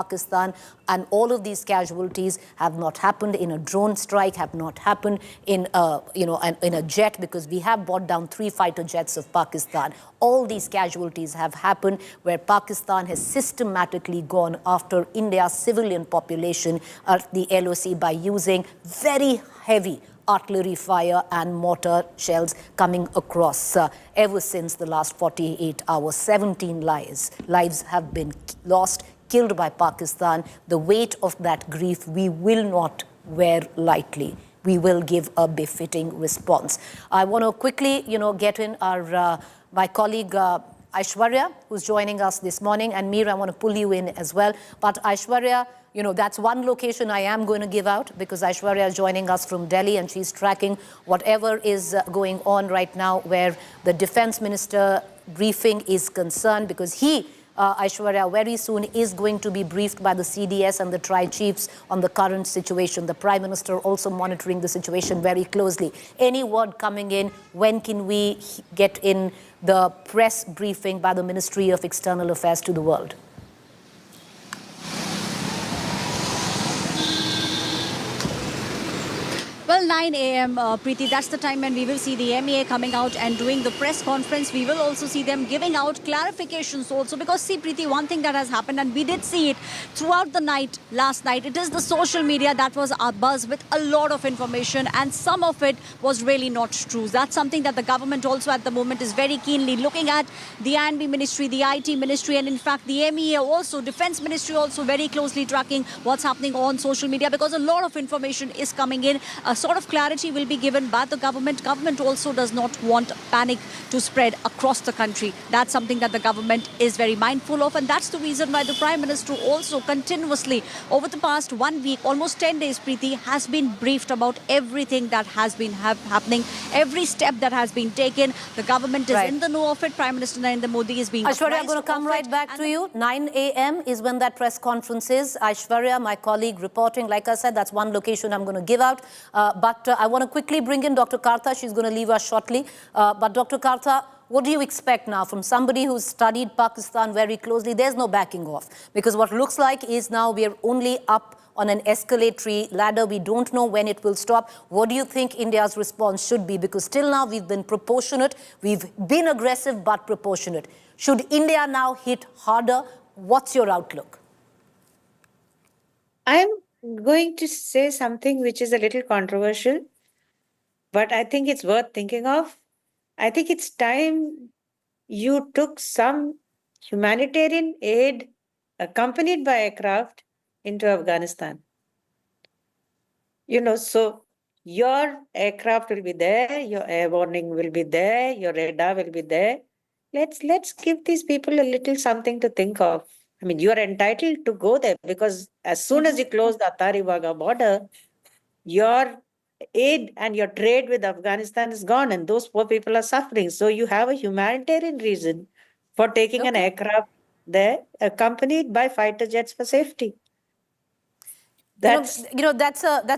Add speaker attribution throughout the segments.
Speaker 1: Pakistan, and all of these casualties have not happened in a drone strike, have not happened in a jet, because we have brought down 3 fighter jets of Pakistan. All these casualties have happened where Pakistan has systematically gone after India's civilian population at the LOC by using very heavy artillery fire and mortar shells coming across. Ever since the last 48 hours, 17 lives have been lost, killed by Pakistan. The weight of that grief we will not wear lightly. We will give a befitting response. I want to quickly, get in my colleague Aishwarya, who's joining us this morning, and Mir, I want to pull you in as well. But Aishwarya, that's one location I am going to give out, because Aishwarya is joining us from Delhi and she's tracking whatever is going on right now where the defense minister briefing is concerned, because he, Aishwarya, very soon is going to be briefed by the CDS and the tri-chiefs on the current situation. The Prime Minister also monitoring the situation very closely. Any word coming in? When can we get in the press briefing by the Ministry of External Affairs to the world?
Speaker 2: Well, 9 a.m., Preeti, that's the time when we will see the MEA coming out and doing the press conference. We will also see them giving out clarifications also, because see, Preeti, one thing that has happened, and we did see it throughout the night, last night, it is the social media that was abuzz with a lot of information, and some of it was really not true. That's something that the government also at the moment is very keenly looking at. The I&B Ministry, the IT Ministry, and in fact the MEA also, Defense Ministry also very closely tracking what's happening on social media, because a lot of information is coming in. Sort of clarity will be given by the government. Government also does not want panic to spread across the country. That's something that the government is very mindful of, and that's the reason why the Prime Minister also continuously over the past 1 week, almost 10 days, Preeti, has been briefed about everything that has been happening, every step that has been taken. The government is in the know of it. Prime Minister Narendra Modi is being
Speaker 1: Aishwarya, I'm going to come right back to you. 9 a.m. is when that press conference is. Aishwarya, my colleague, reporting. Like I said, that's one location I'm going to give out. But I want to quickly bring in Dr. Kartha. She's going to leave us shortly. But Dr. Kartha, what do you expect now from somebody who's studied Pakistan very closely? There's no backing off, because what looks like is now we're only up on an escalatory ladder. We don't know when it will stop. What do you think India's response should be? Because till now we've been proportionate. We've been aggressive but proportionate. Should India now hit harder? What's your outlook?
Speaker 3: I'm going to say something which is a little controversial, but I think it's worth thinking of. I think it's time you took some humanitarian aid accompanied by aircraft into Afghanistan. So your aircraft will be there, your air warning will be there, your radar will be there. Let's give these people a little something to think of. I mean, you are entitled to go there, because as soon as you close the Attari-Wagah border, your aid and your trade with Afghanistan is gone, and those poor people are suffering. So you have a humanitarian reason for taking an aircraft there, accompanied by fighter jets for safety.
Speaker 1: That's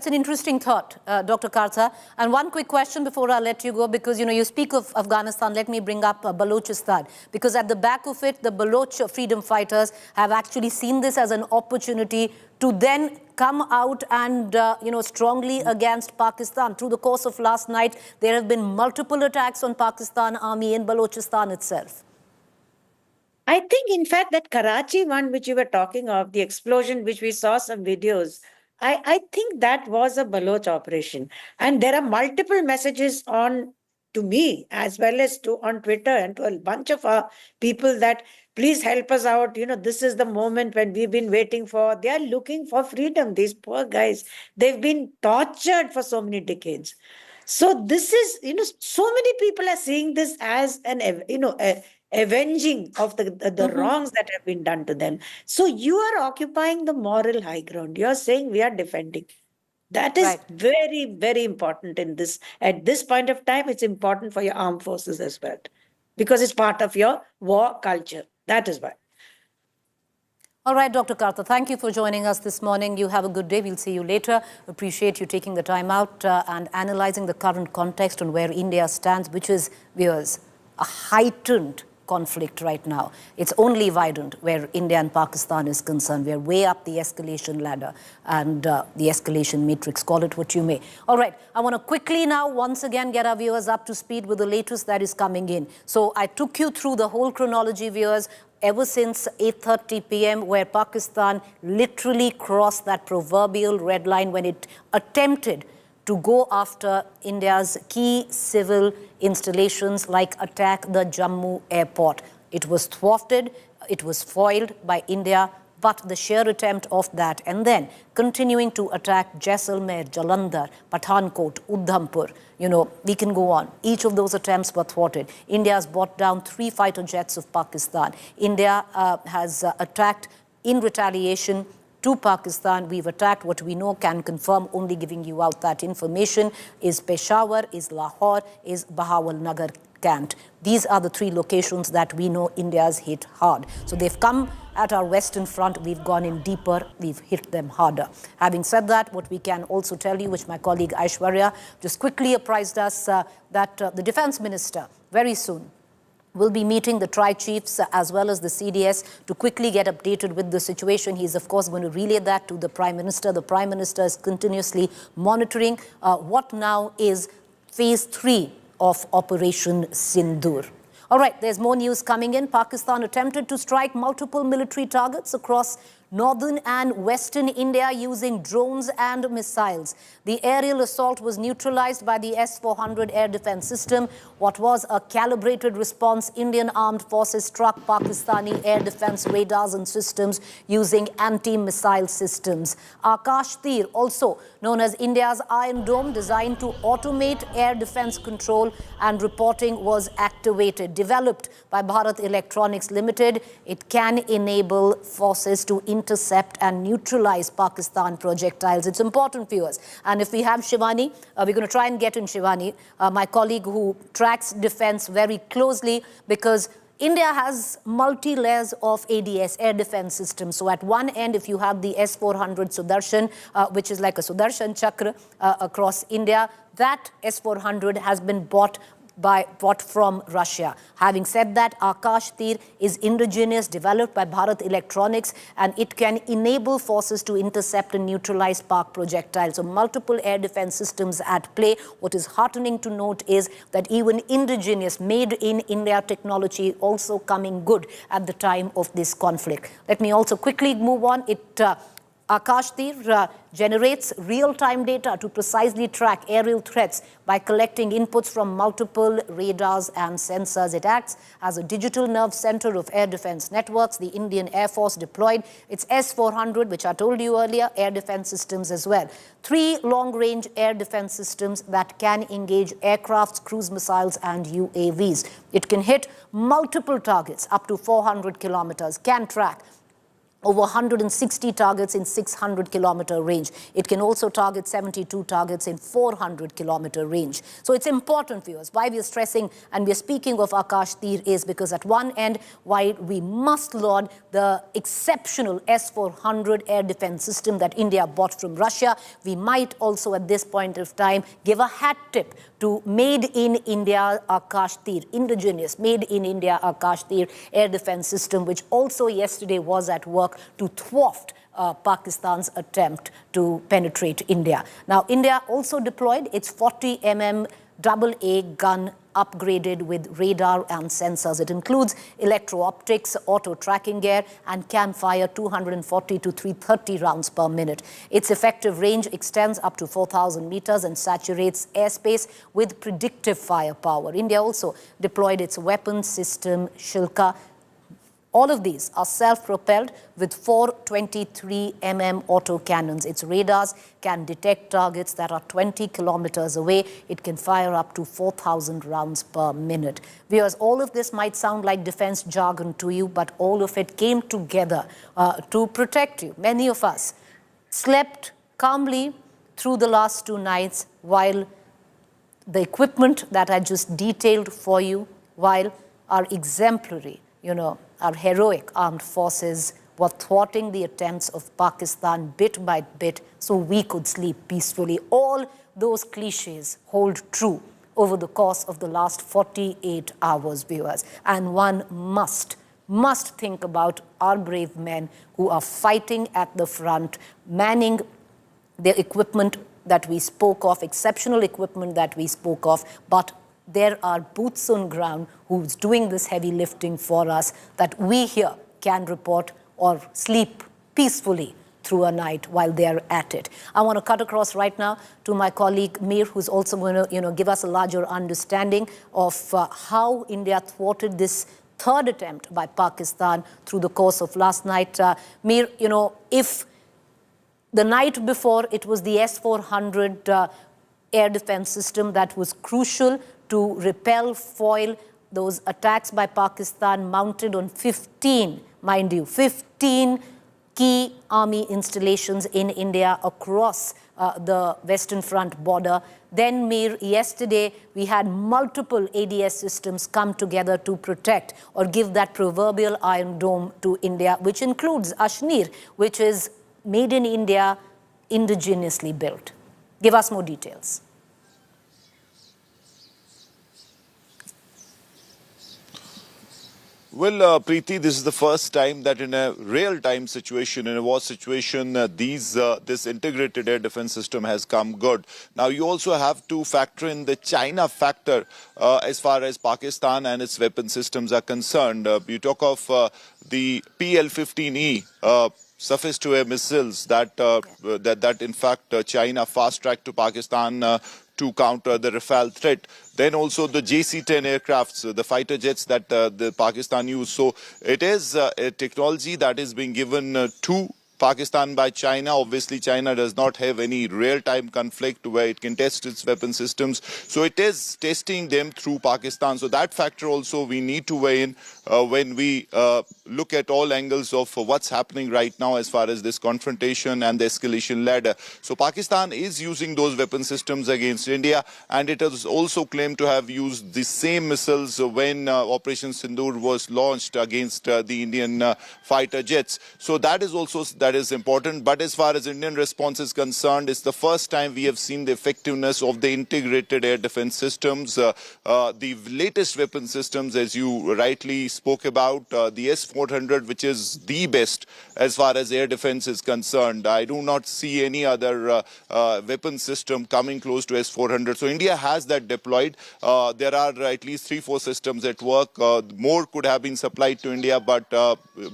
Speaker 1: an interesting thought, Dr. Kartha. And one quick question before I let you go, because, you speak of Afghanistan, let me bring up Balochistan. Because at the back of it, the Baloch freedom fighters have actually seen this as an opportunity to then come out and, strongly against Pakistan. Through the course of last night, there have been multiple attacks on Pakistan army in Balochistan itself.
Speaker 3: I think, in fact, that Karachi one which you were talking of, the explosion which we saw some videos, I think that was a Baloch operation. And there are multiple messages to me as well as on Twitter and to a bunch of our people that please help us out. This is the moment when we've been waiting for. They are looking for freedom. These poor guys, they've been tortured for so many decades. So this is, so many people are seeing this as avenging of the wrongs that have been done to them. So you are occupying the moral high ground. You're saying we are defending. That is very, very important in this. At this point of time, it's important for your armed forces as well, because it's part of your war culture. That is why.
Speaker 1: All right, Dr. Kartha, thank you for joining us this morning. You have a good day. We'll see you later. Appreciate you taking the time out and analyzing the current context on where India stands, which is, viewers, a heightened conflict right now. It's only widened where India and Pakistan is concerned. We're way up the escalation ladder and the escalation matrix, call it what you may. All right, I want to quickly now once again get our viewers up to speed with the latest that is coming in. So I took you through the whole chronology, viewers, ever since 8:30 p.m. where Pakistan literally crossed that proverbial red line when it attempted to go after India's key civil installations like attack the Jammu airport. It was thwarted, it was foiled by India, but the sheer attempt of that and then continuing to attack Jaisalmer, Jalandhar, Pathankot, Udhampur, we can go on. Each of those attempts were thwarted. India has brought down 3 fighter jets of Pakistan. India has attacked in retaliation to Pakistan. We've attacked what we know, can confirm, only giving you out that information, is Peshawar, is Lahore, is Bahawalnagar Cant. These are the 3 locations that we know India's hit hard. So they've come at our western front, we've gone in deeper, we've hit them harder. Having said that, what we can also tell you, which my colleague Aishwarya just quickly apprised us, that the defense minister very soon will be meeting the tri-chiefs as well as the CDS to quickly get updated with the situation. He's, of course, going to relay that to the Prime Minister. The Prime Minister is continuously monitoring what now is phase 3 of Operation Sindoor. All right, there's more news coming in. Pakistan attempted to strike multiple military targets across northern and western India using drones and missiles. The aerial assault was neutralized by the S-400 air defense system. What was a calibrated response, Indian armed forces struck Pakistani air defense radars and systems using anti-missile systems. Akash Tir, also known as India's Iron Dome, designed to automate air defense control and reporting, was activated. Developed by Bharat Electronics Limited, it can enable forces to intercept and neutralize Pakistan projectiles. It's important, viewers. And if we have Shivani, we're going to try and get in Shivani, my colleague who tracks defense very closely, because India has multi-layers of ADS, air defense systems. So at one end, if you have the S-400 Sudarshan, which is like a Sudarshan Chakra across India, that S-400 has been bought from Russia. Having said that, Akash Tir is indigenous, developed by Bharat Electronics, and it can enable forces to intercept and neutralize Pak projectiles. So multiple air defense systems at play. What is heartening to note is that even indigenous, made in India technology also coming good at the time of this conflict. Let me also quickly move on. Akash Tir generates real-time data to precisely track aerial threats by collecting inputs from multiple radars and sensors. It acts as a digital nerve center of air defense networks. The Indian Air Force deployed its S-400, which I told you earlier, air defense systems as well. 3 long-range air defense systems that can engage aircrafts, cruise missiles, and UAVs. It can hit multiple targets up to 400 kilometers, can track over 160 targets in 600-kilometer range. It can also target 72 targets in 400-kilometer range. So it's important, viewers. Why we are stressing and we are speaking of Akash Tir is because at one end, while we must laud the exceptional S-400 air defense system that India bought from Russia, we might also at this point of time give a hat tip to Made in India Akash Tir, indigenous, Made in India Akash Tir air defense system, which also yesterday was at work to thwart Pakistan's attempt to penetrate India. Now, India also deployed its 40 mm AA gun upgraded with radar and sensors. It includes electro-optics, auto-tracking gear, and can fire 240 to 330 rounds per minute. Its effective range extends up to 4,000 meters and saturates airspace with predictive firepower. India also deployed its weapons system, Shilka. All of these are self-propelled with 423 mm autocannons. Its radars can detect targets that are 20 kilometers away. It can fire up to 4,000 rounds per minute. Viewers, all of this might sound like defense jargon to you, but all of it came together to protect you. Many of us slept calmly through the last 2 nights while the equipment that I just detailed for you, while our exemplary, our heroic armed forces were thwarting the attempts of Pakistan bit by bit so we could sleep peacefully. All those cliches hold true over the course of the last 48 hours, viewers. And one must think about our brave men who are fighting at the front, manning the equipment that we spoke of, exceptional equipment that we spoke of, but there are boots on ground who's doing this heavy lifting for us that we here can report or sleep peacefully through a night while they're at it. I want to cut across right now to my colleague Mir, who's also going to give us a larger understanding of how India thwarted this third attempt by Pakistan through the course of last night. Mir, if the night before it was the S-400 air defense system that was crucial to repel, foil those attacks by Pakistan mounted on 15, mind you, 15 key army installations in India across the Western Front border. Then, Mir, yesterday we had multiple ADS systems come together to protect or give that proverbial Iron Dome to India, which includes Kashmir, which is made in India, indigenously built. Give us more details.
Speaker 4: Well, Preeti, this is the first time that in a real-time situation, in a war situation, this integrated air defense system has come good. Now, you also have to factor in the China factor as far as Pakistan and its weapon systems are concerned. You talk of the PL-15E, surface-to-air missiles that in fact China fast-tracked to Pakistan to counter the Rafale threat. Then also the JC-10 aircrafts, the fighter jets that the Pakistan used. So it is a technology that is being given to Pakistan by China. Obviously, China does not have any real-time conflict where it can test its weapon systems. So it is testing them through Pakistan. So that factor also we need to weigh in when we look at all angles of what's happening right now as far as this confrontation and the escalation ladder. So Pakistan is using those weapon systems against India, and it has also claimed to have used the same missiles when Operation Sindoor was launched against the Indian fighter jets. So that is important. But as far as Indian response is concerned, it's the first time we have seen the effectiveness of the integrated air defense systems. The latest weapon systems, as you rightly spoke about, the S-400, which is the best as far as air defense is concerned. I do not see any other weapon system coming close to S-400. So India has that deployed. There are at least 3-4 systems at work. More could have been supplied to India, but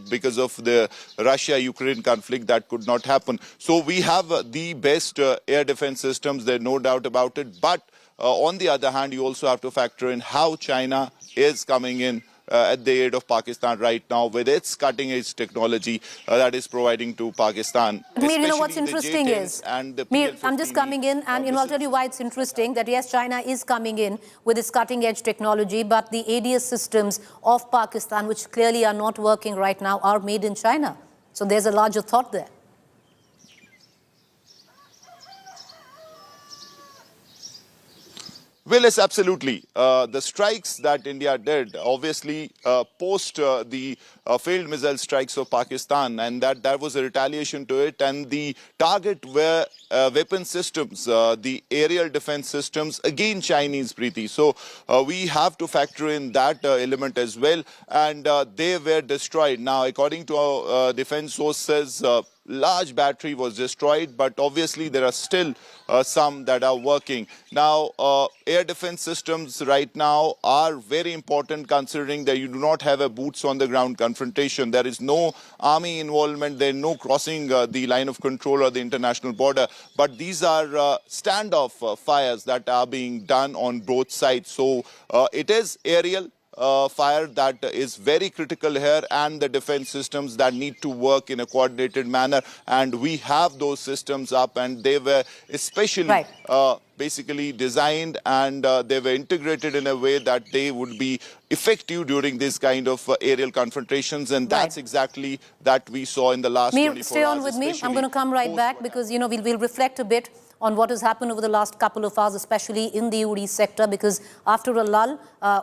Speaker 4: because of the Russia-Ukraine conflict, that could not happen. So we have the best air defense systems, there's no doubt about it. But on the other hand, you also have to factor in how China is coming in at the aid of Pakistan right now with its cutting-edge technology that is providing to Pakistan.
Speaker 1: Mir, what's interesting is, Mir, I'm just coming in and I'll tell you why it's interesting that yes, China is coming in with its cutting-edge technology, but the ADS systems of Pakistan, which clearly are not working right now, are made in China. So there's a larger thought there.
Speaker 4: Well, yes, absolutely. The strikes that India did, obviously, post the failed missile strikes of Pakistan, and that was a retaliation to it. And the target were weapon systems, the aerial defense systems, again Chinese, Preeti. So we have to factor in that element as well. And they were destroyed. Now, according to our defense sources, large battery was destroyed, but obviously there are still some that are working. Now, air defense systems right now are very important considering that you do not have a boots on the ground confrontation. There is no army involvement, there is no crossing the line of control or the international border. But these are standoff fires that are being done on both sides. So it is aerial fire that is very critical here, and the defense systems that need to work in a coordinated manner. And we have those systems up, and they were especially basically designed and they were integrated in a way that they would be effective during this kind of aerial confrontations. And that's exactly that we saw in the last 24 hours.
Speaker 1: Stay on with me. I'm going to come right back because, we'll reflect a bit on what has happened over the last couple of hours, especially in the Uri sector, because after a lull,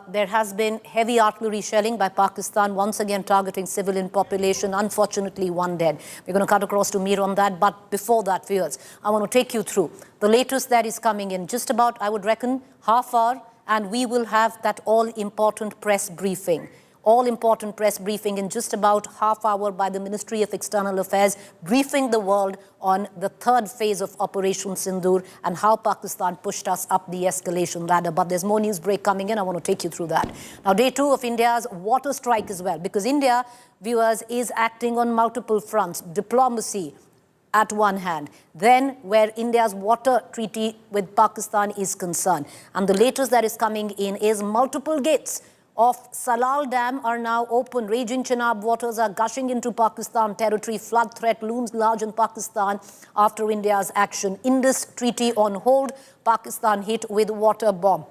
Speaker 1: there has been heavy artillery shelling by Pakistan, once again targeting civilian population. Unfortunately, one dead. We're going to cut across to Mir on that. But before that, viewers, I want to take you through the latest that is coming in. Just about, I would reckon, half hour, and we will have that all-important press briefing. All-important press briefing in just about half hour by the Ministry of External Affairs, briefing the world on the third phase of Operation Sindoor and how Pakistan pushed us up the escalation ladder. But there's more news break coming in. I want to take you through that. Now, day 2 of India's water strike as well, because India, viewers, is acting on multiple fronts. Diplomacy at one hand, then where India's water treaty with Pakistan is concerned. And the latest that is coming in is multiple gates of Salal Dam are now open. Raging Chenab waters are gushing into Pakistan territory. Flood threat looms large in Pakistan after India's action. Indus Treaty on hold. Pakistan hit with water bomb.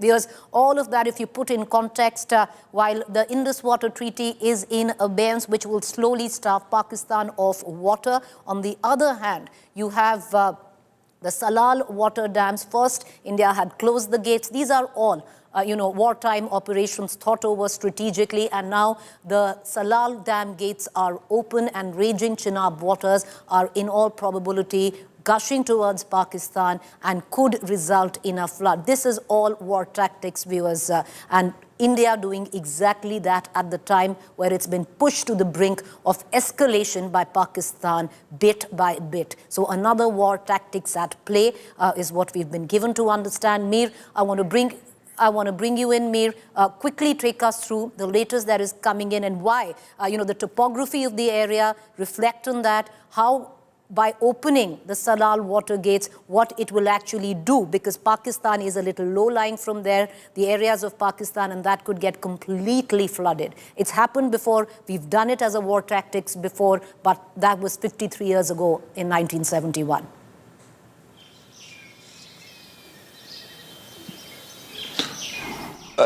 Speaker 1: Because all of that, if you put in context, while the Indus Water Treaty is in abeyance, which will slowly starve Pakistan of water, on the other hand, you have the Salal water dams. First, India had closed the gates. These are all wartime operations thought over strategically, and now the Salal Dam gates are open and Raging Chenab waters are in all probability gushing towards Pakistan and could result in a flood. This is all war tactics, viewers, and India doing exactly that at the time where it's been pushed to the brink of escalation by Pakistan bit by bit. So another war tactics at play is what we've been given to understand. Mir, I want to bring you in, Mir. Quickly take us through the latest that is coming in and why, the topography of the area reflect on that, how by opening the Salal water gates, what it will actually do, because Pakistan is a little low-lying from there, the areas of Pakistan, and that could get completely flooded. It's happened before. We've done it as a war tactics before, but that was 53 years ago in 1971.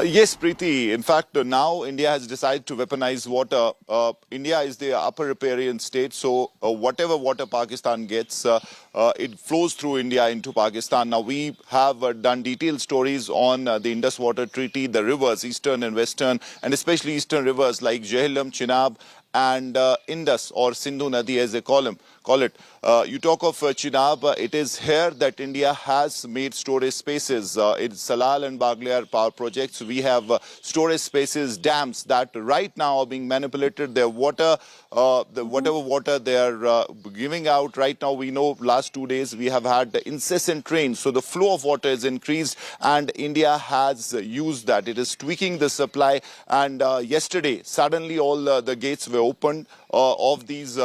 Speaker 4: Yes, Preeti. In fact, now India has decided to weaponize water. India is the upper riparian state, so whatever water Pakistan gets, it flows through India into Pakistan. Now, we have done detailed stories on the Indus Water Treaty, the rivers, eastern and western, and especially eastern rivers like Jaisalmer, Chenab, and Indus, or Sindhu Nadi as they call it. You talk of Chenab, it is here that India has made storage spaces. In Salal and Bagaliar power projects, we have storage spaces, dams that right now are being manipulated. Their water, whatever water they are giving out right now, we know last 2 days we have had incessant rains. So the flow of water is increased and India has used that. It is tweaking the supply, and yesterday suddenly all the gates were opened of these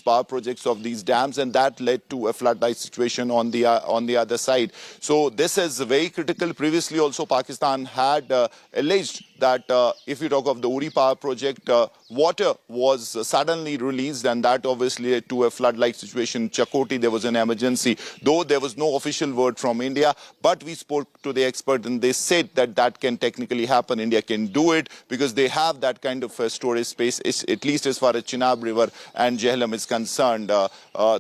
Speaker 4: power projects, of these dams, and that led to a flood-like situation on the other side. So this is very critical. Previously also Pakistan had alleged that if you talk of the Uri power project, water was suddenly released, and that obviously led to a flood-like situation. Chakoti, there was an emergency, though there was no official word from India, but we spoke to the expert and they said that that can technically happen. India can do it because they have that kind of storage space, at least as far as Chenab River and Jaisalmer is concerned.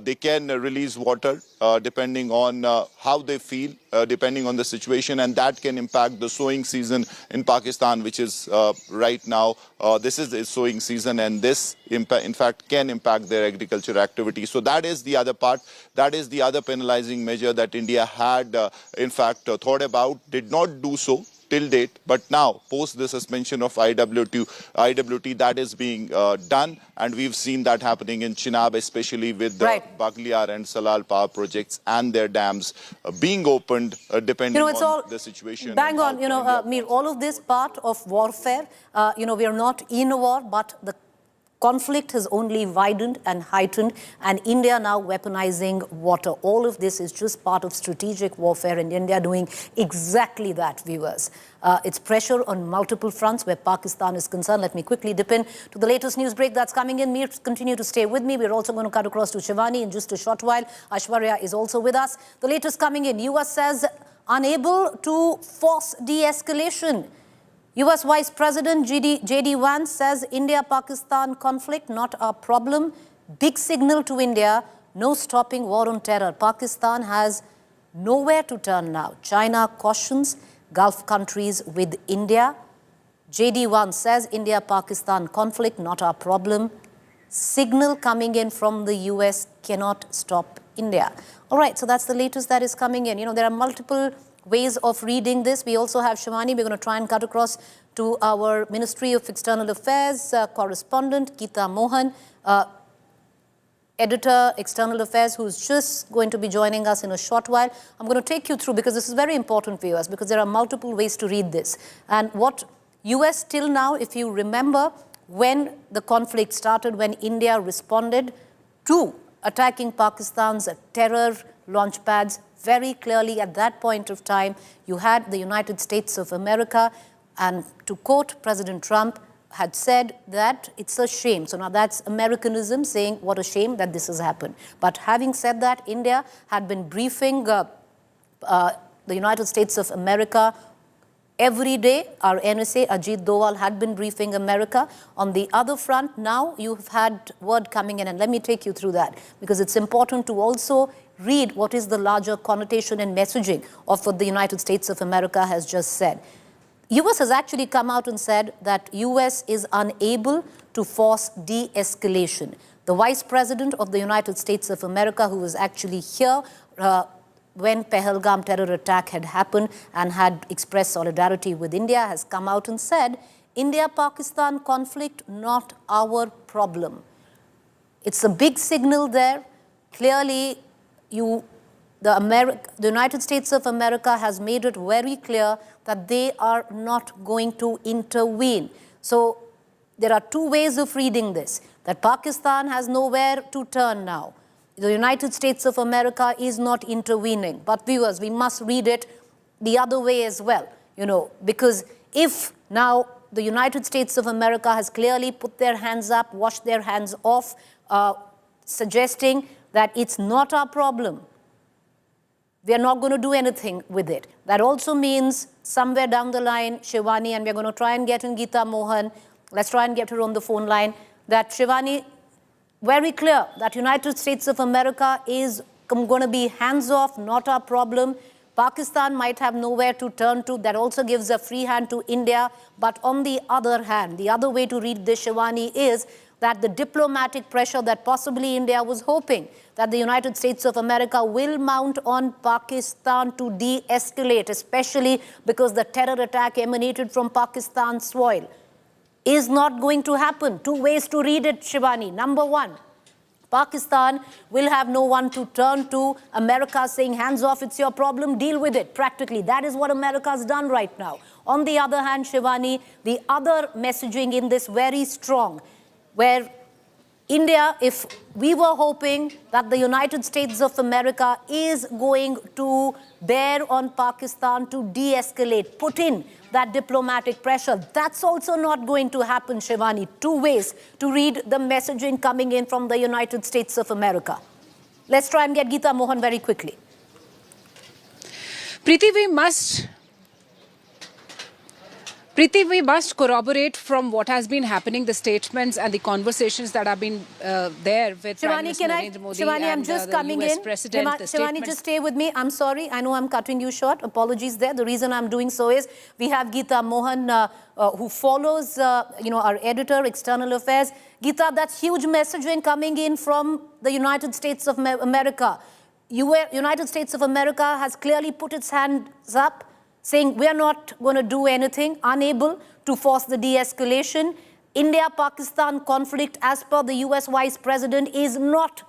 Speaker 4: They can release water depending on how they feel, depending on the situation, and that can impact the sowing season in Pakistan, which is right now. This is the sowing season, and this in fact can impact their agriculture activity. So that is the other part. That is the other penalizing measure that India had in fact thought about, did not do so till date, but now post the suspension of IWT, that is being done, and we've seen that happening in Chenab, especially with the Bagaliar and Salal power projects and their dams being opened depending on the situation.
Speaker 1: Bang on, Mir, all of this part of warfare. We are not in a war, but the conflict has only widened and heightened, and India now weaponizing water. All of this is just part of strategic warfare, and India doing exactly that, viewers. It's pressure on multiple fronts where Pakistan is concerned. Let me quickly dip in to the latest news break that's coming in. Mir, continue to stay with me. We're also going to cut across to Shivani in just a short while. Aishwarya is also with us. The latest coming in. US says unable to force de-escalation. US Vice President J.D. Vance says India-Pakistan conflict not a problem. Big signal to India, no stopping war on terror. Pakistan has nowhere to turn now. China cautions Gulf countries with India. JD1 says India-Pakistan conflict, not our problem. Signal coming in from the US cannot stop India. All right, so that's the latest that is coming in. You know, there are multiple ways of reading this. We also have Shivani. We're going to try and cut across to our Ministry of External Affairs correspondent, Geeta Mohan, editor, External Affairs, who's just going to be joining us in a short while. I'm going to take you through, because this is very important for us, because there are multiple ways to read this. And what US till now, if you remember, when the conflict started, when India responded to attacking Pakistan's terror launch pads, very clearly at that point of time, you had the United States of America, and to quote President Trump, had said that it's a shame. So now that's Americanism saying what a shame that this has happened. But having said that, India had been briefing the United States of America every day. Our NSA, Ajit Doval, had been briefing America. On the other front, now you've had word coming in, and let me take you through that, because it's important to also read what is the larger connotation and messaging of what the United States of America has just said. US has actually come out and said that US is unable to force de-escalation. The Vice President of the United States of America, who was actually here when Pahalgam terror attack had happened and had expressed solidarity with India, has come out and said, India-Pakistan conflict, not our problem. It's a big signal there. Clearly, the United States of America has made it very clear that they are not going to intervene. So there are two ways of reading this, that Pakistan has nowhere to turn now. The United States of America is not intervening. But viewers, we must read it the other way as well, you know, because if now the United States of America has clearly put their hands up, washed their hands off, suggesting that it's not our problem, we are not going to do anything with it. That also means somewhere down the line, Shivani, and we're going to try and get in Geeta Mohan, let's try and get her on the phone line, that Shivani, very clear that United States of America is going to be hands off, not our problem. Pakistan might have nowhere to turn to. That also gives a free hand to India. But on the other hand, the other way to read this, Shivani, is that the diplomatic pressure that possibly India was hoping that the United States of America will mount on Pakistan to de-escalate, especially because the terror attack emanated from Pakistan's soil, is not going to happen. Two ways to read it, Shivani. Number one, Pakistan will have no one to turn to. America saying, hands off, it's your problem, deal with it, practically. That is what America's done right now. On the other hand, Shivani, the other messaging in this very strong, where India, if we were hoping that the United States of America is going to bear on Pakistan to de-escalate, put in that diplomatic pressure, that's also not going to happen, Shivani. Two ways to read the messaging coming in from the United States of America. Let's try and get Geeta Mohan very quickly.
Speaker 5: Preeti, we must corroborate from what has been happening, the statements and the conversations that have been there with Prime Minister Narendra Modi and
Speaker 1: I'm just coming
Speaker 5: US
Speaker 1: in.
Speaker 5: President.
Speaker 1: Shivani, just stay with me. I'm sorry. I know I'm cutting you short. Apologies there. The reason I'm doing so is we have Geeta Mohan, who follows, our editor, External Affairs. Geeta, that's huge messaging coming in from the United States of America. United States of America has clearly put its hands up, saying we are not going to do anything, unable to force the de-escalation. India-Pakistan conflict, as per the US Vice President, is not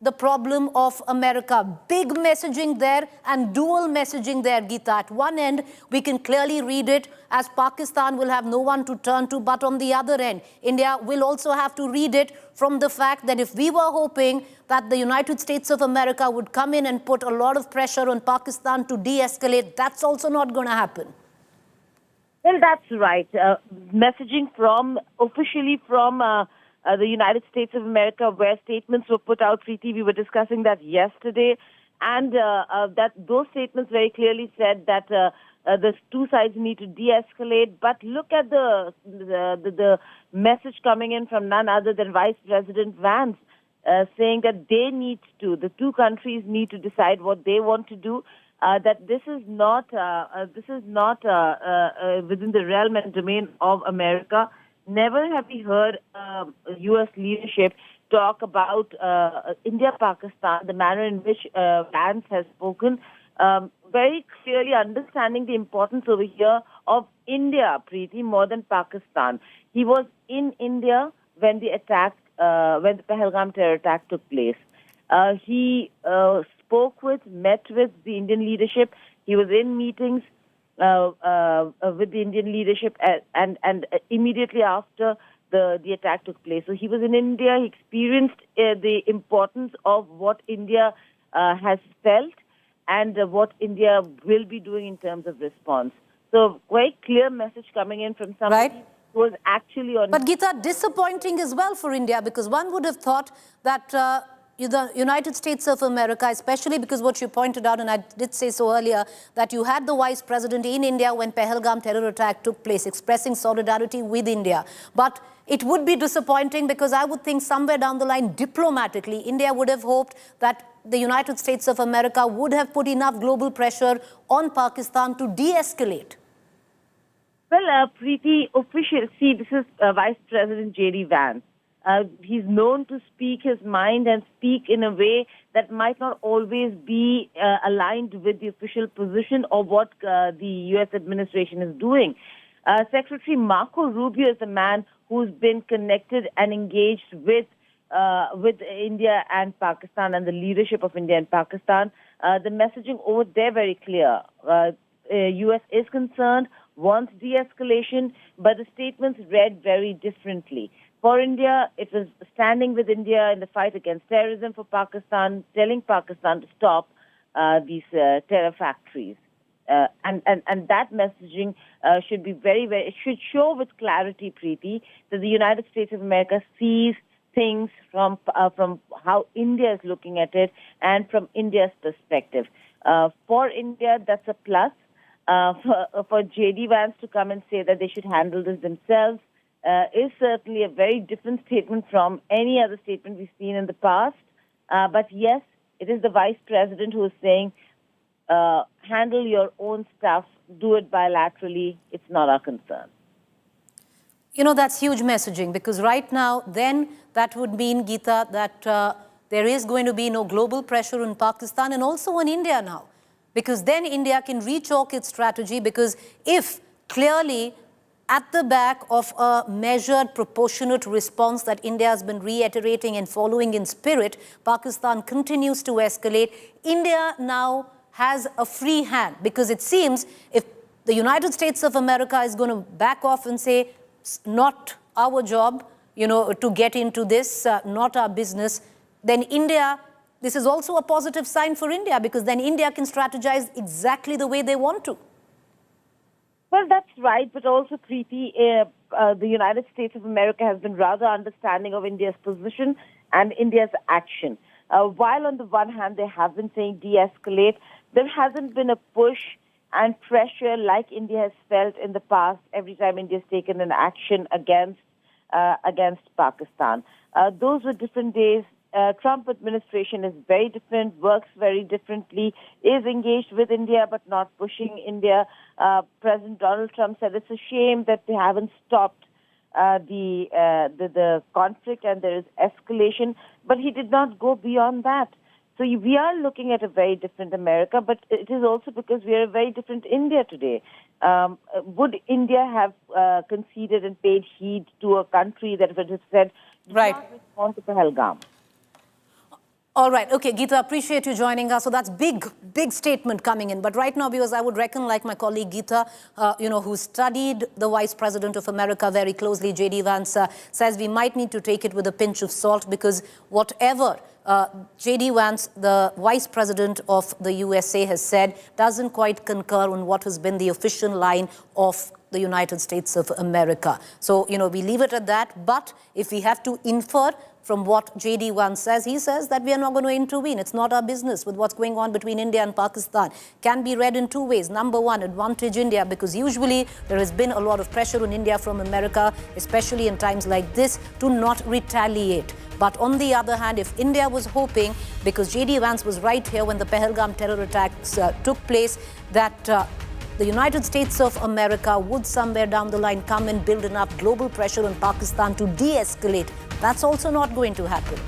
Speaker 1: the problem of America. Big messaging there and dual messaging there, Geeta. At one end, we can clearly read it as Pakistan will have no one to turn to, but on the other end, India will also have to read it from the fact that if we were hoping that the United States of America would come in and put a lot of pressure on Pakistan to de-escalate, that's also not going to happen.
Speaker 6: Well, that's right. Messaging officially from the United States of America, where statements were put out, Preeti, we were discussing that yesterday, and that those statements very clearly said that the two sides need to de-escalate. But look at the message coming in from none other than Vice President Vance, saying that the two countries need to decide what they want to do. that this is not within the realm and domain of America. Never have we heard U.S. leadership talk about India-Pakistan, the manner in which Vance has spoken, very clearly understanding the importance over here of India, Preeti, more than Pakistan. He was in India when the Pahalgam terror attack took place. He met with the Indian leadership. He was in meetings with the Indian leadership and immediately after the attack took place. So he was in India. He experienced the importance of what India has felt and what India will be doing in terms of response. So very clear message coming in from somebody who was actually on...
Speaker 1: But Geeta, disappointing as well for India, because one would have thought that the United States of America, especially because what you pointed out, and I did say so earlier, that you had the Vice President in India when Pahalgam terror attack took place, expressing solidarity with India. But it would be disappointing because I would think somewhere down the line, diplomatically, India would have hoped that the United States of America would have put enough global pressure on Pakistan to de-escalate.
Speaker 6: Well, Preeti, this is Vice President J.D. Vance. He's known to speak his mind and speak in a way that might not always be aligned with the official position or what the U.S. administration is doing. Secretary Marco Rubio is a man who's been connected and engaged with India and Pakistan and the leadership of India and Pakistan. The messaging over there very clear. U.S. is concerned, wants de-escalation, but the statements read very differently. For India, it was standing with India in the fight against terrorism. For Pakistan, telling Pakistan to stop these terror factories. And that messaging should be it should show with clarity, Preeti, that the United States of America sees things from how India is looking at it and from India's perspective. For India, that's a plus. For J.D. Vance to come and say that they should handle this themselves is certainly a very different statement from any other statement we've seen in the past. But yes, it is the Vice President who is saying, handle your own stuff, do it bilaterally, it's not our concern.
Speaker 1: You know, that's huge messaging, because right now, then that would mean, Geeta, that there is going to be no global pressure on Pakistan and also on India now. Because then India can re-chalk its strategy, because if clearly at the back of a measured, proportionate response that India has been reiterating and following in spirit, Pakistan continues to escalate, India now has a free hand, because it seems if the United States of America is going to back off and say, it's not our job, you know, to get into this, not our business, then India, this is also a positive sign for India, because then India can strategize exactly the way they want to.
Speaker 6: Well, that's right, but also, Preeti, the United States of America has been rather understanding of India's position and India's action. While on the one hand they have been saying de-escalate, there hasn't been a push and pressure like India has felt in the past every time India has taken an action against Pakistan. Those were different days. Trump administration is very different, works very differently, is engaged with India but not pushing India. President Donald Trump said it's a shame that they haven't stopped the conflict and there is escalation, but he did not go beyond that. So we are looking at a very different America, but it is also because we are a very different India today. Would India have conceded and paid heed to a country that would have said, do not respond to Pahalgam?
Speaker 1: All right. Okay, Geeta, appreciate you joining us. So that's big statement coming in. But right now, because I would reckon, like my colleague Geeta, who studied the Vice President of America very closely, J.D. Vance, says we might need to take it with a pinch of salt, because whatever J.D. Vance, the Vice President of the USA, has said doesn't quite concur on what has been the official line of the United States of America. So, we leave it at that. But if we have to infer from what JD Vance says. He says that we are not going to intervene. It's not our business with what's going on between India and Pakistan. Can be read in two ways. Number one, advantage India, because usually there has been a lot of pressure on India from America, especially in times like this, to not retaliate. But on the other hand, if India was hoping, because JD Vance was right here when the Pahalgam terror attacks took place, that the United States of America would somewhere down the line come and build enough global pressure on Pakistan to de-escalate. That's also not going to happen.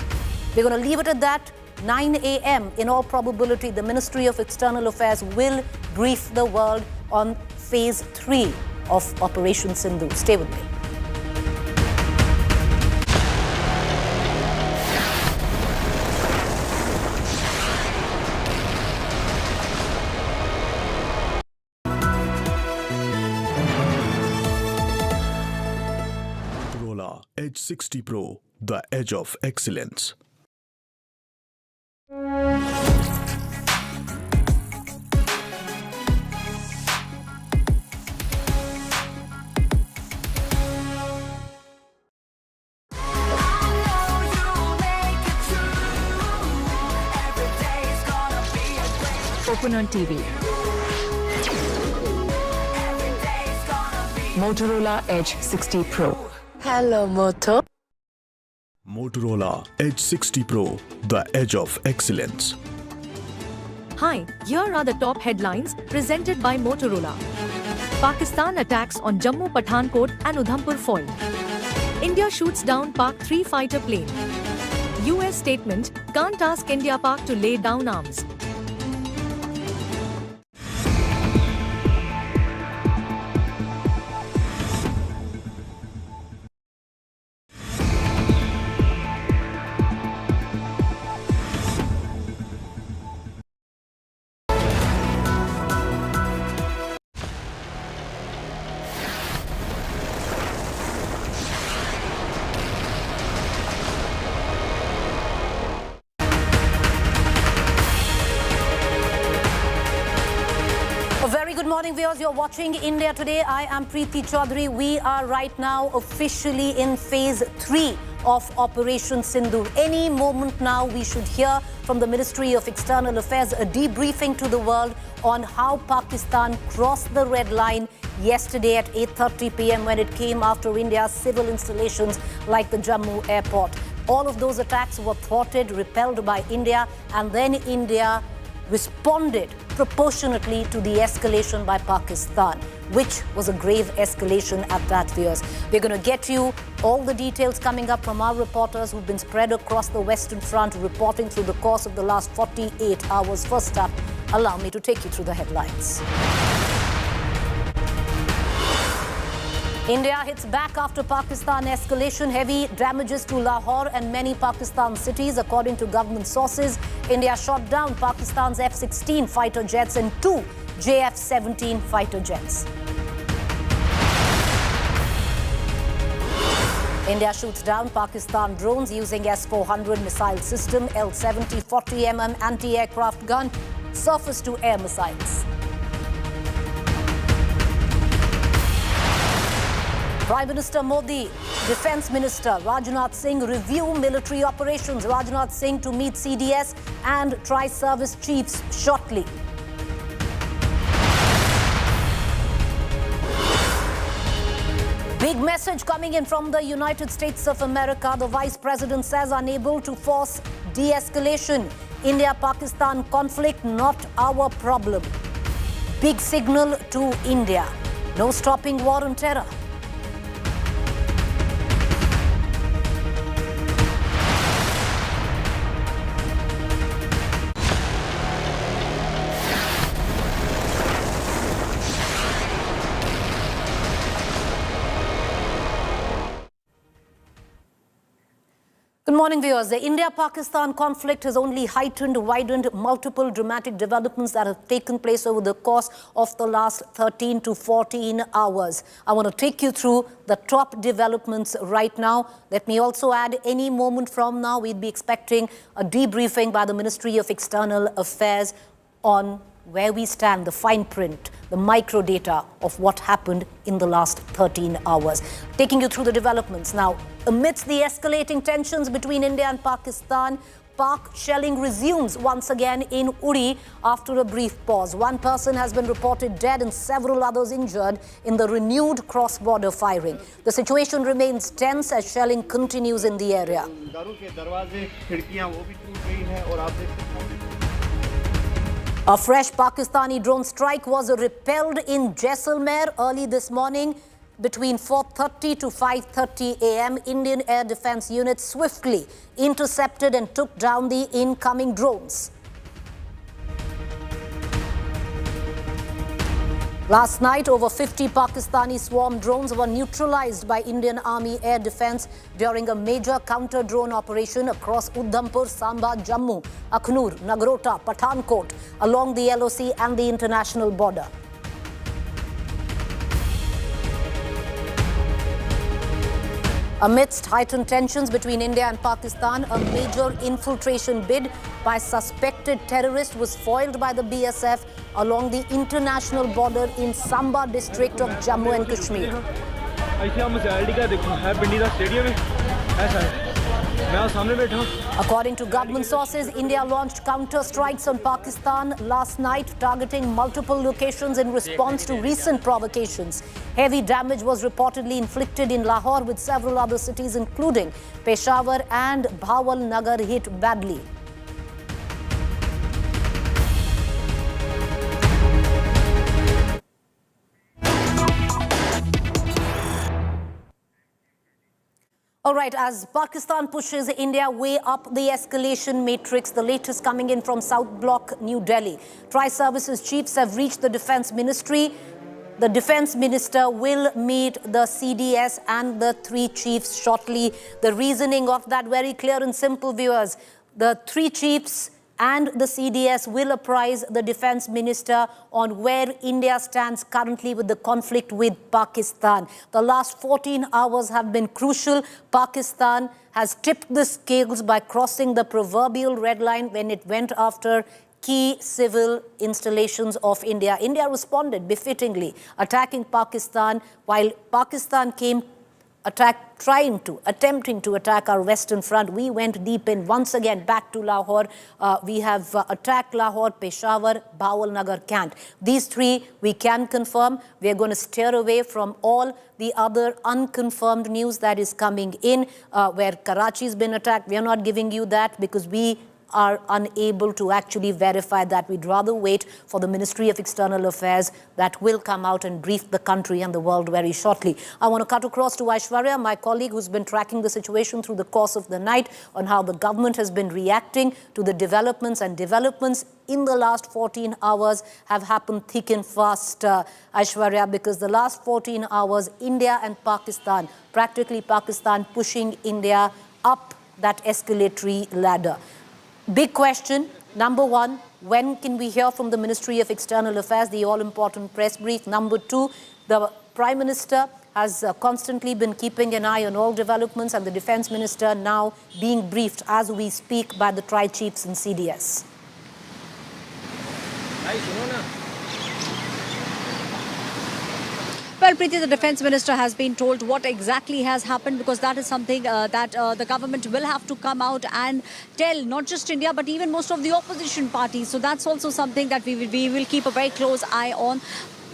Speaker 1: We're going to leave it at that. 9 a.m. in all probability, the Ministry of External Affairs will brief the world on phase 3 of Operation Sindoor. Stay with me.
Speaker 7: Edge 60 Pro, the edge of excellence.
Speaker 8: Open on TV. Motorola Edge 60 Pro.
Speaker 9: Hello, Moto.
Speaker 7: Motorola Edge 60 Pro, the edge of excellence.
Speaker 10: Hi, here are the top headlines presented by Motorola. Pakistan attacks on Jammu, Pathankot and Udhampur foiled. India shoots down Pak-3 fighter plane. US statement, can't ask India-Pak to lay down arms.
Speaker 1: Good morning, viewers. You're watching India Today. I am Preeti Chaudhary. We are right now officially in phase 3 of Operation Sindoor. Any moment now, we should hear from the Ministry of External Affairs a debriefing to the world on how Pakistan crossed the red line yesterday at 8:30 p.m. when it came after India's civil installations like the Jammu airport. All of those attacks were thwarted, repelled by India, and then India responded proportionately to the escalation by Pakistan, which was a grave escalation at that, viewers. We're going to get you all the details coming up from our reporters who've been spread across the Western Front, reporting through the course of the last 48 hours. First up, allow me to take you through the headlines. India hits back after Pakistan escalation. Heavy damages to Lahore and many Pakistan cities. According to government sources, India shot down Pakistan's F-16 fighter jets and 2 JF-17 fighter jets. India shoots down Pakistan drones using S-400 missile system, L-70 40mm anti-aircraft gun, surface-to-air missiles. Prime Minister Modi, Defence Minister Rajnath Singh review military operations. Rajnath Singh to meet CDS and tri-service chiefs shortly. Big message coming in from the United States of America. The Vice President says unable to force de-escalation. India-Pakistan conflict not our problem. Big signal to India. No stopping war on terror. Good morning, viewers. The India-Pakistan conflict has only heightened, widened multiple dramatic developments that have taken place over the course of the last 13 to 14 hours. I want to take you through the top developments right now. Let me also add, any moment from now, we'd be expecting a debriefing by the Ministry of External Affairs on where we stand, the fine print, the micro data of what happened in the last 13 hours. Taking you through the developments now. Amidst the escalating tensions between India and Pakistan, Pak shelling resumes once again in Uri after a brief pause. One person has been reported dead and several others injured in the renewed cross-border firing. The situation remains tense as shelling continues in the area. A fresh Pakistani drone strike was repelled in Jaisalmer early this morning. Between 4:30 to 5:30 a.m., Indian air defense units swiftly intercepted and took down the incoming drones. Last night, over 50 Pakistani swarm drones were neutralized by Indian Army Air Defense during a major counter-drone operation across Udhampur, Samba, Jammu, Akhnur, Nagrota, Pathankot, along the LOC and the international border. Amidst heightened tensions between India and Pakistan, a major infiltration bid by suspected terrorists was foiled by the BSF along the international border in Samba district of Jammu and Kashmir. According to government sources, India launched counter-strikes on Pakistan last night, targeting multiple locations in response to recent provocations. Heavy damage was reportedly inflicted in Lahore, with several other cities, including Peshawar and Bawalnagar, hit badly. All right, as Pakistan pushes India way up the escalation matrix, the latest coming in from South Block, New Delhi. Tri-services chiefs have reached the Defence Ministry. The Defence Minister will meet the CDS and the three chiefs shortly. The reasoning of that very clear and simple, viewers. The three chiefs and the CDS will apprise the Defence Minister on where India stands currently with the conflict with Pakistan. The last 14 hours have been crucial. Pakistan has tipped the scales by crossing the proverbial red line when it went after key civil installations of India. India responded befittingly, attacking Pakistan, while Pakistan came attempting to attack our western front. We went deep in once again back to Lahore. We have attacked Lahore, Peshawar, Bawalnagar, Kant. These three we can confirm. We are going to steer away from all the other unconfirmed news that is coming in, where Karachi has been attacked. We are not giving you that because we are unable to actually verify that. We'd rather wait for the Ministry of External Affairs that will come out and brief the country and the world very shortly. I want to cut across to Aishwarya, my colleague who's been tracking the situation through the course of the night, on how the government has been reacting to the developments, and developments in the last 14 hours have happened thick and fast, Aishwarya, because the last 14 hours, India and Pakistan, practically Pakistan pushing India up that escalatory ladder. Big question, number one, when can we hear from the Ministry of External Affairs, the all-important press brief? Number two, the Prime Minister has constantly been keeping an eye on all developments, and the Defence Minister now being briefed as we speak by the Tri-Chiefs and CDS.
Speaker 2: Well, Preeti, the Defence Minister has been told what exactly has happened, because that is something that the government will have to come out and tell, not just India, but even most of the opposition parties. So that's also something that we will keep a very close eye on.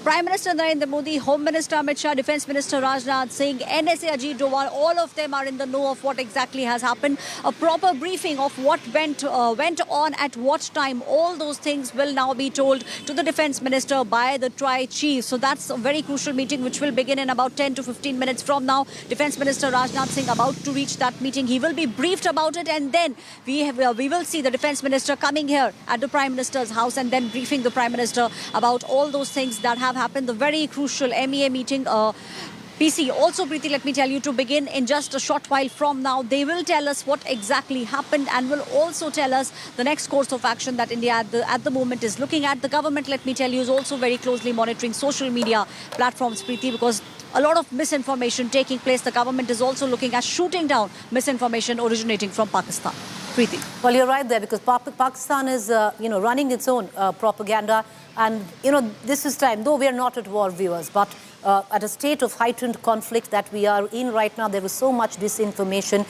Speaker 2: Prime Minister Narendra Modi, Home Minister Amit Shah, Defence Minister Rajnath Singh, NSA Ajit Doval, all of them are in the know of what exactly has happened. A proper briefing of what went on at what time, all those things will now be told to the Defence Minister by the Tri-Chiefs. So that's a very crucial meeting which will begin in about 10 to 15 minutes from now. Defence Minister Rajnath Singh about to reach that meeting. He will be briefed about it, and then we will see the Defence Minister coming here at the Prime Minister's house and then briefing the Prime Minister about all those things that have happened. The very crucial MEA meeting. PC, also Preeti, let me tell you, to begin in just a short while from now, they will tell us what exactly happened and will also tell us the next course of action that India at the moment is looking at. The government, let me tell you, is also very closely monitoring social media platforms, Preeti, because a lot of misinformation taking place. The government is also looking at shooting down misinformation originating from Pakistan. Preeti.
Speaker 1: Well, you're right there because Pakistan is, running its own propaganda. And, this is time, though we are not at war, viewers, but at a state of heightened conflict that we are in right now, there is so much disinformation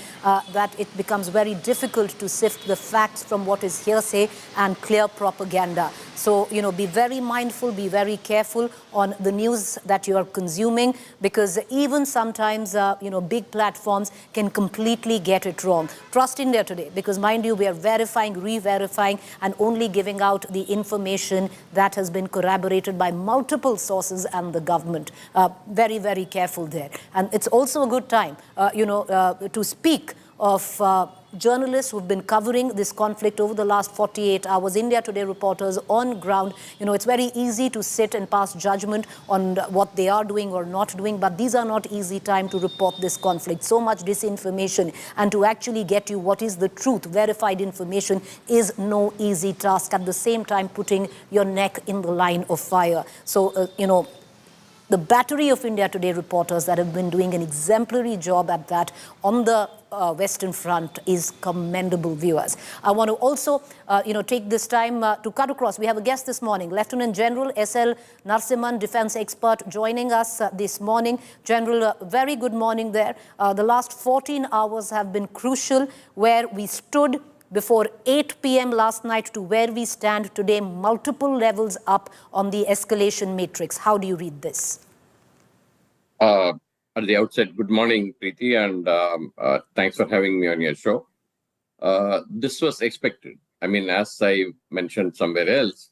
Speaker 1: that it becomes very difficult to sift the facts from what is hearsay and clear propaganda. So, be very mindful, be very careful on the news that you are consuming because even sometimes, big platforms can completely get it wrong. Trust India Today because, mind you, we are verifying, re-verifying and only giving out the information that has been corroborated by multiple sources and the government. Very, very careful there. And it's also a good time, to speak of journalists who've been covering this conflict over the last 48 hours, India Today reporters on ground. It's very easy to sit and pass judgment on what they are doing or not doing, but these are not easy time to report this conflict. So much disinformation and to actually get you what is the truth, verified information is no easy task. At the same time, putting your neck in the line of fire. So, the battery of India Today reporters that have been doing an exemplary job at that on the Western Front is commendable, viewers. I want to also, take this time to cut across. We have a guest this morning, Lieutenant General S.L. Narasimhan, defense expert, joining us this morning. General, very good morning there. The last 14 hours have been crucial, where we stood before 8 p.m. last night to where we stand today, multiple levels up on the escalation matrix. How do you read this?
Speaker 9: At the outset, good morning, Preeti, and thanks for having me on your show. This was expected. I mean, as I mentioned somewhere else,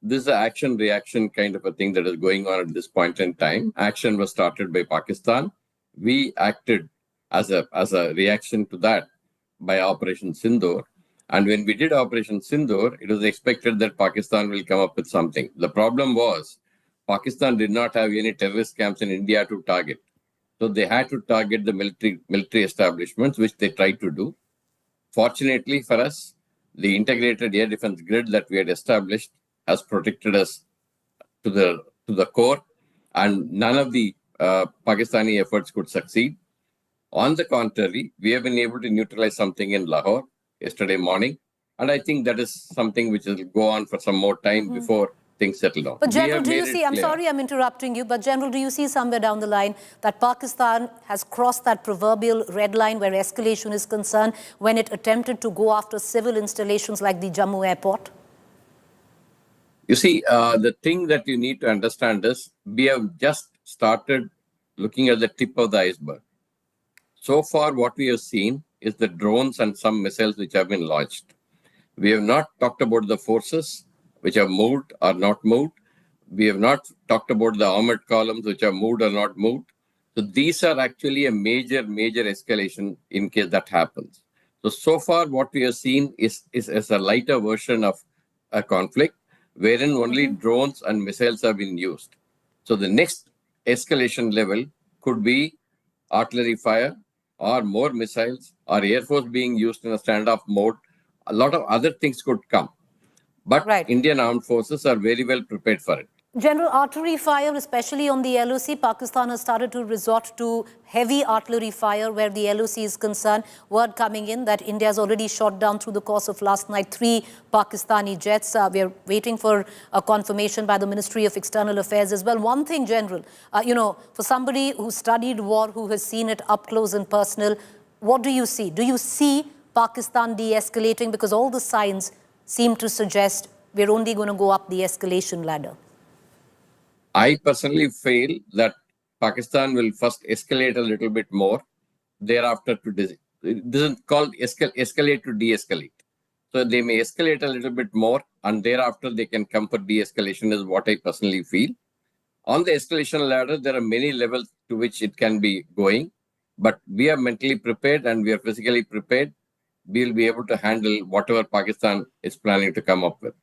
Speaker 9: this is an action-reaction kind of a thing that is going on at this point in time. Action was started by Pakistan. We acted as a reaction to that by Operation Sindoor. And when we did Operation Sindoor, it was expected that Pakistan will come up with something. The problem was Pakistan did not have any terrorist camps in India to target. So they had to target the military establishments, which they tried to do. Fortunately for us, the integrated air defense grid that we had established has protected us to the core, and none of the Pakistani efforts could succeed. On the contrary, we have been able to neutralize something in Lahore yesterday morning. And I think that is something which will go on for some more time before things settle down.
Speaker 1: But General, do you see, I'm sorry I'm interrupting you, but General, do you see somewhere down the line that Pakistan has crossed that proverbial red line where escalation is concerned when it attempted to go after civil installations like the Jammu airport?
Speaker 9: You see, the thing that you need to understand is we have just started looking at the tip of the iceberg. So far, what we have seen is the drones and some missiles which have been launched. We have not talked about the forces which have moved or not moved. We have not talked about the armored columns which have moved or not moved. So these are actually a major escalation in case that happens. So far what we have seen is a lighter version of a conflict wherein only drones and missiles have been used. So the next escalation level could be artillery fire or more missiles or Air Force being used in a standoff mode. A lot of other things could come. But Indian armed forces are very well prepared for it.
Speaker 1: General, artillery fire, especially on the LOC, Pakistan has started to resort to heavy artillery fire where the LOC is concerned. Word coming in that India has already shot down through the course of last night 3 Pakistani jets. We are waiting for a confirmation by the Ministry of External Affairs as well. One thing, General, for somebody who studied war, who has seen it up close and personal, what do you see? Do you see Pakistan de-escalating? Because all the signs seem to suggest we're only going to go up the escalation ladder.
Speaker 9: I personally feel that Pakistan will first escalate a little bit more, thereafter to this is called escalate to de-escalate. So they may escalate a little bit more and thereafter they can come for de-escalation is what I personally feel. On the escalation ladder, there are many levels to which it can be going, but we are mentally prepared and we are physically prepared. We will be able to handle whatever Pakistan is planning to come up with.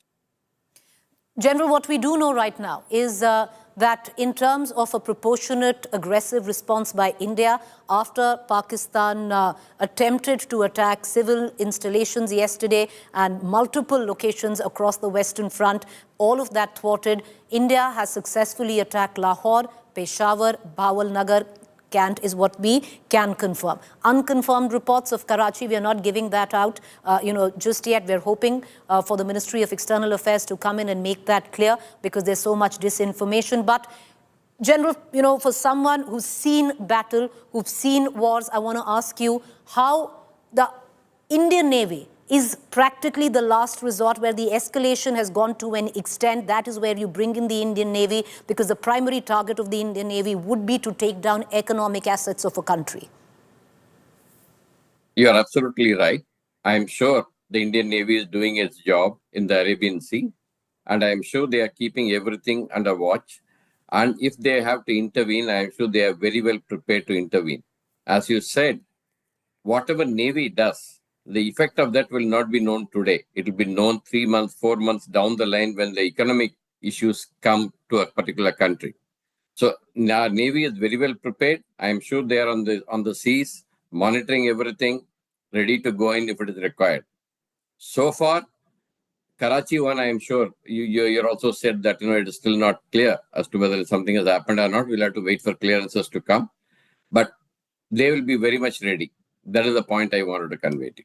Speaker 1: General, what we do know right now is that in terms of a proportionate aggressive response by India after Pakistan attempted to attack civil installations yesterday and multiple locations across the Western Front, all of that thwarted, India has successfully attacked Lahore, Peshawar, Bawal Nagar, can't is what we can confirm. Unconfirmed reports of Karachi, we are not giving that out, just yet. We're hoping for the Ministry of External Affairs to come in and make that clear, because there's so much disinformation. But General, for someone who's seen battle, who've seen wars, I want to ask you how the Indian Navy is practically the last resort, where the escalation has gone to an extent. That is where you bring in the Indian Navy, because the primary target of the Indian Navy would be to take down economic assets of a country.
Speaker 9: You are absolutely right. I am sure the Indian Navy is doing its job in the Arabian Sea, and I am sure they are keeping everything under watch. And if they have to intervene, I am sure they are very well prepared to intervene. As you said, whatever Navy does, the effect of that will not be known today. It will be known 3 months, 4 months down the line, when the economic issues come to a particular country. So now Navy is very well prepared. I am sure they are on the seas, monitoring everything, ready to go in if it is required. So far, Karachi one, I am sure you also said that it is still not clear as to whether something has happened or not. We'll have to wait for clearances to come, but they will be very much ready. That is the point I wanted to convey to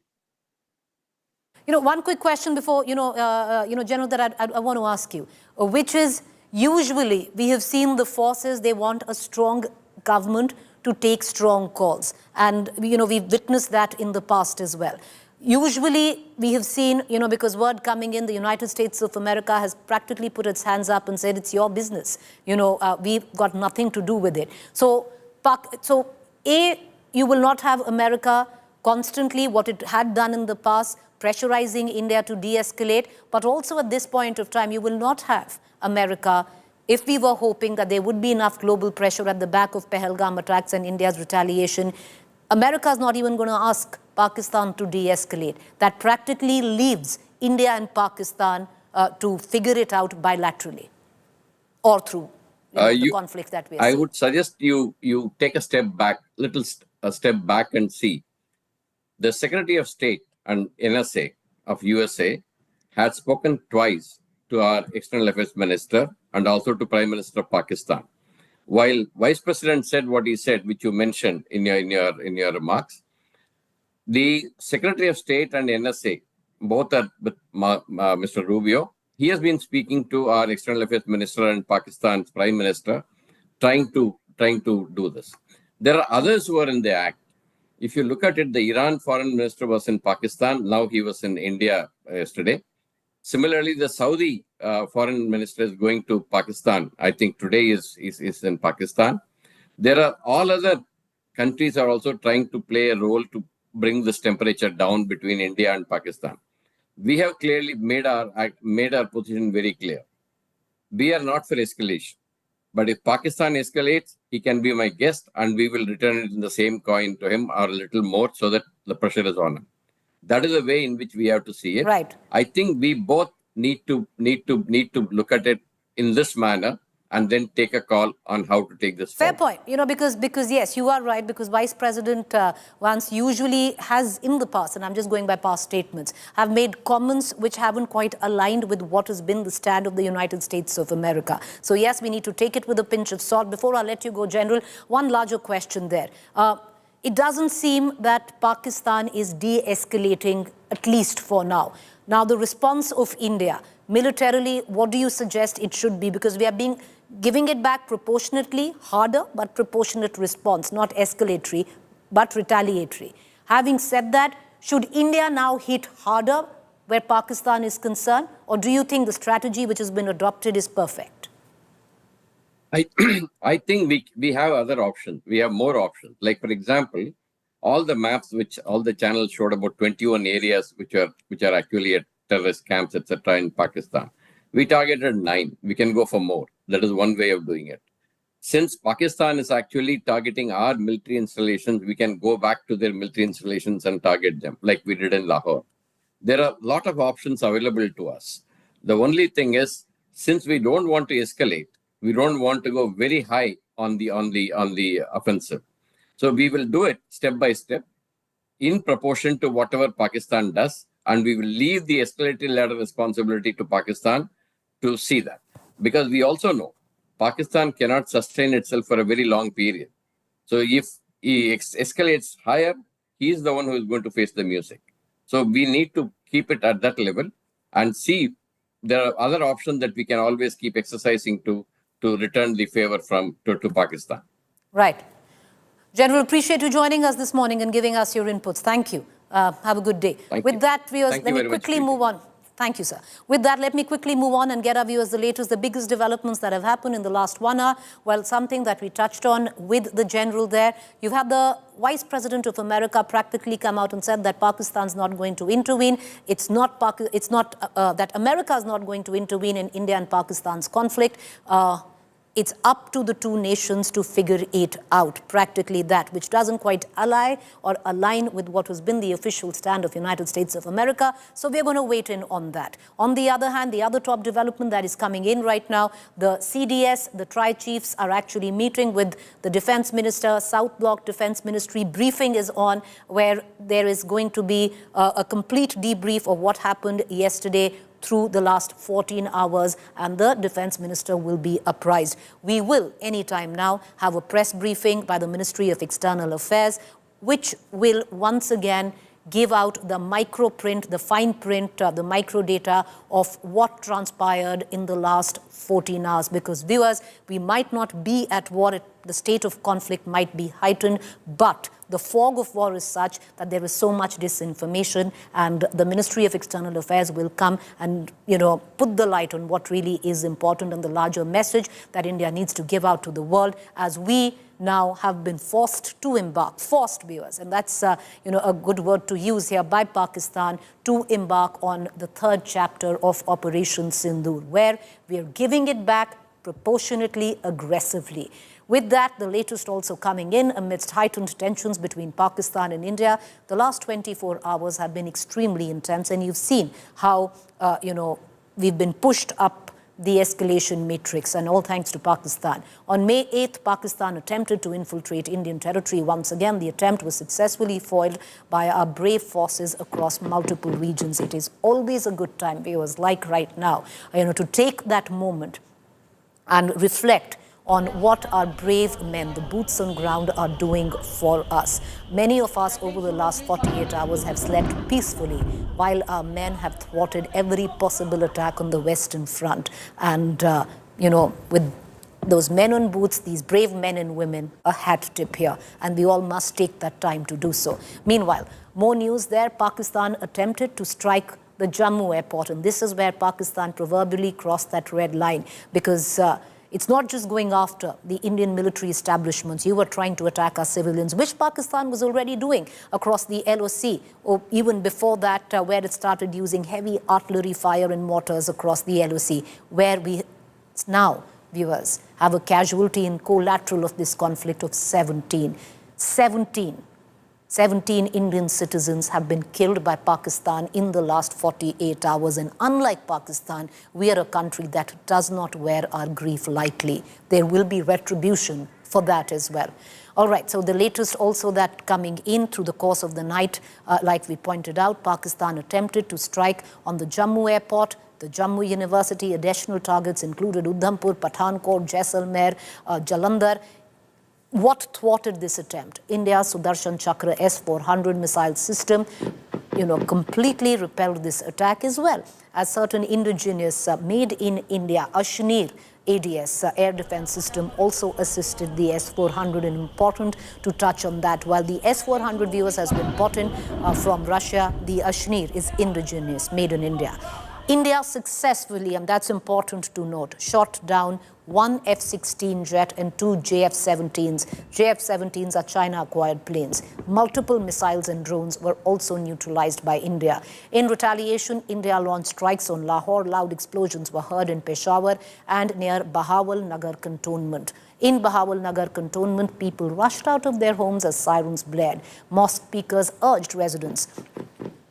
Speaker 9: you.
Speaker 1: One quick question before, General, that I want to ask you, which is, usually we have seen the forces, they want a strong government to take strong calls. And, we've witnessed that in the past as well. Usually we have seen, because word coming in, the United States of America has practically put its hands up and said, it's your business. We've got nothing to do with it. So, you will not have America constantly, what it had done in the past, pressurizing India to de-escalate, but also at this point of time, you will not have America, if we were hoping that there would be enough global pressure at the back of Pahalgam attacks and India's retaliation. America is not even going to ask Pakistan to de-escalate. That practically leaves India and Pakistan to figure it out bilaterally or through the conflict that we are seeing.
Speaker 9: I would suggest you take a step back, a step back and see. The Secretary of State and NSA of USA had spoken twice to our External Affairs Minister and also to Prime Minister of Pakistan. While Vice President said what he said, which you mentioned in your remarks, the Secretary of State and NSA, both are with Mr. Rubio. He has been speaking to our External Affairs Minister and Pakistan's Prime Minister, trying to do this. There are others who are in the act. If you look at it, the Iran Foreign Minister was in Pakistan. Now he was in India yesterday. Similarly, the Saudi Foreign Minister is going to Pakistan. I think today is in Pakistan. There are all other countries are also trying to play a role to bring this temperature down between India and Pakistan. We have clearly made our position very clear. We are not for escalation. But if Pakistan escalates, he can be my guest, and we will return it in the same coin to him or a little more, so that the pressure is on him. That is the way in which we have to see it.
Speaker 1: Right.
Speaker 9: I think we both need to look at it in this manner, and then take a call on how to take this
Speaker 1: forward.
Speaker 9: Fair
Speaker 1: point, because yes, you are right, because Vice President Vance usually has in the past, and I'm just going by past statements, have made comments which haven't quite aligned with what has been the stand of the United States of America. So yes, we need to take it with a pinch of salt. Before I let you go, General, one larger question there. It doesn't seem that Pakistan is de-escalating, at least for now. Now, the response of India, militarily, what do you suggest it should be? Because we are giving it back proportionately, harder, but proportionate response, not escalatory, but retaliatory. Having said that, should India now hit harder where Pakistan is concerned? Or do you think the strategy which has been adopted is perfect?
Speaker 9: I think we have other options. We have more options. Like, for example, all the maps which all the channels showed about 21 areas which are actually at terrorist camps, etc. in Pakistan. We targeted 9. We can go for more. That is one way of doing it. Since Pakistan is actually targeting our military installations, we can go back to their military installations and target them, like we did in Lahore. There are a lot of options available to us. The only thing is, since we don't want to escalate, we don't want to go very high on the offensive. So we will do it step by step, in proportion to whatever Pakistan does, and we will leave the escalated ladder responsibility to Pakistan to see that. Because we also know Pakistan cannot sustain itself for a very long period. So if he escalates higher, he is the one who is going to face the music. So we need to keep it at that level and see there are other options that we can always keep exercising to return the favor to Pakistan.
Speaker 1: Right. General, appreciate you joining us this morning and giving us your inputs. Thank you. Have a good day. With that, viewers, let me quickly move on. Thank you, sir. With that, let me quickly move on and get our viewers the latest, the biggest developments that have happened in the last 1 hour. Well, something that we touched on with the general there. You've had the Vice President of America practically come out and said that Pakistan's not going to intervene. It's not that America is not going to intervene in India and Pakistan's conflict. It's up to the two nations to figure it out, practically that, which doesn't quite ally or align with what has been the official stand of United States of America. So we're going to wait in on that. On the other hand, the other top development that is coming in right now, the CDS, the tri-chiefs are actually meeting with the Defense Minister, South Bloc Defense Ministry. Briefing is on where there is going to be a complete debrief of what happened yesterday through the last 14 hours, and the Defense Minister will be apprised. We will, anytime now, have a press briefing by the Ministry of External Affairs, which will once again give out the micro print, the fine print, the micro data of what transpired in the last 14 hours. Because viewers, we might not be at war, the state of conflict might be heightened, but the fog of war is such that there is so much disinformation, and the Ministry of External Affairs will come and, put the light on what really is important and the larger message that India needs to give out to the world as we now have been forced to embark, viewers, and that's, a good word to use here by Pakistan, to embark on the third chapter of Operation Sindoor, where we are giving it back proportionately, aggressively. With that, the latest also coming in amidst heightened tensions between Pakistan and India. The last 24 hours have been extremely intense, and you've seen how, we've been pushed up the escalation matrix, and all thanks to Pakistan. On May 8th, Pakistan attempted to infiltrate Indian territory once again. The attempt was successfully foiled by our brave forces across multiple regions. It is always a good time, viewers, like right now, to take that moment and reflect on what our brave men, the boots on ground, are doing for us. Many of us over the last 48 hours have slept peacefully while our men have thwarted every possible attack on the Western Front. And, with those men on boots, these brave men and women, a hat tip here. And we all must take that time to do so. Meanwhile, more news there. Pakistan attempted to strike the Jammu airport. And this is where Pakistan proverbially crossed that red line, because it's not just going after the Indian military establishments. You were trying to attack our civilians, which Pakistan was already doing across the LOC, or even before that, where it started using heavy artillery fire and mortars across the LOC, where we now, viewers, have a casualty in collateral of this conflict of 17. 17 Indian citizens have been killed by Pakistan in the last 48 hours. And unlike Pakistan, we are a country that does not wear our grief lightly. There will be retribution for that as well. All right, so the latest also that coming in through the course of the night, like we pointed out, Pakistan attempted to strike on the Jammu airport, the Jammu University. Additional targets included Udhampur, Pathankot, Jaisalmer, Jalandhar. What thwarted this attempt? India's Sudarshan Chakra S-400 missile system, completely repelled this attack, as well as certain indigenous made in India Kashmir ADS air defense system also assisted the S-400, and important to touch on that. While the S-400, viewers, has been bought in from Russia, the Kashmir is indigenous, made in India. India successfully, and that's important to note, shot down one F-16 jet and two JF-17s. JF-17s are China-acquired planes. Multiple missiles and drones were also neutralized by India. In retaliation, India launched strikes on Lahore. Loud explosions were heard in Peshawar and near Bahawal Nagar cantonment. In Bahawal Nagar cantonment, people rushed out of their homes as sirens blared. Mosque speakers urged residents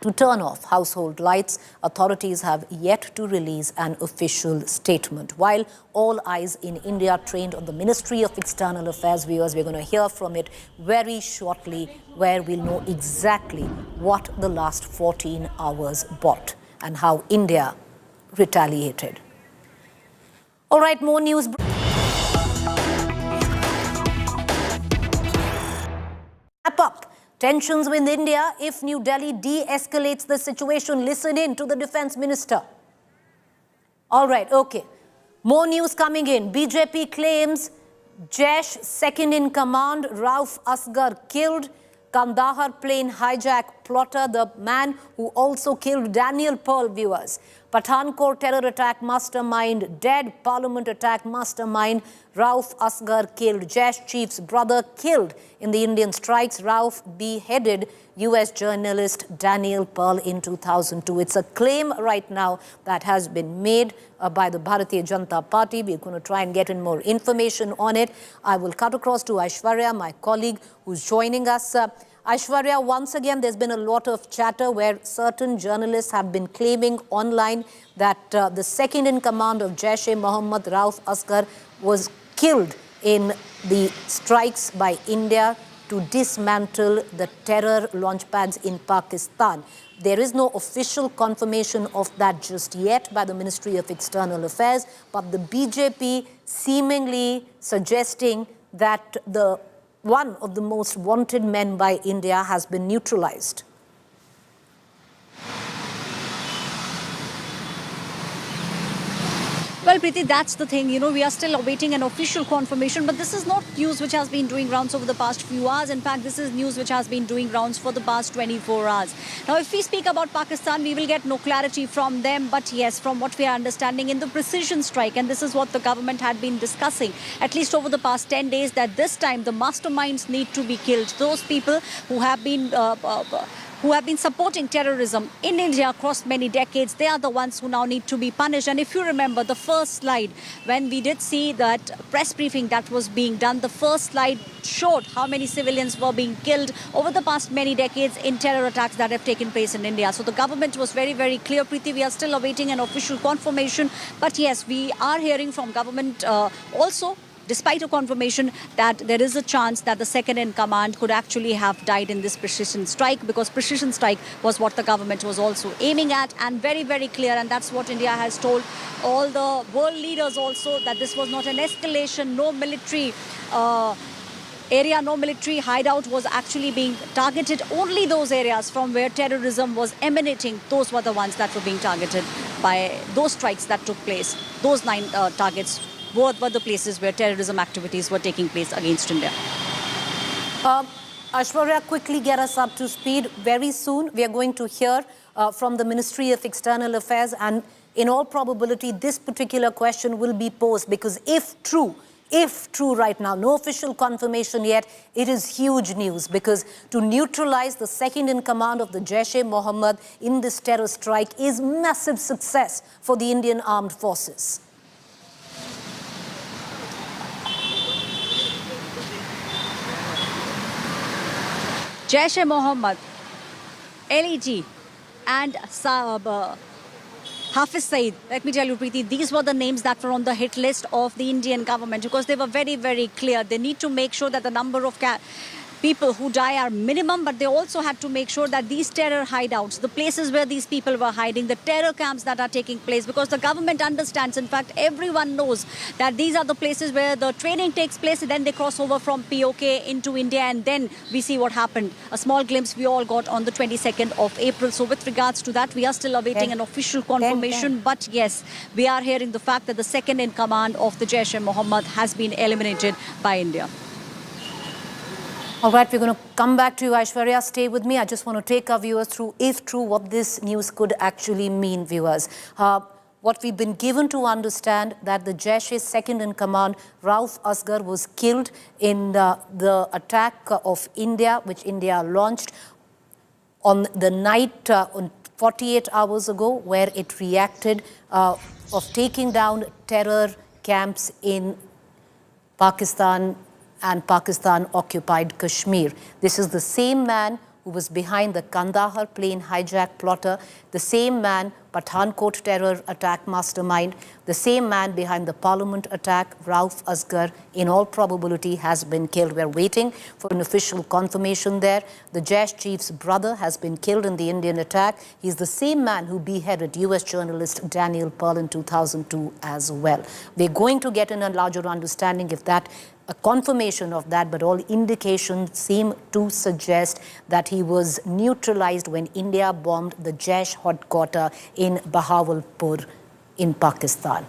Speaker 1: to turn off household lights. Authorities have yet to release an official statement. While all eyes in India trained on the Ministry of External Affairs, viewers, we're going to hear from it very shortly, where we'll know exactly what the last 14 hours brought and how India retaliated. All right, more news. Tensions with India if New Delhi de-escalates the situation. Listen in to the Defence Minister. All right, okay. More news coming in. BJP claims Jaish second in command, Rauf Asghar, killed. Kandahar plane hijack plotter, the man who also killed Daniel Pearl, viewers. Pathankot terror attack mastermind dead. Parliament attack mastermind Rauf Asghar killed. Jaish chief's brother killed in the Indian strikes. Rauf beheaded US journalist Daniel Pearl in 2002. It's a claim right now that has been made by the Bharatiya Janata Party. We're going to try and get in more information on it. I will cut across to Aishwarya, my colleague, who's joining us. Aishwarya, once again, there's been a lot of chatter where certain journalists have been claiming online that the second in command of Jaish-e-Mohammed, Rauf Asghar, was killed in the strikes by India to dismantle the terror launchpads in Pakistan. There is no official confirmation of that just yet by the Ministry of External Affairs, but the BJP seemingly suggesting that one of the most wanted men by India has been neutralized.
Speaker 2: Well, Preeti, that's the thing. You know, we are still awaiting an official confirmation, but this is not news which has been doing rounds over the past few hours. In fact, this is news which has been doing rounds for the past 24 hours. Now, if we speak about Pakistan, we will get no clarity from them. But yes, from what we are understanding in the precision strike, and this is what the government had been discussing, at least over the past 10 days, that this time the masterminds need to be killed. Those people who have been supporting terrorism in India across many decades, they are the ones who now need to be punished. And if you remember the first slide, when we did see that press briefing that was being done, the first slide showed how many civilians were being killed over the past many decades in terror attacks that have taken place in India. So the government was very, very clear. Preeti, we are still awaiting an official confirmation. But yes, we are hearing from government also, despite a confirmation, that there is a chance that the second in command could actually have died in this precision strike, because precision strike was what the government was also aiming at, and very, very clear. And that's what India has told all the world leaders also, that this was not an escalation. No military area, no military hideout was actually being targeted. Only those areas from where terrorism was emanating, those were the ones that were being targeted by those strikes that took place. Those 9 targets were the places where terrorism activities were taking place against India.
Speaker 1: Aishwarya, quickly get us up to speed. Very soon we are going to hear from the Ministry of External Affairs, and in all probability this particular question will be posed, because if true right now, no official confirmation yet, it is huge news, because to neutralize the second in command of the Jaish-e-Mohammed in this terror strike is massive success for the Indian armed forces.
Speaker 2: Jaish-e-Mohammed, LEG and Hafiz Saeed, let me tell you, Preeti, these were the names that were on the hit list of the Indian government, because they were very, very clear. They need to make sure that the number of people who die are minimum, but they also had to make sure that these terror hideouts, the places where these people were hiding, the terror camps that are taking place, because the government understands, in fact, everyone knows that these are the places where the training takes place, and then they cross over from POK into India, and then we see what happened. A small glimpse we all got on the 22nd of April. So with regards to that, we are still awaiting an official confirmation. But yes, we are hearing the fact that the second in command of the Jaish-e-Mohammed has been eliminated by India.
Speaker 1: All right, we're going to come back to you, Aishwarya. Stay with me. I just want to take our viewers through, if true, what this news could actually mean, viewers. What we've been given to understand, that the Jaish second in command, Rauf Asghar, was killed in the attack of India, which India launched on the night, 48 hours ago, where it reacted of taking down terror camps in Pakistan and Pakistan-occupied Kashmir. This is the same man who was behind the Kandahar plane hijack plotter, the same man, Pathankot terror attack mastermind, the same man behind the Parliament attack, Rauf Asghar, in all probability has been killed. We're waiting for an official confirmation there. The Jaish chief's brother has been killed in the Indian attack. He's the same man who beheaded US journalist Daniel Pearl in 2002 as well. We're going to get in a larger understanding if that a confirmation of that, but all indications seem to suggest that he was neutralized when India bombed the Jaish headquarters in Bahawalpur in Pakistan.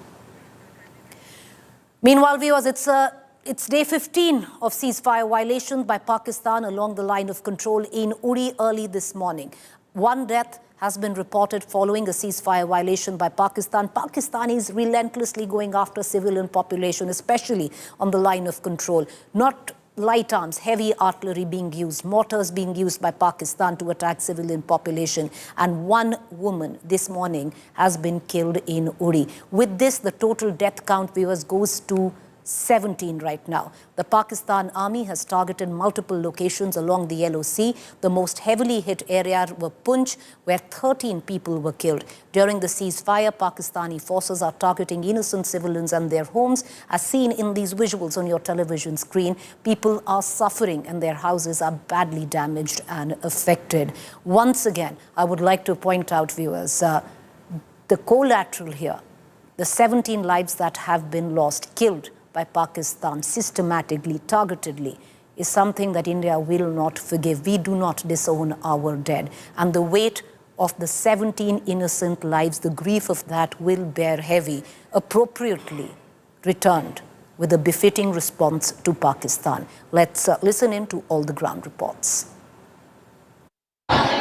Speaker 1: Meanwhile, viewers, it's day 15 of ceasefire violations by Pakistan along the line of control in Uri early this morning. One death has been reported following a ceasefire violation by Pakistan. Pakistan is relentlessly going after civilian population, especially on the line of control. Not light arms, heavy artillery being used, mortars being used by Pakistan to attack civilian population. And one woman this morning has been killed in Uri. With this, the total death count, viewers, goes to 17 right now. The Pakistan Army has targeted multiple locations along the LOC. The most heavily hit area were Punj, where 13 people were killed. During the ceasefire, Pakistani forces are targeting innocent civilians and their homes. As seen in these visuals on your television screen, people are suffering and their houses are badly damaged and affected. Once again, I would like to point out, viewers, the collateral here, the 17 lives that have been lost, killed by Pakistan systematically, targetedly, is something that India will not forgive. We do not disown our dead. And the weight of the 17 innocent lives, the grief of that will bear heavy, appropriately returned with a befitting response to Pakistan. Let's listen in to all the ground reports.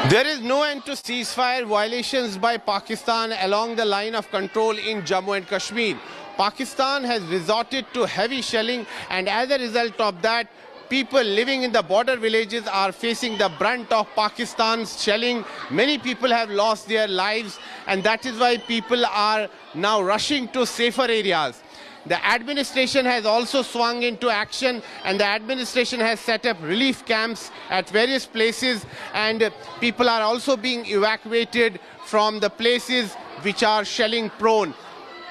Speaker 11: There is no end to ceasefire violations by Pakistan along the line of control in Jammu and Kashmir. Pakistan has resorted to heavy shelling, and as a result of that, people living in the border villages are facing the brunt of Pakistan's shelling. Many people have lost their lives, and that is why people are now rushing to safer areas. The administration has also swung into action, and the administration has set up relief camps at various places, and people are also being evacuated from the places which are shelling prone.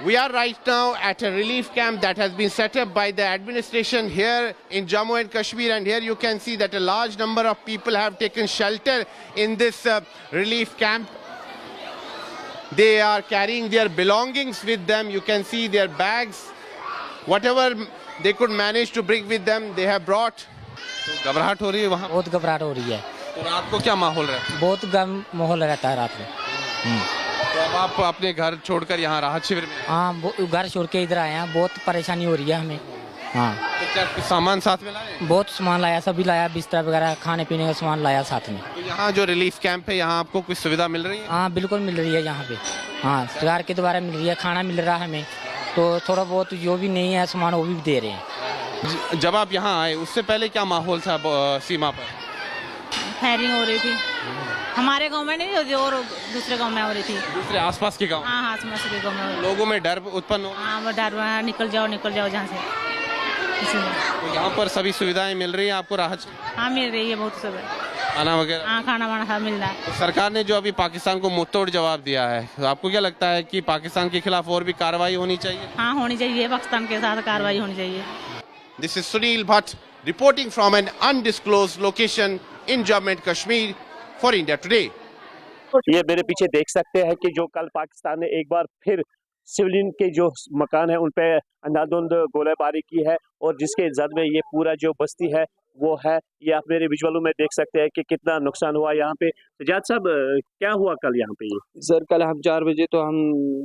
Speaker 11: We are right now at a relief camp that has been set up by the administration here in Jammu and Kashmir, and here you can see that a large number of people have taken shelter in this relief camp. They are carrying their belongings with them. You can see their bags. Whatever they could manage to bring with them, they have brought. तो घबराहट हो रही है वहाँ?
Speaker 12: बहुत घबराहट हो रही है।
Speaker 11: तो रात को क्या माहौल रहता है?
Speaker 12: बहुत गर्म माहौल रहता है रात में।
Speaker 11: तो अब आप अपने घर छोड़कर यहाँ राहत शिविर में?
Speaker 12: हाँ, घर छोड़ के इधर आए हैं। बहुत परेशानी हो रही है हमें। हाँ।
Speaker 11: तो क्या सामान साथ में लाए?
Speaker 12: बहुत सामान लाया, सभी लाया, बिस्तर वगैरह, खाने पीने का सामान लाया साथ में।
Speaker 11: तो यहाँ जो रिलीफ कैंप है, यहाँ आपको कुछ सुविधा मिल रही है?
Speaker 12: हाँ, बिल्कुल मिल रही है यहाँ पे। हाँ, सरकार के द्वारा मिल रही है, खाना मिल रहा है हमें। तो थोड़ा बहुत जो भी नहीं है सामान वो भी दे रहे हैं।
Speaker 11: जब आप यहाँ आए उससे पहले क्या माहौल था सीमा पर?
Speaker 13: फायरिंग हो रही थी। हमारे गांव में नहीं होती और दूसरे गांव में हो रही थी।
Speaker 11: दूसरे आसपास के गांव?
Speaker 13: हाँ, आसपास के गांव में।
Speaker 11: लोगों में डर उत्पन्न हो?
Speaker 13: हाँ, वो डर, निकल जाओ जहाँ से।
Speaker 11: तो यहाँ पर सभी सुविधाएं मिल रही हैं आपको राहत?
Speaker 13: हाँ, मिल रही है बहुत सब।
Speaker 11: खाना वगैरह?
Speaker 13: हाँ, खाना वाना सब मिल रहा है।
Speaker 11: तो सरकार ने जो अभी पाकिस्तान को मुंहतोड़ जवाब दिया है, तो आपको क्या लगता है कि पाकिस्तान के खिलाफ और भी कार्रवाई होनी चाहिए?
Speaker 13: हाँ, होनी चाहिए, पाकिस्तान के साथ कार्रवाई होनी चाहिए।
Speaker 11: This is Sunil Bhatt reporting from an undisclosed location in Jammu and Kashmir for India Today.
Speaker 14: ये मेरे पीछे देख सकते हैं कि जो कल पाकिस्तान ने एक बार फिर सिविलियन के जो मकान है उन पे अंधाधुंध गोलीबारी की है, और जिसके जद में ये पूरा जो बस्ती है वो है, ये आप मेरे विजुअलों में देख सकते हैं कि कितना नुकसान हुआ यहाँ पे। सजाद साहब, क्या हुआ कल यहाँ पे? ये
Speaker 15: सर, कल हम 4 बजे तो हम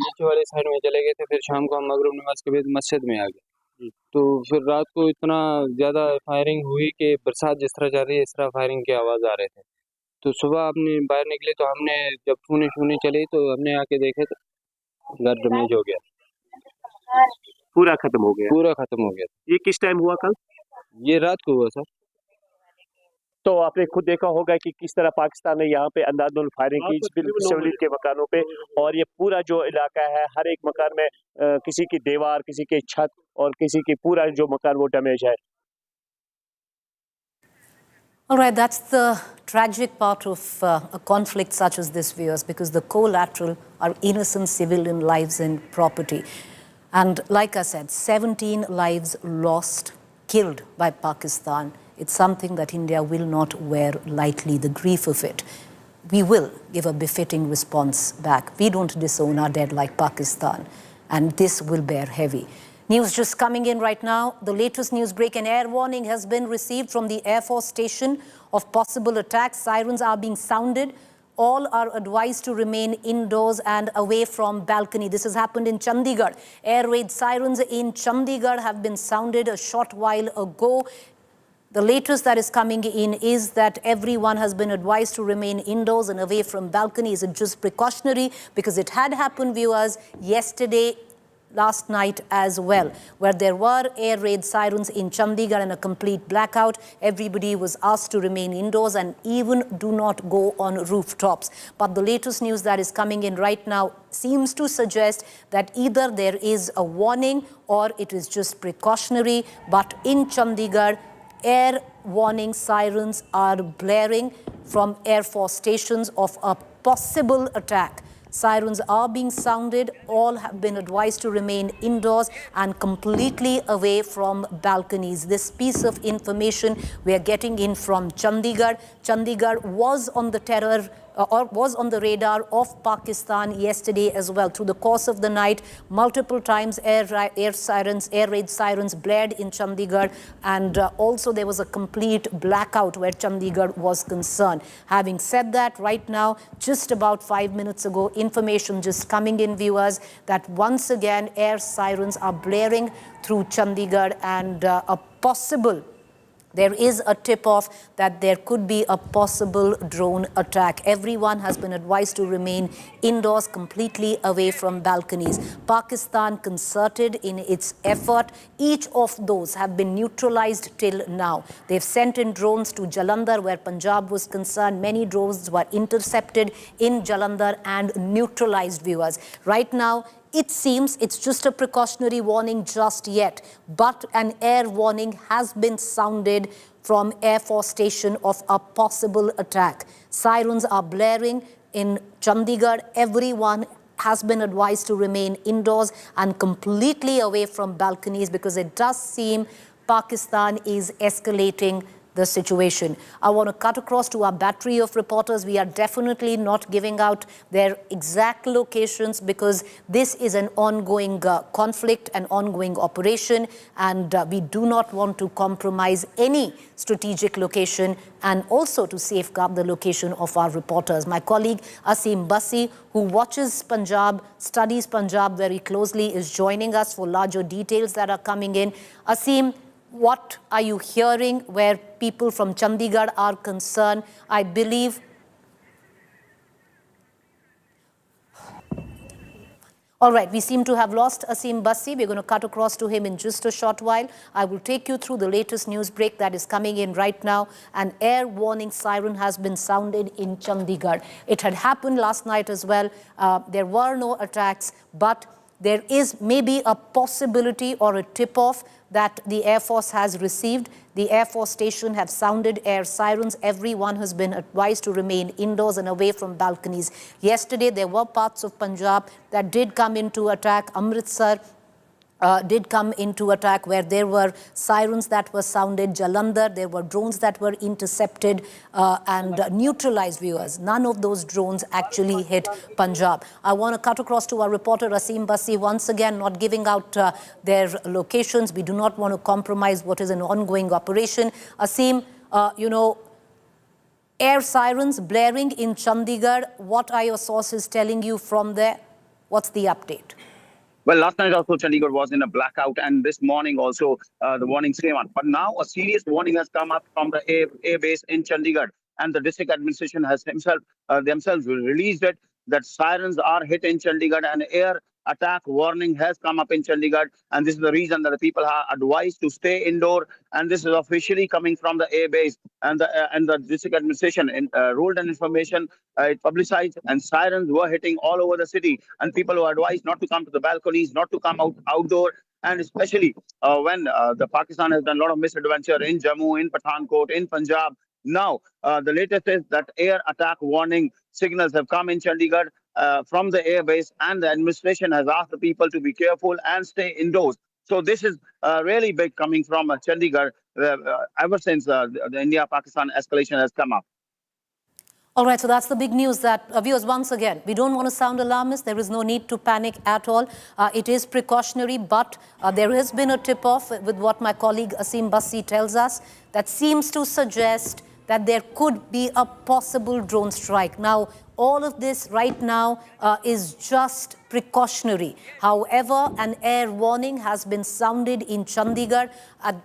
Speaker 15: नीचे वाले साइड में चले गए थे, फिर शाम को हम मगरिब नमाज के बाद मस्जिद में आ गए। तो फिर रात को इतना ज़्यादा फायरिंग हुई कि बरसात जिस तरह जा रही है इस तरह फायरिंग की आवाज़ आ रहे थे। तो सुबह अपने बाहर निकले तो हमने जब छूने चले तो हमने आके देखे तो घर डैमेज हो गया,
Speaker 14: पूरा खत्म हो गया।
Speaker 15: पूरा खत्म हो गया।
Speaker 14: ये किस टाइम हुआ कल?
Speaker 15: ये रात को हुआ सर।
Speaker 14: तो आपने खुद देखा होगा कि किस तरह पाकिस्तान ने यहाँ पे अंधाधुंध फायरिंग की सिविलियन के मकानों पे, और ये पूरा जो इलाका है हर एक मकान में किसी की दीवार, किसी की छत और किसी की पूरा जो मकान वो डैमेज है।
Speaker 1: All right, that's the tragic part of a conflict such as this, viewers, because the collateral are innocent civilian lives and property. And like I said, 17 lives lost, killed by Pakistan. It's something that India will not wear lightly, the grief of it. We will give a befitting response back. We don't disown our dead like Pakistan, and this will bear heavy. News just coming in right now. The latest news break: an air warning has been received from the Air Force Station of possible attacks. Sirens are being sounded. All are advised to remain indoors and away from balcony. This has happened in Chandigarh. Air raid sirens in Chandigarh have been sounded a short while ago. The latest that is coming in is that everyone has been advised to remain indoors and away from balcony. Is it just precautionary? Because it had happened, viewers, yesterday, last night as well, where there were air raid sirens in Chandigarh and a complete blackout. Everybody was asked to remain indoors and even do not go on rooftops. But the latest news that is coming in right now seems to suggest that either there is a warning or it is just precautionary. But in Chandigarh, air warning sirens are blaring from Air Force stations of a possible attack. Sirens are being sounded. All have been advised to remain indoors and completely away from balconies. This piece of information we are getting in from Chandigarh. Chandigarh was on the was on the radar of Pakistan yesterday as well. Through the course of the night, multiple times air raid sirens blared in Chandigarh, and also there was a complete blackout where Chandigarh was concerned. Having said that, right now, just about 5 minutes ago, information just coming in, viewers, that once again air sirens are blaring through Chandigarh, and there is a tip-off that there could be a possible drone attack. Everyone has been advised to remain indoors, completely away from balconies. Pakistan concerted in its effort. Each of those have been neutralized till now. They've sent in drones to Jalandhar, where Punjab was concerned. Many drones were intercepted in Jalandhar and neutralized, viewers. Right now, it seems it's just a precautionary warning just yet, but an air warning has been sounded from Air Force Station of a possible attack. Sirens are blaring in Chandigarh. Everyone has been advised to remain indoors and completely away from balconies, because it does seem Pakistan is escalating the situation. I want to cut across to our battery of reporters. We are definitely not giving out their exact locations, because this is an ongoing conflict, an ongoing operation, and we do not want to compromise any strategic location, and also to safeguard the location of our reporters. My colleague Asim Basi, who watches Punjab, studies Punjab very closely, is joining us for larger details that are coming in. Asim, what are you hearing where people from Chandigarh are concerned? I believe... All right, we seem to have lost Asim Basi. We're going to cut across to him in just a short while. I will take you through the latest news break that is coming in right now. An air warning siren has been sounded in Chandigarh. It had happened last night as well. There were no attacks, but there is maybe a possibility or a tip-off that the Air Force has received. The Air Force Station have sounded air sirens. Everyone has been advised to remain indoors and away from balconies. Yesterday, there were parts of Punjab that did come into attack. Amritsar did come into attack, where there were sirens that were sounded. Jalandhar, there were drones that were intercepted and neutralized, viewers. None of those drones actually hit Punjab. I want to cut across to our reporter Asim Basi, once again not giving out their locations. We do not want to compromise what is an ongoing operation. Asim, air sirens blaring in Chandigarh. What are your sources telling you from there? What's the update?
Speaker 16: Well, last night also Chandigarh was in a blackout, and this morning also the warnings came on. But now a serious warning has come up from the air base in Chandigarh, and the district administration has themselves released it, that sirens are hit in Chandigarh, and air attack warning has come up in Chandigarh, and this is the reason that the people are advised to stay indoor. And this is officially coming from the air base, and the district administration ruled an information, it publicized, and sirens were hitting all over the city, and people were advised not to come to the balconies, not to come outdoor. And especially when the Pakistan has done a lot of misadventure in Jammu, in Pathankot, in Punjab. Now, the latest is that air attack warning signals have come in Chandigarh from the air base, and the administration has asked the people to be careful and stay indoors. So this is really big coming from Chandigarh ever since the India-Pakistan escalation has come up.
Speaker 1: All right, so that's the big news that, viewers, once again, we don't want to sound alarmist. There is no need to panic at all. It is precautionary, but there has been a tip-off with what my colleague Asim Bassi tells us that seems to suggest that there could be a possible drone strike. Now, all of this right now is just precautionary. However, an air warning has been sounded in Chandigarh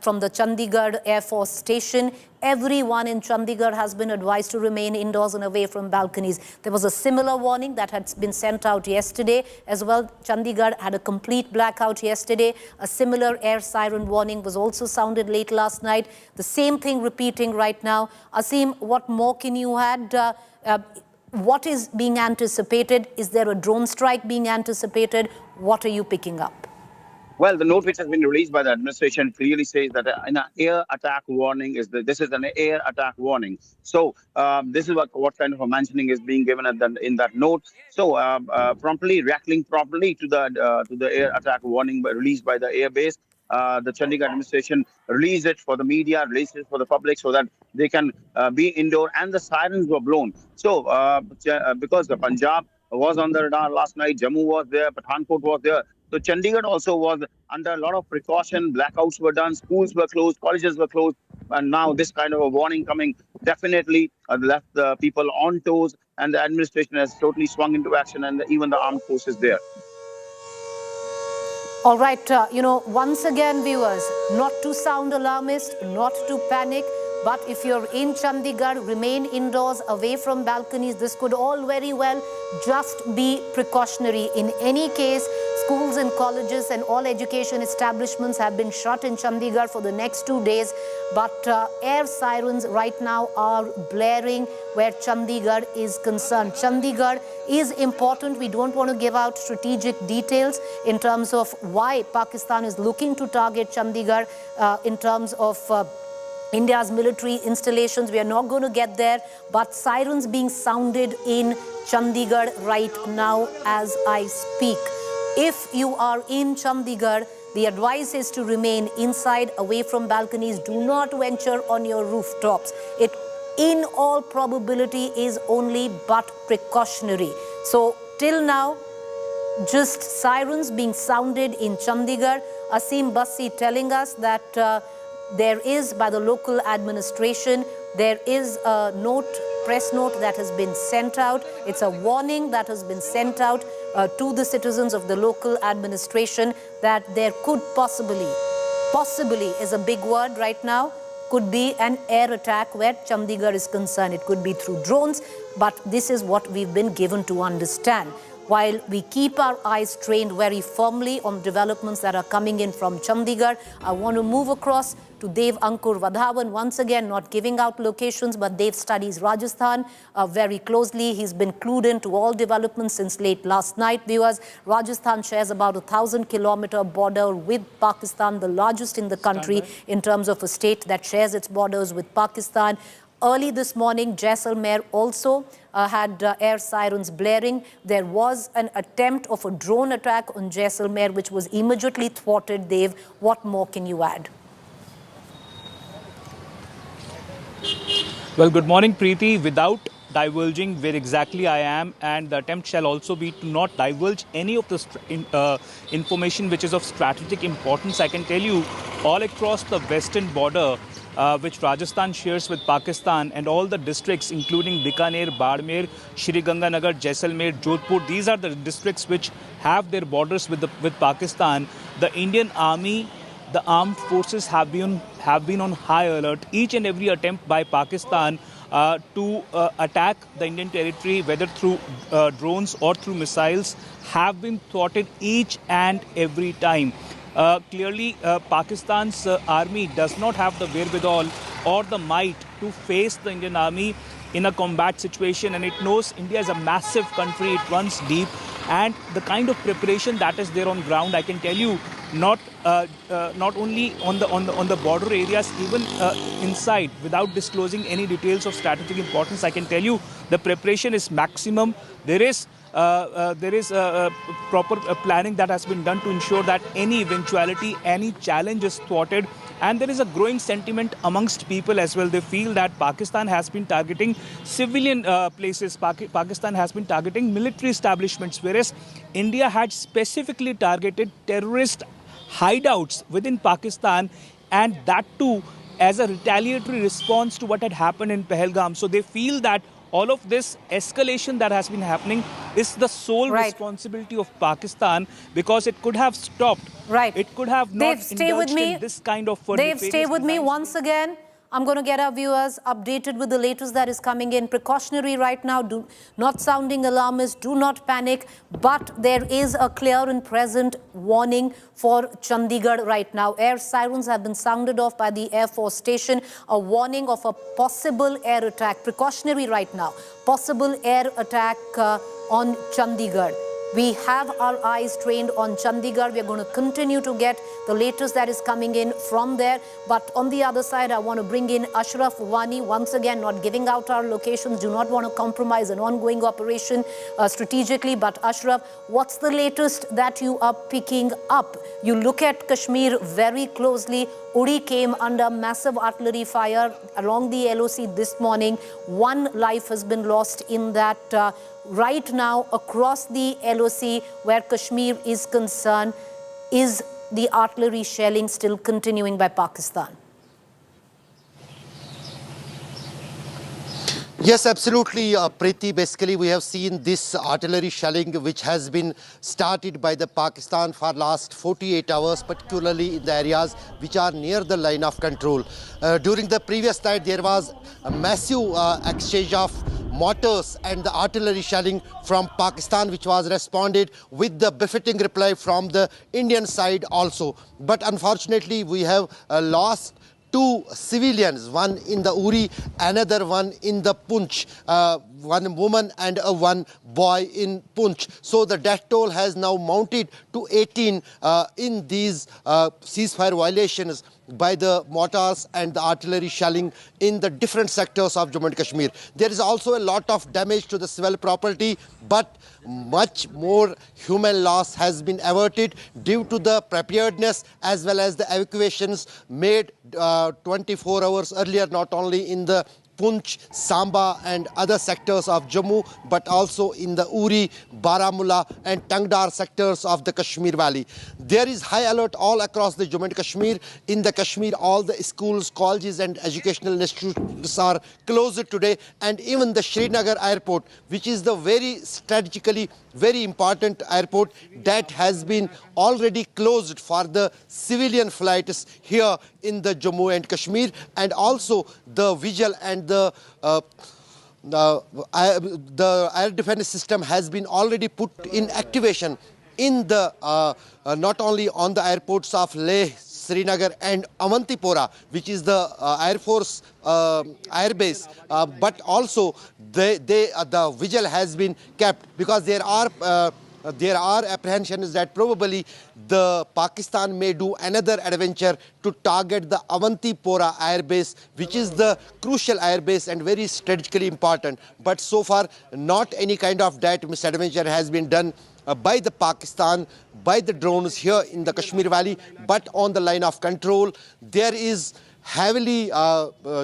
Speaker 1: from the Chandigarh Air Force Station. Everyone in Chandigarh has been advised to remain indoors and away from balconies. There was a similar warning that had been sent out yesterday as well. Chandigarh had a complete blackout yesterday. A similar air siren warning was also sounded late last night. The same thing repeating right now. Asim, what more can you add? What is being anticipated? Is there a drone strike being anticipated? What are you picking up?
Speaker 16: Well, the note which has been released by the administration clearly says that an air attack warning this is an air attack warning. So this is what kind of a mentioning is being given in that note. So reacting promptly to the air attack warning released by the air base. The Chandigarh administration released it for the media, released it for the public so that they can be indoor, and the sirens were blown. So because the Punjab was on the radar last night, Jammu was there, Pathankot was there. So Chandigarh also was under a lot of precaution. Blackouts were done, schools were closed, colleges were closed. And now this kind of a warning coming definitely left the people on toes, and the administration has totally swung into action, and even the armed forces there.
Speaker 1: All right, once again, viewers, not to sound alarmist, not to panic, but if you're in Chandigarh, remain indoors, away from balconies. This could all very well just be precautionary. In any case, schools and colleges and all education establishments have been shut in Chandigarh for the next 2 days. But air sirens right now are blaring where Chandigarh is concerned. Chandigarh is important. We don't want to give out strategic details in terms of why Pakistan is looking to target Chandigarh in terms of India's military installations. We are not going to get there, but sirens being sounded in Chandigarh right now as I speak. If you are in Chandigarh, the advice is to remain inside, away from balconies. Do not venture on your rooftops. It, in all probability, is only but precautionary. So till now, just sirens being sounded in Chandigarh. Asim Bassi telling us that there is, by the local administration, there is a press note that has been sent out. It's a warning that has been sent out to the citizens of the local administration that there could possibly is a big word right now, could be an air attack where Chandigarh is concerned. It could be through drones, but this is what we've been given to understand. While we keep our eyes trained very firmly on developments that are coming in from Chandigarh, I want to move across to Dev Ankur Vadhavan. Once again, not giving out locations, but Dev studies Rajasthan very closely. He's been clued into all developments since late last night. Viewers, Rajasthan shares about 1,000-kilometer border with Pakistan, the largest in the country in terms of a state that shares its borders with Pakistan. Early this morning, Jaisalmer also had air sirens blaring. There was an attempt of a drone attack on Jaisalmer, which was immediately thwarted. Dev, what more can you add?
Speaker 17: Well, good morning, Preeti. Without divulging where exactly I am, and the attempt shall also be to not divulge any of the information which is of strategic importance, I can tell you all across the western border, which Rajasthan shares with Pakistan, and all the districts including Bikaner, Badmer, Shri Ganganagar, Jaisalmer, Jodhpur, these are the districts which have their borders with Pakistan. The Indian Army, the armed forces have been on high alert. Each and every attempt by Pakistan to attack the Indian territory, whether through drones or through missiles, have been thwarted each and every time. Clearly, Pakistan's army does not have the wherewithal or the might to face the Indian army in a combat situation, and it knows India is a massive country, it runs deep, and the kind of preparation that is there on ground, I can tell you, not only on the border areas, even inside, without disclosing any details of strategic importance, I can tell you the preparation is maximum. There is there is proper planning that has been done to ensure that any eventuality, any challenge is thwarted. And there is a growing sentiment amongst people as well. They feel that Pakistan has been targeting civilian places. Pakistan has been targeting military establishments, whereas India had specifically targeted terrorist hideouts within Pakistan, and that too as a retaliatory response to what had happened in Pahalgam. So they feel that all of this escalation that has been happening is the sole responsibility of Pakistan, because it could have stopped.
Speaker 1: Right.
Speaker 17: It could have not indulged in this kind of
Speaker 1: Dave, stay with me once again. I'm going to get our viewers updated with the latest that is coming in. Precautionary right now, not sounding alarmist, do not panic. But there is a clear and present warning for Chandigarh right now. Air sirens have been sounded off by the Air Force Station. A warning of a possible air attack. Precautionary right now. Possible air attack on Chandigarh. We have our eyes trained on Chandigarh. We're going to continue to get the latest that is coming in from there. But on the other side, I want to bring in Ashraf Wani, once again, not giving out our locations, do not want to compromise an ongoing operation strategically. But Ashraf, what's the latest that you are picking up? You look at Kashmir very closely. Uri came under massive artillery fire along the LOC this morning. One life has been lost in that. Right now, across the LOC, where Kashmir is concerned, is the artillery shelling still continuing by Pakistan?
Speaker 18: Yes, absolutely, Preeti. Basically, we have seen this artillery shelling which has been started by the Pakistan for last 48 hours, particularly in the areas which are near the line of control. During the previous night, there was a massive exchange of mortars and the artillery shelling from Pakistan, which was responded with the befitting reply from the Indian side also. But unfortunately, we have lost two civilians, one in the Uri, another one in the Punch, one woman and one boy in Punch. So the death toll has now mounted to 18 in these ceasefire violations by the mortars and the artillery shelling in the different sectors of Jammu and Kashmir. There is also a lot of damage to the civil property, but much more human loss has been averted due to the preparedness as well as the evacuations made 24 hours earlier, not only in the Punch, Samba and other sectors of Jammu, but also in the Uri, Baramulla and Tangdar sectors of the Kashmir Valley. There is high alert all across the Jammu and Kashmir. In the Kashmir, all the schools, colleges and educational institutions are closed today, and even the Srinagar airport, which is the very strategically very important airport, that has been already closed for the civilian flights here in the Jammu and Kashmir. And also the vigil and the air defense system has been already put in activation in the not only on the airports of Leh, Srinagar and Avantipora, which is the Air Force airbase, but also the vigil has been kept, because there are apprehensions that probably the Pakistan may do another adventure to target the Avantipora airbase, which is the crucial airbase and very strategically important. But so far, not any kind of that misadventure has been done by the Pakistan, by the drones here in the Kashmir Valley. But on the line of control, there is heavily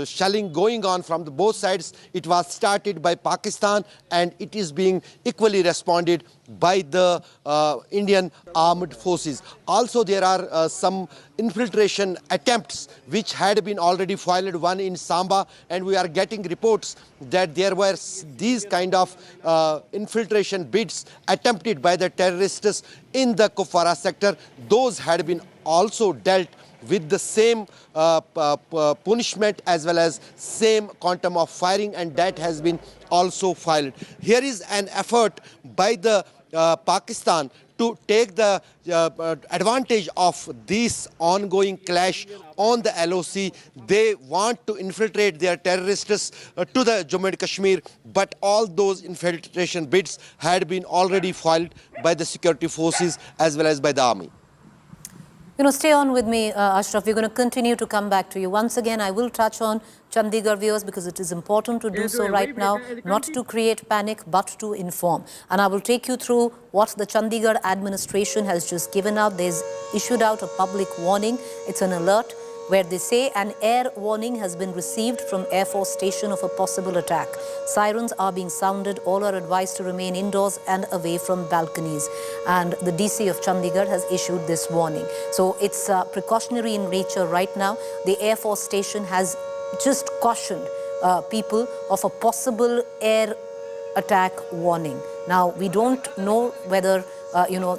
Speaker 18: shelling going on from the both sides. It was started by Pakistan and it is being equally responded by the Indian armed forces. Also, there are some infiltration attempts which had been already foiled, one in Samba, and we are getting reports that there were these kind of infiltration bids attempted by the terrorists in the Kupwara sector. Those had been also dealt with the same punishment as well as same quantum of firing, and that has been also filed. Here is an effort by the Pakistan to take the advantage of this ongoing clash on the LOC. They want to infiltrate their terrorists to the Jammu and Kashmir, but all those infiltration bids had been already filed by the security forces as well as by the army.
Speaker 1: Stay on with me, Ashraf. We're going to continue to come back to you. Once again, I will touch on Chandigarh viewers because it is important to do so right now, not to create panic, but to inform. And I will take you through what the Chandigarh administration has just given out. They've issued out a public warning. It's an alert where they say an air warning has been received from Air Force Station of a possible attack. Sirens are being sounded. All are advised to remain indoors and away from balconies. And the DC of Chandigarh has issued this warning. So it's precautionary in nature right now. The Air Force Station has just cautioned people of a possible air attack warning. Now, we don't know whether,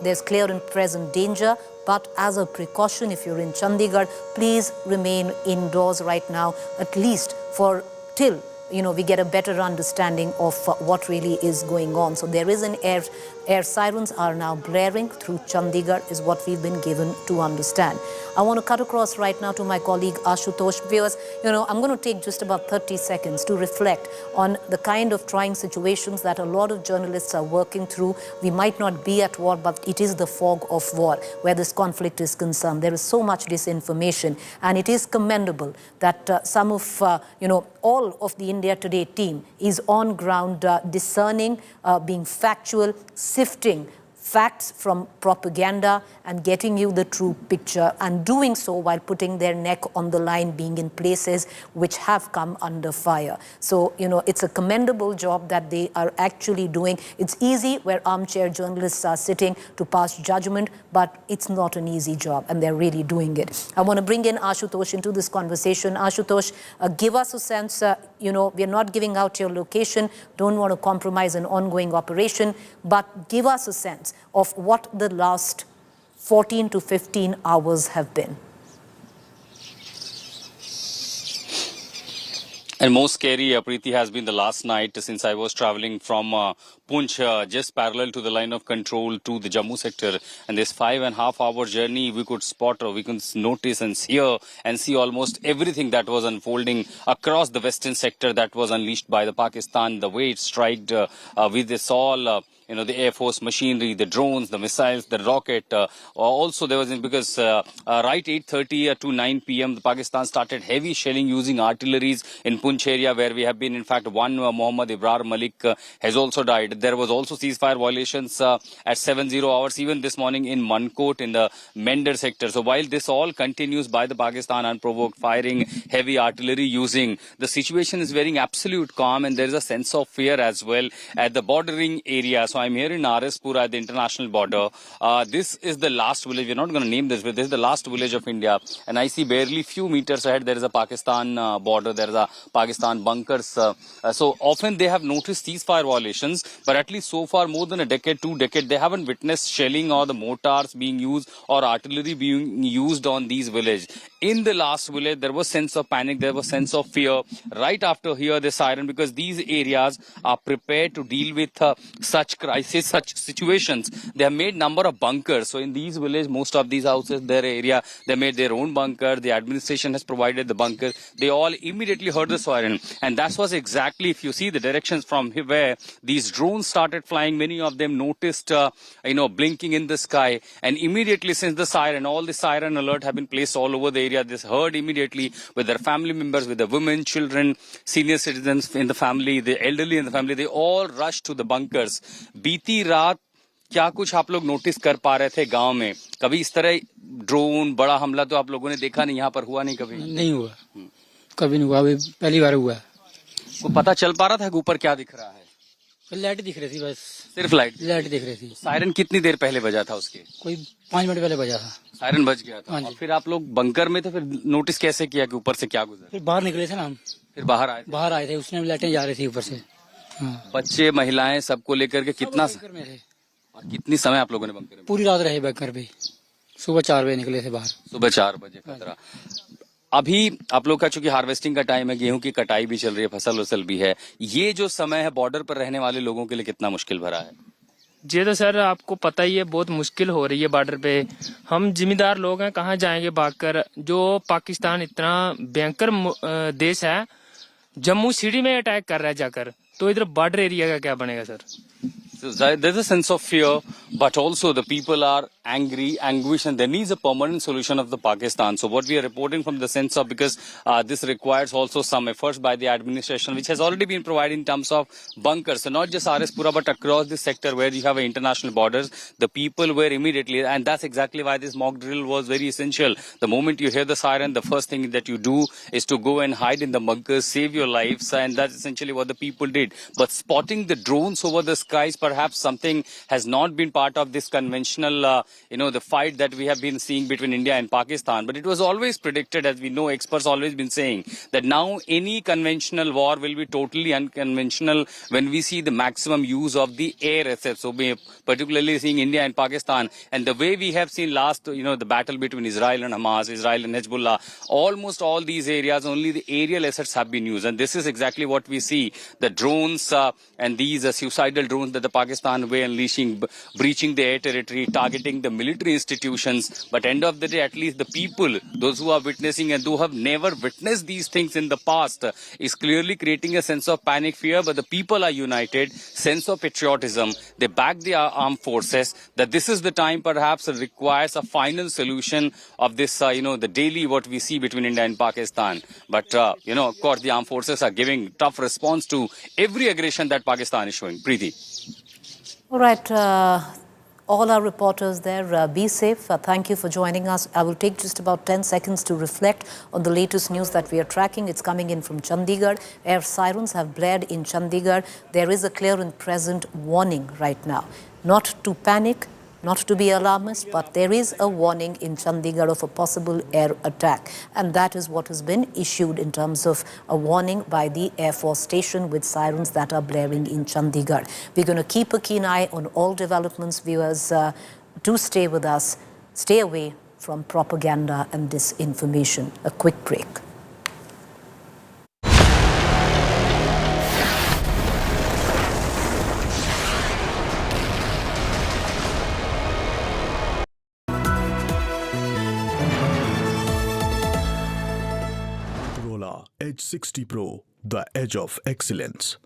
Speaker 1: there's clear and present danger, but as a precaution, if you're in Chandigarh, please remain indoors right now, at least for till we get a better understanding of what really is going on. So there is an air sirens are now blaring through Chandigarh is what we've been given to understand. I want to cut across right now to my colleague Ashutosh. Viewers, I'm going to take just about 30 seconds to reflect on the kind of trying situations that a lot of journalists are working through. We might not be at war, but it is the fog of war where this conflict is concerned. There is so much disinformation, and it is commendable that some of, all of the India Today team is on ground discerning, being factual, sifting facts from propaganda and getting you the true picture, and doing so while putting their neck on the line, being in places which have come under fire. So, it's a commendable job that they are actually doing. It's easy where armchair journalists are sitting to pass judgment, but it's not an easy job, and they're really doing it. I want to bring in Ashutosh into this conversation. Ashutosh, give us a sense, we're not giving out your location, don't want to compromise an ongoing operation, but give us a sense of what the last 14 to 15 hours have been.
Speaker 19: And most scary, Preeti, has been the last night since I was traveling from Punjab, just parallel to the line of control to the Jammu sector. And this 5.5 hour journey, we could spot, or we could notice and hear and see almost everything that was unfolding across the western sector that was unleashed by the Pakistan, the way it striked with this all, the Air Force machinery, the drones, the missiles, the rocket. Also, there was, because right 8:30 to 9 p.m., the Pakistan started heavy shelling using artilleries in Punch area, where we have been, in fact, one Mohammad Ibrar Malik has also died. There was also ceasefire violations at 70 hours, even this morning in Mankot in the Mender sector. So while this all continues by the Pakistan unprovoked firing, heavy artillery using, the situation is wearing absolute calm, and there is a sense of fear as well at the bordering area. So I'm here in Arispura at the international border. This is the last village. We're not going to name this, but this is the last village of India. And I see barely few meters ahead, there is a Pakistan border. There is a Pakistan bunkers. So often they have noticed ceasefire violations, but at least so far, more than a decade, 2 decades, they haven't witnessed shelling or the mortars being used or artillery being used on these villages. In the last village, there was sense of panic, there was sense of fear. Right after here, the siren, because these areas are prepared to deal with such crisis, such situations. They have made number of bunkers. So in these villages, most of these houses, their area, they made their own bunker. The administration has provided the bunker. They all immediately heard the siren. And that was exactly, if you see the directions from where these drones started flying, many of them noticed, blinking in the sky. And immediately since the siren, all the siren alert have been placed all over the area. This heard immediately with their family members, with the women, children, senior citizens in the family, the elderly in the family, they all rushed to the bunkers. बीती रात क्या कुछ आप लोग notice कर पा रहे थे गांव में? कभी इस तरह ड्रोन बड़ा हमला तो आप लोगों ने देखा नहीं, यहाँ पर हुआ नहीं कभी? नहीं हुआ, कभी नहीं हुआ, अभी पहली बार हुआ। को पता चल पा रहा था कि ऊपर क्या दिख रहा है? लाइट दिख रही थी बस, सिर्फ लाइट दिख रही थी। सायरन कितनी देर पहले बजा था उसके? कोई 5 मिनट पहले बजा था, सायरन बज गया था। और फिर आप लोग बंकर में थे, फिर नोटिस कैसे किया कि ऊपर से क्या गुजरा? फिर बाहर निकले थे ना हम, फिर बाहर आए थे, उसने लाइटें जा रही थी ऊपर से। बच्चे, महिलाएं, सबको लेकर के कितना और कितनी समय आप लोगों ने बंकर में? पूरी रात रहे बंकर पे, सुबह 4 बजे निकले थे बाहर। सुबह 4 बजे। अभी आप लोग का चूंकि हार्वेस्टिंग का टाइम है, गेहूं की कटाई भी चल रही है, फसल वसल भी है, ये जो समय है बॉर्डर पर रहने वाले लोगों के लिए कितना मुश्किल भरा है?
Speaker 20: जी तो सर आपको पता ही है, बहुत मुश्किल हो रही है बॉर्डर पे। हम जिम्मेदार लोग हैं, कहाँ जाएंगे भागकर? जो पाकिस्तान इतना भयंकर देश है, जम्मू सिटी में अटैक कर रहा है जाकर, तो इधर बॉर्डर एरिया का क्या बनेगा sir?
Speaker 19: So there's a sense of fear, but also the people are angry, anguish, and there needs a permanent solution of the Pakistan. So what we are reporting from the sense of, because this requires also some efforts by the administration, which has already been provided in terms of bunkers. So not just RS Pura, but across this sector where you have international borders, the people were immediately, and that's exactly why this mock drill was very essential. The moment you hear the siren, the first thing that you do is to go and hide in the bunkers, save your lives, and that's essentially what the people did. But spotting the drones over the skies, perhaps something has not been part of this conventional, the fight that we have been seeing between India and Pakistan. But it was always predicted, as we know, experts always been saying, that now any conventional war will be totally unconventional when we see the maximum use of the air assets. So we particularly seeing India and Pakistan, and the way we have seen last, the battle between Israel and Hamas, Israel and Hezbollah, almost all these areas, only the aerial assets have been used. And this is exactly what we see, the drones and these suicidal drones that the Pakistan were unleashing, breaching the air territory, targeting the military institutions. But end of the day, at least the people, those who are witnessing and who have never witnessed these things in the past, is clearly creating a sense of panic, fear. But the people are united, sense of patriotism. They back the armed forces, that this is the time perhaps requires a final solution of this, the daily what we see between India and Pakistan. But, of course, the armed forces are giving tough response to every aggression that Pakistan is showing. Preeti.
Speaker 1: All right. All our reporters there, be safe. Thank you for joining us. I will take just about 10 seconds to reflect on the latest news that we are tracking. It's coming in from Chandigarh. Air sirens have blared in Chandigarh. There is a clear and present warning right now. Not to panic, not to be alarmist, but there is a warning in Chandigarh of a possible air attack. And that is what has been issued in terms of a warning by the Air Force Station with sirens that are blaring in Chandigarh. We're going to keep a keen eye on all developments. Viewers, do stay with us. Stay away from propaganda and disinformation. A quick break.
Speaker 7: Edge 60 Pro, the edge of excellence.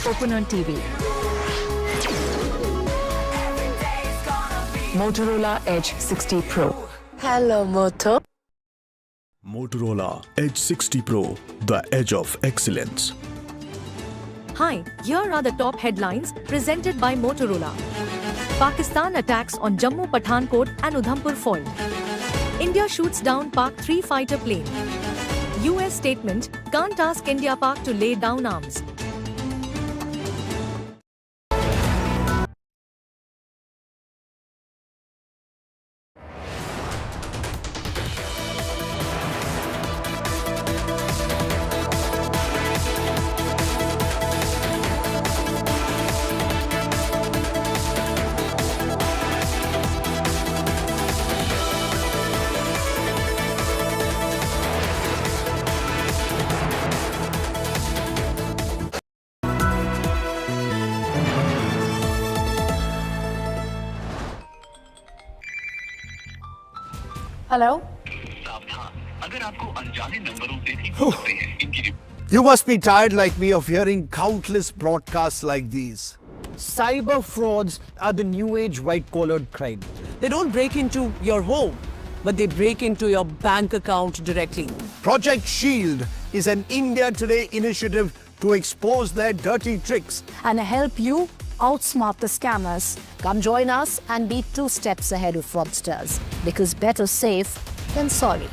Speaker 8: Open on TV. Motorola Edge 60 Pro. Hello, Moto.
Speaker 7: Motorola Edge 60 Pro, the edge of excellence.
Speaker 10: Hi, here are the top headlines presented by Motorola. Pakistan attacks on Jammu, Pathankot and Udhampur foiled. India shoots down Pak 3 fighter plane. US statement, can't ask India Pak to lay down arms.
Speaker 8: Hello?
Speaker 21: You must be tired like me of hearing countless broadcasts like these. Cyber frauds are the new age white-collared crime.
Speaker 22: They don't break into your home, but they break into your bank account directly.
Speaker 21: Project Shield is an India Today initiative to expose their dirty tricks
Speaker 23: and help you outsmart the scammers. Come join us and be 2 steps ahead of fraudsters, because better safe than sorry.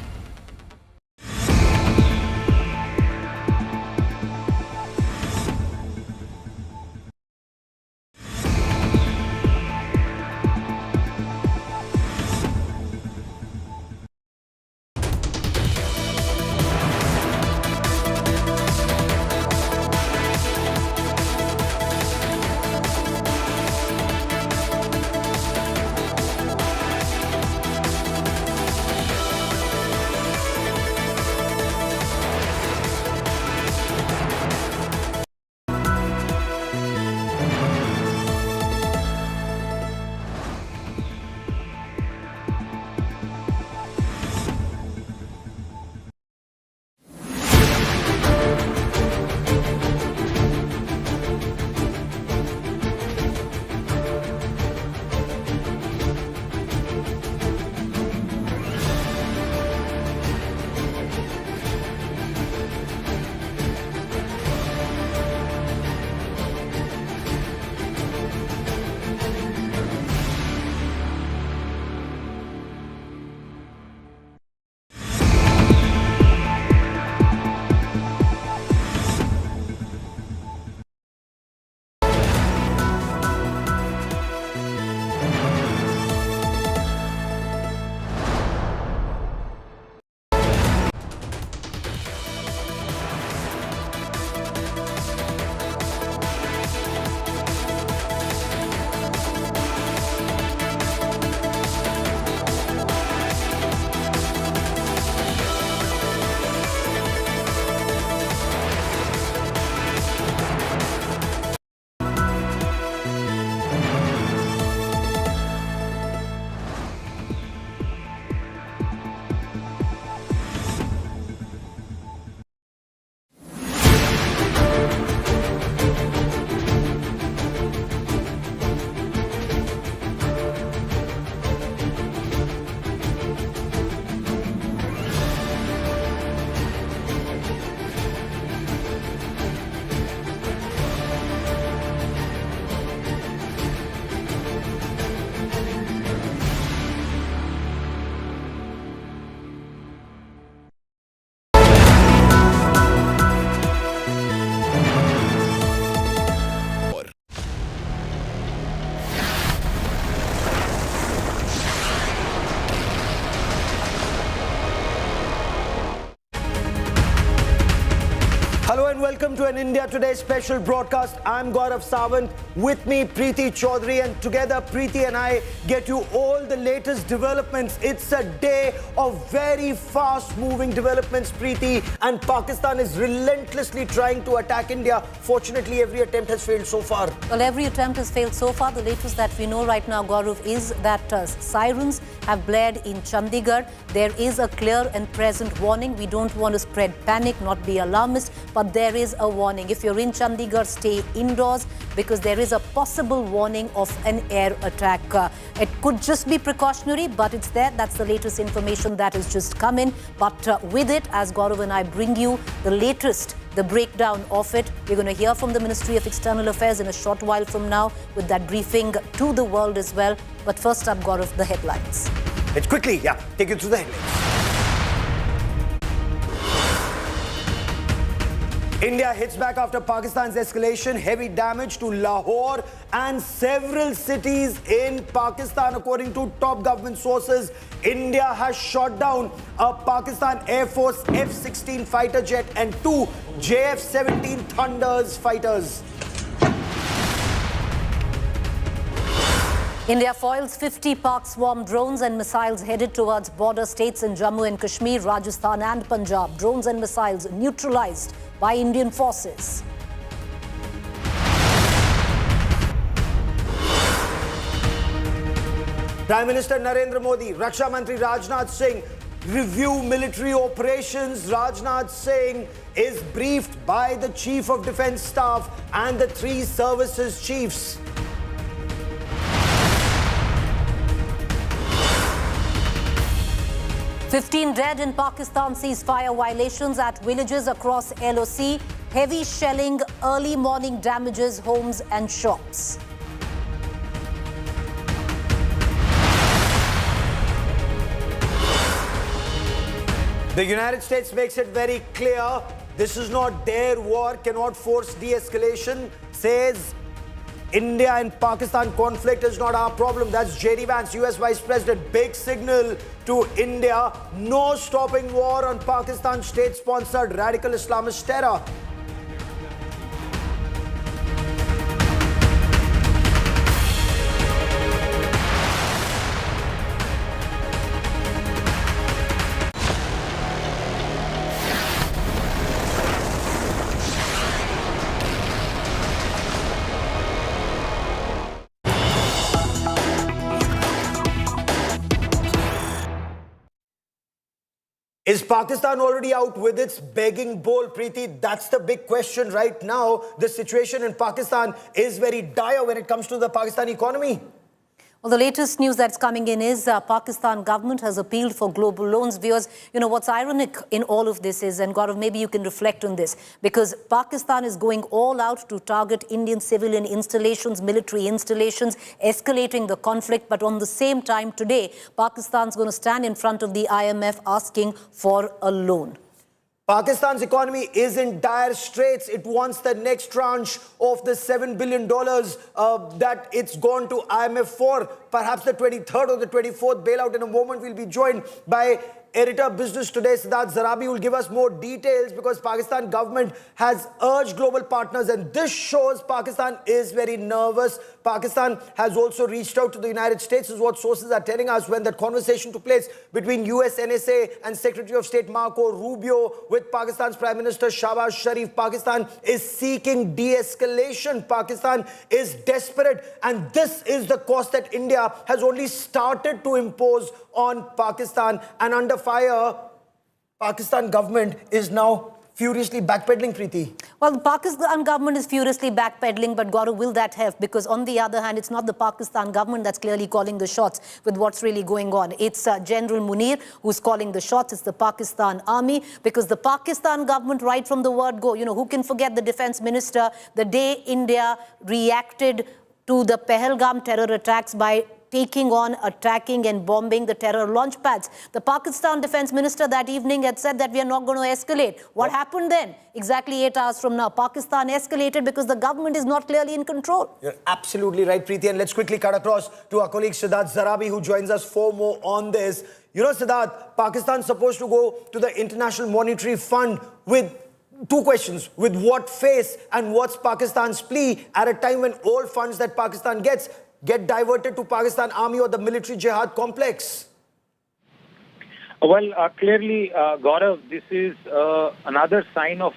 Speaker 3: welcome to an India Today special broadcast. I'm Gaurav Sawant. With me, Preeti Chaudhary, and together, Preeti and I get you all the latest developments. It's a day of very fast-moving developments, Preeti, and Pakistan is relentlessly trying to attack India. Fortunately, every attempt has failed so far.
Speaker 1: Well, every attempt has failed so far. The latest that we know right now, Gaurav, is that sirens have blared in Chandigarh. There is a clear and present warning. We don't want to spread panic, not be alarmist, but there is a warning. If you're in Chandigarh, stay indoors because there is a possible warning of an air attack. It could just be precautionary, but it's there. That's the latest information that has just come in. But with it, as Gaurav and I bring you the latest, the breakdown of it, we're going to hear from the Ministry of External Affairs in a short while from now with that briefing to the world as well. But first up, Gaurav, the headlines.
Speaker 3: Let's quickly, take you through the headlines. India hits back after Pakistan's escalation. Heavy damage to Lahore and several cities in Pakistan. According to top government sources, India has shot down a Pakistan Air Force F-16 fighter jet and 2 JF-17 Thunders fighters.
Speaker 1: India foils 50 Pak swarm drones and missiles headed towards border states in Jammu and Kashmir, Rajasthan and Punjab. Drones and missiles neutralized by Indian forces.
Speaker 3: Prime Minister Narendra Modi, Raksha Mantri Rajnath Singh review military operations. Rajnath Singh is briefed by the Chief of Defence Staff and the 3 services chiefs.
Speaker 1: "15 dead in Pakistan ceasefire violations at villages across LOC. Heavy shelling, early morning damages homes and shops."
Speaker 3: The United States makes it very clear this is not their war, cannot force de-escalation, says India and Pakistan conflict is not our problem. That's J.D. Vance, US Vice President. Big signal to India. No stopping war on Pakistan state-sponsored radical Islamist terror. Is Pakistan already out with its begging bowl, Preeti? That's the big question right now. The situation in Pakistan is very dire when it comes to the Pakistan economy.
Speaker 1: Well, the latest news that's coming in is Pakistan government has appealed for global loans. Viewers, you know, what's ironic in all of this is, and Gaurav, maybe you can reflect on this, because Pakistan is going all out to target Indian civilian installations, military installations, escalating the conflict. But on the same time today, Pakistan's going to stand in front of the IMF asking for a loan.
Speaker 3: Pakistan's economy is in dire straits. It wants the next tranche of the $7 billion that it's gone to IMF for. Perhaps the 23rd or the 24th bailout. In a moment, we'll be joined by editor Business Today, Siddharth Zarabi, will give us more details because Pakistan government has urged global partners, and this shows Pakistan is very nervous. Pakistan has also reached out to the United States, is what sources are telling us, when that conversation took place between US NSA and Secretary of State Marco Rubio with Pakistan's Prime Minister Shahbaz Sharif. Pakistan is seeking de-escalation. Pakistan is desperate, and this is the cost that India has only started to impose on Pakistan. And under fire, Pakistan government is now furiously backpedaling, Preeti.
Speaker 1: Well, the Pakistan government is furiously backpedaling, but Gaurav, will that help? Because on the other hand, it's not the Pakistan government that's clearly calling the shots with what's really going on. It's General Munir who's calling the shots. It's the Pakistan army, because the Pakistan government, right from the word go, you know, who can forget the defense minister, the day India reacted to the Pahalgam terror attacks by taking on, attacking and bombing the terror launch pads. The Pakistan defense minister that evening had said that we are not going to escalate. What happened then? Exactly 8 hours from now, Pakistan escalated because the government is not clearly in control.
Speaker 3: You're absolutely right, Preeti. And let's quickly cut across to our colleague Siddharth Zarabi, who joins us for more on this. You know, Siddharth, Pakistan's supposed to go to the International Monetary Fund with Two questions. With what face and what's Pakistan's plea at a time when all funds that Pakistan gets get diverted to Pakistan Army or the military jihad complex?
Speaker 4: Well, clearly, Gaurav, this is another sign of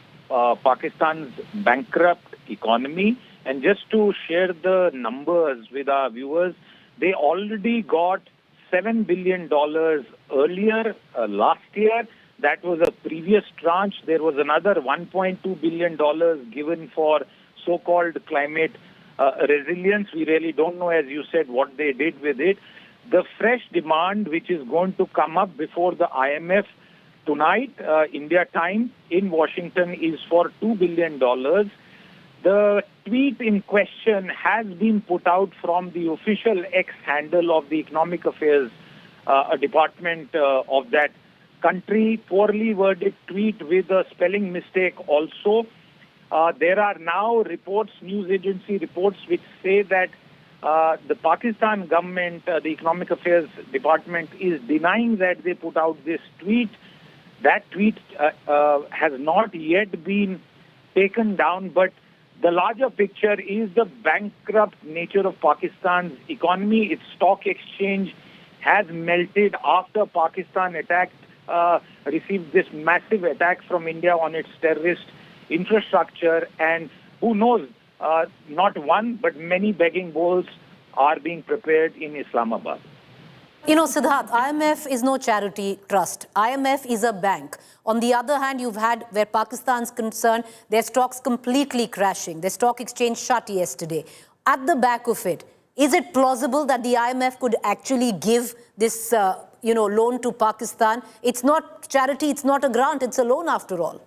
Speaker 4: Pakistan's bankrupt economy. And just to share the numbers with our viewers, they already got $7 billion earlier last year. That was a previous tranche. There was another $1.2 billion given for so-called climate resilience. We really don't know, as you said, what they did with it. The fresh demand, which is going to come up before the IMF tonight, India time, in Washington, is for $2 billion. The tweet in question has been put out from the official X handle of the Economic Affairs Department of that country. Poorly worded tweet with a spelling mistake also. There are now reports, news agency reports, which say that the Pakistan government, the Economic Affairs Department, is denying that they put out this tweet. That tweet has not yet been taken down, but the larger picture is the bankrupt nature of Pakistan's economy. Its stock exchange has melted after Pakistan received this massive attack from India on its terrorist infrastructure. And who knows, not one, but many begging bowls are being prepared in Islamabad.
Speaker 1: You know, Siddharth, IMF is no charity trust. IMF is a bank. On the other hand, you've had, where Pakistan's concerned, their stocks completely crashing. Their stock exchange shut yesterday. At the back of it, is it plausible that the IMF could actually give this, loan to Pakistan? It's not charity, it's not a grant, it's a loan after all.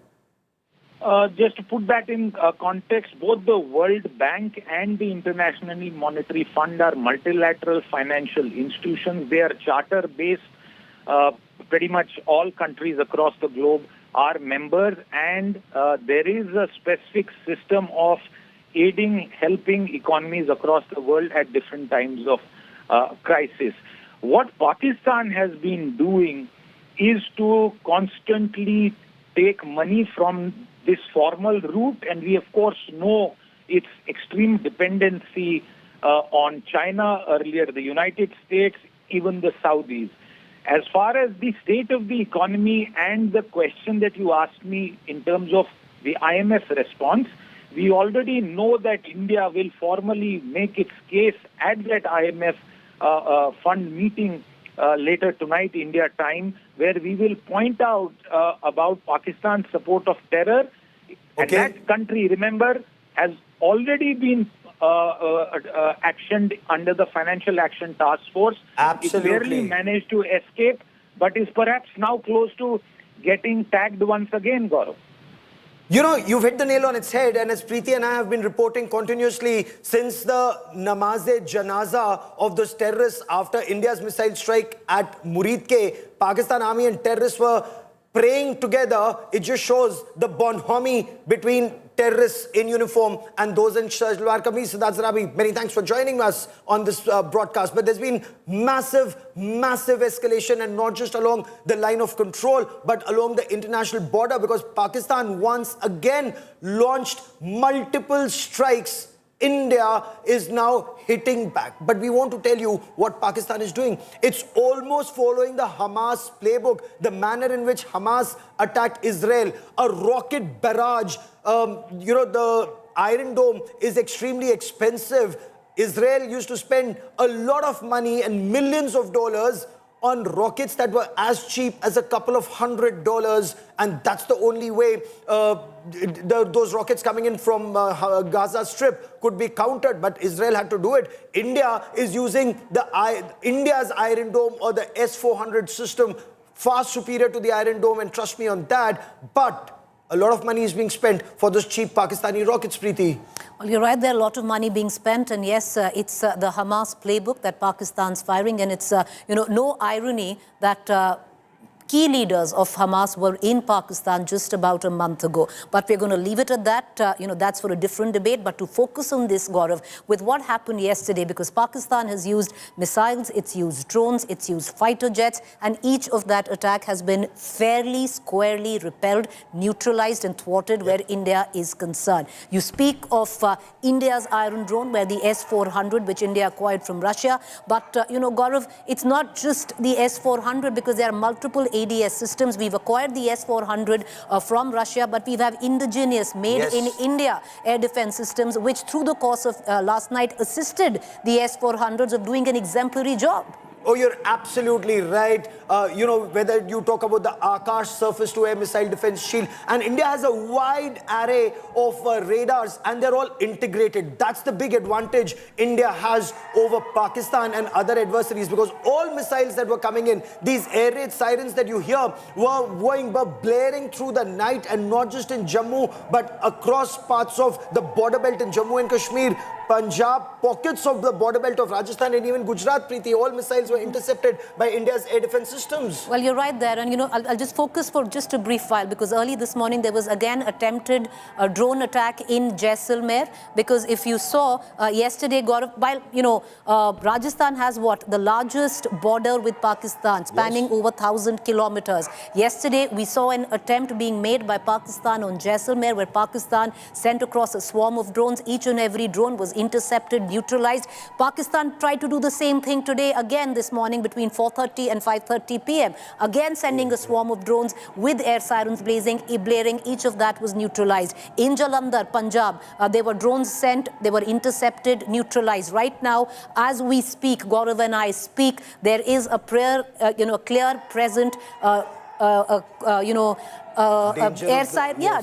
Speaker 4: Just to put that in context, both the World Bank and the International Monetary Fund are multilateral financial institutions. They are charter-based. Pretty much all countries across the globe are members, and there is a specific system of aiding, helping economies across the world at different times of crisis. What Pakistan has been doing is to constantly take money from this formal route, and we of course know its extreme dependency on China, earlier the United States, even the Saudis. As far as the state of the economy and the question that you asked me in terms of the IMF response, we already know that India will formally make its case at that IMF fund meeting later tonight, India time, where we will point out about Pakistan's support of terror. And that country, remember, has already been actioned under the Financial Action Task Force.
Speaker 3: Absolutely.
Speaker 4: It barely managed to escape, but is perhaps now close to getting tagged once again, Gaurav.
Speaker 3: You know, you've hit the nail on its head, and as Preeti and I have been reporting continuously since the Namaz-e-Janaza of those terrorists after India's missile strike at Muridke, Pakistan Army and terrorists were praying together. It just shows the bonhomie between terrorists in uniform and those in Shalwar Kameez. Siddharth Zarabi, many thanks for joining us on this broadcast. But there's been massive escalation, and not just along the line of control, but along the international border, because Pakistan once again launched multiple strikes. India is now hitting back. But we want to tell you what Pakistan is doing. It's almost following the Hamas playbook, the manner in which Hamas attacked Israel. A rocket barrage. The Iron Dome is extremely expensive. Israel used to spend a lot of money and millions of dollars on rockets that were as cheap as a couple of $100, and that's the only way those rockets coming in from Gaza Strip could be countered. But Israel had to do it. India is using India's Iron Dome, or the S-400 system, far superior to the Iron Dome, and trust me on that. But a lot of money is being spent for those cheap Pakistani rockets, Preeti.
Speaker 1: Well, you're right, there are a lot of money being spent, and yes, it's the Hamas playbook that Pakistan's firing, and it's, no irony that key leaders of Hamas were in Pakistan just about a month ago. But we're going to leave it at that. That's for a different debate. But to focus on this, Gaurav, with what happened yesterday, because Pakistan has used missiles, it's used drones, it's used fighter jets, and each of that attack has been fairly squarely repelled, neutralized and thwarted where India is concerned. You speak of India's Iron Drone, where the S-400, which India acquired from Russia. But, Gaurav, it's not just the S-400, because there are multiple ADS systems. We've acquired the S-400 from Russia, but we have indigenous, made in India air defense systems, which through the course of last night assisted the S-400s of doing an exemplary job.
Speaker 3: Oh, you're absolutely right. Whether you talk about the Akash surface-to-air missile defense shield, and India has a wide array of radars, and they're all integrated. That's the big advantage India has over Pakistan and other adversaries, because all missiles that were coming in, these air raid sirens that you hear, were blaring through the night, and not just in Jammu, but across parts of the border belt in Jammu and Kashmir, Punjab, pockets of the border belt of Rajasthan, and even Gujarat, Preeti. All missiles were intercepted by India's air defense systems.
Speaker 1: Well, you're right there. And, I'll just focus for just a brief while, because early this morning there was again attempted drone attack in Jaisalmer. Because if you saw yesterday, Gaurav, while, Rajasthan has the largest border with Pakistan, spanning over 1,000 kilometers. Yesterday, we saw an attempt being made by Pakistan on Jaisalmer, where Pakistan sent across a swarm of drones. Each and every drone was intercepted, neutralized. Pakistan tried to do the same thing today, again this morning between 4:30 and 5:30 p.m. Again sending a swarm of drones with air sirens blaring. Each of that was neutralized. In Jalandhar, Punjab, there were drones sent, they were intercepted, neutralized. Right now, as we speak, Gaurav and I speak, there is a clear present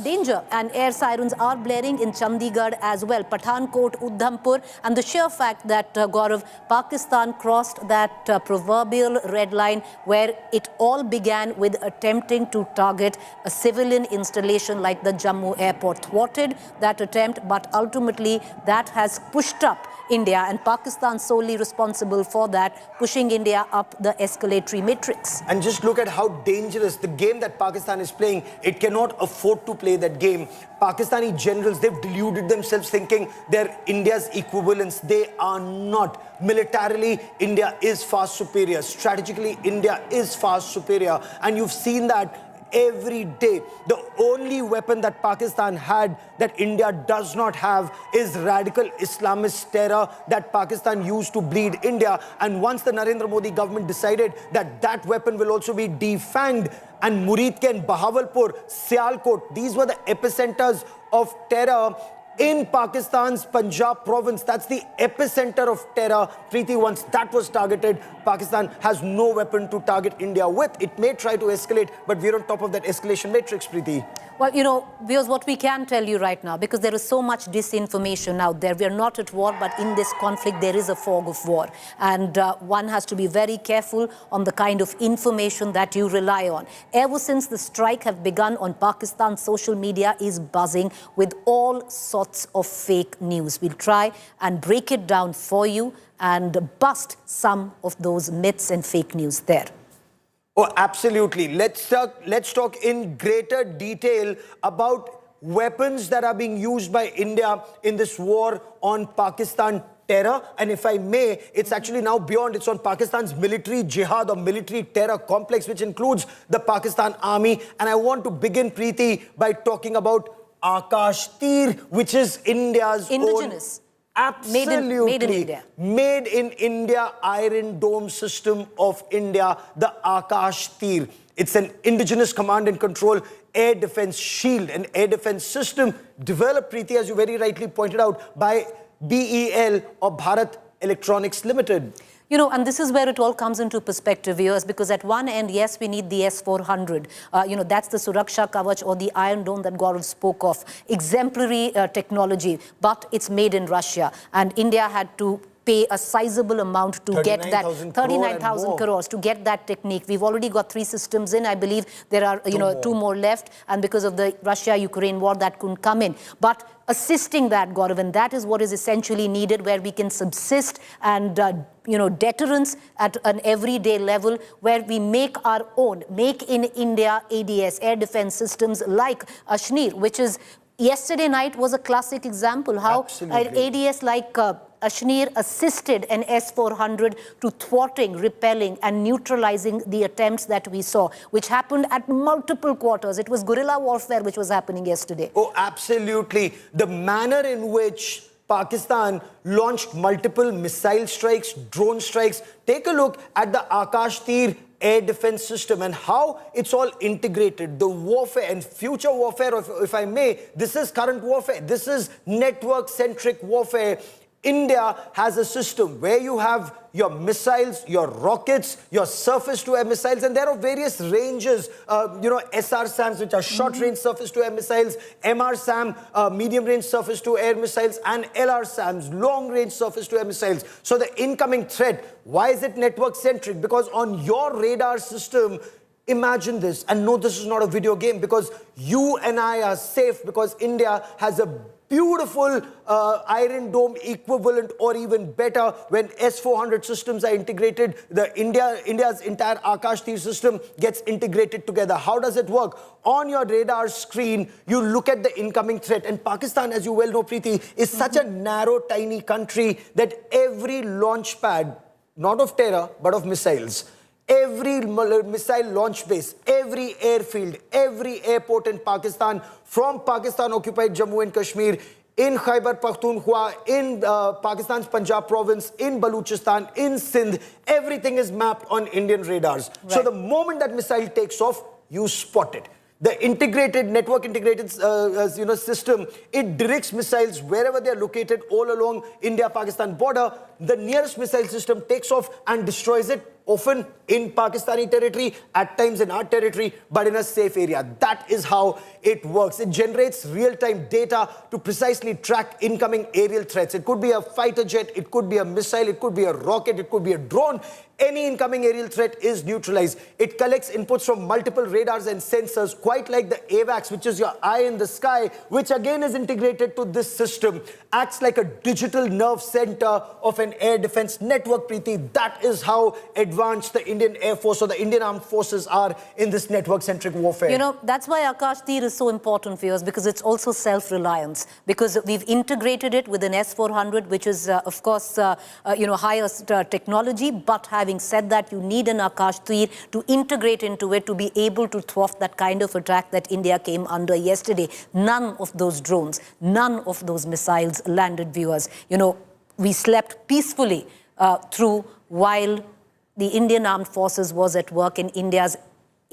Speaker 1: danger. And air sirens are blaring in Chandigarh as well, Pathankot, Udhampur. And the sheer fact that, Gaurav, Pakistan crossed that proverbial red line where it all began with attempting to target a civilian installation like the Jammu airport. Thwarted that attempt, but ultimately that has pushed up India, and Pakistan solely responsible for that, pushing India up the escalatory matrix.
Speaker 3: And just look at how dangerous the game that Pakistan is playing. It cannot afford to play that game. Pakistani generals, they've deluded themselves thinking they're India's equivalents. They are not. Militarily, India is far superior. Strategically, India is far superior. And you've seen that every day. The only weapon that Pakistan had that India does not have is radical Islamist terror that Pakistan used to bleed India. And once the Narendra Modi government decided that that weapon will also be defanged, and Muridken, Bahawalpur, Sialkot, these were the epicenters of terror in Pakistan's Punjab province. That's the epicenter of terror. Preeti, once that was targeted, Pakistan has no weapon to target India with. It may try to escalate, but we're on top of that escalation matrix, Preeti.
Speaker 1: Well, because what we can tell you right now, because there is so much disinformation out there, we are not at war, but in this conflict, there is a fog of war. And one has to be very careful on the kind of information that you rely on. Ever since the strike have begun on Pakistan, social media is buzzing with all sorts of fake news. We'll try and break it down for you and bust some of those myths and fake news there.
Speaker 3: Oh, absolutely. Let's talk in greater detail about weapons that are being used by India in this war on Pakistan terror. And if I may, it's actually now beyond. It's on Pakistan's military jihad or military terror complex, which includes the Pakistan Army. And I want to begin, Preeti, by talking about Akash Tir, which is India's
Speaker 1: indigenous.
Speaker 3: Absolutely.
Speaker 1: Made in India.
Speaker 3: Made in India, Iron Dome system of India, the Akash Tir. It's an indigenous command and control air defense shield, an air defense system developed, Preeti, as you very rightly pointed out, by BEL or Bharat Electronics Limited.
Speaker 1: And this is where it all comes into perspective, viewers, because at one end, yes, we need the S-400. That's the Suraksha Kavach or the Iron Dome that Gaurav spoke of. Exemplary technology, but it's made in Russia. And India had to pay a sizable amount to get that
Speaker 3: 39,000
Speaker 1: crores to get that technique. We've already got 3 systems in. I believe there are, two more left. And because of the Russia-Ukraine war, that couldn't come in. But assisting that, Gaurav, and that is what is essentially needed, where we can subsist and, deterrence at an everyday level, where we make our own, make in India ADS, air defense systems like Ashneer, which is, yesterday night was a classic example, how an ADS like Ashneer assisted an S-400 to thwarting, repelling and neutralizing the attempts that we saw, which happened at multiple quarters. It was guerrilla warfare which was happening yesterday.
Speaker 3: Oh, absolutely. The manner in which Pakistan launched multiple missile strikes, drone strikes. Take a look at the Akash Tir air defense system and how it's all integrated. The warfare and future warfare, if I may, this is current warfare. This is network-centric warfare. India has a system where you have your missiles, your rockets, your surface-to-air missiles, and there are various ranges. SR-SAMs, which are short-range surface-to-air missiles, MR-SAM, medium-range surface-to-air missiles, and LR-SAMs, long-range surface-to-air missiles. So the incoming threat, why is it network-centric? Because on your radar system, imagine this, and no, this is not a video game, because you and I are safe because India has a beautiful Iron Dome equivalent, or even better, when S-400 systems are integrated. India's entire Akash Tir system gets integrated together. How does it work? On your radar screen, you look at the incoming threat. And Pakistan, as you well know, Preeti, is such a narrow, tiny country that every launch pad, not of terror, but of missiles, every missile launch base, every airfield, every airport in Pakistan, from Pakistan-occupied Jammu and Kashmir, in Khyber Pakhtunkhwa, in Pakistan's Punjab province, in Baluchistan, in Sindh, everything is mapped on Indian radars. Right. So the moment that missile takes off, you spot it. The integrated, network-integrated system, it directs missiles wherever they are located all along India-Pakistan border. The nearest missile system takes off and destroys it, often in Pakistani territory, at times in our territory, but in a safe area. That is how it works. It generates real-time data to precisely track incoming aerial threats. It could be a fighter jet, it could be a missile, it could be a rocket, it could be a drone. Any incoming aerial threat is neutralized. It collects inputs from multiple radars and sensors, quite like the AWACS, which is your eye in the sky, which again is integrated to this system. Acts like a digital nerve center of an air defense network, Preeti. That is how advanced the Indian Air Force or the Indian Armed Forces are in this network-centric warfare.
Speaker 1: That's why Akash Tir is so important for us, because it's also self-reliance. Because we've integrated it with an S-400, which is, of course, highest technology. But having said that, you need an Akash Tir to integrate into it to be able to thwart that kind of attack that India came under yesterday. None of those drones, none of those missiles landed, viewers. We slept peacefully through while the Indian Armed Forces was at work in India's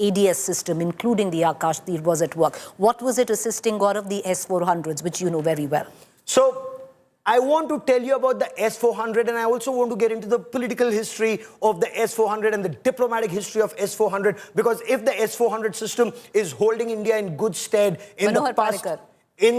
Speaker 1: ADS system, including the Akash Tir, was at work. What was it assisting, Gaurav? The S-400s, which you know very well.
Speaker 3: So I want to tell you about the S-400, and I also want to get into the political history of the S-400 and the diplomatic history of S-400, because if the S-400 system is holding India in good stead in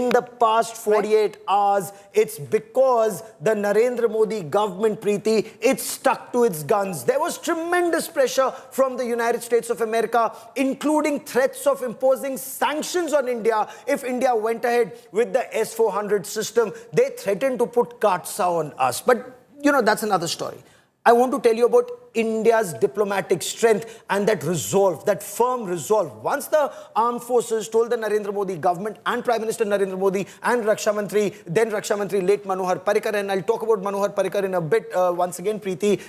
Speaker 3: the past 48 hours, it's because the Narendra Modi government, Preeti, it stuck to its guns. There was tremendous pressure from the United States of America, including threats of imposing sanctions on India if India went ahead with the S-400 system. They threatened to put Katsa on us. But, that's another story. I want to tell you about India's diplomatic strength and that resolve, that firm resolve. Once the armed forces told the Narendra Modi government and Prime Minister Narendra Modi and then Raksha Mantri late Manohar Parrikar, and I'll talk about Manohar Parrikar in a bit once again, Preeti,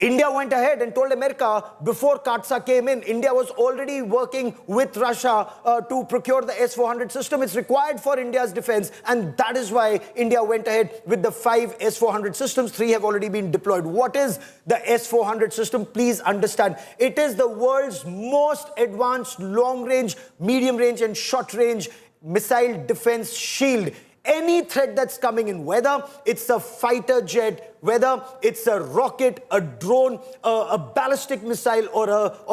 Speaker 3: India went ahead and told America, before Katsa came in, India was already working with Russia to procure the S-400 system. It's required for India's defense, and that is why India went ahead with the 5 S-400 systems. 3 have already been deployed. What is the S-400 system? Please understand. It is the world's most advanced long-range, medium-range, and short-range missile defense shield. Any threat that's coming in, whether it's a fighter jet, whether it's a rocket, a drone, a ballistic missile, or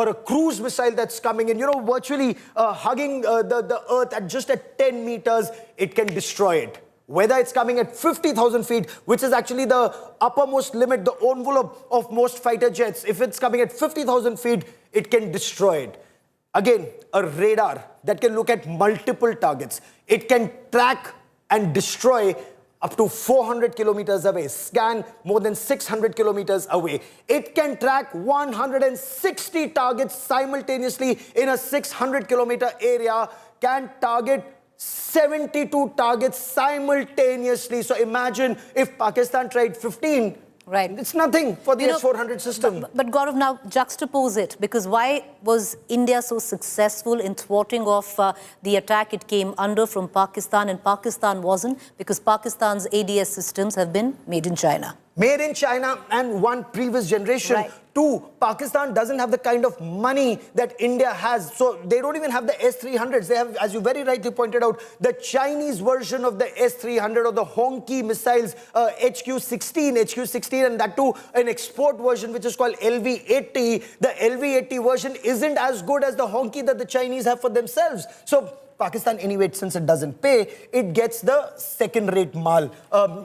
Speaker 3: a cruise missile that's coming in, virtually hugging the earth at 10 meters, it can destroy it. whether it's coming at 50,000 feet, which is actually the uppermost limit, the envelope of most fighter jets. If it's coming at 50,000 feet, it can destroy it. Again, a radar that can look at multiple targets. It can track and destroy up to 400 kilometers away, scan more than 600 kilometers away. It can track 160 targets simultaneously in a 600-kilometer area, can target 72 targets simultaneously. So imagine if Pakistan tried 15.
Speaker 1: Right.
Speaker 3: It's nothing for the S-400 system.
Speaker 1: But Gaurav, now juxtapose it, because why was India so successful in thwarting off the attack it came under from Pakistan, and Pakistan wasn't? Because Pakistan's ADS systems have been made in China.
Speaker 3: Made in China and one previous generation.
Speaker 1: Right.
Speaker 3: Two, Pakistan doesn't have the kind of money that India has. So they don't even have the S-300s. They have, as you very rightly pointed out, the Chinese version of the S-300 or the honky missiles, HQ-16, and that too an export version which is called LV-80. The LV-80 version isn't as good as the honky that the Chinese have for themselves. So Pakistan, anyway, since it doesn't pay, it gets the second-rate mal.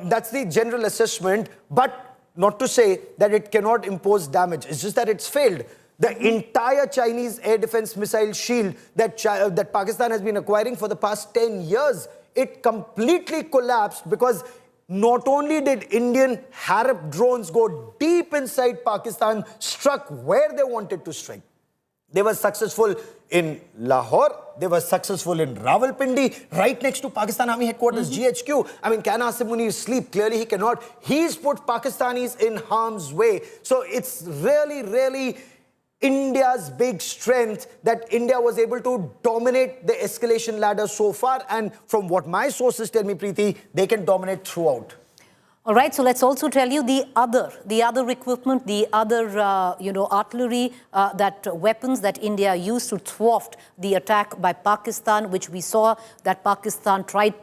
Speaker 3: That's the general assessment, but not to say that it cannot impose damage. It's just that it's failed. The entire Chinese air defense missile shield that Pakistan has been acquiring for the past 10 years, it completely collapsed because not only did Indian Harp drones go deep inside Pakistan, struck where they wanted to strike. They were successful in Lahore. They were successful in Rawalpindi, right next to Pakistan Army Headquarters, GHQ. I mean, can Asim Munir sleep? Clearly he cannot. He's put Pakistanis in harm's way. So it's really India's big strength that India was able to dominate the escalation ladder so far. And from what my sources tell me, Preeti, they can dominate throughout.
Speaker 1: All right, so let's also tell you the other equipment, the other, artillery, weapons that India used to thwart the attack by Pakistan, which we saw that Pakistan tried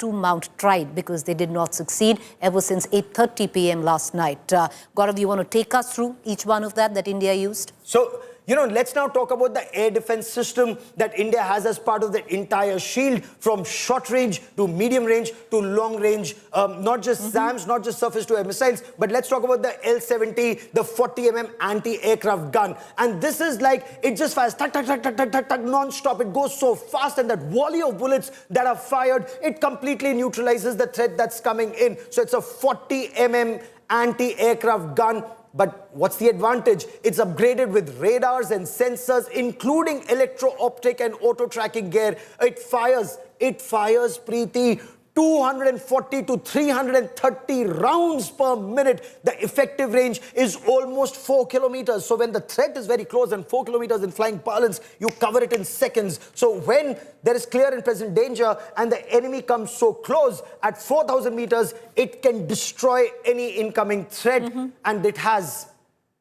Speaker 1: because they did not succeed ever since 8:30 p.m. last night. Gaurav, you want to take us through each one of that India used?
Speaker 3: So, let's now talk about the air defense system that India has as part of the entire shield, from short range to medium range to long range, not just SAMs, not just surface-to-air missiles, but let's talk about the L-70, the 40mm anti-aircraft gun. And this is like, it just fires non-stop. It goes so fast, and that volley of bullets that are fired, it completely neutralizes the threat that's coming in. So it's a 40mm anti-aircraft gun. But what's the advantage? It's upgraded with radars and sensors, including electro-optic and auto-tracking gear. It fires, Preeti, 240 to 330 rounds per minute. The effective range is almost 4 kilometers. So when the threat is very close, and 4 kilometers in flying parlance, you cover it in seconds. So when there is clear and present danger and the enemy comes so close at 4,000 meters, it can destroy any incoming threat. And it has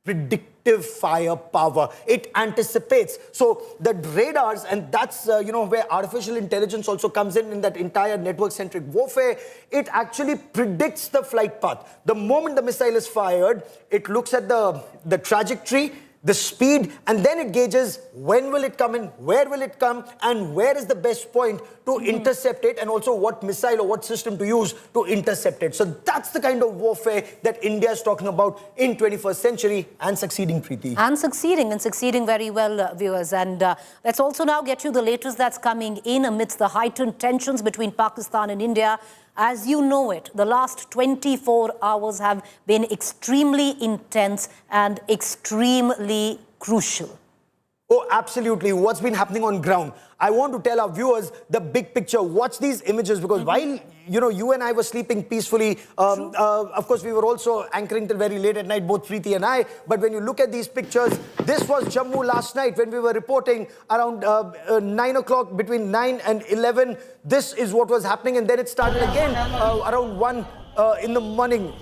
Speaker 3: predictive firepower. It anticipates. So the radars, and that's where artificial intelligence also comes in that entire network-centric warfare. It actually predicts the flight path. The moment the missile is fired, it looks at the trajectory, the speed, and then it gauges when will it come in, where will it come, and where is the best point to intercept it, and also what missile or what system to use to intercept it. So that's the kind of warfare that India is talking about in 21st century, and succeeding, Preeti.
Speaker 1: And succeeding very well, viewers. And let's also now get you the latest that's coming in amidst the heightened tensions between Pakistan and India. As you know it, the last 24 hours have been extremely intense and extremely crucial.
Speaker 3: Oh, absolutely. What's been happening on ground? I want to tell our viewers the big picture. Watch these images, because while you and I were sleeping peacefully, of course we were also anchoring till very late at night, both Preeti and I. But when you look at these pictures, this was Jammu last night when we were reporting around 9 o'clock, between 9 and 11. This is what was happening, and then it started again around 1 in the morning.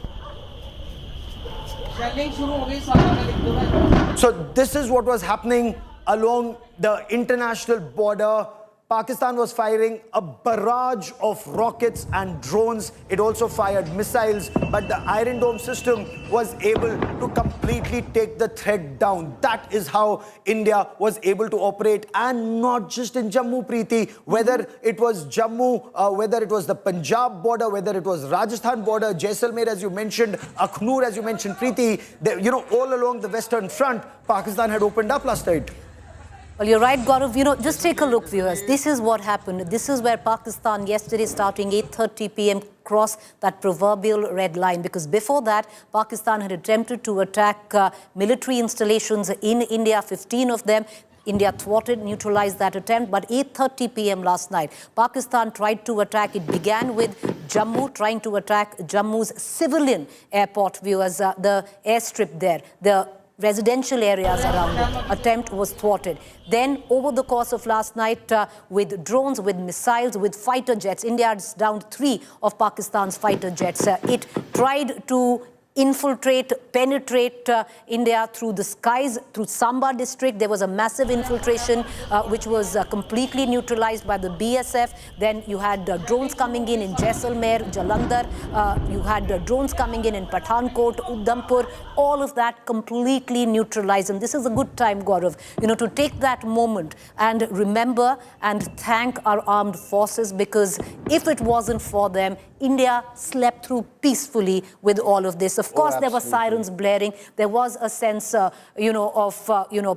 Speaker 3: So this is what was happening along the international border Pakistan was firing a barrage of rockets and drones. It also fired missiles, but the Iron Dome system was able to completely take the threat down. That is how India was able to operate, and not just in Jammu, Preeti. Whether it was Jammu, whether it was the Punjab border, whether it was Rajasthan border, Jaisalmer, as you mentioned, Akhnur, as you mentioned, Preeti, all along the Western Front, Pakistan had opened up last night.
Speaker 1: Well, you're right, Gaurav. Just take a look, viewers. This is what happened. This is where Pakistan yesterday, starting 8:30 p.m., crossed that proverbial red line. Because before that, Pakistan had attempted to attack military installations in India, 15 of them. India thwarted, neutralized that attempt. But 8:30 p.m. last night, Pakistan tried to attack. It began with Jammu, trying to attack Jammu's civilian airport, viewers, the airstrip there. The residential areas around it. Attempt was thwarted. Then, over the course of last night, with drones, with missiles, with fighter jets, India has downed 3 of Pakistan's fighter jets. It tried to infiltrate, penetrate India through the skies, through Samba district. There was a massive infiltration which was completely neutralized by the BSF. Then you had drones coming in Jaisalmer, Jalandhar. You had drones coming in Pathankot, Udhampur. All of that completely neutralized. And this is a good time, Gaurav, to take that moment and remember and thank our armed forces, because if it wasn't for them, India slept through peacefully with all of this. Of course, there were sirens blaring. There was a sense, of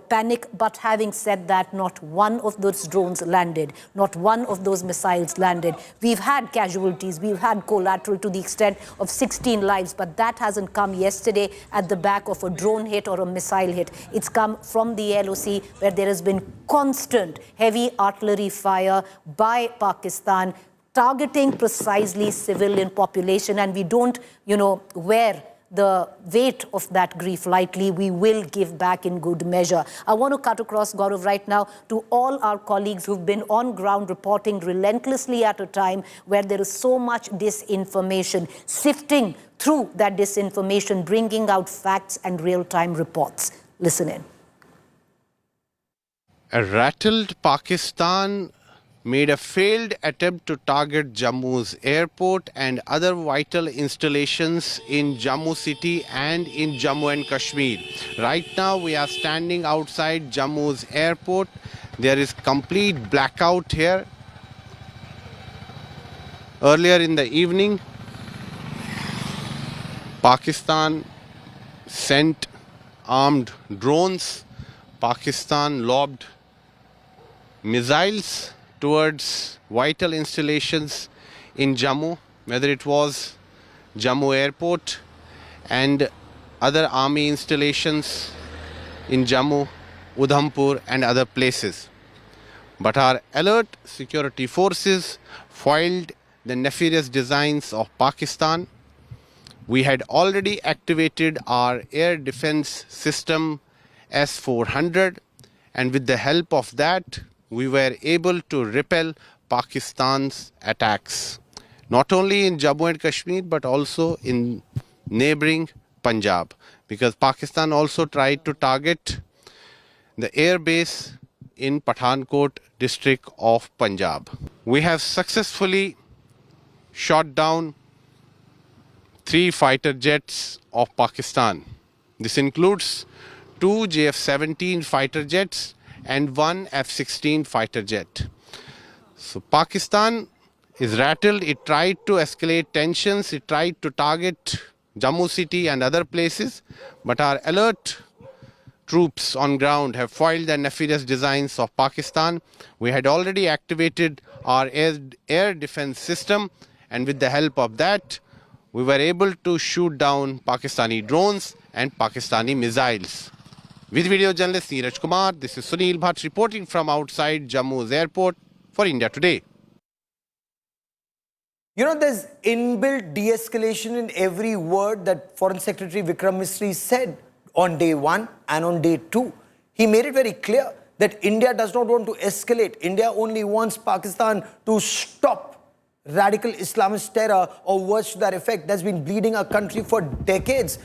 Speaker 1: panic. But having said that, not one of those drones landed. Not one of those missiles landed. We've had casualties. We've had collateral to the extent of 16 lives. But that hasn't come yesterday at the back of a drone hit or a missile hit. It's come from the LOC, where there has been constant heavy artillery fire by Pakistan, targeting precisely civilian population. And we don't, wear the weight of that grief lightly. We will give back in good measure. I want to cut across, Gaurav, right now to all our colleagues who've been on ground reporting relentlessly at a time where there is so much disinformation, sifting through that disinformation, bringing out facts and real-time reports. Listen in.
Speaker 11: A rattled Pakistan made a failed attempt to target Jammu's airport and other vital installations in Jammu city and in Jammu and Kashmir. Right now we are standing outside Jammu's airport. There is complete blackout here. Earlier in the evening, Pakistan sent armed drones. Pakistan lobbed missiles towards vital installations in Jammu, whether it was Jammu airport and other army installations in Jammu, Udhampur and other places. But our alert security forces foiled the nefarious designs of Pakistan. We had already activated our air defense system S-400, and with the help of that, we were able to repel Pakistan's attacks, not only in Jammu and Kashmir, but also in neighboring Punjab, because Pakistan also tried to target the air base in Pathankot district of Punjab. We have successfully shot down 3 fighter jets of Pakistan. This includes 2 JF-17 fighter jets and 1 F-16 fighter jet. So Pakistan is rattled. It tried to escalate tensions. It tried to target Jammu city and other places. But our alert troops on ground have foiled the nefarious designs of Pakistan. We had already activated our air defense system, and with the help of that, we were able to shoot down Pakistani drones and Pakistani missiles. With video journalist Neeraj Kumar, this is Sunil Bhatt reporting from outside Jammu's airport for India Today.
Speaker 3: There's inbuilt de-escalation in every word that Foreign Secretary Vikram Misri said on day 1 and on day 2. He made it very clear that India does not want to escalate. India only wants Pakistan to stop radical Islamist terror or words to that effect that's been bleeding our country for decades.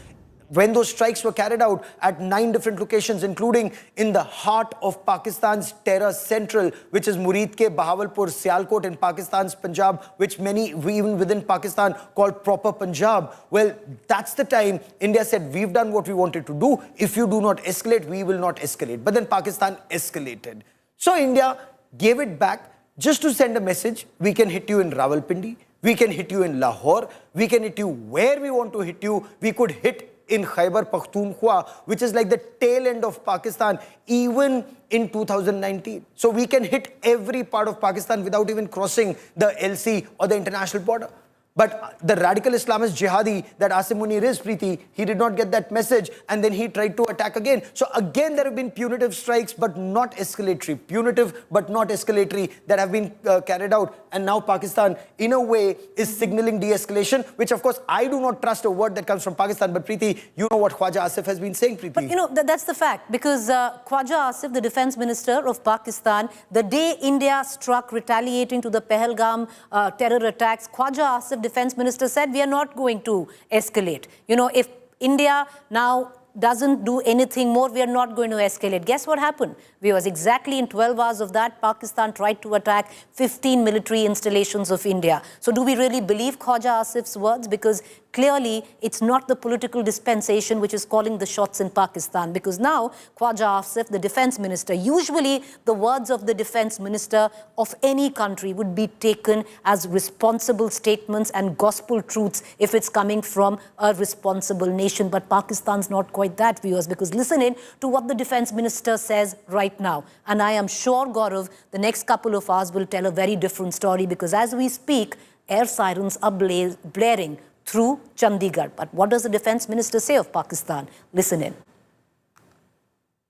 Speaker 3: when those strikes were carried out at 9 different locations, including in the heart of Pakistan's terror central, which is Muridke, Bahawalpur, Sialkot in Pakistan's Punjab, which many, even within Pakistan, call proper Punjab. Well, that's the time India said, we've done what we wanted to do. If you do not escalate, we will not escalate. But then Pakistan escalated. So India gave it back just to send a message. We can hit you in Rawalpindi. We can hit you in Lahore. We can hit you where we want to hit you. We could hit in Khyber Pakhtunkhwa, which is like the tail end of Pakistan, even in 2019. So we can hit every part of Pakistan without even crossing the LC or the international border. But the radical Islamist jihadi that Asim Munir is, Preeti, he did not get that message, and then he tried to attack again. So again, there have been punitive strikes, but not escalatory. Punitive, but not escalatory, that have been carried out. And now Pakistan, in a way, is signaling de-escalation, which of course, I do not trust a word that comes from Pakistan. But Preeti, you know what Khwaja Asif has been saying, Preeti.
Speaker 1: But you know, that's the fact, because Khwaja Asif, the defense minister of Pakistan, the day India struck retaliating to the Pahalgam terror attacks, Khwaja Asif, defense minister, said we are not going to escalate. You know, if India now doesn't do anything more, we are not going to escalate. Guess what happened? Viewers, exactly in 12 hours of that, Pakistan tried to attack 15 military installations of India. So do we really believe Khwaja Asif's words? Because clearly, it's not the political dispensation which is calling the shots in Pakistan. Because now, Khwaja Asif, the defense minister, usually the words of the defense minister of any country would be taken as responsible statements and gospel truths if it's coming from a responsible nation. But Pakistan's not quite that, viewers, because listen in to what the defense minister says right now. And I am sure, Gaurav, the next couple of hours will tell a very different story, because as we speak, air sirens are blaring through Chandigarh. But what does the defense minister say of Pakistan? Listen in.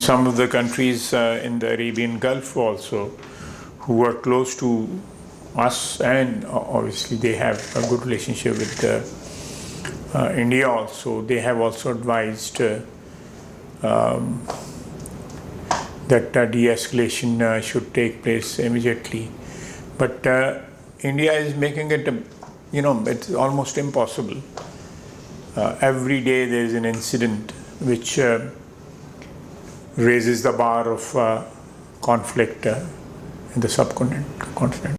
Speaker 5: Some of the countries in the Arabian Gulf also, who are close to us, and obviously they have a good relationship with India also, they have also advised that de-escalation should take place immediately. But India is making it, you know, it's almost impossible. Every day there is an incident which raises the bar of conflict in the subcontinent.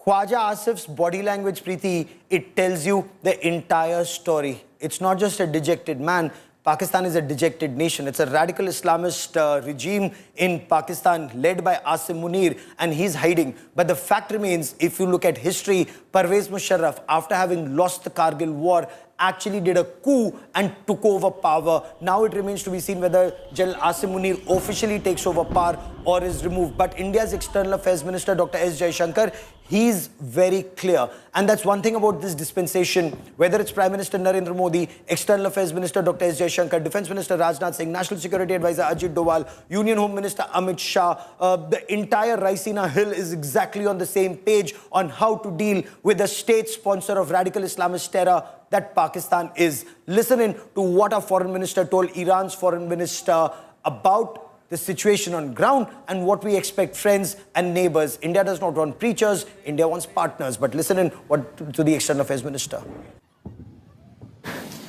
Speaker 3: Khwaja Asif's body language, Preeti, it tells you the entire story. It's not just a dejected man. Pakistan is a dejected nation. It's a radical Islamist regime in Pakistan led by Asim Munir, and he's hiding. But the fact remains, if you look at history, Pervez Musharraf, after having lost the Kargil war, actually did a coup and took over power. Now it remains to be seen whether General Asim Munir officially takes over power or is removed. But India's External Affairs Minister, Dr. S. Jaishankar, he's very clear. And that's one thing about this dispensation, whether it's Prime Minister Narendra Modi, External Affairs Minister Dr. S. Jaishankar, Defense Minister Rajnath Singh, National Security Advisor Ajit Doval, Union Home Minister Amit Shah, the entire Raisina Hill is exactly on the same page on how to deal with the state sponsor of radical Islamist terror that Pakistan is. Listen in to what our foreign minister told Iran's foreign minister about the situation on ground and what we expect friends and neighbors. India does not want preachers, India wants partners. But listen in what to the External Affairs Minister.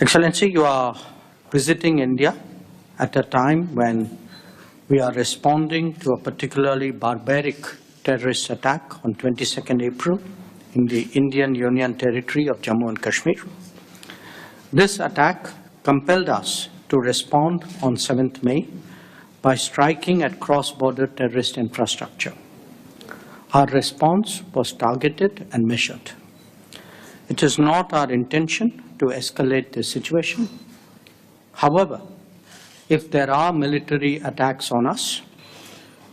Speaker 6: Excellency, you are visiting India at a time when we are responding to a particularly barbaric terrorist attack on 22nd April in the Indian Union territory of Jammu and Kashmir. This attack compelled us to respond on 7th May by striking at cross-border terrorist infrastructure. Our response was targeted and measured. It is not our intention to escalate the situation. However, if there are military attacks on us,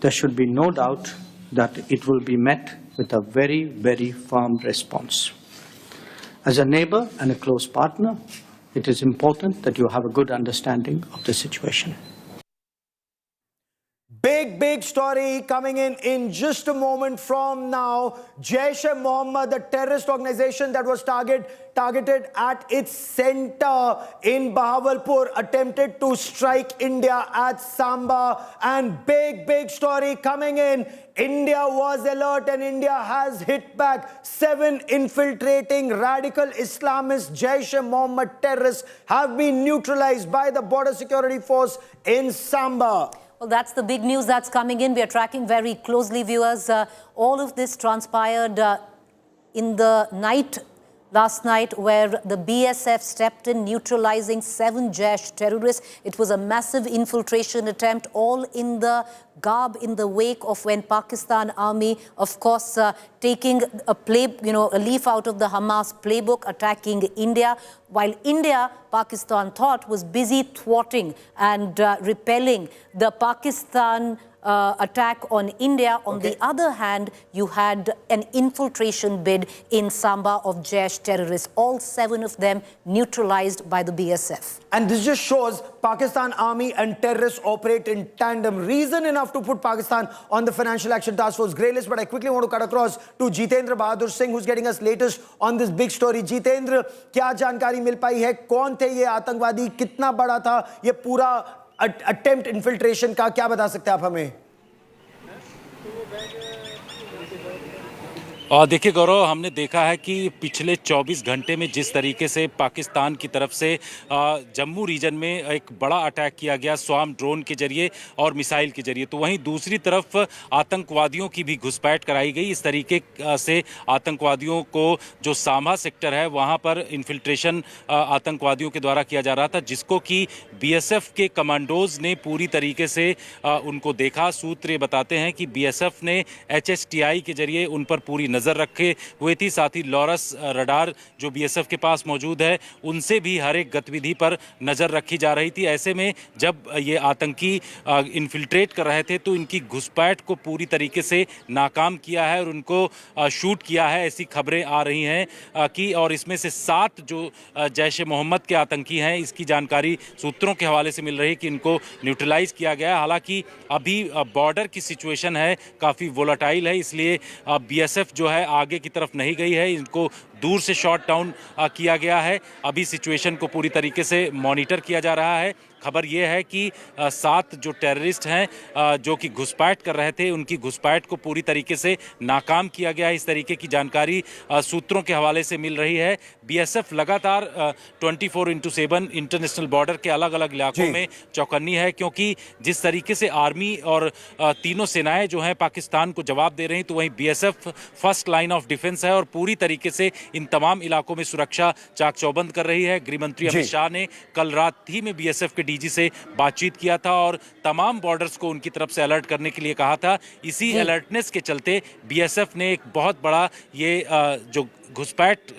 Speaker 6: there should be no doubt that it will be met with a very, very firm response. As a neighbor and a close partner, it is important that you have a good understanding of the situation.
Speaker 3: Big story coming in just a moment from now. Jaish-e-Mohammed, the terrorist organization that was targeted at its center in Bahawalpur, attempted to strike India at Samba. And big story coming in. India was alert and India has hit back. 7 infiltrating radical Islamist Jaish-e-Mohammed terrorists have been neutralized by the border security force in Samba.
Speaker 1: Well, that's the big news that's coming in. We are tracking very closely, viewers. All of this transpired in the night, last night, where the BSF stepped in, neutralizing 7 Jaish terrorists. It was a massive infiltration attempt, all in the garb, in the wake of when Pakistan Army, of course, taking a leaf out of the Hamas playbook, attacking India, while India, Pakistan thought, was busy thwarting and repelling the Pakistan attack on India. On the other hand, you had an infiltration bid in Samba of Jaish terrorists, all 7 of them neutralized by the BSF.
Speaker 3: And this just shows Pakistan Army and terrorists operate in tandem. Reason enough to put Pakistan on the Financial Action Task Force grey list. But I quickly want to cut across to Jitendra Bahadur Singh, who's getting us latest on this big story. Jitendra, क्या जानकारी मिल पाई है? कौन थे ये आतंकवादी? कितना बड़ा था ये पूरा अटेम्प्ट इन्फिल्ट्रेशन का? क्या बता सकते हैं आप हमें?
Speaker 2: और देखिए गौरव, हमने देखा है कि पिछले 24 घंटे में जिस तरीके से पाकिस्तान की तरफ से जम्मू रीजन में एक बड़ा अटैक किया गया स्वार्म ड्रोन के जरिए और मिसाइल के जरिए, तो वहीं दूसरी तरफ आतंकवादियों की भी घुसपैठ कराई गई। इस तरीके से आतंकवादियों को जो सामा सेक्टर है वहां पर इन्फिल्ट्रेशन आतंकवादियों के द्वारा किया जा रहा था, जिसको कि बीएसएफ के कमांडोज ने पूरी तरीके से उनको देखा। सूत्र ये बताते हैं कि बीएसएफ ने HSTI के जरिए उन पर पूरी नज़र रखे हुए थी। साथ ही लॉरस रडार जो बीएसएफ के पास मौजूद है, उनसे भी हर एक गतिविधि पर नज़र रखी जा रही थी। ऐसे में जब ये आतंकी इन्फिल्ट्रेट कर रहे थे तो इनकी घुसपैठ को पूरी तरीके से नाकाम किया है और उनको शूट किया है, ऐसी खबरें आ रही हैं कि और इसमें से 7 जो जैश-ए-मोहम्मद के आतंकी हैं, इसकी जानकारी सूत्रों के हवाले से मिल रही है कि इनको न्यूट्रलाइज किया गया है। हालांकि अभी बॉर्डर की सिचुएशन है काफ़ी वोलाटाइल है, इसलिए बीएसएफ जो है आगे की तरफ नहीं गई है, इनको दूर से शॉट डाउन किया गया है। अभी सिचुएशन को पूरी तरीके से मॉनिटर किया जा रहा है। खबर यह है कि 7 जो टेररिस्ट हैं जो कि घुसपैठ कर रहे थे, उनकी घुसपैठ को पूरी तरीके से नाकाम किया गया है। इस तरीके की जानकारी सूत्रों के हवाले से मिल रही है। बीएसएफ लगातार 24/7 इंटरनेशनल बॉर्डर के अलग अलग इलाकों में चौकन्नी है, क्योंकि जिस तरीके से आर्मी और तीनों सेनाएं जो हैं पाकिस्तान को जवाब दे रही हैं, तो वहीं BSF first line of defence है और पूरी तरीके से इन तमाम इलाकों में सुरक्षा चाक चौबंद कर रही है। गृहमंत्री अमित शाह ने कल रात ही में बीएसएफ के डीजी से बातचीत किया था और तमाम बॉर्डर्स को उनकी तरफ से अलर्ट करने के लिए कहा था। इसी अलर्टनेस के चलते बीएसएफ ने एक बहुत बड़ा ये जो घुसपैठ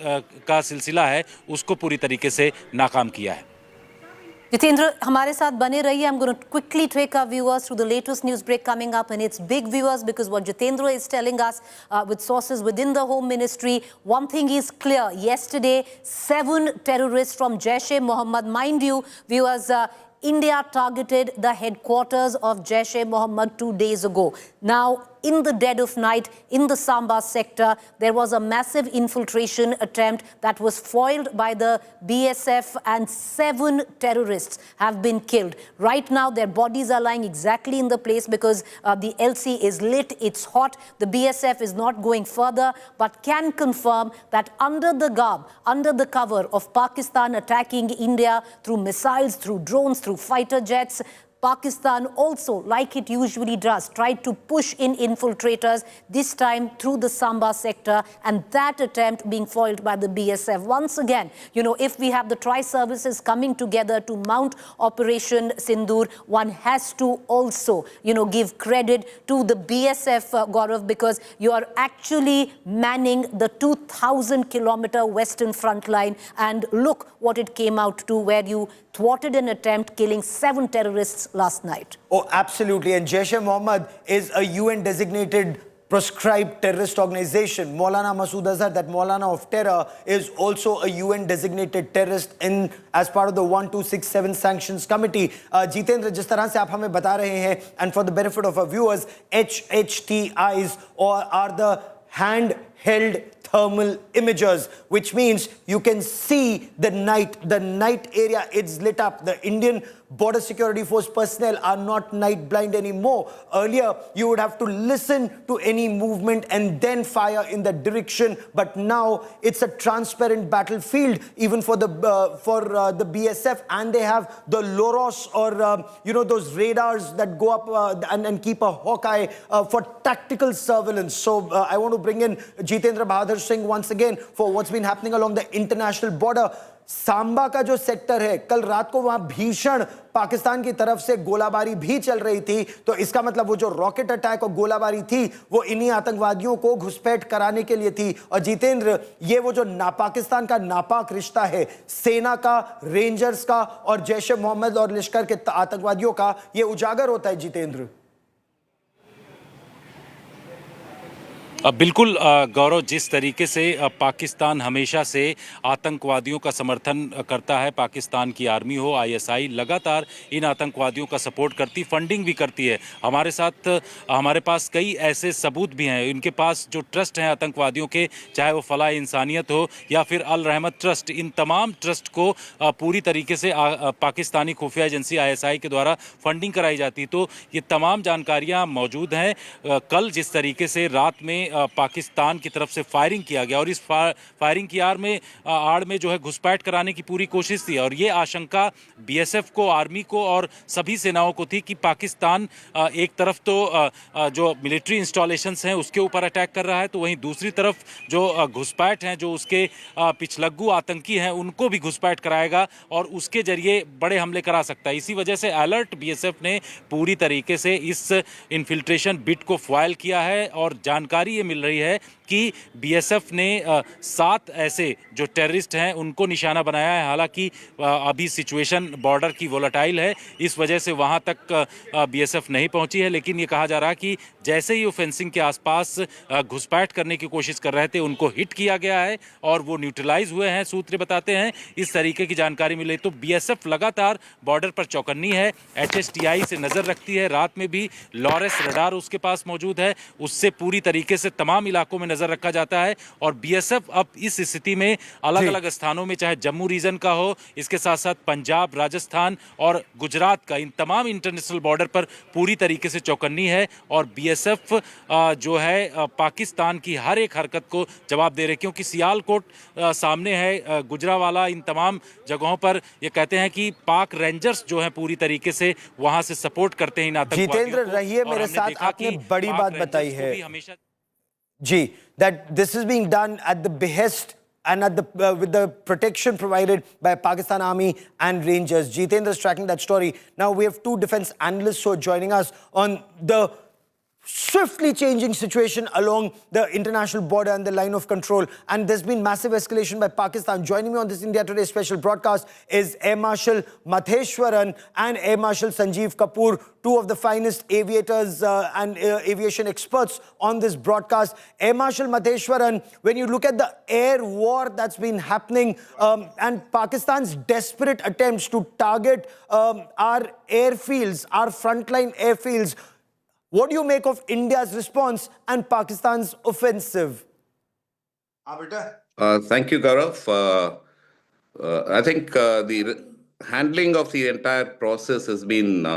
Speaker 2: का सिलसिला है उसको पूरी तरीके से नाकाम किया है।
Speaker 1: Jitendra, हमारे साथ बने रहिए. I'm going to quickly take our viewers through the latest news break coming up, and it's big, viewers, because what Jitendra is telling us with sources within the Home Ministry, one thing is clear. Yesterday, 7 terrorists from Jaish-e-Mohammed, mind you, viewers, India targeted the headquarters of Jaish-e-Mohammed 2 days ago. Now, in the dead of night, in the Samba sector, there was a massive infiltration attempt that was foiled by the BSF, and 7 terrorists have been killed. Right now, their bodies are lying exactly in the place because the LC is lit, it's hot. The BSF is not going further, but can confirm that under the garb, under the cover of Pakistan attacking India through missiles, through drones, through fighter jets, Pakistan also, like it usually does, tried to push in infiltrators, this time through the Samba sector, and that attempt being foiled by the BSF. Once again, you know, if we have the tri-services coming together to mount Operation Sindoor, one has to also, you know, give credit to the BSF, Gaurav, because you are actually manning the 2,000-kilometer western front line, and look what it came out to, where you thwarted an attempt killing 7 terrorists last night.
Speaker 3: Oh, absolutely. And Jaish-e-Mohammed is a UN-designated proscribed terrorist organization. Maulana Masood Azhar, that Maulana of terror, is also a UN designated terrorist as part of the 1267 sanctions committee. Jitendra, जिस तरह से आप हमें बता रहे हैं, and for the benefit of our viewers, HHTIs are the handheld thermal imagers, which means you can see the night area, it's lit up. The Indian Border Security Force personnel are not night blind anymore. Earlier, you would have to listen to any movement and then fire in that direction. But now it's a transparent battlefield, even for the BSF, and they have the LOROS, or those radars that go up and keep a hawkeye for tactical surveillance. So I want to bring in Jitendra Bahadur Singh once again for what's been happening along the international border. Samba का जो sector है, कल रात को वहां भीषण पाकिस्तान की तरफ से गोलाबारी भी चल रही थी, तो इसका मतलब वो जो रॉकेट अटैक और गोलाबारी थी वो इन्हीं आतंकवादियों को घुसपैठ कराने के लिए थी। और जितेंद्र, ये वो जो पाकिस्तान का नापाक रिश्ता है सेना का, रेंजर्स का और जैश ए मोहम्मद और लश्कर के आतंकवादियों का, ये उजागर होता है जितेंद्र।
Speaker 2: बिल्कुल गौरव, जिस तरीके से पाकिस्तान हमेशा से आतंकवादियों का समर्थन करता है, पाकिस्तान की आर्मी हो, आईएसआई लगातार इन आतंकवादियों का सपोर्ट करती, फंडिंग भी करती है। हमारे पास कई ऐसे सबूत भी हैं। इनके पास जो ट्रस्ट हैं आतंकवादियों के, चाहे वो फलाह इंसानियत हो या फिर अल रहमत ट्रस्ट, इन तमाम ट्रस्ट को पूरी तरीके से पाकिस्तानी खुफिया एजेंसी आईएसआई के द्वारा फंडिंग कराई जाती। तो ये तमाम जानकारियाँ मौजूद हैं। कल जिस तरीके से रात में पाकिस्तान की तरफ से फायरिंग किया गया और इस फायरिंग की आड़ में जो है घुसपैठ कराने की पूरी कोशिश थी, और ये आशंका बीएसएफ को, आर्मी को और सभी सेनाओं को थी कि पाकिस्तान एक तरफ तो जो मिलिट्री इंस्टॉलेशंस हैं उसके ऊपर अटैक कर रहा है, तो वहीं दूसरी तरफ जो घुसपैठ हैं, जो उसके पिछलग्गू आतंकी हैं, उनको भी घुसपैठ कराएगा और उसके जरिए बड़े हमले करा सकता है। इसी वजह से अलर्ट बीएसएफ ने पूरी तरीके से इस इन्फिल्ट्रेशन बिट को फॉयल किया है और जानकारी ये मिल रही है कि बीएसएफ ने 7 ऐसे जो टेररिस्ट हैं उनको निशाना बनाया है। हालांकि अभी सिचुएशन बॉर्डर की वोलेटाइल है, इस वजह से वहां तक बीएसएफ नहीं पहुंची है, लेकिन ये कहा जा रहा है कि जैसे ही वो फेंसिंग के आसपास घुसपैठ करने की कोशिश कर रहे थे, उनको हिट किया गया है और वो न्यूट्रलाइज हुए हैं, सूत्र बताते हैं। इस तरीके की जानकारी मिली। तो बीएसएफ लगातार बॉर्डर पर चौकन्नी है, एचएसटीआई से नजर रखती है। रात में भी लॉरेस रडार उसके पास मौजूद है, उससे पूरी तरीके से तमाम इलाकों में नजर रखा जाता है। और बीएसएफ अब इस स्थिति में अलग अलग स्थानों में, चाहे जम्मू रीजन का हो, इसके साथ साथ पंजाब, राजस्थान और गुजरात का, इन तमाम इंटरनेशनल बॉर्डर पर पूरी तरीके से चौकन्नी है। और बीएसएफ जो है पाकिस्तान की हर एक हरकत को जवाब दे रहे, क्योंकि सियालकोट सामने है, गुजरावाला, इन तमाम जगहों पर ये कहते हैं कि पाक रेंजर्स जो हैं पूरी तरीके से वहां से सपोर्ट करते हैं इन आतंकवादियों को।
Speaker 3: जितेंद्र रहिए मेरे साथ, आपने बड़ी बात बताई है जी, that this is being done at the behest and with the protection provided by Pakistan Army and Rangers. Jitendra is tracking that story. Now we have 2 defense analysts who are joining us on the swiftly changing situation along the international border and the line of control. And there's been massive escalation by Pakistan. Joining me on this India Today special broadcast is Air Marshal Matheshwaran and Air Marshal Sanjeev Kapoor, 2 of the finest aviators and aviation experts on this broadcast. Air Marshal Matheshwaran, when you look at the air war that's been happening and Pakistan's desperate attempts to target our airfields, our frontline airfields, what do you make of India's response and Pakistan's offensive?
Speaker 9: Thank you, Gaurav. I think the handling of the entire process has been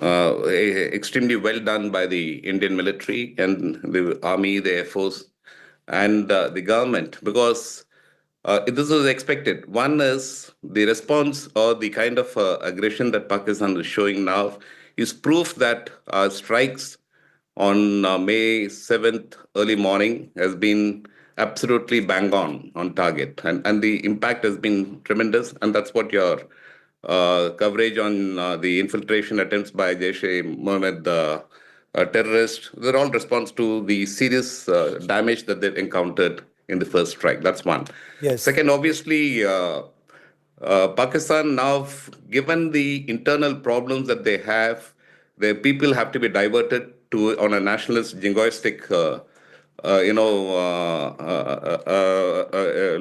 Speaker 9: extremely well done by the Indian military and the army, the air force, and the government, because this was expected. One is the response or the kind of aggression that Pakistan is showing now is proof that our strikes on May 7th early morning has been absolutely bang on target. And the impact has been tremendous. And that's what your coverage on the infiltration attempts by Jaish-e-Mohammed terrorists, they're all response to the serious damage that they've encountered in the first strike. That's one.
Speaker 3: Yes.
Speaker 9: Second, obviously, Pakistan now, given the internal problems that they have, their people have to be diverted on a nationalist jingoistic,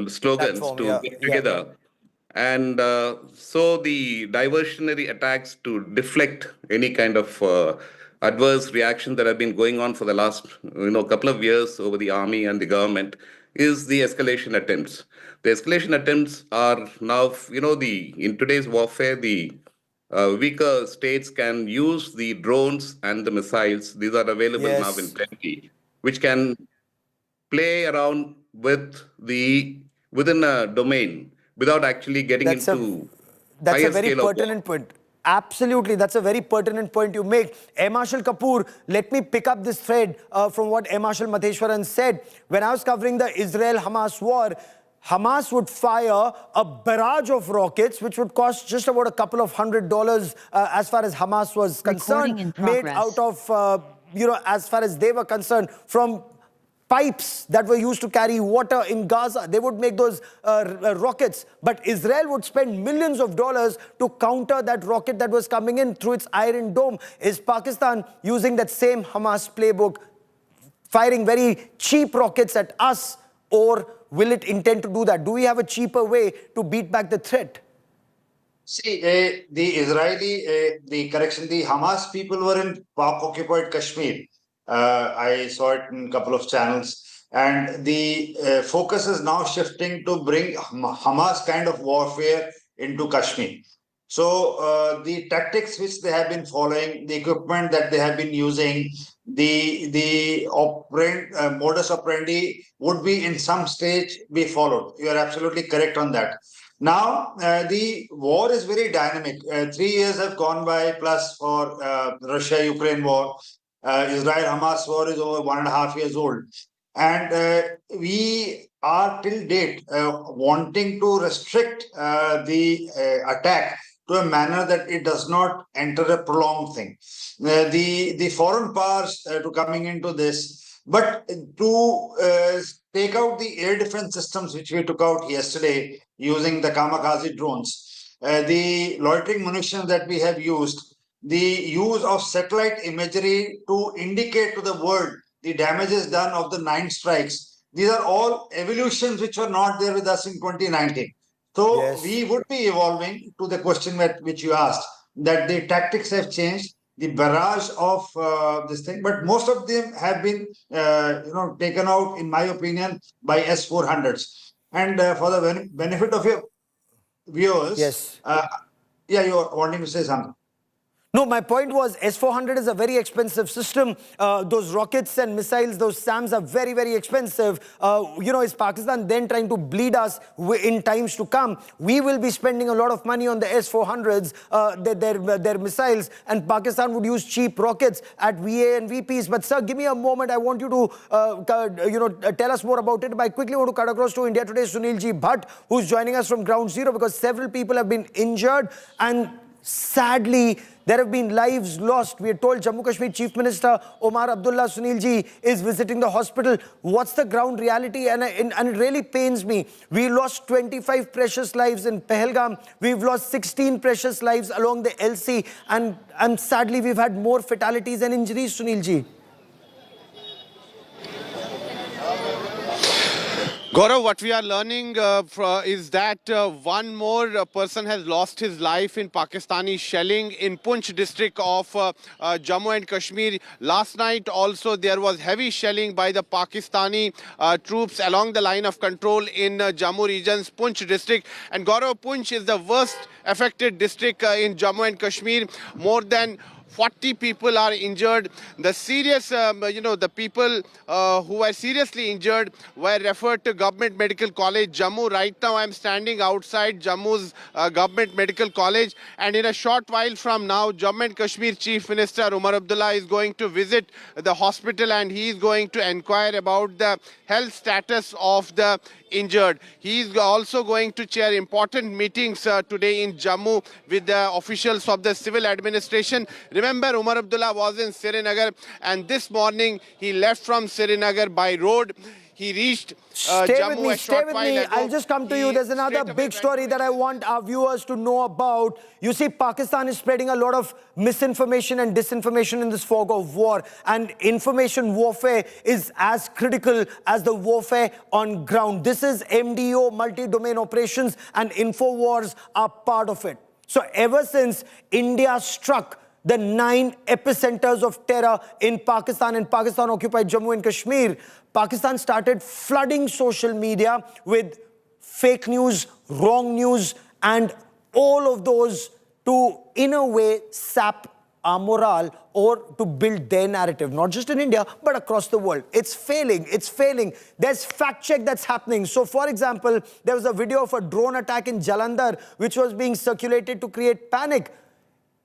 Speaker 9: slogans
Speaker 3: Platform,
Speaker 9: to
Speaker 3: yeah,
Speaker 9: get
Speaker 3: yeah.
Speaker 9: together. And so the diversionary attacks to deflect any kind of adverse reaction that have been going on for the last couple of years over the army and the government is the escalation attempts. The escalation attempts are now, in today's warfare, the weaker states can use the drones and the missiles. These are available now in
Speaker 3: Yes.
Speaker 9: plenty, which can play around within a domain without actually getting
Speaker 3: That's a
Speaker 9: into
Speaker 3: That's a
Speaker 9: higher
Speaker 3: very
Speaker 9: scale of war.
Speaker 3: pertinent point. Absolutely, that's a very pertinent point you make. Air Marshal Kapoor, let me pick up this thread from what Air Marshal Matheshwaran said. When I was covering the Israel-Hamas war, Hamas would fire a barrage of rockets, which would cost just about a couple of $100 as far as Hamas was concerned, made out of, as far as they were concerned, from pipes that were used to carry water in Gaza. They would make those rockets. But Israel would spend millions of dollars to counter that rocket that was coming in through its Iron Dome. Is Pakistan using that same Hamas playbook, firing very cheap rockets at us, or will it intend to do that? Do we have a cheaper way to beat back the threat?
Speaker 12: See, the Hamas people were in Pak-occupied Kashmir. I saw it in a couple of channels. And the focus is now shifting to bring Hamas kind of warfare into Kashmir. So the tactics which they have been following, the equipment that they have been using, the modus operandi would be in some stage be followed. You are absolutely correct on that. Now, the war is very dynamic. 3 years have gone by plus for Russia-Ukraine war. Israel-Hamas war is over 1.5 years old. And we are till date wanting to restrict the attack to a manner that it does not enter a prolonged thing. The foreign powers to coming into this, but to take out the air defense systems which we took out yesterday using the kamikaze drones, the loitering munitions that we have used, the use of satellite imagery to indicate to the world the damages done of the 9 strikes. These are all evolutions which were not there with us in 2019. So we would be evolving to the question which you asked, that the tactics have changed, the barrage of this thing, but most of them have been taken out, in my opinion, by S-400s. And for the benefit of your viewers, yeah, you're wanting to say something.
Speaker 3: No, my point was S-400 is a very expensive system. Those rockets and missiles, those SAMs are very, very expensive. Is Pakistan then trying to bleed us in times to come? We will be spending a lot of money on the S-400s, their missiles, and Pakistan would use cheap rockets at VA and VPs. But sir, give me a moment. I want you to tell us more about it. But I quickly want to cut across to India Today, Sunilji Bhatt, who's joining us from Ground Zero, because several people have been injured and sadly, there have been lives lost. We are told Jammu Kashmir Chief Minister Omar Abdullah, Sunilji, is visiting the hospital. What's the ground reality? And it really pains me. We lost 25 precious lives in Pahalgam. We've lost 16 precious lives along the LC. And sadly, we've had more fatalities and injuries, Sunilji.
Speaker 11: Gaurav, what we are learning is that one more person has lost his life in Pakistani shelling in Punch district of Jammu and Kashmir. Last night also there was heavy shelling by the Pakistani troops along the line of control in Jammu region's Punch district. And Gaurav, Punch is the worst affected district in Jammu and Kashmir. More than 40 people are injured. The serious, the people who were seriously injured were referred to Government Medical College, Jammu. Right now, I'm standing outside Jammu's Government Medical College. And in a short while from now, Jammu and Kashmir Chief Minister Omar Abdullah is going to visit the hospital and he is going to inquire about the health status of the injured. He is also going to chair important meetings today in Jammu with the officials of the civil administration. Remember, Omar Abdullah was in Srinagar and this morning he left from Srinagar by road. he reached
Speaker 3: Stay
Speaker 11: Jammu
Speaker 3: with me,
Speaker 11: a
Speaker 3: stay
Speaker 11: short
Speaker 3: with
Speaker 11: while
Speaker 3: me.
Speaker 11: ago.
Speaker 3: I'll just come to you.
Speaker 11: He
Speaker 3: There's another
Speaker 11: straight away
Speaker 3: big story that I want our viewers to know about. You see, Pakistan is spreading a lot of misinformation and disinformation in this fog of war. And information warfare is as critical as the warfare on ground. This is MDO, multi-domain operations, and InfoWars are part of it. So ever since India struck the 9 epicenters of terror in Pakistan and Pakistan-occupied Jammu and Kashmir, Pakistan started flooding social media with fake news, wrong news, and all of those to, in a way, sap our morale or to build their narrative, not just in India, but across the world. It's failing. It's failing. There's fact check that's happening. So, for example, there was a video of a drone attack in Jalandhar, which was being circulated to create panic.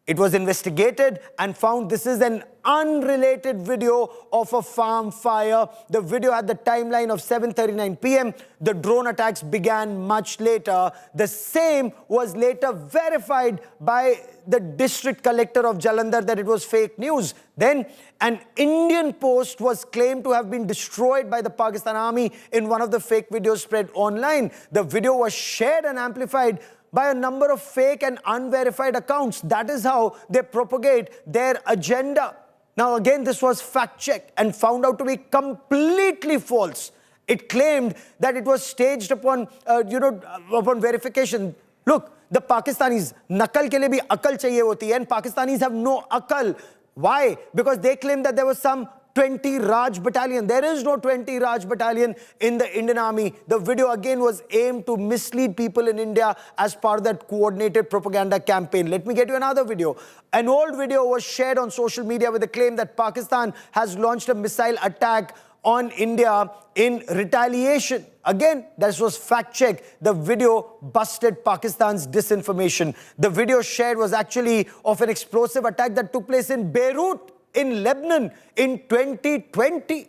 Speaker 3: It was investigated and found this is an unrelated video of a farm fire. The video had the timeline of 7:39 p.m. The drone attacks began much later. The same was later verified by the district collector of Jalandhar that it was fake news. Then an Indian post was claimed to have been destroyed by the Pakistan army in one of the fake videos spread online. The video was shared and amplified by a number of fake and unverified accounts. That is how they propagate their agenda. Now again, this was fact-checked and found out to be completely false. It claimed that it was staged upon, upon verification. Look, the Pakistanis, nakal ke liye bhi akal chahiye hoti hai, and Pakistanis have no akal. Why? Because they claim that there was some 20 Raj battalion. There is no 20 Raj battalion in the Indian army. The video again was aimed to mislead people in India as part of that coordinated propaganda campaign. Let me get you another video. An old video was shared on social media with the claim that Pakistan has launched a missile attack on India in retaliation. Again, this was fact-checked. The video busted Pakistan's disinformation. The video shared was actually of an explosive attack that took place in Beirut, in Lebanon, in 2020.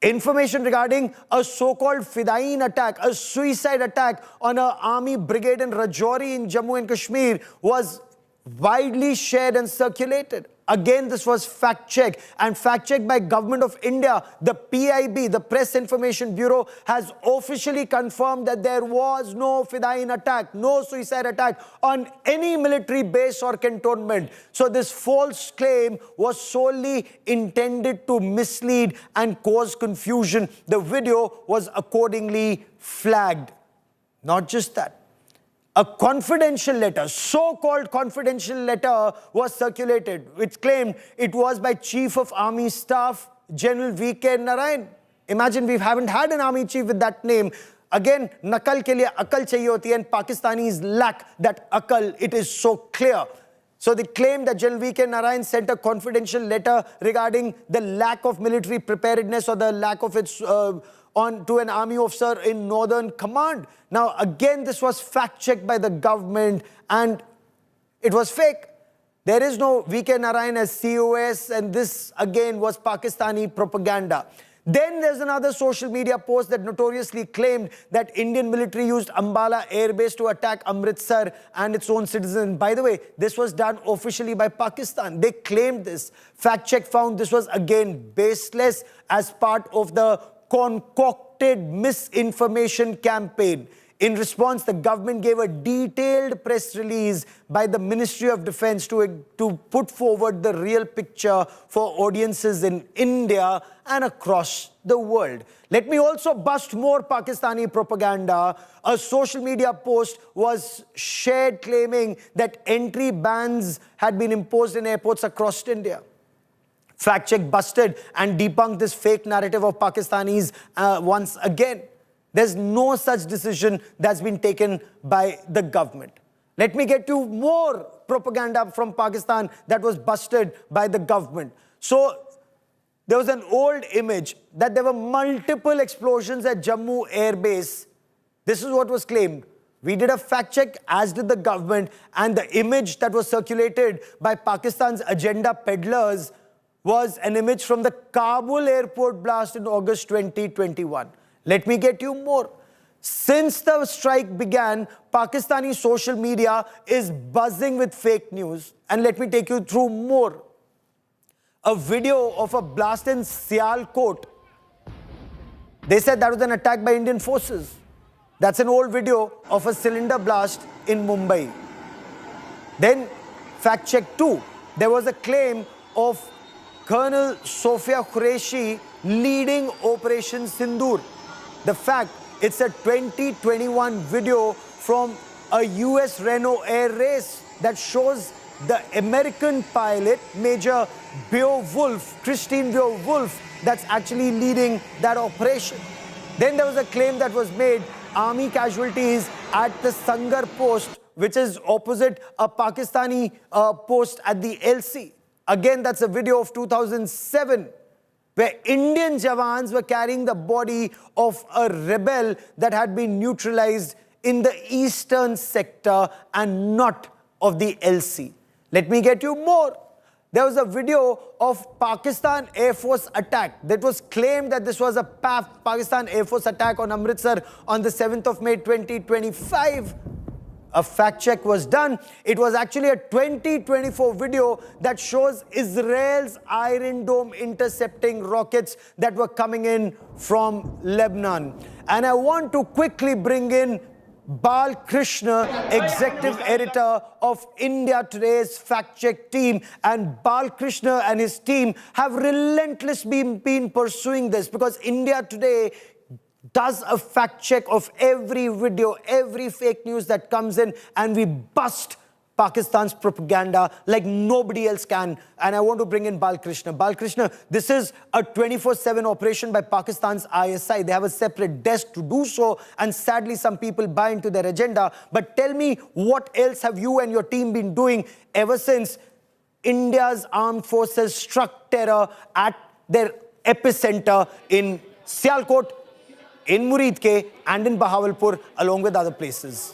Speaker 3: Information regarding a so-called Fidain attack, a suicide attack on an army brigade in Rajouri in Jammu and Kashmir was widely shared and circulated. Again, this was fact-checked and fact-checked by Government of India. The PIB, the Press Information Bureau, has officially confirmed that there was no Fidain attack, no suicide attack on any military base or cantonment. So this false claim was solely intended to mislead and cause confusion. The video was accordingly flagged. Not just that. A confidential letter, so-called confidential letter, was circulated, which claimed it was by Chief of Army Staff, General V.K. Narayan. Imagine we haven't had an army chief with that name. Again, nakal ke liye akal chahiye hoti hai, and Pakistanis lack that akal. It is so clear. So they claim that General V.K. Narayan sent a confidential letter regarding the lack of military preparedness or the lack of its on to an army officer in Northern Command. Now, again, this was fact-checked by the government and it was fake. There is no V.K. Narayan as COS, and this, again, was Pakistani propaganda. Then there's another social media post that notoriously claimed that Indian military used Ambala Air Base to attack Amritsar and its own citizens. By the way, this was done officially by Pakistan. They claimed this. Fact check found this was again baseless as part of the concocted misinformation campaign. In response, the government gave a detailed press release by the Ministry of Defense to put forward the real picture for audiences in India and across the world. Let me also bust more Pakistani propaganda. A social media post was shared claiming that entry bans had been imposed in airports across India. Fact check busted and debunked this fake narrative of Pakistanis once again. There's no such decision that's been taken by the government. Let me get you more propaganda from Pakistan that was busted by the government. So there was an old image that there were multiple explosions at Jammu Air Base. This is what was claimed. We did a fact check, as did the government, and the image that was circulated by Pakistan's agenda peddlers was an image from the Kabul airport blast in August 2021. Let me get you more. Since the strike began, Pakistani social media is buzzing with fake news. And let me take you through more. A video of a blast in Sialkot They said that was an attack by Indian forces. That's an old video of a cylinder blast in Mumbai. Then, fact check 2. There was a claim of Colonel Sofia Qureshi leading Operation Sindoor. The fact, it's a 2021 video from a US Renault Air Race that shows the American pilot, Major Beowulf, Christine Beowulf, that's actually leading that operation. Then there was a claim that was made, army casualties at the Sangar post, which is opposite a Pakistani post at the LC. Again, that's a video of 2007, where Indian Jawans were carrying the body of a rebel that had been neutralized in the eastern sector and not of the LC. Let me get you more. There was a video of Pakistan Air Force attack. That was claimed that this was a Pakistan Air Force attack on Amritsar on the 7th of May 2025. A fact check was done. It was actually a 2024 video that shows Israel's Iron Dome intercepting rockets that were coming in from Lebanon. And I want to quickly bring in Bal Krishna, executive editor of India Today's fact check team. And Bal Krishna and his team have relentlessly been pursuing this, because India Today does a fact check of every video, every fake news that comes in, and we bust Pakistan's propaganda like nobody else can. And I want to bring in Bal Krishna. Bal Krishna, this is a 24/7 operation by Pakistan's ISI. They have a separate desk to do so, and sadly some people buy into their agenda. But tell me, what else have you and your team been doing ever since India's armed forces struck terror at their epicenter in Sialkot, in Muridke, and in Bahawalpur, along with other places?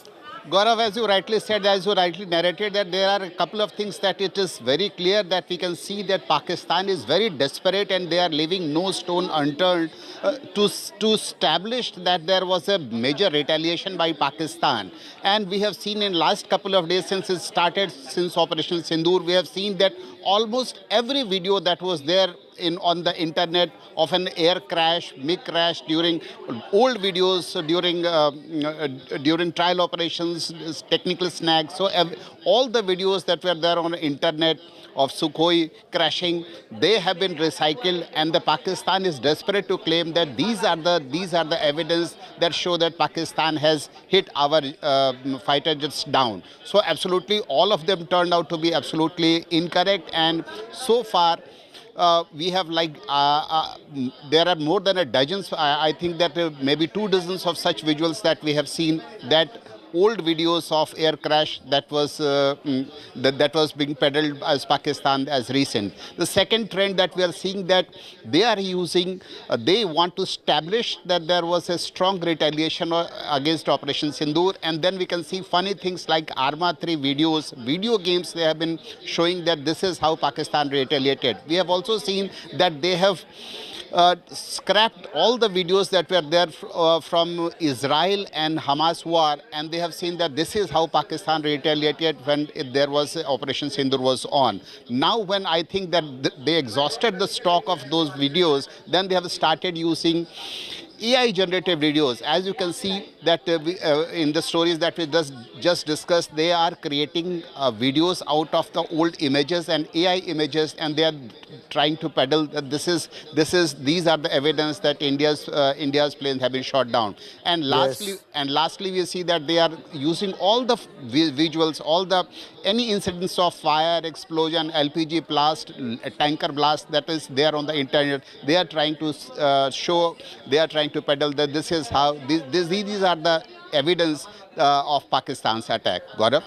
Speaker 11: Gaurav, as you rightly said, as you rightly narrated, that there are a couple of things that it is very clear that we can see that Pakistan is very desperate and they are leaving no stone unturned to establish that there was a major retaliation by Pakistan. And we have seen in last couple of days since it started, since Operation Sindoor, we have seen that almost every video that was there on the internet of an air crash, MiG crash, during old videos, during trial operations, technical snags. So all the videos that were there on the internet of Sukhoi crashing, they have been recycled, and the Pakistan is desperate to claim that these are the evidence that show that Pakistan has hit our fighter jets down. So absolutely all of them turned out to be absolutely incorrect, and so far we have there are more than a dozen, I think that maybe 2 dozens of such visuals that we have seen, that old videos of air crash that was being peddled as Pakistan as recent. The second trend that we are seeing, that they are using, they want to establish that there was a strong retaliation against Operation Sindoor, and then we can see funny things like Arma 3 videos, video games. They have been showing that this is how Pakistan retaliated. We have also seen that they have scrapped all the videos that were there from Israel and Hamas war, and they have seen that this is how Pakistan retaliated when there was Operation Sindoor was on. Now when I think that they exhausted the stock of those videos, then they have started using AI generated videos. As you can see that in the stories that we just discussed, they are creating videos out of the old images and AI images, and they are trying to peddle that these are the evidence that India's planes have been shot down. And lastly, we see that they are using all the visuals, any incidents of fire, explosion, LPG blast, tanker blast that is there on the internet. They are trying to show, they are trying to peddle that this is how, these are the evidence of Pakistan's attack. Gaurav?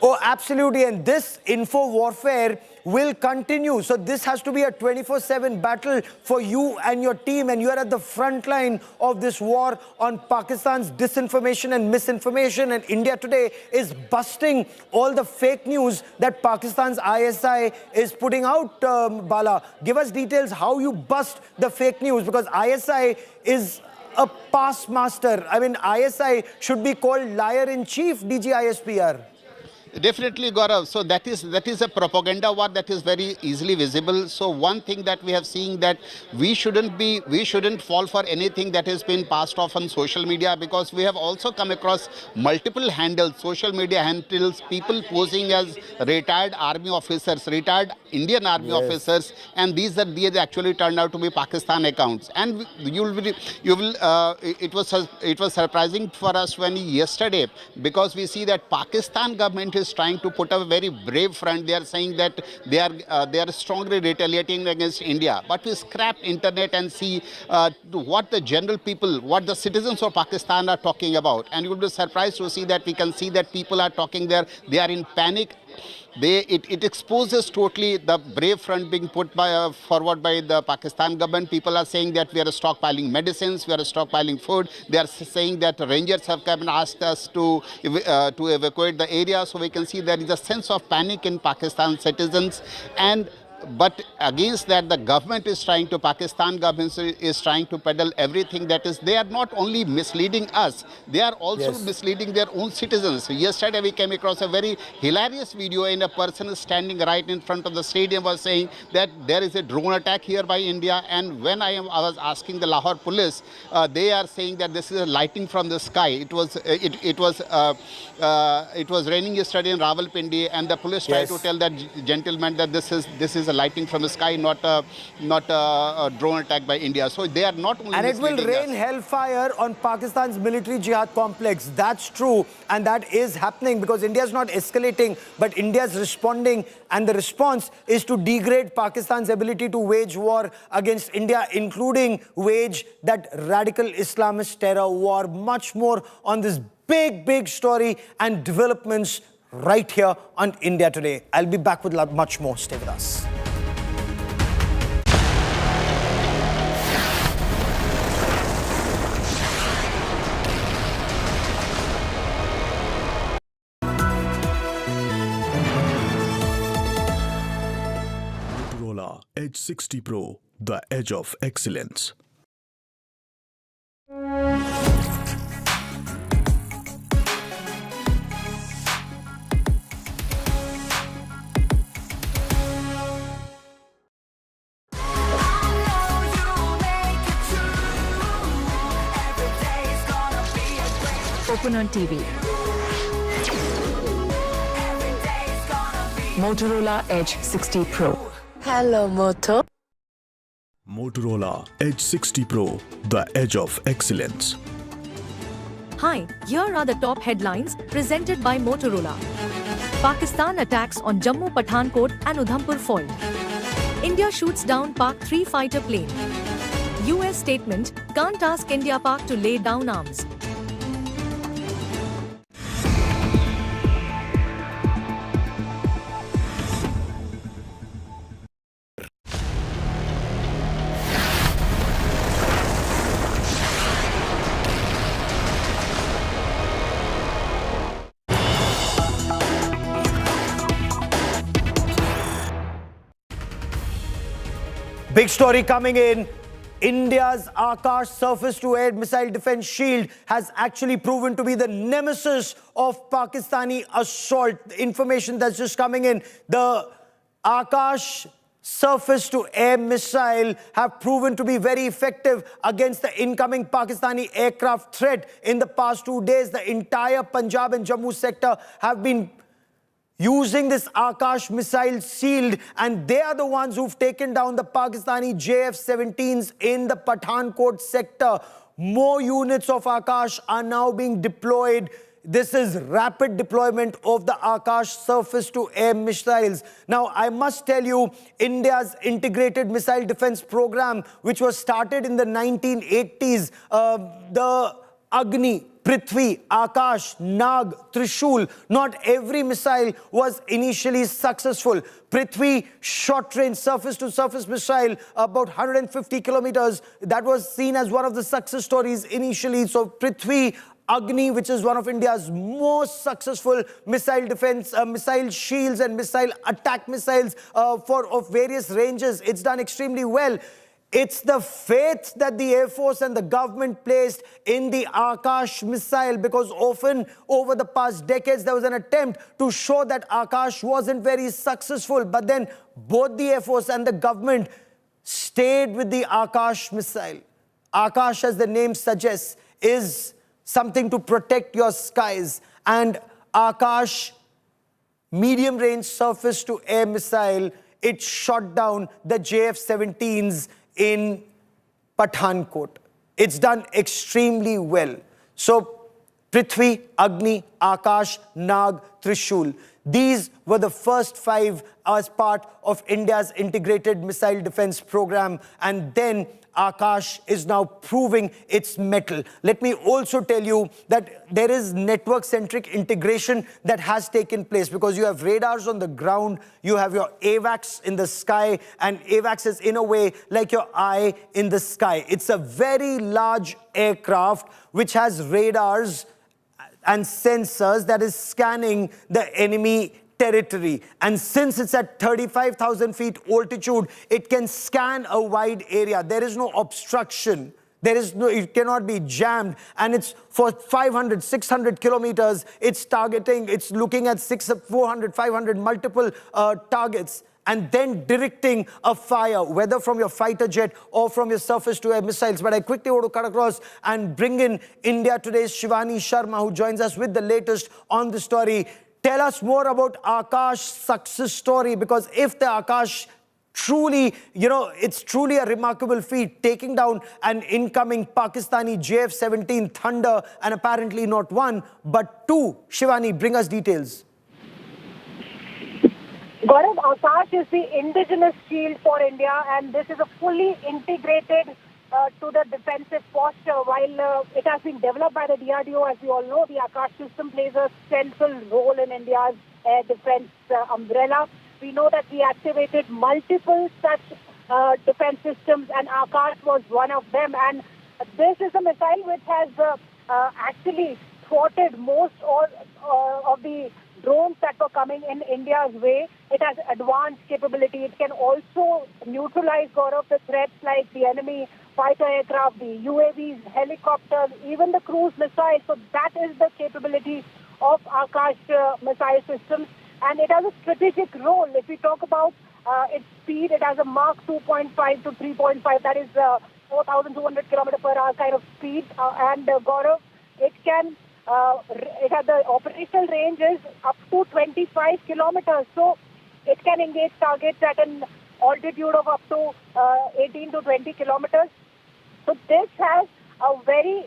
Speaker 3: Oh, absolutely. And this info warfare will continue. So this has to be a 24/7 battle for you and your team. And you are at the front line of this war on Pakistan's disinformation and misinformation. And India Today is busting all the fake news that Pakistan's ISI is putting out, Bala. Give us details how you bust the fake news, because ISI is a past master. I mean, ISI should be called liar in chief, DG ISPR.
Speaker 11: Definitely, Gaurav. So that is a propaganda war that is very easily visible. So one thing that we have seen that we shouldn't fall for anything that has been passed off on social media, because we have also come across multiple handles, social media handles, people posing as retired army officers, retired Indian army officers, and these actually turned out to be Pakistan accounts. And it was surprising for us when yesterday, because we see that Pakistan government is trying to put up a very brave front. They are saying that they are strongly retaliating against India. But we scrap internet and see what the general people, what the citizens of Pakistan are talking about, and you will be surprised to see that we can see that people are talking there. They are in panic. It exposes totally the brave front being put forward by the Pakistan government. People are saying that we are stockpiling medicines, we are stockpiling food. They are saying that rangers have come and asked us to evacuate the area. So we can see there is a sense of panic in Pakistan citizens. But against that, the government is Pakistan government is trying to peddle everything that is. They are not only misleading us, they are also misleading their own citizens. So yesterday we came across a very hilarious video in a person standing right in front of the stadium was saying that there is a drone attack here by India. And when I was asking the Lahore police, they are saying that this is a lighting from the sky. It was raining yesterday in Rawalpindi, and the police tried to tell that gentleman that this is a lighting from the sky, not a drone attack by India. So they are not only
Speaker 3: and it will rain hellfire on Pakistan's military jihad complex. That's true, and that is happening because India is not escalating, but India is responding, and the response is to degrade Pakistan's ability to wage war against India, including wage that radical Islamist terror war. Much more on this big story and developments right here on India Today. I'll be back with much more. Stay with us.
Speaker 7: Motorola Edge 60 Pro, the edge of excellence.
Speaker 10: Open on TV.
Speaker 8: Motorola Edge 60 Pro. Hello, Moto.
Speaker 7: Motorola Edge 60 Pro, the edge of excellence.
Speaker 10: Hi, here are the top headlines presented by Motorola. Pakistan attacks on Jammu, Pathankot and Udhampur foiled. India shoots down Pak-3 fighter plane. US statement, can't ask India-Pak to lay down arms.
Speaker 3: Big story coming in. India's Akash surface-to-air missile defense shield has actually proven to be the nemesis of Pakistani assault. The information that's just coming in, the Akash surface-to-air missile have proven to be very effective against the incoming Pakistani aircraft threat. In the past 2 days, the entire Punjab and Jammu sector have been using this Akash missile shield, and they are the ones who've taken down the Pakistani JF-17s in the Pathankot sector. More units of Akash are now being deployed. This is rapid deployment of the Akash surface-to-air missiles. Now, I must tell you, India's integrated missile defense program, which was started in the 1980s, the Agni, Prithvi, Akash, Nag, Trishul, not every missile was initially successful. Prithvi, short-range surface-to-surface missile, about 150 kilometers, that was seen as one of the success stories initially. So Prithvi, Agni, which is one of India's most successful missile defense, missile shields and missile attack missiles of various ranges, it's done extremely well. It's the faith that the Air Force and the government placed in the Akash missile, because often over the past decades there was an attempt to show that Akash wasn't very successful. But then both the Air Force and the government stayed with the Akash missile. Akash, as the name suggests, is something to protect your skies. And Akash medium-range surface-to-air missile, it shot down the JF-17s in Pathankot. It's done extremely well. So Prithvi, Agni, Akash, Nag, Trishul. These were the first 5 as part of India's integrated missile defense program. And then Akash is now proving its mettle. Let me also tell you that there is network-centric integration that has taken place, because you have radars on the ground, you have your AWACS in the sky, and AWACS is in a way like your eye in the sky. It's a very large aircraft which has radars and sensors that is scanning the enemy territory. And since it's at 35,000 feet altitude, it can scan a wide area. There is no obstruction. It cannot be jammed. And it's for 500, 600 kilometers, it's targeting, it's looking at 400, 500 multiple targets, and then directing a fire, whether from your fighter jet or from your surface-to-air missiles. But I quickly want to cut across and bring in India Today's Shivani Sharma, who joins us with the latest on the story. Tell us more about Akash's success story, because if the Akash truly, it's truly a remarkable feat, taking down an incoming Pakistani JF-17 Thunder, and apparently not one, but 2. Shivani, bring us details.
Speaker 13: Gaurav, Akash is the indigenous shield for India, and this is a fully integrated to the defensive posture. While it has been developed by the DRDO, as we all know, the Akash system plays a central role in India's air defense umbrella. We know that we activated multiple such defense systems, and Akash was one of them. And this is a missile which has actually thwarted most of the drones that were coming in India's way. It has advanced capability. It can also neutralize, Gaurav, the threats like the enemy fighter aircraft, the UAVs, helicopters, even the cruise missiles. So that is the capability of Akash missile systems. And it has a strategic role. If we talk about its speed, it has a Mach 2.5 to 3.5. That is 4,200 km per hour kind of speed. And Gaurav, it has the operational range is up to 25 kilometers. So it can engage targets at an altitude of up to 18 to 20 kilometers. So this has a very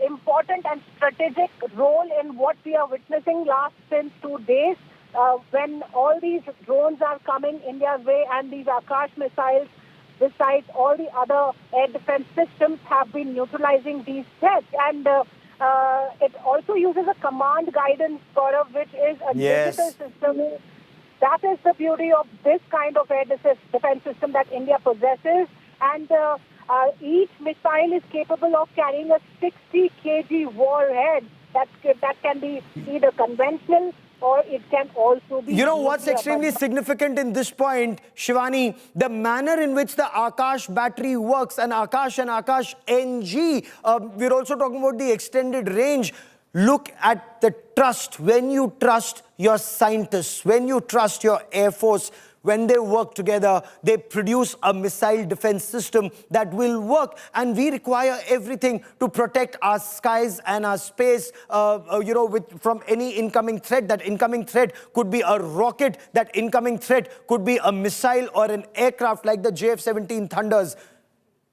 Speaker 13: important and strategic role in what we are witnessing since 2 days, when all these drones are coming India's way, and these Akash missiles, besides all the other air defense systems, have been neutralizing these threats. And it also uses a command guidance, Gaurav, which is a digital system. That is the beauty of this kind of air defense system that India possesses. And each missile is capable of carrying a 60 kg warhead that can be either conventional or it can also be...
Speaker 3: What's extremely significant in this point, Shivani, the manner in which the Akash battery works, and Akash NG, we're also talking about the extended range. Look at the trust. When you trust your scientists, when you trust your Air Force, when they work together, they produce a missile defense system that will work. And we require everything to protect our skies and our space, from any incoming threat. That incoming threat could be a rocket. That incoming threat could be a missile or an aircraft like the JF-17 Thunders.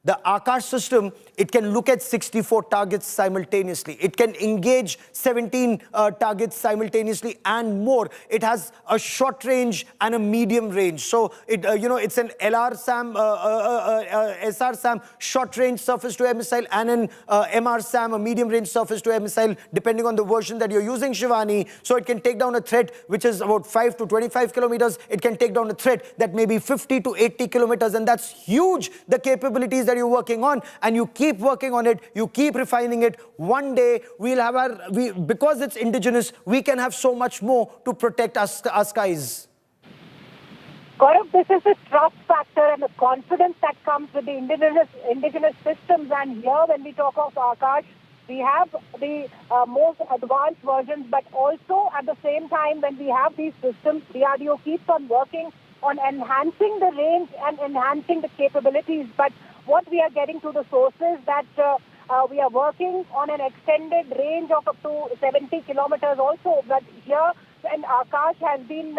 Speaker 3: The Akash system, it can look at 64 targets simultaneously. It can engage 17 targets simultaneously and more. It has a short range and a medium range. So, it's an LR-SAM, SR-SAM short range surface-to-air missile, and an MR-SAM, a medium range surface-to-air missile, depending on the version that you're using, Shivani. So it can take down a threat which is about 5 to 25 kilometers. It can take down a threat that may be 50 to 80 kilometers. And that's huge, the capabilities that you're working on, and you keep working on it, you keep refining it. One day we'll have because it's indigenous, we can have so much more to protect our skies.
Speaker 13: Gaurav, this is the trust factor and the confidence that comes with the indigenous systems. And here, when we talk of Akash, we have the most advanced versions, but also at the same time, when we have these systems, DRDO keeps on working on enhancing the range and enhancing the capabilities. But what we are getting to the sources that we are working on an extended range of up to 70 kilometers also. But here, when Akash has been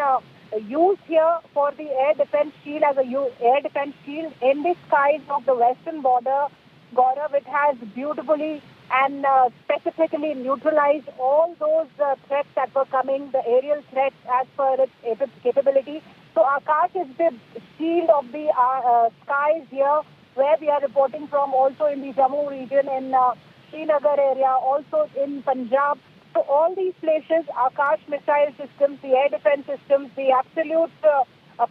Speaker 13: used here for the air defense shield as a air defense shield in the skies of the western border, Gaurav, it has beautifully and specifically neutralized all those threats that were coming, the aerial threats as per its capability. So Akash is the shield of the skies here, where we are reporting from, also in the Jammu region, in Srinagar area, also in Punjab. So all these places, Akash missile systems, the air defense systems, the absolute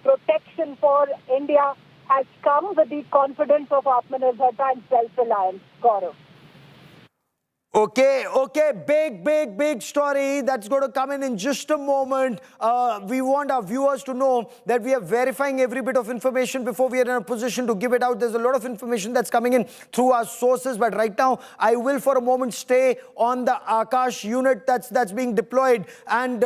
Speaker 13: protection for India has come with the confidence of Atmanirbharta and self-reliance. Gaurav.
Speaker 3: Okay, big story that's going to come in just a moment. We want our viewers to know that we are verifying every bit of information before we are in a position to give it out. There's a lot of information that's coming in through our sources, but right now I will for a moment stay on the Akash unit that's being deployed. And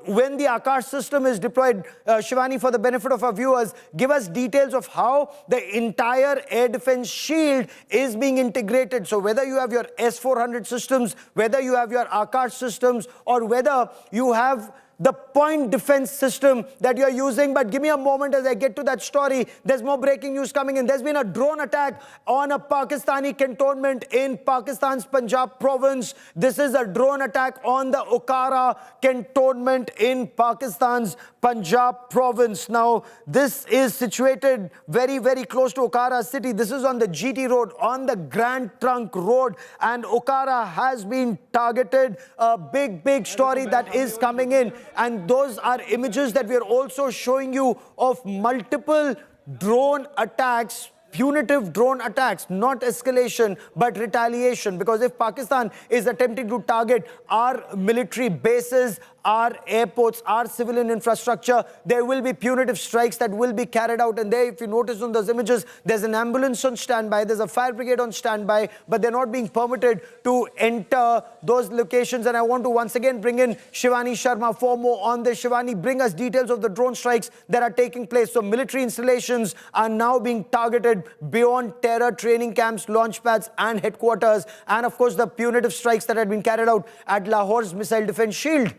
Speaker 3: when the Akash system is deployed, Shivani, for the benefit of our viewers, give us details of how the entire air defense shield is being integrated. So whether you have your S-400 systems, whether you have your Akash systems, or whether you have the point defense system that you're using. But give me a moment as I get to that story. There's more breaking news coming in. There's been a drone attack on a Pakistani cantonment in Pakistan's Punjab province. This is a drone attack on the Okara cantonment in Pakistan's Punjab province. Now, this is situated very, very close to Okara city. This is on the GT road, on the Grand Trunk road, and Okara has been targeted. A big story that is coming in. And those are images that we are also showing you of multiple drone attacks, punitive drone attacks, not escalation, but retaliation. Because if Pakistan is attempting to target our military bases, our airports, our civilian infrastructure, there will be punitive strikes that will be carried out. And there, if you notice on those images, there's an ambulance on standby, there's a fire brigade on standby, but they're not being permitted to enter those locations. And I want to once again bring in Shivani Sharma for more on this. Shivani, bring us details of the drone strikes that are taking place. So military installations are now being targeted beyond terror training camps, launch pads and headquarters. And of course, the punitive strikes that had been carried out at Lahore's missile defense shield.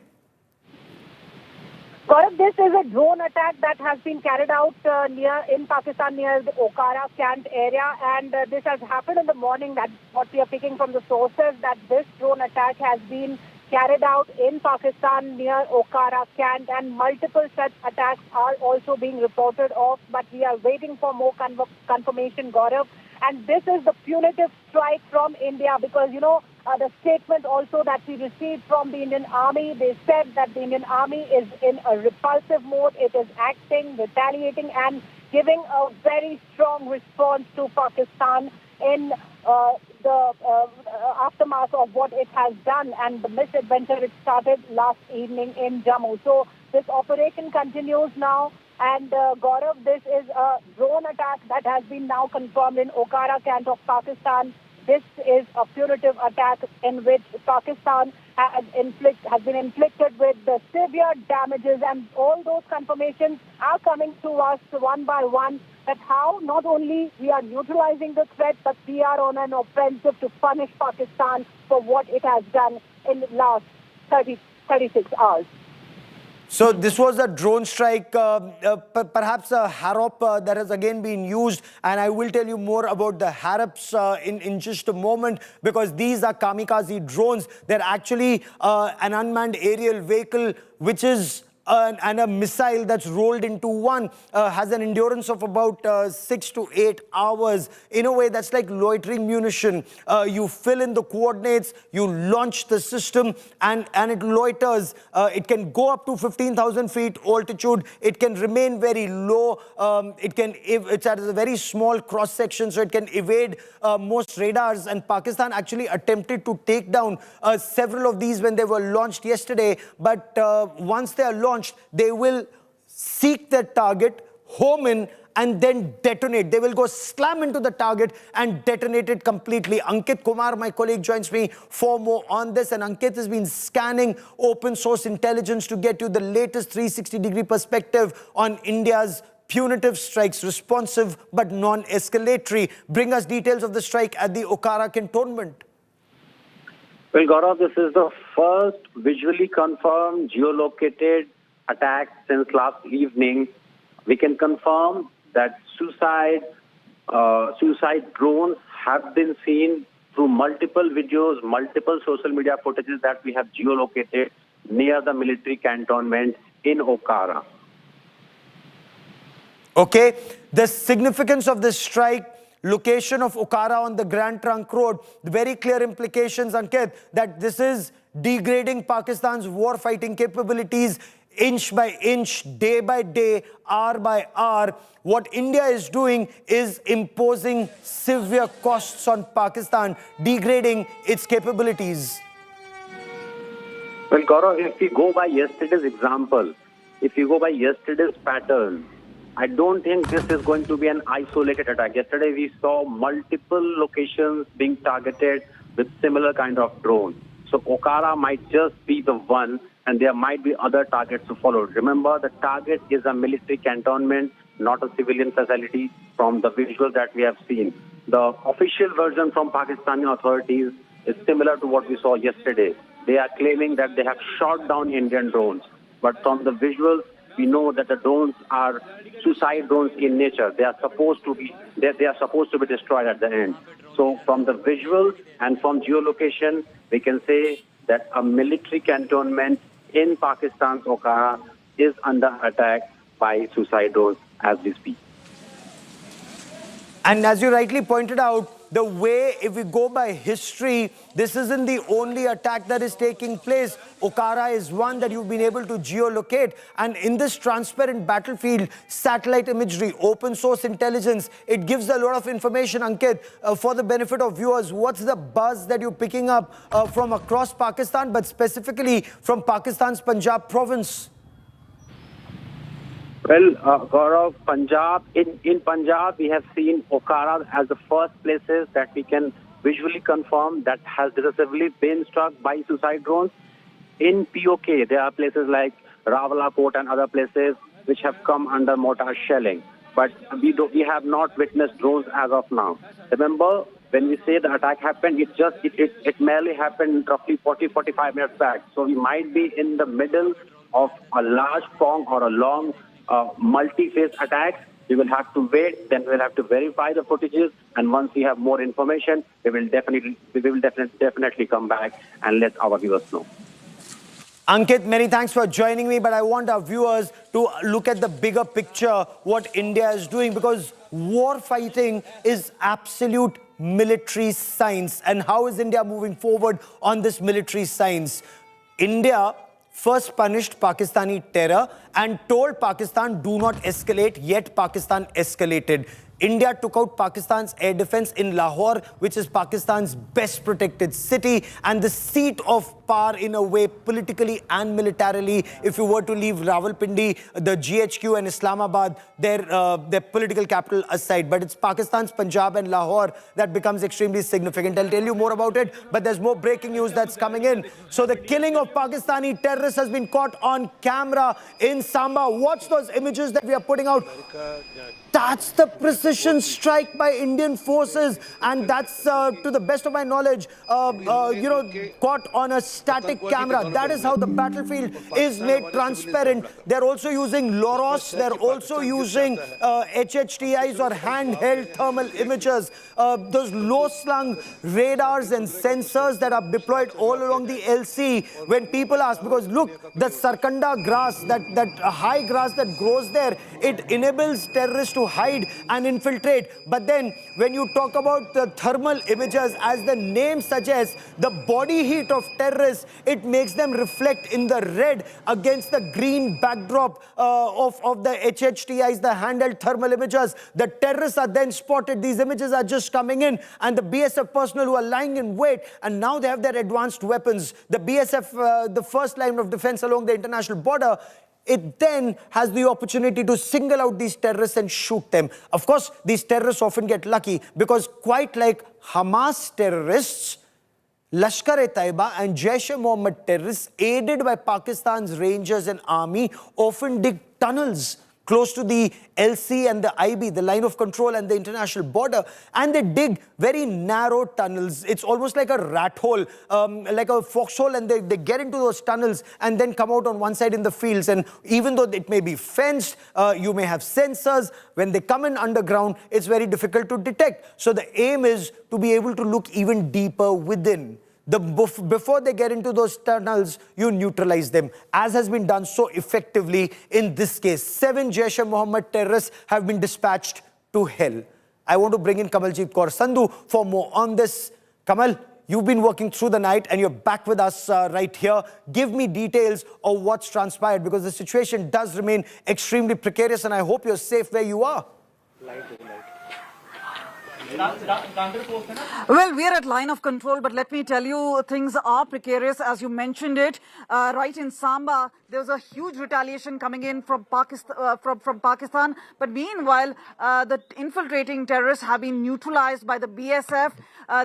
Speaker 13: Gaurav, this is a drone attack that has been carried out in Pakistan near the Okara Cant area, and this has happened in the morning. That's what we are picking from the sources, that this drone attack has been carried out in Pakistan near Okara Cant, and multiple such attacks are also being reported of, but we are waiting for more confirmation, Gaurav. And this is the punitive strike from India, because, you know, the statement also that we received from the Indian Army, they said that the Indian Army is in a repulsive mode. It is acting, retaliating, and giving a very strong response to Pakistan in the aftermath of what it has done and the misadventure it started last evening in Jammu. So this operation continues now. And Gaurav, this is a drone attack that has been now confirmed in Okara Cant of Pakistan. This is a punitive attack in which Pakistan has been inflicted with the severe damages, and all those confirmations are coming to us one by one, that how not only we are neutralizing the threat, but we are on an offensive to punish Pakistan for what it has done in the last 36 hours.
Speaker 3: So this was a drone strike, perhaps a Harop that has again been used. And I will tell you more about the Harops in just a moment, because these are kamikaze drones. They're actually an unmanned aerial vehicle, which is and a missile that's rolled into one, has an endurance of about 6 to 8 hours. In a way, that's like loitering munition. You fill in the coordinates, you launch the system, and it loiters. It can go up to 15,000 feet altitude. It can remain very low. It's at a very small cross section, so it can evade most radars. And Pakistan actually attempted to take down several of these when they were launched yesterday. But once they are launched, they will seek their target, home in, and then detonate. They will go slam into the target and detonate it completely. Ankit Kumar, my colleague, joins me for more on this. And Ankit has been scanning open source intelligence to get you the latest 360-degree perspective on India's punitive strikes, responsive but non-escalatory. Bring us details of the strike at the Okara cantonment.
Speaker 14: Well, Gaurav, this is the first visually confirmed geolocated attack since last evening. We can confirm that suicide drones have been seen through multiple videos, multiple social media footages that we have geolocated near the military cantonment in Okara.
Speaker 3: Okay, the significance of this strike, location of Okara on the Grand Trunk Road, the very clear implications, Ankit, that this is degrading Pakistan's war fighting capabilities inch by inch, day by day, hour by hour. What India is doing is imposing severe costs on Pakistan, degrading its capabilities.
Speaker 14: Well, Gaurav, if we go by yesterday's example, if you go by yesterday's pattern, I don't think this is going to be an isolated attack. Yesterday we saw multiple locations being targeted with similar kind of drones. So Okara might just be the one, and there might be other targets to follow. Remember, the target is a military cantonment, not a civilian facility from the visual that we have seen. The official version from Pakistani authorities is similar to what we saw yesterday. They are claiming that they have shot down Indian drones. But from the visuals, we know that the drones are suicide drones in nature. They are supposed to be destroyed at the end. So from the visuals and from geolocation, we can say that a military cantonment in Pakistan's Okara is under attack by suicide drones as we speak.
Speaker 3: And as you rightly pointed out, the way, if we go by history, this isn't the only attack that is taking place. Okara is one that you've been able to geolocate. And in this transparent battlefield, satellite imagery, open source intelligence, it gives a lot of information, Ankit, for the benefit of viewers. What's the buzz that you're picking up from across Pakistan, but specifically from Pakistan's Punjab province?
Speaker 14: Well, Gaurav, in Punjab, we have seen Okara as the first places that we can visually confirm that has decisively been struck by suicide drones. In POK, there are places like Rawalakot and other places which have come under mortar shelling. But we have not witnessed drones as of now. Remember, when we say the attack happened, it merely happened roughly 40-45 minutes back. So we might be in the middle of a large prong or a long multi-phase attacks. We will have to wait, then we'll have to verify the footages, and once we have more information, we will definitely come back and let our viewers know.
Speaker 3: Ankit, many thanks for joining me, but I want our viewers to look at the bigger picture, what India is doing, because war fighting is absolute military science. And how is India moving forward on this military science? India first punished Pakistani terror and told Pakistan, do not escalate, yet Pakistan escalated. India took out Pakistan's air defense in Lahore, which is Pakistan's best protected city and the seat of power in a way, politically and militarily. If you were to leave Rawalpindi, the GHQ and Islamabad, their political capital aside. But it's Pakistan's Punjab and Lahore that becomes extremely significant. I'll tell you more about it, but there's more breaking news that's coming in. So the killing of Pakistani terrorists has been caught on camera in Samba. Watch those images that we are putting out. That's the precision strike by Indian forces, and that's, to the best of my knowledge, caught on a static camera. That is how the battlefield is made transparent. They're also using LOROS. They're also using HHTIs or handheld thermal images. Those low-slung radars and sensors that are deployed all along the LC. When people ask, because look, the sarkanda grass, that high grass that grows there, it enables terrorists to hide and infiltrate. But then when you talk about the thermal images, as the name suggests, the body heat of terrorists, it makes them reflect in the red against the green backdrop of the HHTIs, the handheld thermal images. The terrorists are then spotted. These images are just coming in, and the BSF personnel who are lying in wait, and now they have their advanced weapons. The BSF, the first line of defense along the international border, it then has the opportunity to single out these terrorists and shoot them. Of course, these terrorists often get lucky because, quite like Hamas terrorists, Lashkar-e-Taiba and Jaish-e-Mohammed terrorists, aided by Pakistan's Rangers and army, often dig tunnels close to the LC and the IB, the line of control and the international border, and they dig very narrow tunnels. It's almost like a rat hole, like a foxhole, and they get into those tunnels and then come out on one side in the fields. And even though it may be fenced, you may have sensors, when they come in underground, it's very difficult to detect. So the aim is to be able to look even deeper within. Before they get into those tunnels, you neutralize them, as has been done so effectively in this case. 7 Jaish-e-Mohammed terrorists have been dispatched to hell. I want to bring in Kamaljeet Kaur Sandhu for more on this. Kamal, you've been working through the night and you're back with us right here. Give me details of what's transpired, because the situation does remain extremely precarious, and I hope you're safe where you are.
Speaker 15: Well, we are at line of control, but let me tell you, things are precarious, as you mentioned it. Right in Samba, there was a huge retaliation coming in from Pakistan. But meanwhile, the infiltrating terrorists have been neutralized by the BSF.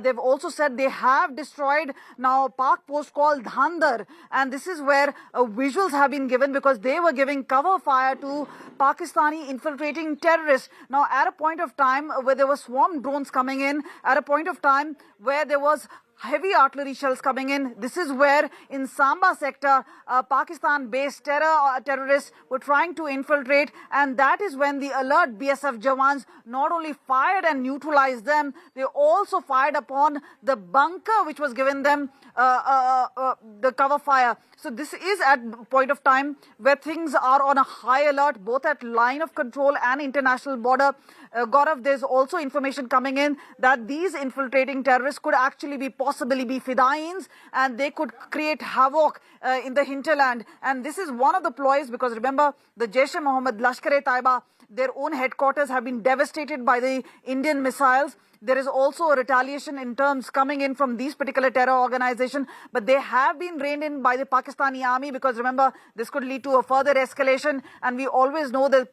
Speaker 15: They've also said they have destroyed now a Pak post called Dhandar. And this is where visuals have been given, because they were giving cover fire to Pakistani infiltrating terrorists. Now, at a point of time where there were swarm drones coming in, at a point of time where there was heavy artillery shells coming in. This is where in Samba sector, Pakistan-based terrorists were trying to infiltrate, and that is when the alert BSF Jawans not only fired and neutralized them, they also fired upon the bunker which was given them the cover fire. So this is at a point of time where things are on a high alert, both at line of control and international border. Gaurav, there's also information coming in that these infiltrating terrorists could actually be possibly be Fidaeens, and they could create havoc in the hinterland. And this is one of the ploys, because remember, the Jaish-e-Mohammed, Lashkar-e-Taiba, their own headquarters have been devastated by the Indian missiles. There is also a retaliation in terms coming in from these particular terror organizations, but they have been reined in by the Pakistani army, because remember, this could lead to a further escalation, and we always know that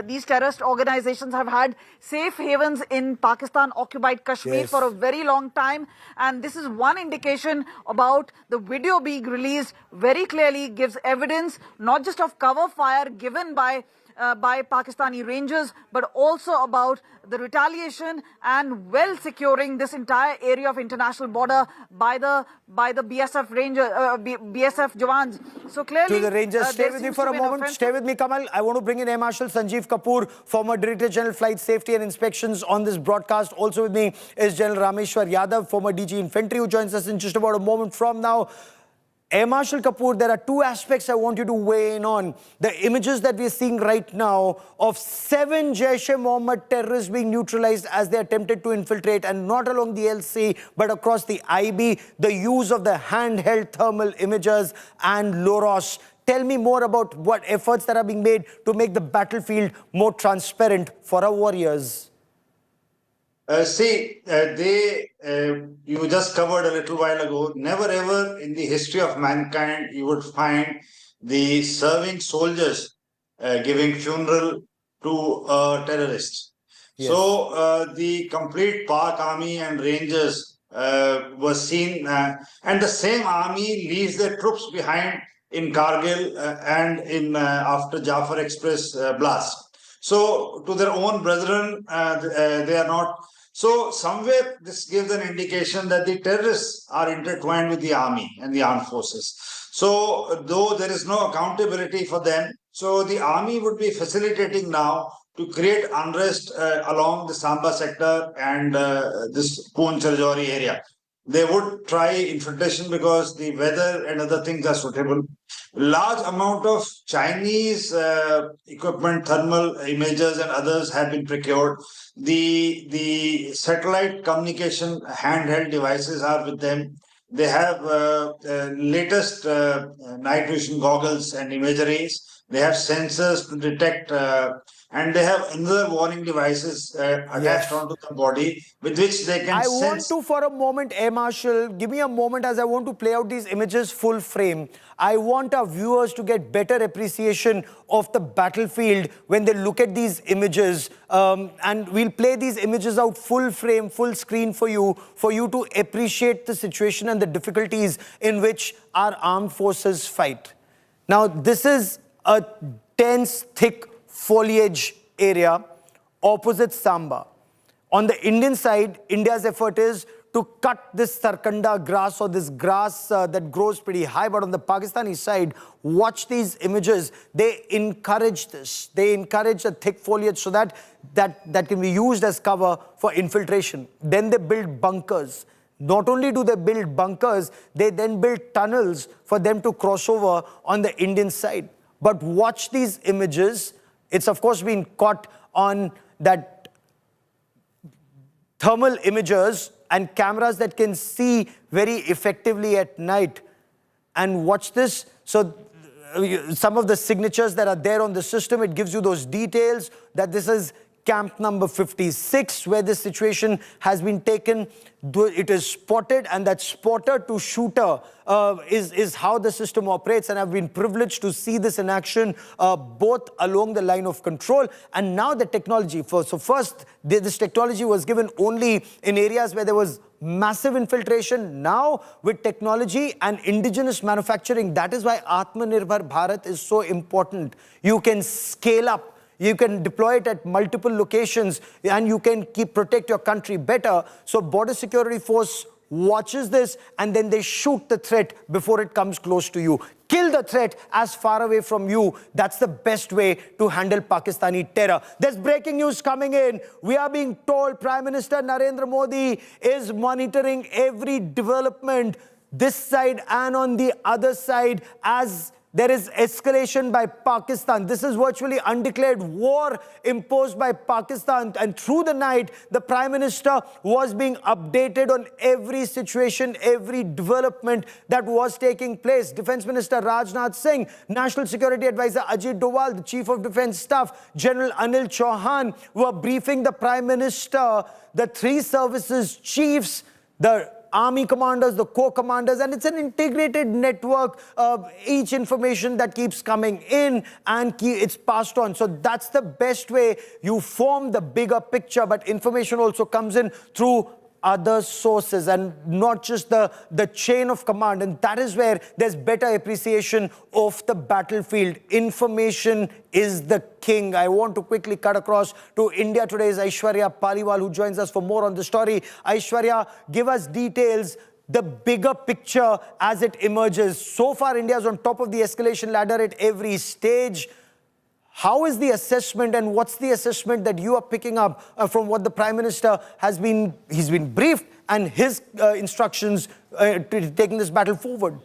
Speaker 15: these terrorist organizations have had safe havens in Pakistan-occupied Kashmir for a very long time. And this is one indication about the video being released very clearly gives evidence not just of cover fire given by Pakistani Rangers, but also about the retaliation and well securing this entire area of international border by the BSF BSF Jawans. So clearly,
Speaker 3: to the Rangers, stay with me for a moment. Stay with me, Kamal. I want to bring in Air Marshal Sanjeev Kapoor, former Director General Flight Safety and Inspections, on this broadcast. Also with me is General Rameshwar Yadav, former DG Infantry, who joins us in just about a moment from now. Air Marshal Kapoor, there are two aspects I want you to weigh in on. The images that we're seeing right now of 7 Jaish-e-Mohammed terrorists being neutralized as they attempted to infiltrate, and not along the LC, but across the IB, the use of the handheld thermal imagers and LOROS. Tell me more about what efforts that are being made to make the battlefield more transparent for our warriors.
Speaker 12: You just covered a little while ago, never ever in the history of mankind you would find the serving soldiers giving funeral to a terrorist. Yes. So the complete Pak army and Rangers was seen, and the same army leaves their troops behind in Kargil and in after Jafar Express blast. So to their own brethren, they are not. So somewhere this gives an indication that the terrorists are intertwined with the army and the armed forces. So though there is no accountability for them, so the army would be facilitating now to create unrest along the Samba sector and this Poonch Rajouri area. They would try infiltration because the weather and other things are suitable. Large amount of Chinese equipment, thermal imagers and others have been procured. The satellite communication handheld devices are with them. They have latest night vision goggles and imageries. They have sensors to detect and they have another warning devices attached onto the body with which they can
Speaker 3: I
Speaker 12: sense.
Speaker 3: want to, for a moment, Air Marshal, give me a moment as I want to play out these images full frame. I want our viewers to get better appreciation of the battlefield when they look at these images. And we'll play these images out full frame, full screen for you to appreciate the situation and the difficulties in which our armed forces fight. Now, this is a dense, thick foliage area opposite Samba. On the Indian side, India's effort is to cut this sarkanda grass or this grass that grows pretty high. But on the Pakistani side, watch these images. They encourage this. They encourage a thick foliage so that can be used as cover for infiltration. Then they build bunkers. Not only do they build bunkers, they then build tunnels for them to cross over on the Indian side. But watch these images. It's of course been caught on that thermal imagers and cameras that can see very effectively at night. And watch this. So some of the signatures that are there on the system, it gives you those details that this is camp number 56 where this situation has been taken. It is spotted, and that spotter to shooter is how the system operates, and I've been privileged to see this in action both along the line of control and now the technology. So first, this technology was given only in areas where there was massive infiltration. Now, with technology and indigenous manufacturing, that is why Atmanirbhar Bharat is so important. You can scale up. You can deploy it at multiple locations and you can protect your country better. So Border Security Force watches this and then they shoot the threat before it comes close to you. Kill the threat as far away from you. That's the best way to handle Pakistani terror. There's breaking news coming in. We are being told Prime Minister Narendra Modi is monitoring every development this side and on the other side as there is escalation by Pakistan. This is virtually undeclared war imposed by Pakistan. And through the night, the Prime Minister was being updated on every situation, every development that was taking place. Defense Minister Rajnath Singh, National Security Advisor Ajit Doval, the Chief of Defense Staff, General Anil Chauhan were briefing the Prime Minister, the three services chiefs, the army commanders, the corps commanders, and it's an integrated network of each information that keeps coming in and it's passed on. So that's the best way you form the bigger picture, but information also comes in through other sources and not just the chain of command. And that is where there's better appreciation of the battlefield. Information is the king. I want to quickly cut across to India Today's Aishwarya Paliwal, who joins us for more on the story. Aishwarya, give us details, the bigger picture as it emerges. So far, India is on top of the escalation ladder at every stage. How is the assessment, and what's the assessment that you are picking up from what the Prime Minister has been, he's been briefed, and his instructions to taking this battle forward?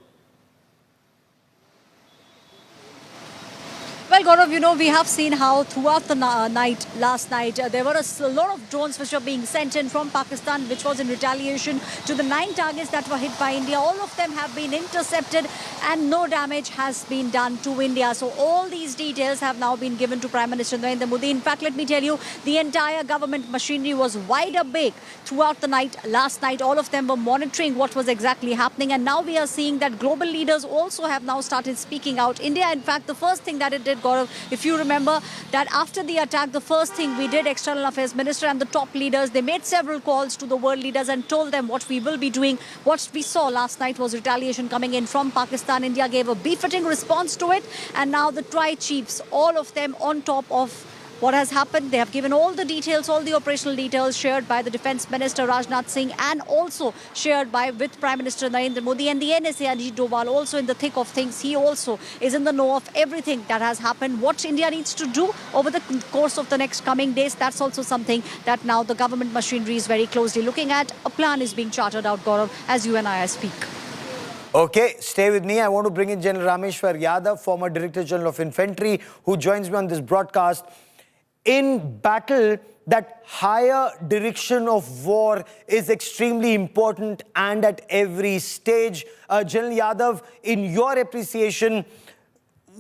Speaker 16: Well, Gaurav, you know, we have seen how throughout the night, last night, there were a lot of drones which were being sent in from Pakistan, which was in retaliation to the 9 targets that were hit by India. All of them have been intercepted and no damage has been done to India. So all these details have now been given to Prime Minister Narendra Modi. In fact, let me tell you, the entire government machinery was wide awake throughout the night. Last night, all of them were monitoring what was exactly happening. And now we are seeing that global leaders also have now started speaking out. India, in fact, the first thing that it did, Gaurav, if you remember that after the attack, the first thing we did, External Affairs Minister and the top leaders, they made several calls to the world leaders and told them what we will be doing. What we saw last night was retaliation coming in from Pakistan. India gave a befitting response to it. And now the tri-chiefs, all of them on top of what has happened. They have given all the details, all the operational details shared by the Defense Minister Rajnath Singh and also shared with Prime Minister Narendra Modi, and the NSA Ajit Doval also in the thick of things. He also is in the know of everything that has happened. What India needs to do over the course of the next coming days, that's also something that now the government machinery is very closely looking at. A plan is being charted out, Gaurav, as you and I speak.
Speaker 3: Okay, stay with me. I want to bring in General Rameshwar Yadav, former Director General of Infantry, who joins me on this broadcast. In battle, that higher direction of war is extremely important and at every stage. General Yadav, in your appreciation,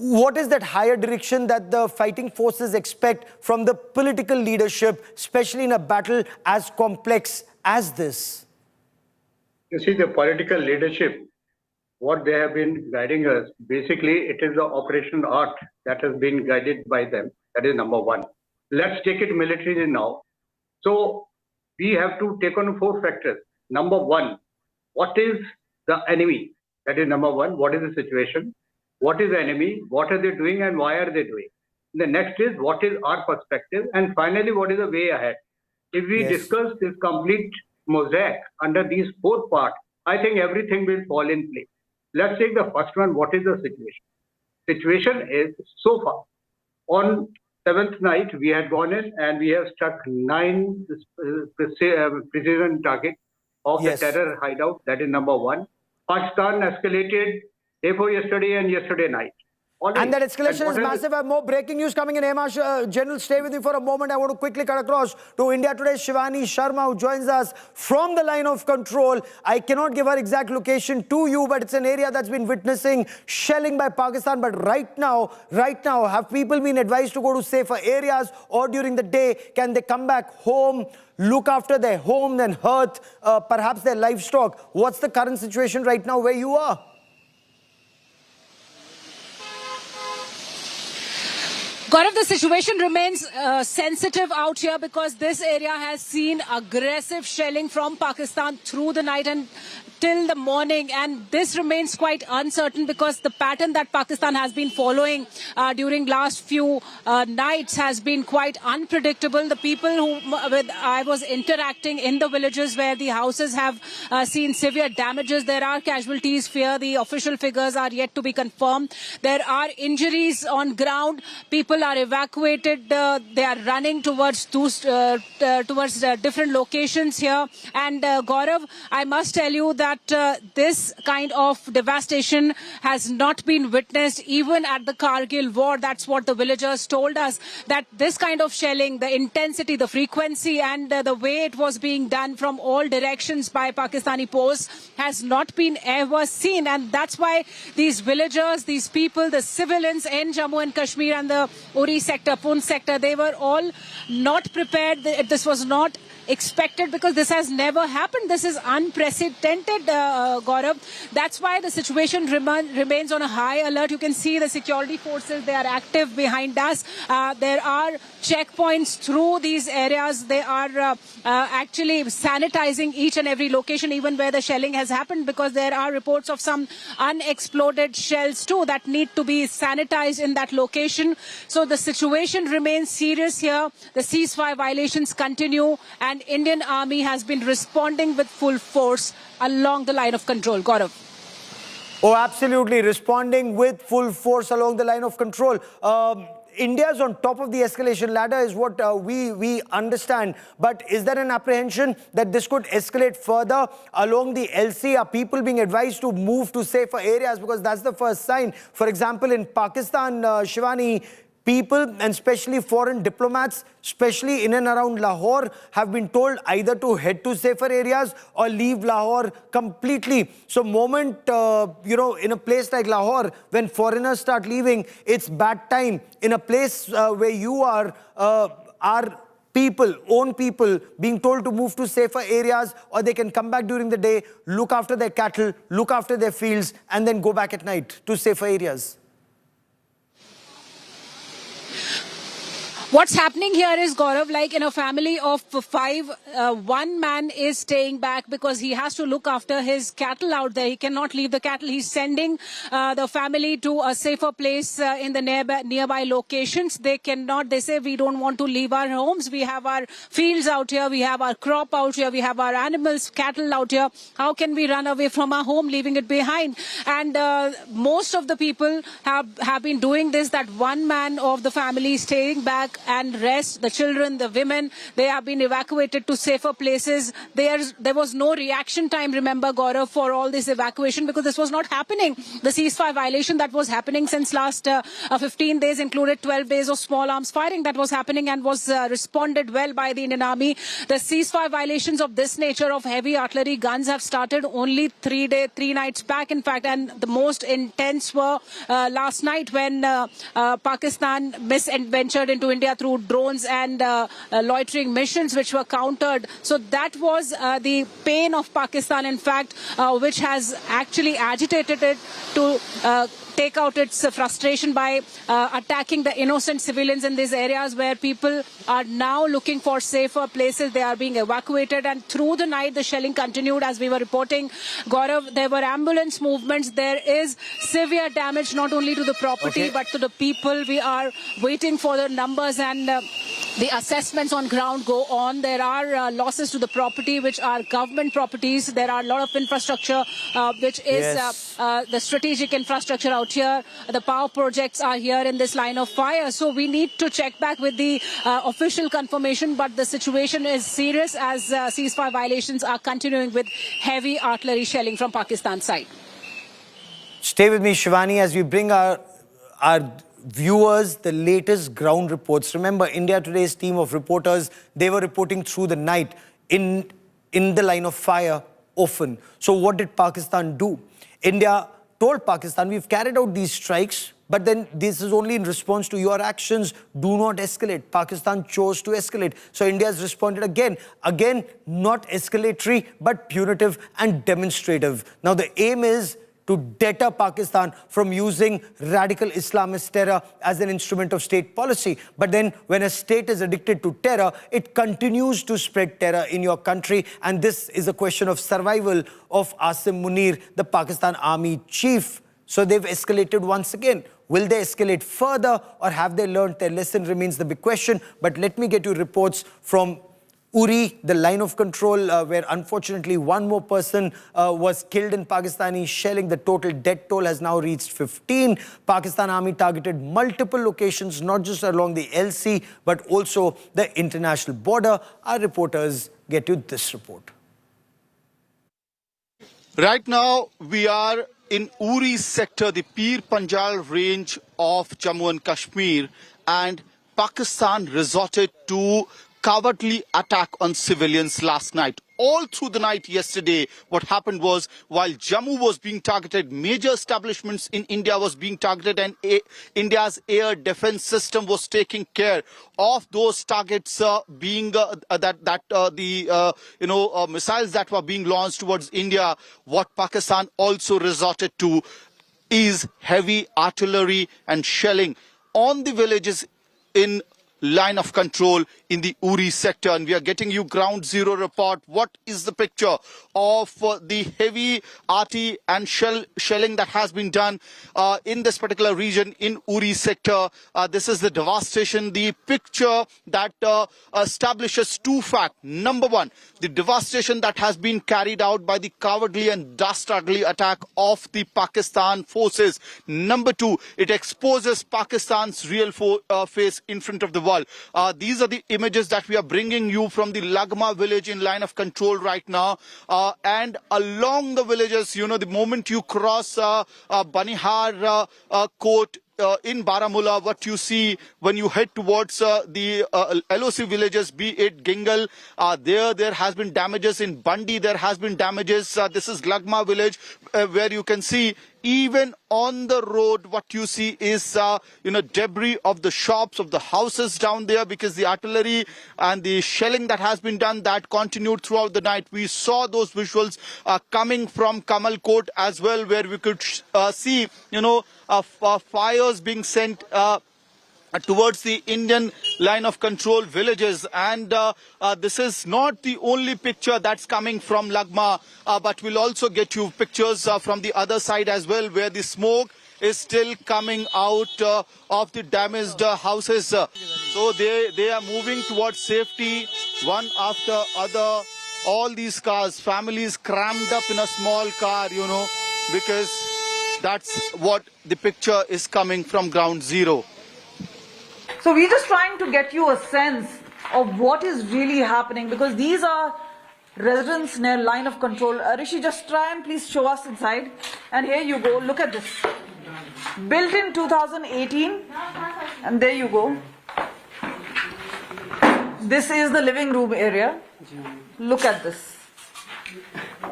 Speaker 3: what is that higher direction that the fighting forces expect from the political leadership, especially in a battle as complex as this?
Speaker 17: You see, the political leadership, what they have been guiding us, basically it is the operational art that has been guided by them. That is number one. Let's take it militarily now. So we have to take on 4 factors. Number one, what is the enemy? That is number one. What is the situation? What is the enemy? What are they doing and why are they doing? The next is what is our perspective? And finally, what is the way ahead? If we discuss this complete mosaic under these 4 parts, I think everything will fall in place. Let's take the first one. What is the situation? Situation is, so far, on 7th night, we had gone in and we have struck 9 precision targets of the terror hideout. That is number one. Pakistan escalated day before yesterday and yesterday night.
Speaker 3: And that escalation is massive. I have more breaking news coming in. General, stay with me for a moment. I want to quickly cut across to India Today's Shivani Sharma, who joins us from the line of control. I cannot give her exact location to you, but it's an area that's been witnessing shelling by Pakistan. But right now, have people been advised to go to safer areas, or during the day, can they come back home, look after their home, then hearth, perhaps their livestock? What's the current situation right now where you are?
Speaker 18: Gaurav, the situation remains sensitive out here because this area has seen aggressive shelling from Pakistan through the night and till the morning, and this remains quite uncertain because the pattern that Pakistan has been following during last few nights has been quite unpredictable. The people I was interacting in the villages where the houses have seen severe damages, there are casualties. The official figures are yet to be confirmed. There are injuries on ground. People are evacuated. They are running towards different locations here. And Gaurav, I must tell you that this kind of devastation has not been witnessed even at the Kargil war. That's what the villagers told us, that this kind of shelling, the intensity, the frequency, and the way it was being done from all directions by Pakistani posts has not been ever seen. And that's why these villagers, these people, the civilians in Jammu and Kashmir and the Uri sector, Poonch sector, they were all not prepared. This was not expected because this has never happened. This is unprecedented, Gaurav. That's why the situation remains on a high alert. You can see the security forces, they are active behind us. There are checkpoints through these areas. They are actually sanitizing each and every location, even where the shelling has happened, because there are reports of some unexploded shells too that need to be sanitized in that location. So the situation remains serious here. The ceasefire violations continue, and Indian Army has been responding with full force along the line of control. Gaurav.
Speaker 3: Oh, absolutely. Responding with full force along the line of control. India's on top of the escalation ladder is what we understand. But is there an apprehension that this could escalate further along the LC? Are people being advised to move to safer areas? Because that's the first sign. For example, in Pakistan, Shivani, people, and especially foreign diplomats, especially in and around Lahore, have been told either to head to safer areas or leave Lahore completely. So moment, in a place like Lahore, when foreigners start leaving, it's bad time. In a place where you are people, own people, being told to move to safer areas, or they can come back during the day, look after their cattle, look after their fields, and then go back at night to safer areas.
Speaker 18: What's happening here is, Gaurav, like in a family of 5, one man is staying back because he has to look after his cattle out there. He cannot leave the cattle. He's sending the family to a safer place in the nearby locations. They say, we don't want to leave our homes. We have our fields out here. We have our crop out here. We have our animals, cattle out here. How can we run away from our home, leaving it behind? And most of the people have been doing this, that one man of the family is staying back and rest. The children, the women, they have been evacuated to safer places. There was no reaction time, remember, Gaurav, for all this evacuation because this was not happening. The ceasefire violation that was happening since last 15 days included 12 days of small arms fighting that was happening and was responded well by the Indian Army. The ceasefire violations of this nature of heavy artillery guns have started only 3 nights back, in fact, and the most intense were last night when Pakistan ventured into India through drones and loitering missions which were countered. So that was the pain of Pakistan, in fact, which has actually agitated it to take out its frustration by attacking the innocent civilians in these areas where people are now looking for safer places. They are being evacuated, and through the night the shelling continued. As we were reporting, Gaurav, there were ambulance movements. There is severe damage not only to the property but to the people. We are waiting for the numbers and the assessments on ground go on. There are losses to the property which are government properties. There are a lot of infrastructure which is the strategic infrastructure out here. The power projects are here in this line of fire. So we need to check back with the official confirmation, but the situation is serious as ceasefire violations are continuing with heavy artillery shelling from Pakistan's side.
Speaker 3: Stay with me, Shivani, as we bring our viewers the latest ground reports. Remember, India Today's team of reporters, they were reporting through the night in the line of fire often. So what did Pakistan do? India told Pakistan, we've carried out these strikes, but then this is only in response to your actions. Do not escalate. Pakistan chose to escalate. So India has responded again. Again, not escalatory, but punitive and demonstrative. Now the aim is to deter Pakistan from using radical Islamist terror as an instrument of state policy. But then when a state is addicted to terror, it continues to spread terror in your country. And this is a question of survival of Asim Munir, the Pakistan Army chief. So they've escalated once again. Will they escalate further, or have they learned their lesson remains the big question. But let me get you reports from Uri, the line of control, where unfortunately one more person was killed in Pakistani shelling. The total death toll has now reached 15. Pakistan Army targeted multiple locations, not just along the LC, but also the international border. Our reporters get you this report.
Speaker 19: Right now, we are in Uri sector, the Pir Panjal range of Jammu and Kashmir, and Pakistan resorted to cowardly attack on civilians last night. All through the night yesterday, what happened was, while Jammu was being targeted, major establishments in India was being targeted, and India's air defense system was taking care of those targets, being missiles that were being launched towards India. What Pakistan also resorted to is heavy artillery and shelling on the villages in line of control in the Uri sector, and we are getting you ground zero report. What is the picture of the heavy artillery and shelling that has been done in this particular region in Uri sector? This is the devastation. The picture that establishes two facts. Number one, the devastation that has been carried out by the cowardly and dastardly attack of the Pakistan forces. Number two, it exposes Pakistan's real face in front of the world. These are the images that we are bringing you from the Lagma village in line of control right now. And along the villages, you know, the moment you cross Banihar Court, in Baramulla, what you see when you head towards the LOC villages, be it Gingal, there has been damages. In Bandi, there has been damages. This is Lagma village, where you can see even on the road, what you see is debris of the shops, of the houses down there, because the artillery and the shelling that has been done, that continued throughout the night. We saw those visuals coming from Kamal Court as well, where we could see fires being sent towards the Indian line of control villages. And this is not the only picture that's coming from Lagma, but we'll also get you pictures from the other side as well, where the smoke is still coming out of the damaged houses. So they are moving towards safety, one after other. All these cars, families crammed up in a small car, because that's what the picture is coming from ground zero.
Speaker 15: So we're just trying to get you a sense of what is really happening, because these are residents near line of control. Rishi, just try and please show us inside. And here you go, look at this. Built in 2018, and there you go. This is the living room area. Look at this.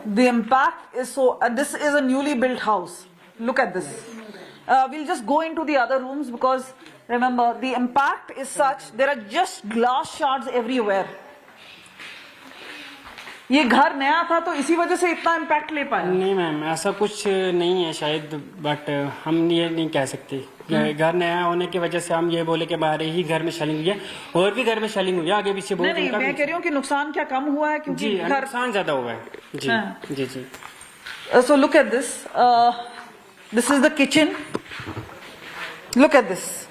Speaker 15: The impact is so, this is a newly built house. Look at this. We'll just go into the other rooms, because remember, the impact is such, there are just glass shards everywhere. ये घर नया था तो इसी वजह से इतना impact ले पाया?
Speaker 20: नहीं मैम, ऐसा कुछ नहीं है शायद, बट हम ये नहीं कह सकते। घर नया होने की वजह से हम ये बोले कि हमारे ही घर में शेलिंग हुई है, और भी घर में शेलिंग हुई है आगे पीछे बहुत।
Speaker 15: नहीं, मैं कह रही हूँ कि नुकसान क्या कम हुआ है? क्योंकि
Speaker 20: जी, नुकसान ज्यादा हुआ है। जी जी जी।
Speaker 15: So look at this. This is the kitchen. Look at this.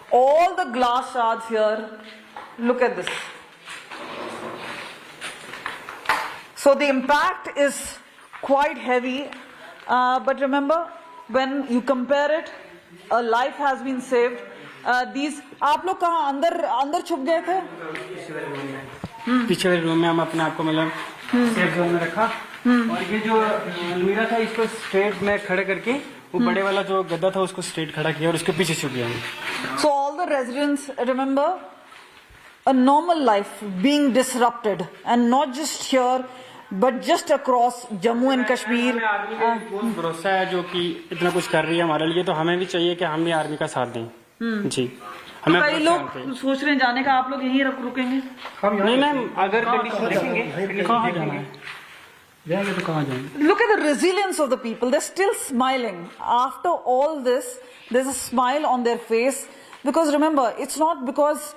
Speaker 15: All the glass shards here. Look at this. So the impact is quite heavy, but remember, when you compare it, a life has been saved. These, आप लोग कहाँ अंदर छुप गए थे?
Speaker 20: पीछे वाले room में हम अपने आप को मतलब सेफ जोन में रखा, और ये जो अलमीरा था इसको स्ट्रेट में खड़े करके वो बड़े वाला जो गद्दा था उसको स्ट्रेट खड़ा किया और उसके पीछे छुप गया।
Speaker 15: So all the residents remember a normal life being disrupted, and not just here, but just across Jammu and Kashmir.
Speaker 20: बहुत भरोसा है जो कि इतना कुछ कर रही है हमारे लिए, तो हमें भी चाहिए कि हम भी आर्मी का साथ दें। जी, हमें
Speaker 15: कई लोग सोच रहे हैं जाने का, आप लोग यहीं रुकेंगे?
Speaker 20: नहीं मैम, अगर कंडीशन देखेंगे कहाँ जाना है, जाएंगे तो कहाँ जाएंगे।
Speaker 15: Look at the resilience of the people. They're still smiling after all this. There's a smile on their face, because remember, it's not because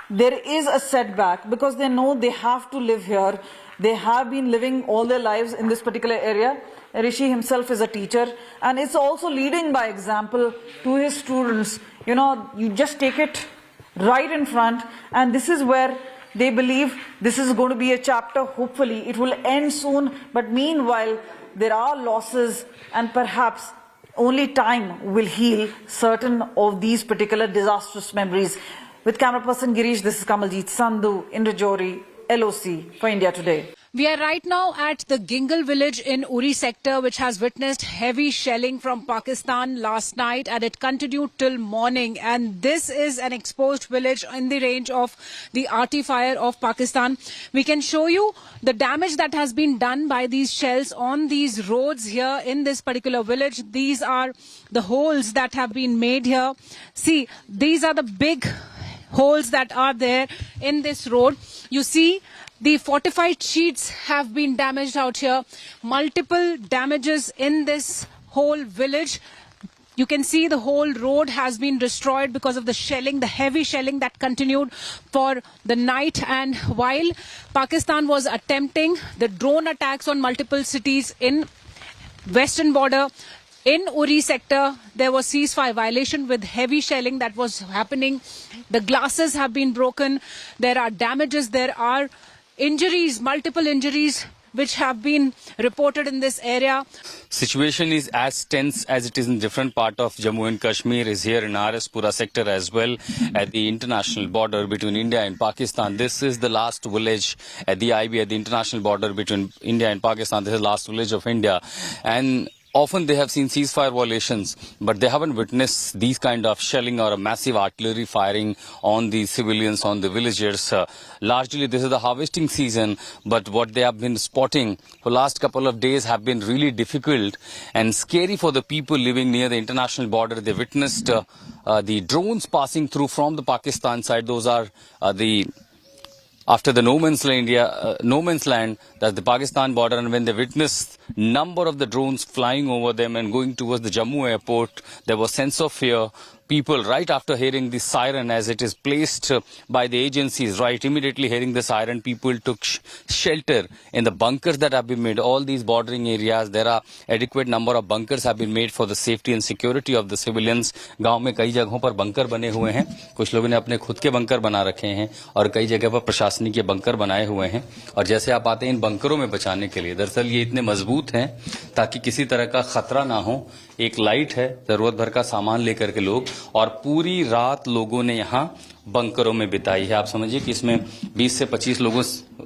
Speaker 15: there is a setback, because they know they have to live here. They have been living all their lives in this particular area. Rishi himself is a teacher, and it's also leading by example to his students. You know, you just take it right in front, and this is where they believe this is going to be a chapter. Hopefully it will end soon, but meanwhile there are losses, and perhaps only time will heal certain of these particular disastrous memories. With camera person Girish, this is Kamaljeet Sandhu in Rajouri, LOC for India Today.
Speaker 18: We are right now at the Gingal village in Uri sector, which has witnessed heavy shelling from Pakistan last night, and it continued till morning. And this is an exposed village in the range of the RT fire of Pakistan. We can show you the damage that has been done by these shells on these roads here in this particular village. These are the holes that have been made here. See, these are the big holes that are there in this road. You see, the fortified sheets have been damaged out here. Multiple damages in this whole village. You can see the whole road has been destroyed because of the shelling, the heavy shelling that continued for the night. And while Pakistan was attempting the drone attacks on multiple cities in western border, in Uri sector, there was ceasefire violation with heavy shelling that was happening. The glasses have been broken. There are damages. There are injuries, multiple injuries, which have been reported in this area.
Speaker 21: Situation is as tense as it is in different part of Jammu and Kashmir, is here in Pura sector as well, at the international border between India and Pakistan. This is the last village at the IB, at the international border between India and Pakistan. This is the last village of India. And often they have seen ceasefire violations, but they haven't witnessed these kind of shelling or a massive artillery firing on the civilians, on the villagers. Largely this is the harvesting season, but what they have been spotting for last couple of days have been really difficult and scary for the people living near the international border. They witnessed the drones passing through from the Pakistan side. Those are after the no man's land, that's the Pakistan border, and when they witnessed number of the drones flying over them and going towards the Jammu airport, there was sense of fear. People, right after hearing the siren as it is placed by the agencies, right immediately hearing the siren, people took shelter in the bunkers that have been made. All these bordering areas, there are adequate number of bunkers have been made for the safety and security of the civilians. गांव में कई जगहों पर bunker बने हुए हैं. कुछ लोगों ने अपने खुद के बंकर बना रखे हैं और कई जगह पर प्रशासनिक के बंकर बनाए हुए हैं. और जैसे आप आते हैं इन बंकरों में बचाने के लिए, दरअसल ये इतने मजबूत हैं ताकि किसी तरह का खतरा ना हो. एक लाइट है, जरूरत भर का सामान लेकर के लोग और पूरी रात लोगों ने यहाँ बंकरों में बिताई है। आप समझिए कि इसमें 20 से 25 लोगों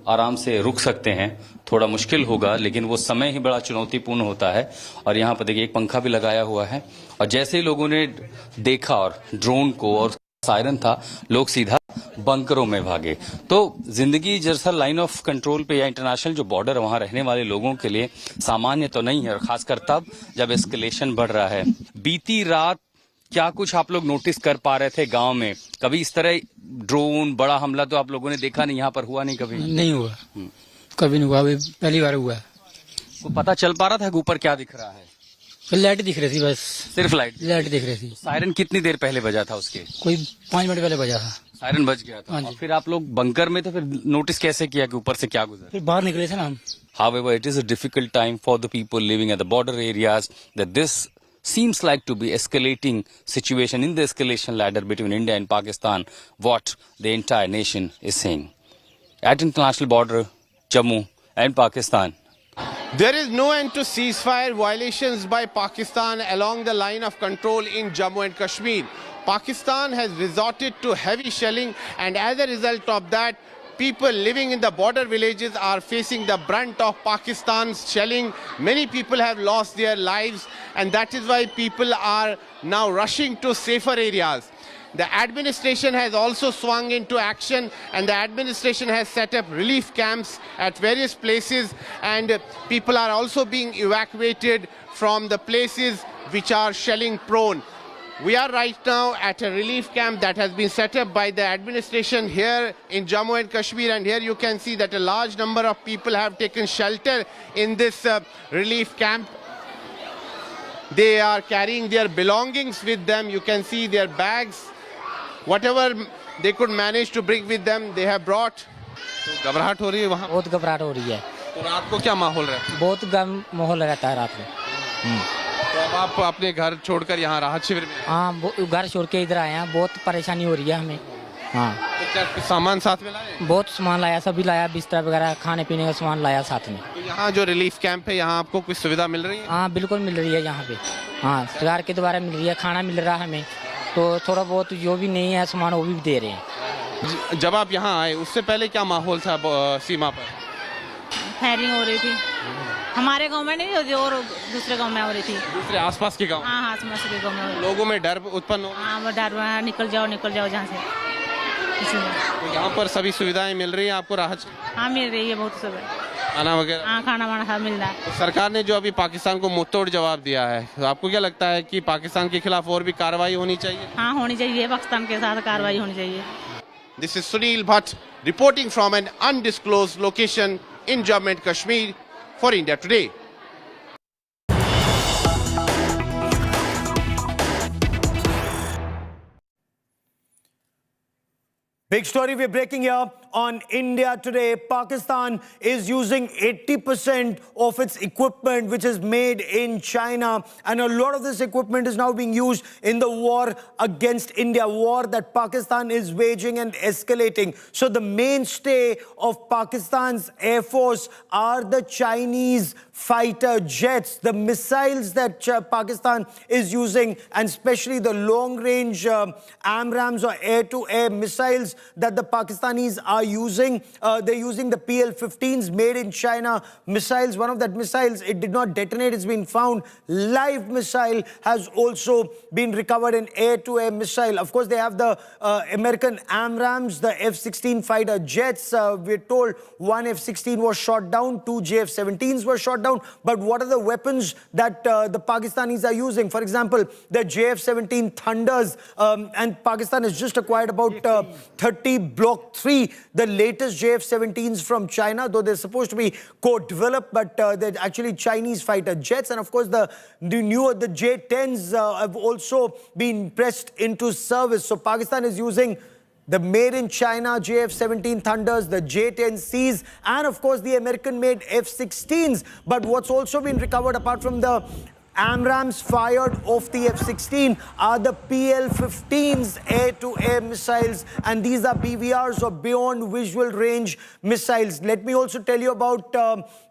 Speaker 21: आराम से रुक सकते हैं। थोड़ा मुश्किल होगा, लेकिन वो समय ही बड़ा चुनौतीपूर्ण होता है। और यहाँ पर देखिए एक पंखा भी लगाया हुआ है, और जैसे ही लोगों ने देखा और ड्रोन को और सायरन था, लोग सीधा बंकरों में भागे। तो जिंदगी दरअसल लाइन ऑफ कंट्रोल पे या इंटरनेशनल जो बॉर्डर है वहां रहने वाले लोगों के लिए सामान्य तो नहीं है, और खासकर तब जब एस्केलेशन बढ़ रहा है। बीती रात क्या कुछ आप लोग नोटिस कर पा रहे थे गांव में? कभी इस तरह ड्रोन बड़ा हमला तो आप लोगों ने देखा नहीं, यहाँ पर हुआ नहीं कभी?
Speaker 4: नहीं हुआ, कभी नहीं हुआ, अभी पहली बार हुआ।
Speaker 21: तो पता चल पा रहा था कि ऊपर क्या दिख रहा है?
Speaker 4: लाइट दिख रही थी, बस
Speaker 21: सिर्फ लाइट
Speaker 4: दिख रही थी।
Speaker 21: सायरन कितनी देर पहले बजा था उसके?
Speaker 4: कोई 5 मिनट पहले बजा था,
Speaker 21: सायरन बज गया था। और फिर आप लोग बंकर में, तो फिर नोटिस कैसे किया कि ऊपर से क्या गुजरा?
Speaker 4: फिर बाहर निकले थे ना हम।
Speaker 21: However, it is a difficult time for the people living at the border areas, that this seems like to be escalating situation in the escalation ladder between India and Pakistan, what the entire nation is saying. At international border, Jammu and Pakistan.
Speaker 11: There is no end to ceasefire violations by Pakistan along the line of control in Jammu and Kashmir. Pakistan has resorted to heavy shelling, and as a result of that, people living in the border villages are facing the brunt of Pakistan's shelling. Many people have lost their lives, and that is why people are now rushing to safer areas. The administration has also swung into action, and the administration has set up relief camps at various places, and people are also being evacuated from the places which are shelling prone. We are right now at a relief camp that has been set up by the administration here in Jammu and Kashmir, and here you can see that a large number of people have taken shelter in this relief camp. They are carrying their belongings with them. You can see their bags. Whatever they could manage to bring with them, they have brought. तो घबराहट हो रही है वहाँ?
Speaker 4: बहुत घबराहट हो रही है।
Speaker 11: तो रात को क्या माहौल रहता है?
Speaker 4: बहुत गर्म माहौल रहता है रात में।
Speaker 11: तो अब आप अपने घर छोड़कर यहाँ राहत शिविर में?
Speaker 4: हाँ, घर छोड़ के इधर आए हैं, बहुत परेशानी हो रही है हमें। हाँ,
Speaker 11: तो क्या सामान साथ में लाए?
Speaker 4: बहुत सामान लाया, सभी लाया, बिस्तर वगैरह, खाने पीने का सामान लाया साथ में।
Speaker 11: तो यहाँ जो रिलीफ कैंप है, यहाँ आपको कुछ सुविधा मिल रही है?
Speaker 4: हाँ, बिल्कुल मिल रही है यहाँ पे। हाँ, सरकार के द्वारा मिल रही है, खाना मिल रहा है हमें, तो थोड़ा बहुत जो भी नहीं है सामान वो भी दे रहे हैं।
Speaker 11: जब आप यहाँ आए उससे पहले क्या माहौल था सीमा पर?
Speaker 22: फायरिंग हो रही थी हमारे गांव में, नहीं होती और दूसरे गांव में हो रही थी।
Speaker 11: दूसरे आसपास के गांव?
Speaker 22: हाँ, आसपास के गांव में।
Speaker 11: लोगों में डर उत्पन्न हो?
Speaker 22: हाँ, वो डर, निकल जाओ जहाँ से।
Speaker 11: तो यहाँ पर सभी सुविधाएं मिल रही है आपको? राहत?
Speaker 22: हाँ, मिल रही है बहुत सुविधा,
Speaker 11: खाना वगैरह?
Speaker 22: हाँ, खाना वाना सब मिल रहा है।
Speaker 11: तो सरकार ने जो अभी पाकिस्तान को मुंहतोड़ जवाब दिया है, तो आपको क्या लगता है कि पाकिस्तान के खिलाफ और भी कार्रवाई होनी चाहिए?
Speaker 22: हाँ, होनी चाहिए, पाकिस्तान के साथ कार्रवाई होनी चाहिए।
Speaker 11: This is Sunil Bhatt reporting from an undisclosed location in Jammu and Kashmir for India Today.
Speaker 3: Big story we're breaking here on India Today. Pakistan is using 80% of its equipment which is made in China, and a lot of this equipment is now being used in the war against India, war that Pakistan is waging and escalating. So the mainstay of Pakistan's Air Force are the Chinese fighter jets, the missiles that Pakistan is using, and especially the long-range AMRAAMs or air-to-air missiles that the Pakistanis are using. They're using the PL-15s made in China missiles. One of that missiles, it did not detonate, it's been found. Live missile has also been recovered, an air-to-air missile. Of course, they have the American AMRAAMs, the F-16 fighter jets. We're told one F-16 was shot down, 2 JF-17s were shot down. But what are the weapons that the Pakistanis are using? For example, the JF-17 Thunders, and Pakistan has just acquired about 30 Block 3, the latest JF-17s from China, though they're supposed to be co-developed, but they're actually Chinese fighter jets. And of course, the J-10s have also been pressed into service. So Pakistan is using the made-in-China JF-17 Thunders, the J-10Cs, and of course the American-made F-16s. But what's also been recovered, apart from the AMRAAMs fired off the F-16 are the PL-15s air-to-air missiles, and these are BVRs, or beyond visual range missiles. Let me also tell you about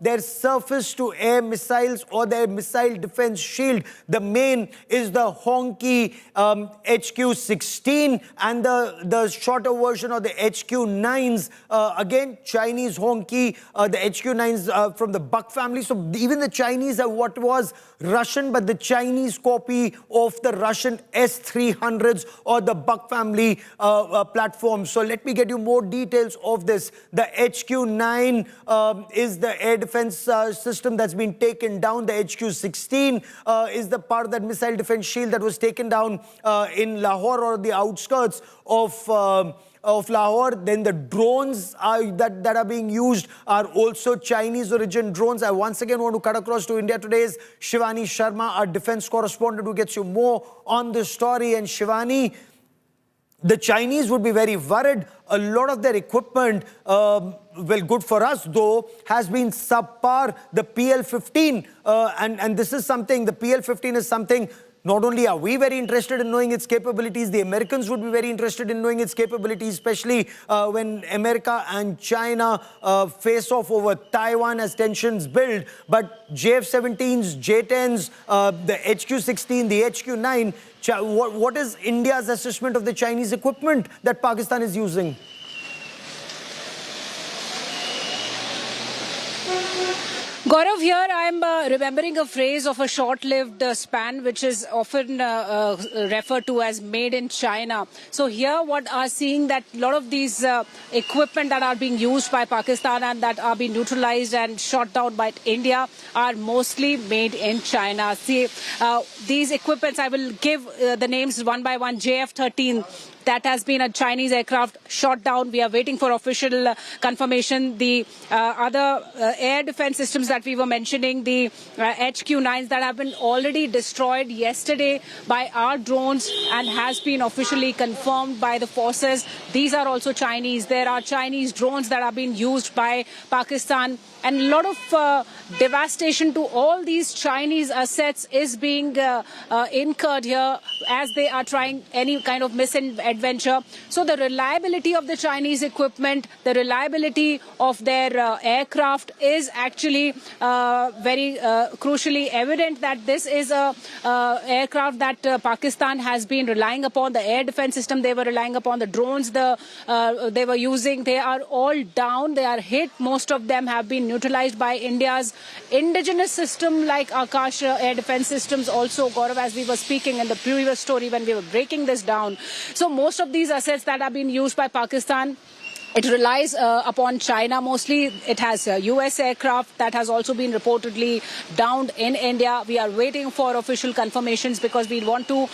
Speaker 3: their surface-to-air missiles, or their missile defense shield. The main is the honky HQ-16, and the shorter version of the HQ-9s. Again, Chinese honky, the HQ-9s from the Buck family. So even the Chinese have what was Russian, but the Chinese copy of the Russian S-300s, or the Buck family platform. So let me get you more details of this. The HQ-9 is the air defense system that's been taken down. The HQ-16 is the part of that missile defense shield that was taken down in Lahore, or the outskirts of Lahore. Then the drones that are being used are also Chinese origin drones. I once again want to cut across to India Today's Shivani Sharma, our defense correspondent, who gets you more on this story. And Shivani, the Chinese would be very worried. A lot of their equipment, well, good for us though, has been subpar. The PL-15, and this is something, the PL-15 is something. Not only are we very interested in knowing its capabilities, the Americans would be very interested in knowing its capabilities, especially when America and China face off over Taiwan as tensions build. But JF-17s, J-10s, the HQ-16, the HQ-9, what is India's assessment of the Chinese equipment that Pakistan is using?
Speaker 18: Gaurav, here I'm remembering a phrase of a short-lived span, which is often referred to as made in China. So here what are seeing that a lot of these equipment that are being used by Pakistan and that are being neutralized and shot down by India are mostly made in China. See, these equipments, I will give the names one by one. JF-13. That has been a Chinese aircraft shot down. We are waiting for official confirmation. The other air defense systems that we were mentioning, the HQ-9s that have been already destroyed yesterday by our drones and has been officially confirmed by the forces. These are also Chinese. There are Chinese drones that are being used by Pakistan. And a lot of devastation to all these Chinese assets is being incurred here as they are trying any kind of misadventure. So the reliability of the Chinese equipment, the reliability of their aircraft is actually very crucially evident that this is a aircraft that Pakistan has been relying upon. The air defense system they were relying upon, the drones they were using, they are all down. They are hit. Most of them have been neutralized by India's indigenous system like Akash air defense systems also, Gaurav, as we were speaking in the previous story when we were breaking this down. So most of these assets that are being used by Pakistan, it relies upon China mostly. It has US aircraft that has also been reportedly downed in India. We are waiting for official confirmations because we want to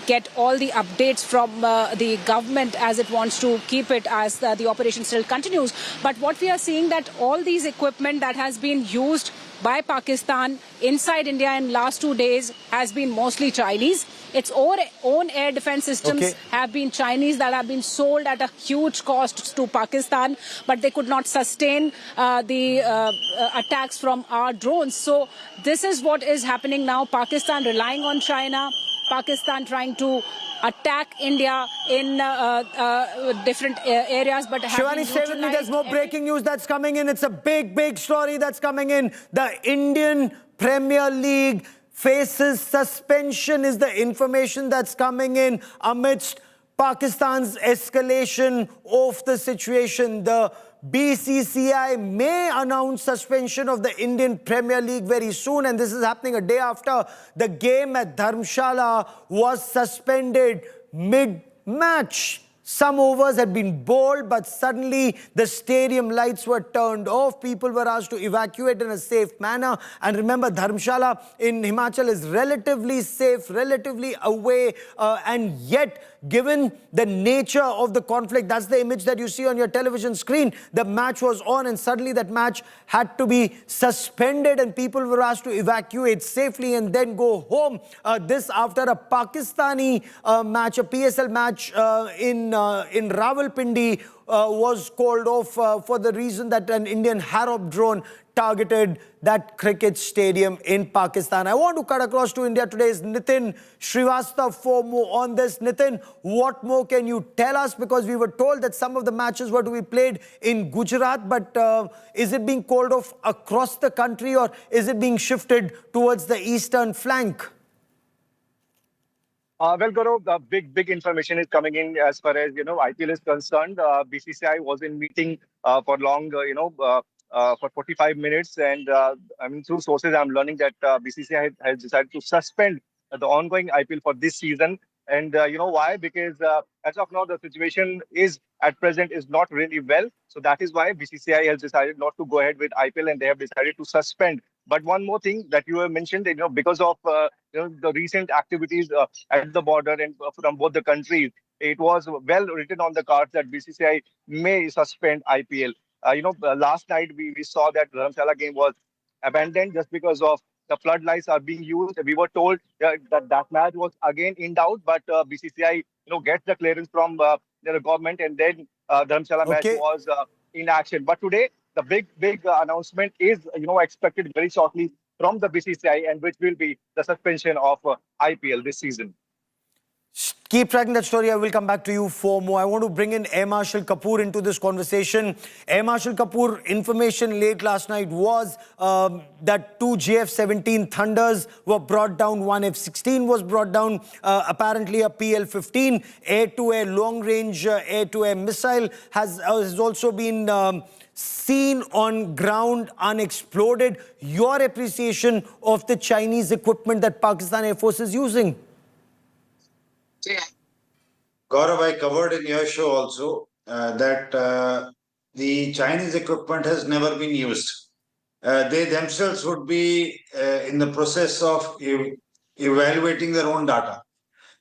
Speaker 18: get all the updates from the government as it wants to keep it as the operation still continues. But what we are seeing that all these equipment that has been used by Pakistan inside India in last 2 days has been mostly Chinese. Its own air defense systems have been Chinese that have been sold at a huge cost to Pakistan, but they could not sustain the attacks from our drones. So this is what is happening now. Pakistan relying on China, Pakistan trying to attack India in different areas. But
Speaker 3: Shivani, stay with me. There's more breaking news that's coming in. It's a big, big story that's coming in. The Indian Premier League faces suspension is the information that's coming in amidst Pakistan's escalation of the situation. The BCCI may announce suspension of the Indian Premier League very soon, and this is happening a day after the game at Dharamshala was suspended mid-match. Some overs had been bowled, but suddenly the stadium lights were turned off. People were asked to evacuate in a safe manner. And remember, Dharamshala in Himachal is relatively safe, relatively away. And yet, given the nature of the conflict, that's the image that you see on your television screen. The match was on and suddenly that match had to be suspended and people were asked to evacuate safely and then go home. This after a Pakistani match, a PSL match in Rawalpindi was called off for the reason that an Indian Harop drone targeted that cricket stadium in Pakistan. I want to cut across to India today's Nitin Srivastava for more on this. Nitin, what more can you tell us? Because we were told that some of the matches were to be played in Gujarat, but is it being called off across the country, or is it being shifted towards the eastern flank?
Speaker 5: Well, Gaurav, the big information is coming in as far as, IPL is concerned. BCCI was in meeting for long, for 45 minutes. And through sources, I'm learning that BCCI has decided to suspend the ongoing IPL for this season. And why? Because as of now, the situation is at present is not really well. So that is why BCCI has decided not to go ahead with IPL, and they have decided to suspend. But one more thing that you have mentioned, because of the recent activities at the border and from both the countries, it was well written on the cards that BCCI may suspend IPL. Last night we saw that Dharamshala game was abandoned just because of the floodlights are being used. We were told that match was again in doubt, but BCCI gets the clearance from the government, and then Dharamshala match was in action. But today the big announcement is expected very shortly from the BCCI, and which will be the suspension of IPL this season.
Speaker 3: Keep tracking that story. I will come back to you for more. I want to bring in Air Marshal Kapoor into this conversation. Air Marshal Kapoor, information late last night was that 2 JF-17 Thunders were brought down. 1 F-16 was brought down. Apparently a PL-15 air-to-air long-range air-to-air missile has also been seen on ground unexploded. Your appreciation of the Chinese equipment that Pakistan Air Force is using?
Speaker 12: Gaurav, I covered in your show also that the Chinese equipment has never been used. They themselves would be in the process of evaluating their own data.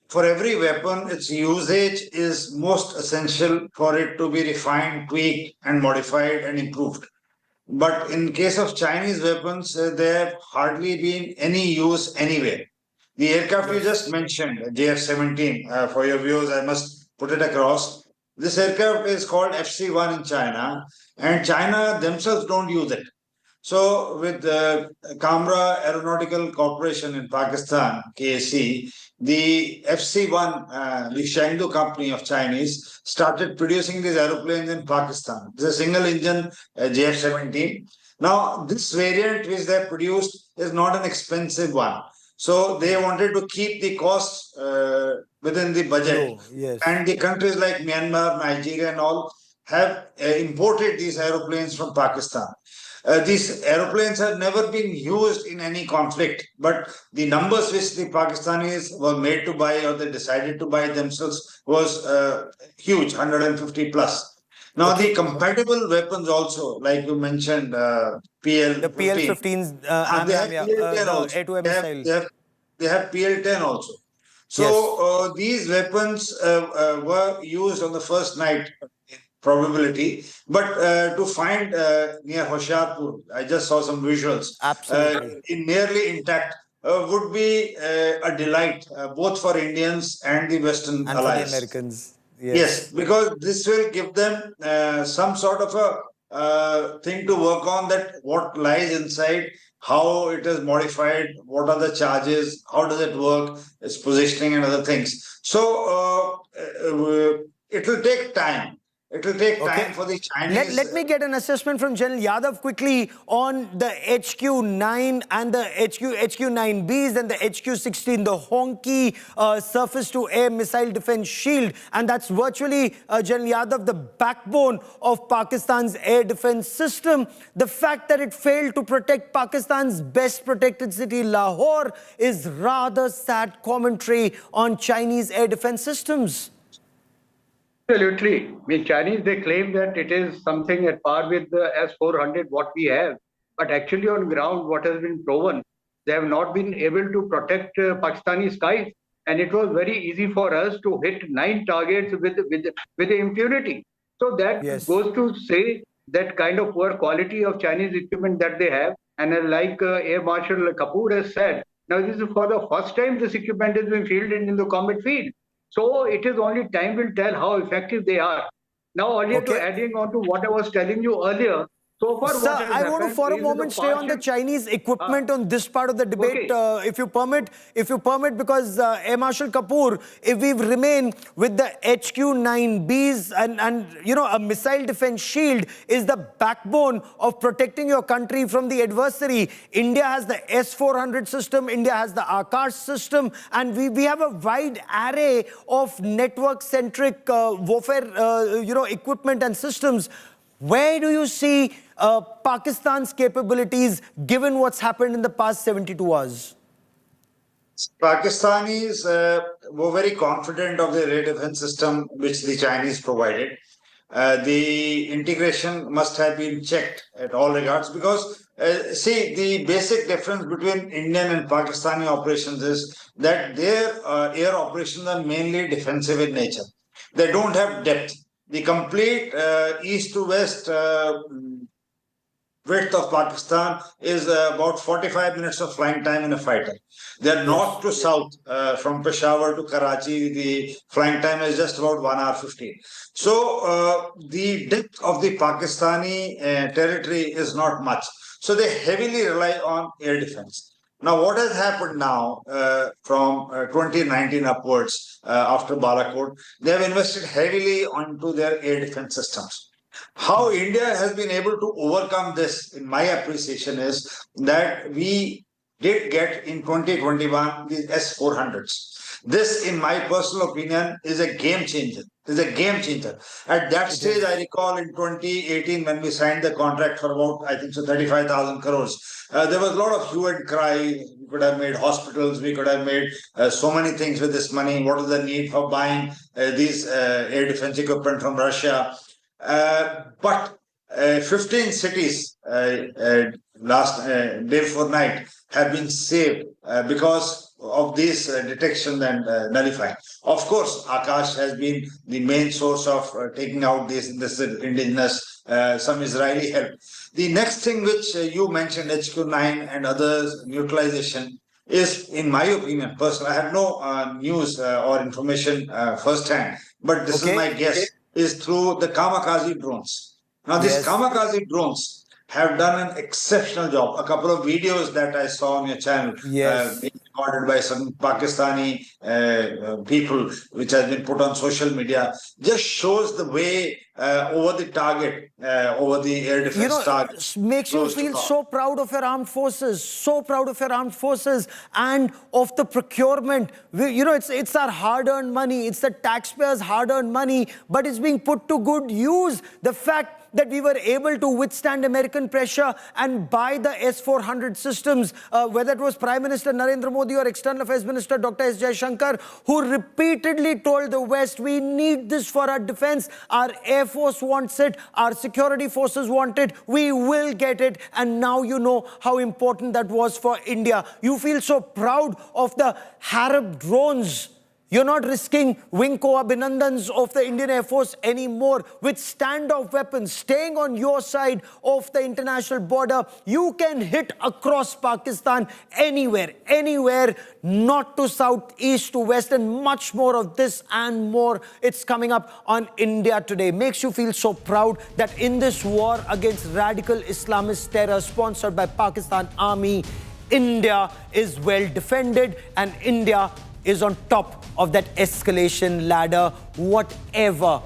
Speaker 12: For every weapon, its usage is most essential for it to be refined, tweaked, and modified and improved. But in case of Chinese weapons, there have hardly been any use anywhere. The aircraft you just mentioned, JF-17, for your viewers, I must put it across. This aircraft is called FC-1 in China, and China themselves don't use it. So with the Kamra Aeronautical Corporation in Pakistan, KAC, the FC-1, the Shangdu company of Chinese, started producing these aeroplanes in Pakistan. It's a single-engine JF-17. Now, this variant which they produced is not an expensive one. So they wanted to keep the costs within the budget.
Speaker 3: Yes.
Speaker 12: And the countries like Myanmar, Nigeria and all have imported these aeroplanes from Pakistan. These aeroplanes have never been used in any conflict, but the numbers which the Pakistanis were made to buy or they decided to buy themselves was huge, 150 plus. Now, the compatible weapons also, like you mentioned, PL-15.
Speaker 3: The PL-15s,
Speaker 12: they have PL-10 also. So these weapons were used on the first night, probability, but to find near Hoshiarpur, I just saw some visuals, in nearly intact, would be a delight, both for Indians and the Western allies.
Speaker 3: For the Americans.
Speaker 12: Yes, because this will give them some sort of a thing to work on, that what lies inside, how it is modified, what are the charges, how does it work, its positioning and other things. So it will take time. It will take time for the Chinese.
Speaker 3: Let me get an assessment from General Yadav quickly on the HQ-9 and the HQ-9Bs and the HQ-16, the honky surface-to-air missile defense shield. And that's virtually, General Yadav, the backbone of Pakistan's air defense system. The fact that it failed to protect Pakistan's best protected city, Lahore, is rather sad commentary on Chinese air defense systems.
Speaker 17: Absolutely. I mean, Chinese, they claim that it is something at par with the S-400, what we have. But actually on ground, what has been proven, they have not been able to protect Pakistani skies. And it was very easy for us to hit 9 targets with impunity. So that goes to say that kind of poor quality of Chinese equipment that they have. And like Air Marshal Kapoor has said, now this is for the first time this equipment has been fielded in the combat field. So it is only time will tell how effective they are. Now, earlier to adding on to what I was telling you earlier, So far,
Speaker 3: Sir,
Speaker 17: what has
Speaker 3: I want to
Speaker 17: happened
Speaker 3: for a
Speaker 17: is
Speaker 3: moment stay on the Chinese equipment on this part of the debate,
Speaker 17: okay.
Speaker 3: if you permit, because Air Marshal Kapoor, if we remain with the HQ-9Bs and you know, a missile defense shield is the backbone of protecting your country from the adversary. India has the S-400 system, India has the Akash system, and we have a wide array of network-centric warfare, you know, equipment and systems. Where do you see Pakistan's capabilities given what's happened in the past 72 hours?
Speaker 12: Pakistanis were very confident of the air defense system which the Chinese provided. The integration must have been checked at all regards because, see, the basic difference between Indian and Pakistani operations is that their air operations are mainly defensive in nature. They don't have depth. The complete east to west width of Pakistan is about 45 minutes of flying time in a fighter. They're north to south, from Peshawar to Karachi, the flying time is just about 1 hour 15. So the depth of the Pakistani territory is not much. So they heavily rely on air defense. Now, what has happened now from 2019 upwards after Balakot, they have invested heavily onto their air defense systems. How India has been able to overcome this, in my appreciation, is that we did get in 2021 the S-400s. This, in my personal opinion, is a game changer. At that stage, I recall in 2018 when we signed the contract for about, I think so, 35,000 crores. There was a lot of hue and cry. We could have made hospitals. We could have made so many things with this money. What is the need for buying these air defense equipment from Russia? But 15 cities last day before night have been saved because of this detection and nullifying. Of course, Akash has been the main source of taking out this indigenous, some Israeli help. The next thing which you mentioned, HQ-9 and others, neutralization, is, in my opinion, personally, I have no news or information firsthand, but this is my guess, is through the kamikaze drones. Now, these kamikaze drones have done an exceptional job. A couple of videos that I saw on your channel, being recorded by some Pakistani people, which has been put on social media, just shows the way over the target, over the air defense target.
Speaker 3: Makes you feel so proud of your armed forces, and of the procurement. It's our hard-earned money, it's the taxpayers' hard-earned money, but it's being put to good use. The fact that we were able to withstand American pressure and buy the S-400 systems, whether it was Prime Minister Narendra Modi or External Affairs Minister Dr. S. Jaisankar, who repeatedly told the West, we need this for our defense, our Air Force wants it, our security forces want it, we will get it, and now you know how important that was for India. You feel so proud of the Harab drones. You're not risking wing co-abhinandans of the Indian Air Force anymore with standoff weapons, staying on your side of the international border. You can hit across Pakistan anywhere, north to south, east to west, and much more of this and more. It's coming up on India Today. Makes you feel so proud that in this war against radical Islamist terror sponsored by Pakistan Army, India is well defended and India is on top of that escalation ladder, whatever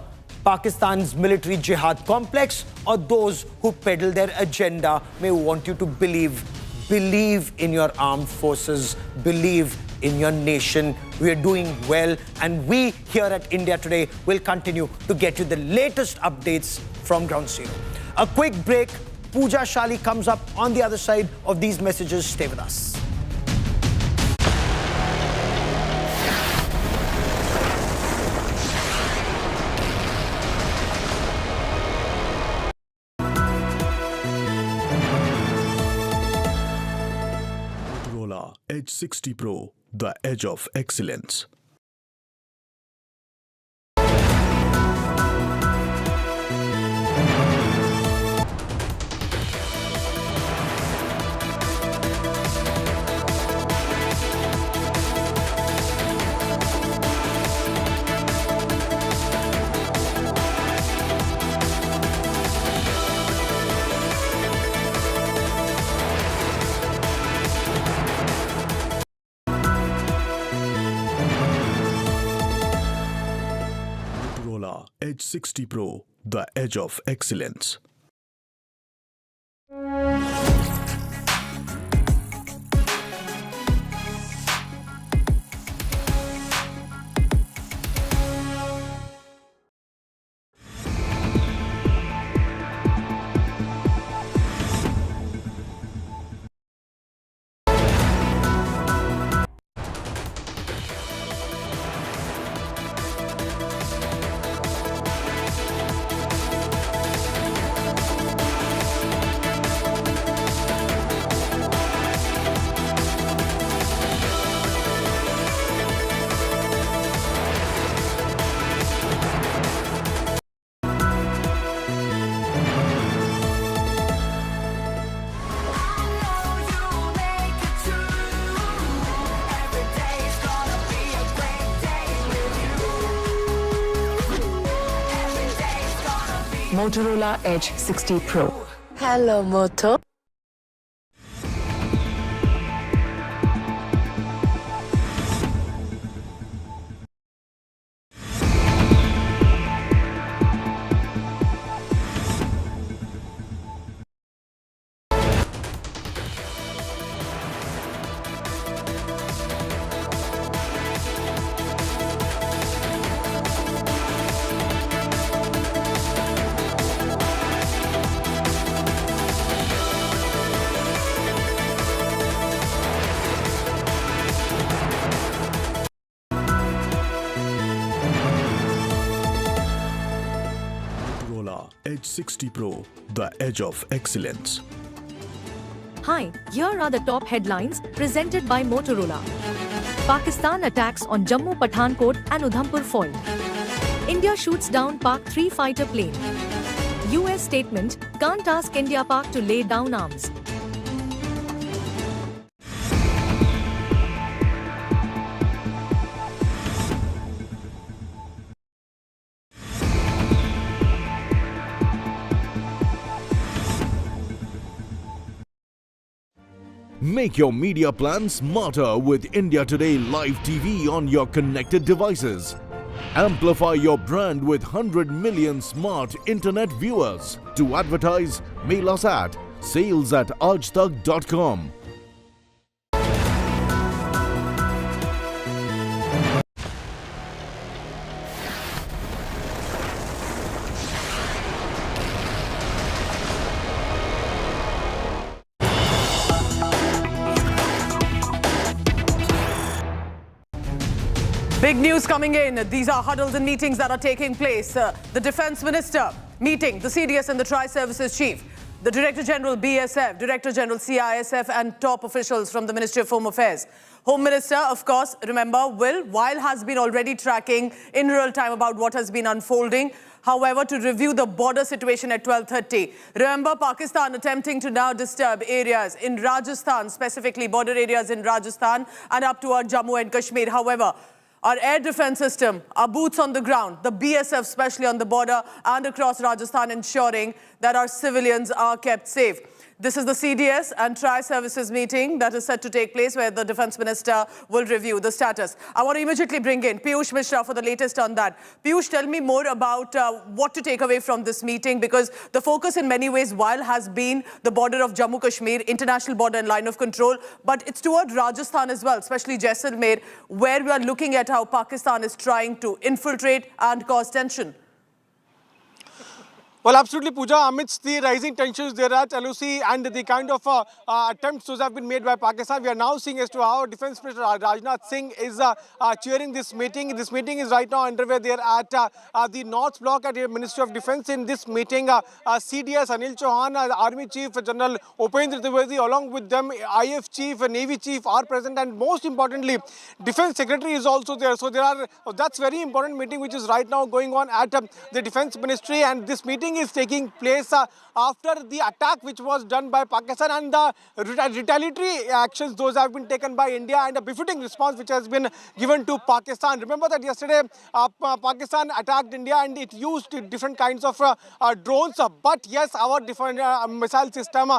Speaker 3: Pakistan's military jihad complex or those who peddle their agenda may want you to believe. Believe in your armed forces, believe in your nation. We are doing well, and we here at India Today will continue to get you the latest updates from Ground Zero. A quick break. Pooja Shali comes up on the other side of these messages. Stay with us.
Speaker 7: Edge 60 Pro, the edge of excellence. Edge 60 Pro, the edge of excellence.
Speaker 8: Motorola Edge 60 Pro. Hello, Moto.
Speaker 7: Edge 60 Pro, the edge of excellence.
Speaker 10: Hi, here are the top headlines presented by Motorola. Pakistan attacks on Jammu Pathankot and Udhampur foiled. India shoots down Pak 3 fighter plane. US statement, can't ask India Pak to lay down arms.
Speaker 7: Make your media plan smarter with India Today Live TV on your connected devices. Amplify your brand with 100 million smart internet viewers. To advertise, mail us at sales@aajtak.com.
Speaker 1: Big news coming in. These are huddles and meetings that are taking place. The Defence Minister meeting the CDS and the Tri-Services Chief, the Director General BSF, Director General CISF and top officials from the Ministry of Home Affairs. Home Minister, of course, remember, while has been already tracking in real time about what has been unfolding. However, to review the border situation at 12:30. Remember, Pakistan attempting to now disturb areas in Rajasthan, specifically border areas in Rajasthan and up toward Jammu and Kashmir. However, our air defense system, our boots on the ground, the BSF especially on the border and across Rajasthan, ensuring that our civilians are kept safe. This is the CDS and Tri-Services meeting that is set to take place where the Defence Minister will review the status. I want to immediately bring in Piyush Mishra for the latest on that. Piyush, tell me more about what to take away from this meeting, because the focus in many ways, while has been the border of Jammu Kashmir, international border and line of control, but it's toward Rajasthan as well, especially Jaisalmer, where we are looking at how Pakistan is trying to infiltrate and cause tension.
Speaker 6: Well, absolutely, Pooja. Amidst the rising tensions there at LOC and the kind of attempts those have been made by Pakistan, we are now seeing as to how Defence Minister Rajnath Singh is chairing this meeting. This meeting is right now underway there at the North Block at the Ministry of Defence. In this meeting, CDS Anil Chauhan, Army Chief General Upendra Trivedi, along with them, IF Chief, Navy Chief are present, and most importantly, Defence Secretary is also there. So that's very important meeting which is right now going on at the Defence Ministry, and this meeting meeting is taking place after the attack which was done by Pakistan and the retaliatory actions those have been taken by India and a befitting response which has been given to Pakistan. Remember that yesterday Pakistan attacked India and it used different kinds of drones, but yes, our different missile system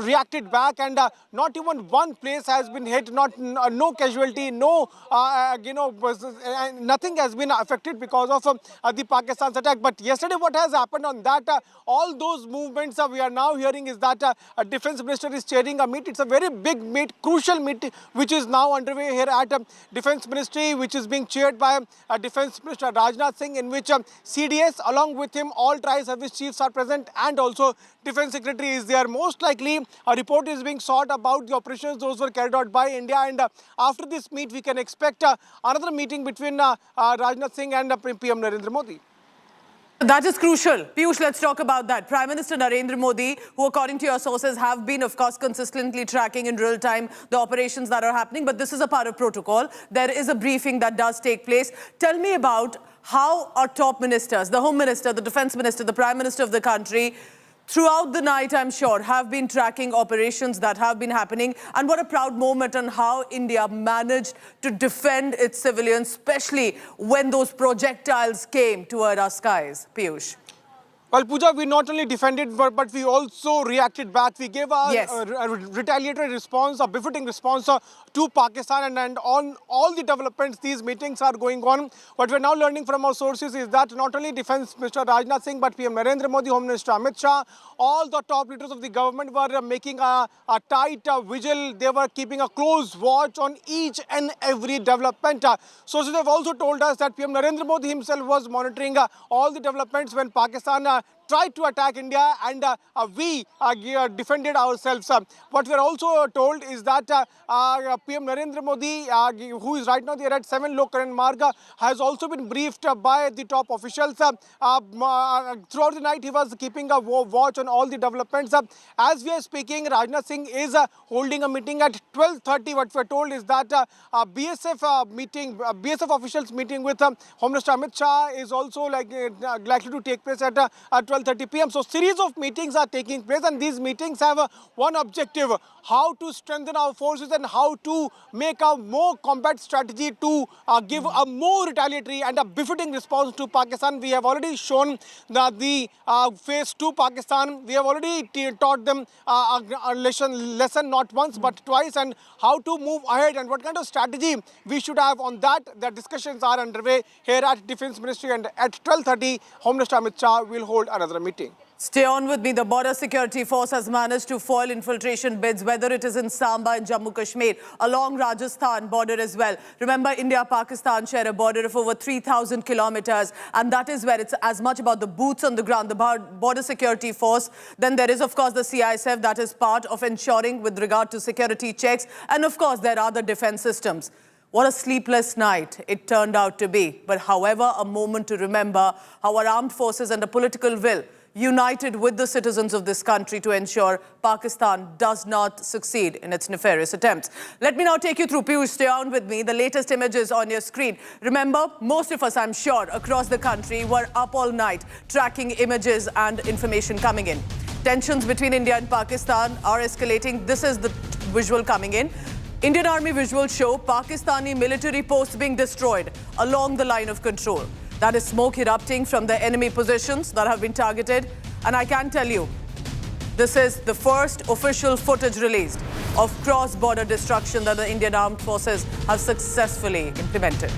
Speaker 6: reacted back, and not even one place has been hit, no casualty, no nothing has been affected because of the Pakistan's attack. But yesterday what has happened on that, all those movements we are now hearing is that a defense minister is chairing a meet. It's a very big meet, crucial meet, which is now underway here at Defense Ministry, which is being chaired by Defense Minister Rajnath Singh, in which CDS, along with him, all tri-service chiefs are present, and also Defense Secretary is there. Most likely a report is being sought about the operations those were carried out by India, and after this meet we can expect another meeting between Rajnath Singh and PM Narendra Modi.
Speaker 1: That is crucial. Piyush, let's talk about that. Prime Minister Narendra Modi, who according to your sources have been, of course, consistently tracking in real time the operations that are happening, but this is a part of protocol. There is a briefing that does take place. Tell me about how our top ministers, the Home Minister, the Defense Minister, the Prime Minister of the country, throughout the night, I'm sure, have been tracking operations that have been happening, and what a proud moment on how India managed to defend its civilians, especially when those projectiles came toward our skies. Piyush.
Speaker 6: Well, Pooja, we not only defended, but we also reacted back. We gave a retaliatory response, a befitting response to Pakistan, and on all the developments, these meetings are going on. What we're now learning from our sources is that not only Defense Minister Rajnath Singh, but PM Narendra Modi, Home Minister Amit Shah, all the top leaders of the government were making a tight vigil. They were keeping a close watch on each and every development. Sources have also told us that PM Narendra Modi himself was monitoring all the developments when Pakistan tried to attack India, and we defended ourselves. What we are also told is that PM Narendra Modi, who is right now there at 7 Lok Karan Marg, has also been briefed by the top officials. Throughout the night, he was keeping a watch on all the developments. As we are speaking, Rajnath Singh is holding a meeting at 12:30. What we are told is that BSF officials meeting with Home Minister Amit Shah is also likely to take place at 12:30 p.m. So series of meetings are taking place, and these meetings have one objective: how to strengthen our forces and how to make a more combat strategy to give a more retaliatory and a befitting response to Pakistan. We have already shown the face to Pakistan. We have already taught them a lesson not once but twice, and how to move ahead and what kind of strategy we should have on that. The discussions are underway here at Defense Ministry, and at 12:30 Home Minister Amit Shah will hold another meeting.
Speaker 1: Stay on with me. The Border Security Force has managed to foil infiltration bids, whether it is in Samba in Jammu Kashmir, along Rajasthan border as well. Remember, India-Pakistan share a border of over 3,000 kilometers, and that is where it's as much about the boots on the ground, the Border Security Force. Then there is, of course, the CISF that is part of ensuring with regard to security checks. And, of course, there are the defense systems. What a sleepless night it turned out to be. But however, a moment to remember how our armed forces and the political will united with the citizens of this country to ensure Pakistan does not succeed in its nefarious attempts. Let me now take you through, Piyush, stay on with me, the latest images on your screen. Remember, most of us, I'm sure, across the country were up all night tracking images and information coming in. Tensions between India and Pakistan are escalating. This is the visual coming in. Indian Army visuals show Pakistani military posts being destroyed along the line of control. That is smoke erupting from the enemy positions that have been targeted. And I can tell you, this is the first official footage released of cross-border destruction that the Indian Armed Forces have successfully implemented.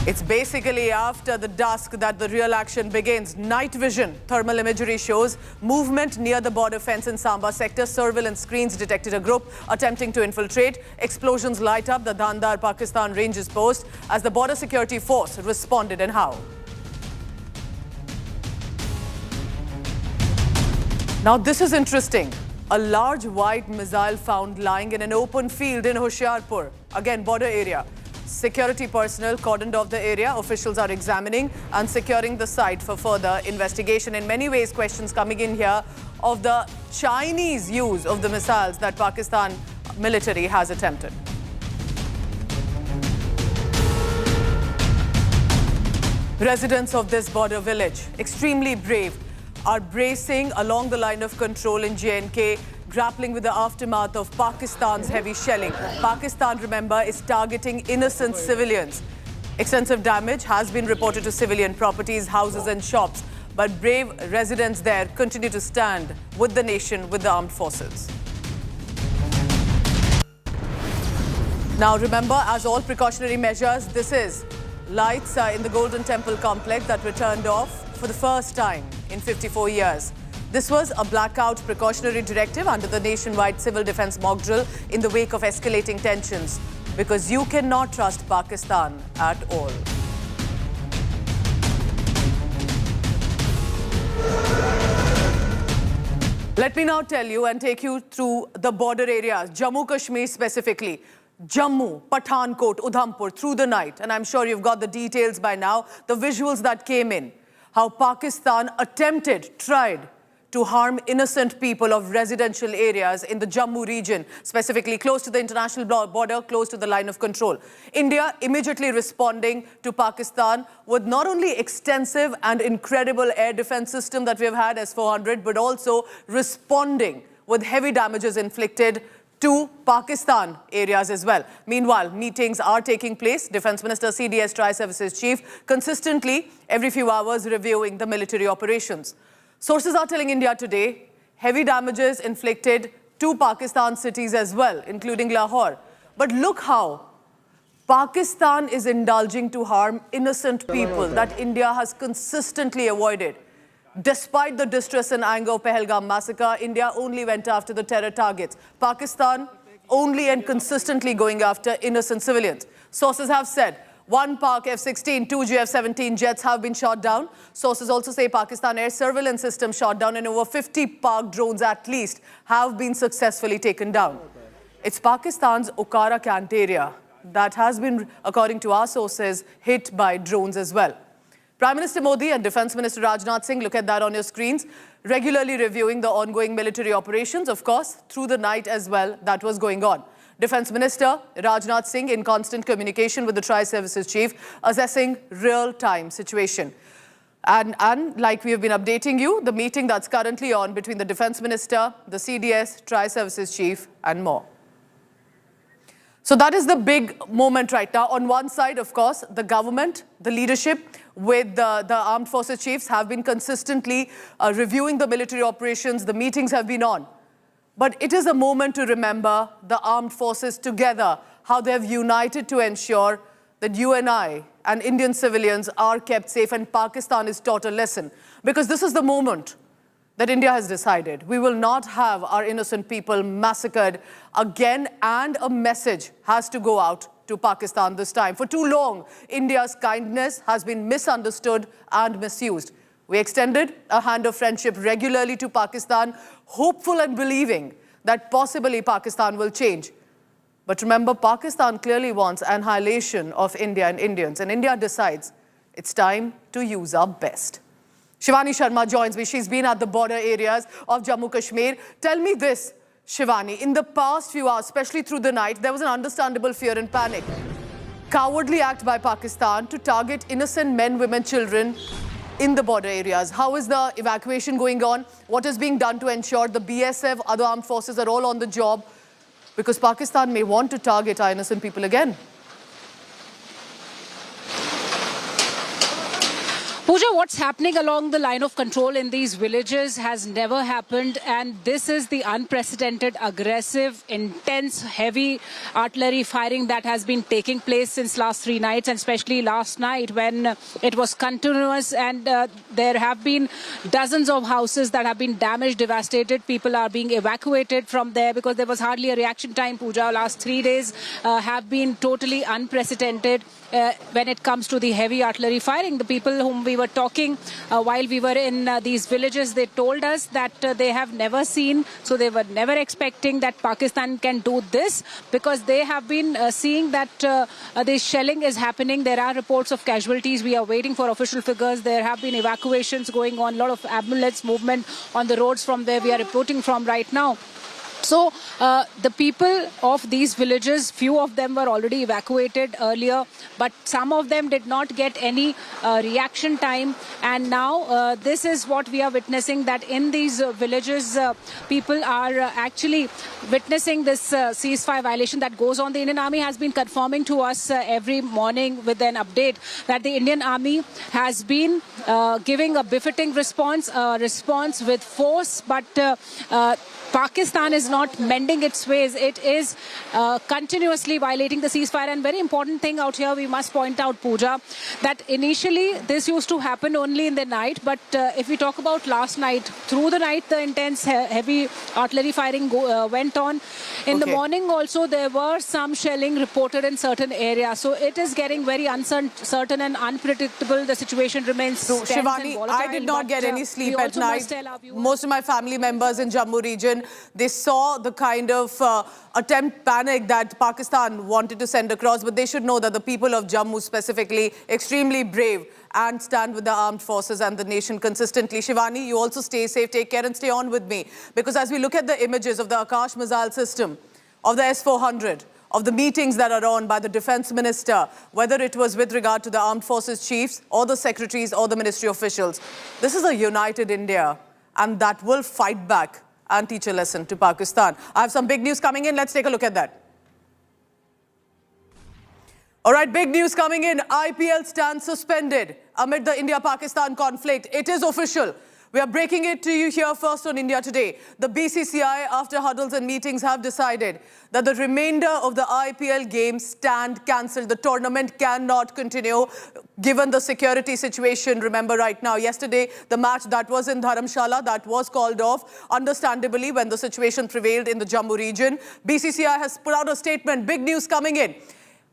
Speaker 1: It's basically after the dusk that the real action begins. Night vision thermal imagery shows movement near the border fence in Samba sector. Surveillance screens detected a group attempting to infiltrate. Explosions light up the Dandar Pakistan Ranges post as the Border Security Force responded. And how? Now this is interesting. A large white missile found lying in an open field in Hoshiarpur, again border area. Security personnel cordoned off the area. Officials are examining and securing the site for further investigation. In many ways, questions coming in here of the Chinese use of the missiles that Pakistan military has attempted. Residents of this border village, extremely brave, are bracing along the line of control in J&K, grappling with the aftermath of Pakistan's heavy shelling. Pakistan, remember, is targeting innocent civilians. Extensive damage has been reported to civilian properties, houses and shops. But brave residents there continue to stand with the nation, with the armed forces. Now remember, as all precautionary measures, this is lights in the Golden Temple complex that were turned off for the first time in 54 years. This was a blackout precautionary directive under the nationwide civil defense mock drill in the wake of escalating tensions, because you cannot trust Pakistan at all. Let me now tell you and take you through the border areas, Jammu Kashmir specifically. Jammu, Pathankot, Udhampur, through the night. And I'm sure you've got the details by now, the visuals that came in. How Pakistan tried to harm innocent people of residential areas in the Jammu region, specifically close to the international border, close to the line of control. India immediately responding to Pakistan with not only extensive and incredible air defense system that we've had, S-400, but also responding with heavy damages inflicted to Pakistan areas as well. Meanwhile, meetings are taking place. Defense Minister, CDS, Tri-Services Chief, consistently every few hours reviewing the military operations. Sources are telling India today, heavy damages inflicted to Pakistan cities as well, including Lahore. But look how Pakistan is indulging to harm innocent people that India has consistently avoided. Despite the distress and anger of Pahalgam massacre, India only went after the terror targets. Pakistan only and consistently going after innocent civilians. Sources have said 1 Pak F-16, 2 GF-17 jets have been shot down. Sources also say Pakistan air surveillance system shot down and over 50 Pak drones at least have been successfully taken down. It's Pakistan's Okara Cant area that has been, according to our sources, hit by drones as well. Prime Minister Modi and Defense Minister Rajnath Singh, look at that on your screens, regularly reviewing the ongoing military operations, of course, through the night as well, that was going on. Defense Minister Rajnath Singh in constant communication with the Tri-Services Chief, assessing real-time situation. And like we have been updating you, the meeting that's currently on between the Defense Minister, the CDS, Tri-Services Chief and more. So that is the big moment right now. On one side, of course, the government, the leadership with the armed forces chiefs have been consistently reviewing the military operations. The meetings have been on. But it is a moment to remember the armed forces together, how they have united to ensure that you and I and Indian civilians are kept safe and Pakistan is taught a lesson. Because this is the moment that India has decided. We will not have our innocent people massacred again, and a message has to go out to Pakistan this time. For too long, India's kindness has been misunderstood and misused. We extended a hand of friendship regularly to Pakistan, hopeful and believing that possibly Pakistan will change. But remember, Pakistan clearly wants annihilation of India and Indians, and India decides it's time to use our best. Shivani Sharma joins me. She's been at the border areas of Jammu Kashmir. Tell me this, Shivani, in the past few hours, especially through the night, there was an understandable fear and panic. Cowardly act by Pakistan to target innocent men, women, children in the border areas. How is the evacuation going on? What is being done to ensure the BSF, other armed forces are all on the job? Because Pakistan may want to target our innocent people again.
Speaker 18: Pooja, what's happening along the line of control in these villages has never happened, and this is the unprecedented, aggressive, intense, heavy artillery firing that has been taking place since last 3 nights, and especially last night when it was continuous, and there have been dozens of houses that have been damaged, devastated. People are being evacuated from there because there was hardly a reaction time, Pooja. Last 3 days have been totally unprecedented when it comes to the heavy artillery firing. The people whom we were talking while we were in these villages, they told us that they have never seen, so they were never expecting that Pakistan can do this, because they have been seeing that this shelling is happening. There are reports of casualties. We are waiting for official figures. There have been evacuations going on, a lot of ambulance movement on the roads from where we are reporting from right now. So the people of these villages, few of them were already evacuated earlier, but some of them did not get any reaction time. And now this is what we are witnessing, that in these villages, people are actually witnessing this ceasefire violation that goes on. The Indian Army has been confirming to us every morning with an update that the Indian Army has been giving a befitting response with force, but Pakistan is not mending its ways. It is continuously violating the ceasefire. And very important thing out here, we must point out, Pooja, that initially this used to happen only in the night. But if we talk about last night, through the night, the intense heavy artillery firing went on. In the morning also, there were some shelling reported in certain areas. So it is getting very uncertain and unpredictable. The situation remains tense
Speaker 1: Shivani,
Speaker 18: and volatile,
Speaker 1: I did not get any sleep at night.
Speaker 18: Most
Speaker 1: of my family members in Jammu region, they saw the kind of attempt panic that Pakistan wanted to send across, but they should know that the people of Jammu specifically, extremely brave and stand with the armed forces and the nation consistently. Shivani, you also stay safe, take care and stay on with me. Because as we look at the images of the Akash missile system, of the S-400, of the meetings that are on by the defense minister, whether it was with regard to the armed forces chiefs or the secretaries or the ministry officials, this is a united India, and that will fight back and teach a lesson to Pakistan. I have some big news coming in. Let's take a look at that. All right, big news coming in. IPL stands suspended amid the India-Pakistan conflict. It is official. We are breaking it to you here first on India Today. The BCCI, after huddles and meetings, have decided that the remainder of the IPL games stand cancelled. The tournament cannot continue given the security situation. Remember right now, yesterday, the match that was in Dharamshala, that was called off, understandably, when the situation prevailed in the Jammu region. BCCI has put out a statement. Big news coming in.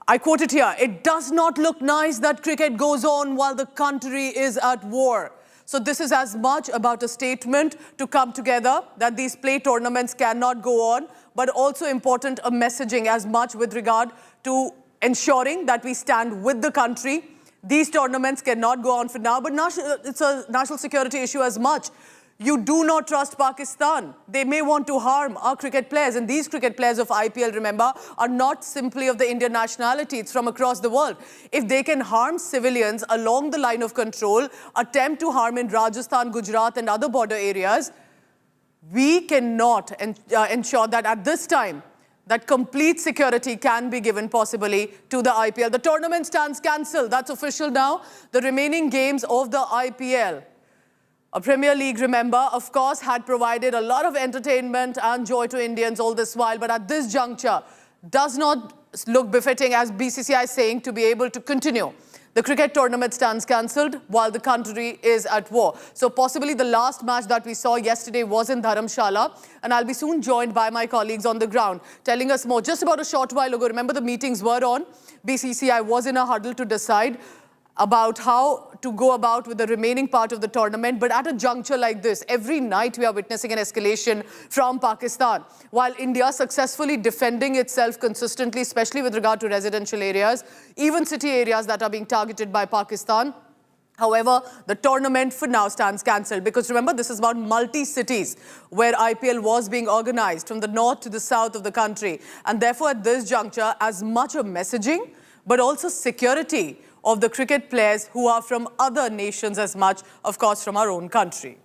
Speaker 1: I quote it here. It does not look nice that cricket goes on while the country is at war. So this is as much about a statement to come together that these play tournaments cannot go on, but also important a messaging as much with regard to ensuring that we stand with the country. These tournaments cannot go on for now, but it's a national security issue as much. You do not trust Pakistan. They may want to harm our cricket players. And these cricket players of IPL, remember, are not simply of the Indian nationality. It's from across the world. If they can harm civilians along the line of control, attempt to harm in Rajasthan, Gujarat and other border areas, we cannot ensure that at this time, that complete security can be given possibly to the IPL. The tournament stands cancelled. That's official now. The remaining games of the IPL, a Premier League, remember, of course, had provided a lot of entertainment and joy to Indians all this while, but at this juncture, does not look befitting, as BCCI is saying, to be able to continue. The cricket tournament stands cancelled while the country is at war. So possibly the last match that we saw yesterday was in Dharamshala, and I'll be soon joined by my colleagues on the ground, telling us more. Just about a short while ago, remember the meetings were on. BCCI was in a huddle to decide about how to go about with the remaining part of the tournament. But at a juncture like this, every night we are witnessing an escalation from Pakistan. While India successfully defending itself consistently, especially with regard to residential areas, even city areas that are being targeted by Pakistan. However, the tournament for now stands cancelled because remember, this is about multi-cities where IPL was being organized from the north to the south of the country. And therefore, at this juncture, as much of messaging, but also security of the cricket players who are from other nations as much, of course, from our own country.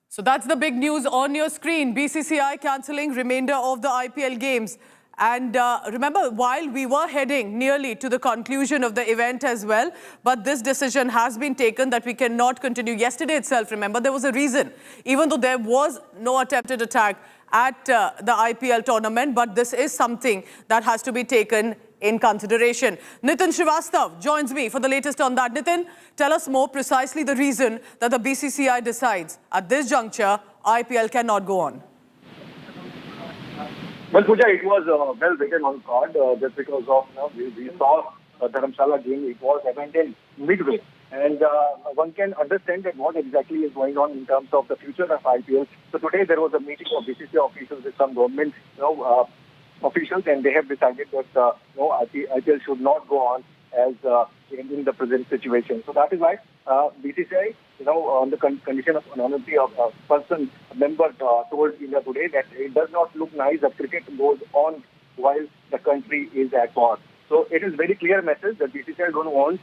Speaker 1: So that's the big news on your screen. BCCI cancelling remainder of the IPL games. And remember, while we were heading nearly to the conclusion of the event as well, but this decision has been taken that we cannot continue. Yesterday itself, remember, there was a reason. Even though there was no attempted attack at the IPL tournament, but this is something that has to be taken in consideration. Nitin Srivastav joins me for the latest on that. Nitin, tell us more precisely the reason that the BCCI decides at this juncture IPL cannot go on.
Speaker 5: Well, Pooja, it was well written on card just because of we saw Dharamshala game. It was abandoned midway, and one can understand that what exactly is going on in terms of the future of IPL. So today there was a meeting of BCCI officials with some government officials, and they have decided that IPL should not go on as in the present situation. So that is why BCCI, on the condition of anonymity of a member told India Today that it does not look nice that cricket goes on while the country is at war. So it is very clear message that BCCI don't want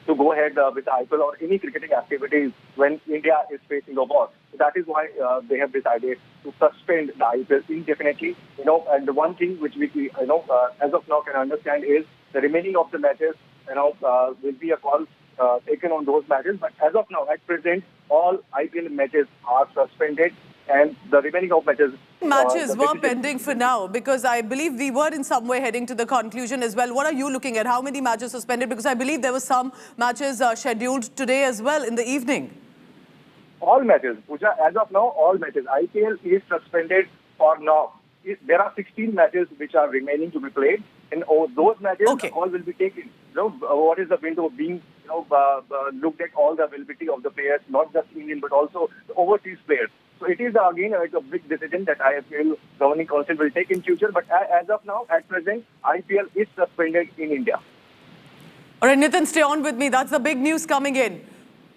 Speaker 5: to go ahead with the IPL or any cricketing activities when India is facing a war. So that is why they have decided to suspend the IPL indefinitely. And the one thing which we as of now can understand is the remaining of the matches, will be a call taken on those matches. But as of now, at present, all IPL matches are suspended, and the remaining of matches
Speaker 1: were pending for now, because I believe we were in some way heading to the conclusion as well. What are you looking at? How many matches suspended? Because I believe there were some matches scheduled today as well in the evening.
Speaker 5: All matches, Pooja, as of now, all matches. IPL is suspended for now. There are 16 matches which are remaining to be played, and those matches all will be taken. What is the window being looked at all the availability of the players, not just Indian but also the overseas players. So it is again a big decision that IPL governing council will take in future. But as of now, at present, IPL is suspended in India.
Speaker 1: All right, Nitin, stay on with me. That's the big news coming in.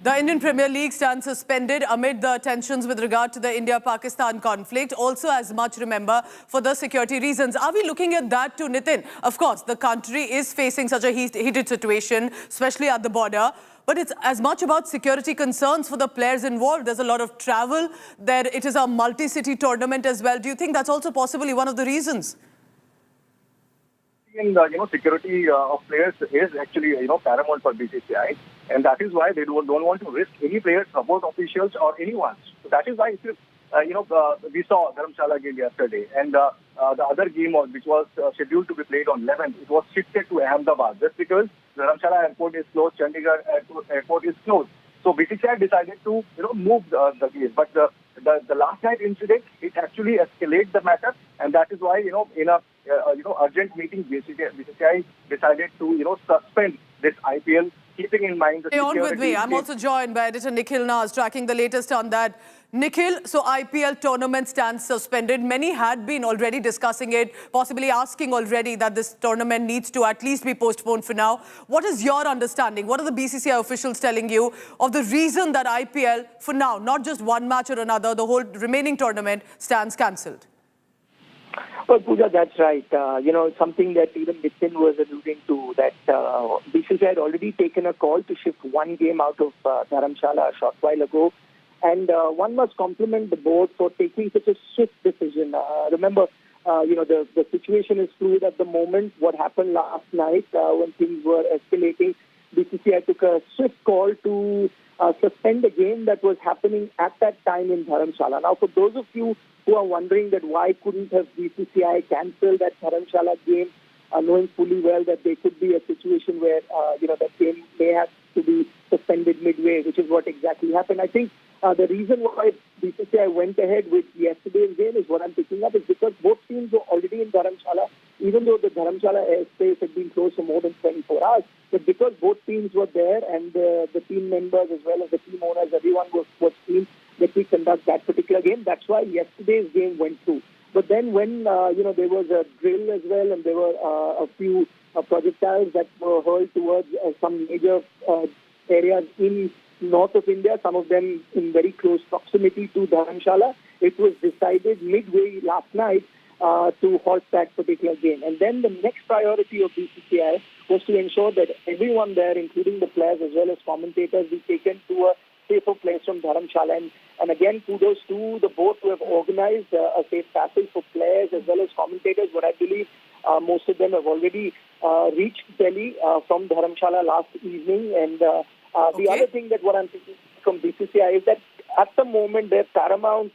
Speaker 1: The Indian Premier League stands suspended amid the tensions with regard to the India-Pakistan conflict. Also, as much, remember, for the security reasons. Are we looking at that too, Nitin? Of course, the country is facing such a heated situation, especially at the border. But it's as much about security concerns for the players involved. There's a lot of travel. There, it is a multi-city tournament as well. Do you think that's also possibly one of the reasons?
Speaker 5: And security of players is actually paramount for BCCI, and that is why they don't want to risk any players, support officials, or anyone. So that is why we saw Dharamshala game yesterday, and the other game which was scheduled to be played on 11th, it was shifted to Ahmedabad just because Dharamshala airport is closed, Chandigarh airport is closed. So BCCI decided to move the game, but the last night incident, it actually escalated the matter, and that is why in a urgent meeting, BCCI decided to suspend this IPL, keeping in mind the security.
Speaker 1: Stay on with me. I'm also joined by editor Nikhil Naz, tracking the latest on that. Nikhil, so IPL tournament stands suspended. Many had been already discussing it, possibly asking already that this tournament needs to at least be postponed for now. What is your understanding? What are the BCCI officials telling you of the reason that IPL, for now, not just one match or another, the whole remaining tournament stands cancelled?
Speaker 2: Well, Pooja, that's right. Something that even Nitin was alluding to, that BCCI had already taken a call to shift one game out of Dharamshala a short while ago. And one must compliment the board for taking such a swift decision. Remember, the situation is fluid at the moment. What happened last night when things were escalating, BCCI took a swift call to suspend a game that was happening at that time in Dharamshala. Now, for those of you who are wondering that why couldn't have BCCI cancelled that Dharamshala game, knowing fully well that there could be a situation where that game may have to be suspended midway, which is what exactly happened. I think the reason why BCCI went ahead with yesterday's game is what I'm picking up is because both teams were already in Dharamshala, even though the Dharamshala airspace had been closed for more than 24 hours. But because both teams were there and the team members as well as the team owners, everyone was keen that we conduct that particular game. That's why yesterday's game went through. But then when, there was a drill as well and there were a few projectiles that were hurled towards some major areas in north of India, some of them in very close proximity to Dharamshala, it was decided midway last night to halt that particular game. And then the next priority of BCCI was to ensure that everyone there, including the players as well as commentators, be taken to a safer place from Dharamshala. And again, kudos to the board who have organized a safe passage for players as well as commentators. But I believe most of them have already reached Delhi from Dharamshala last evening. And the other thing that what I'm thinking from BCCI is that at the moment their paramount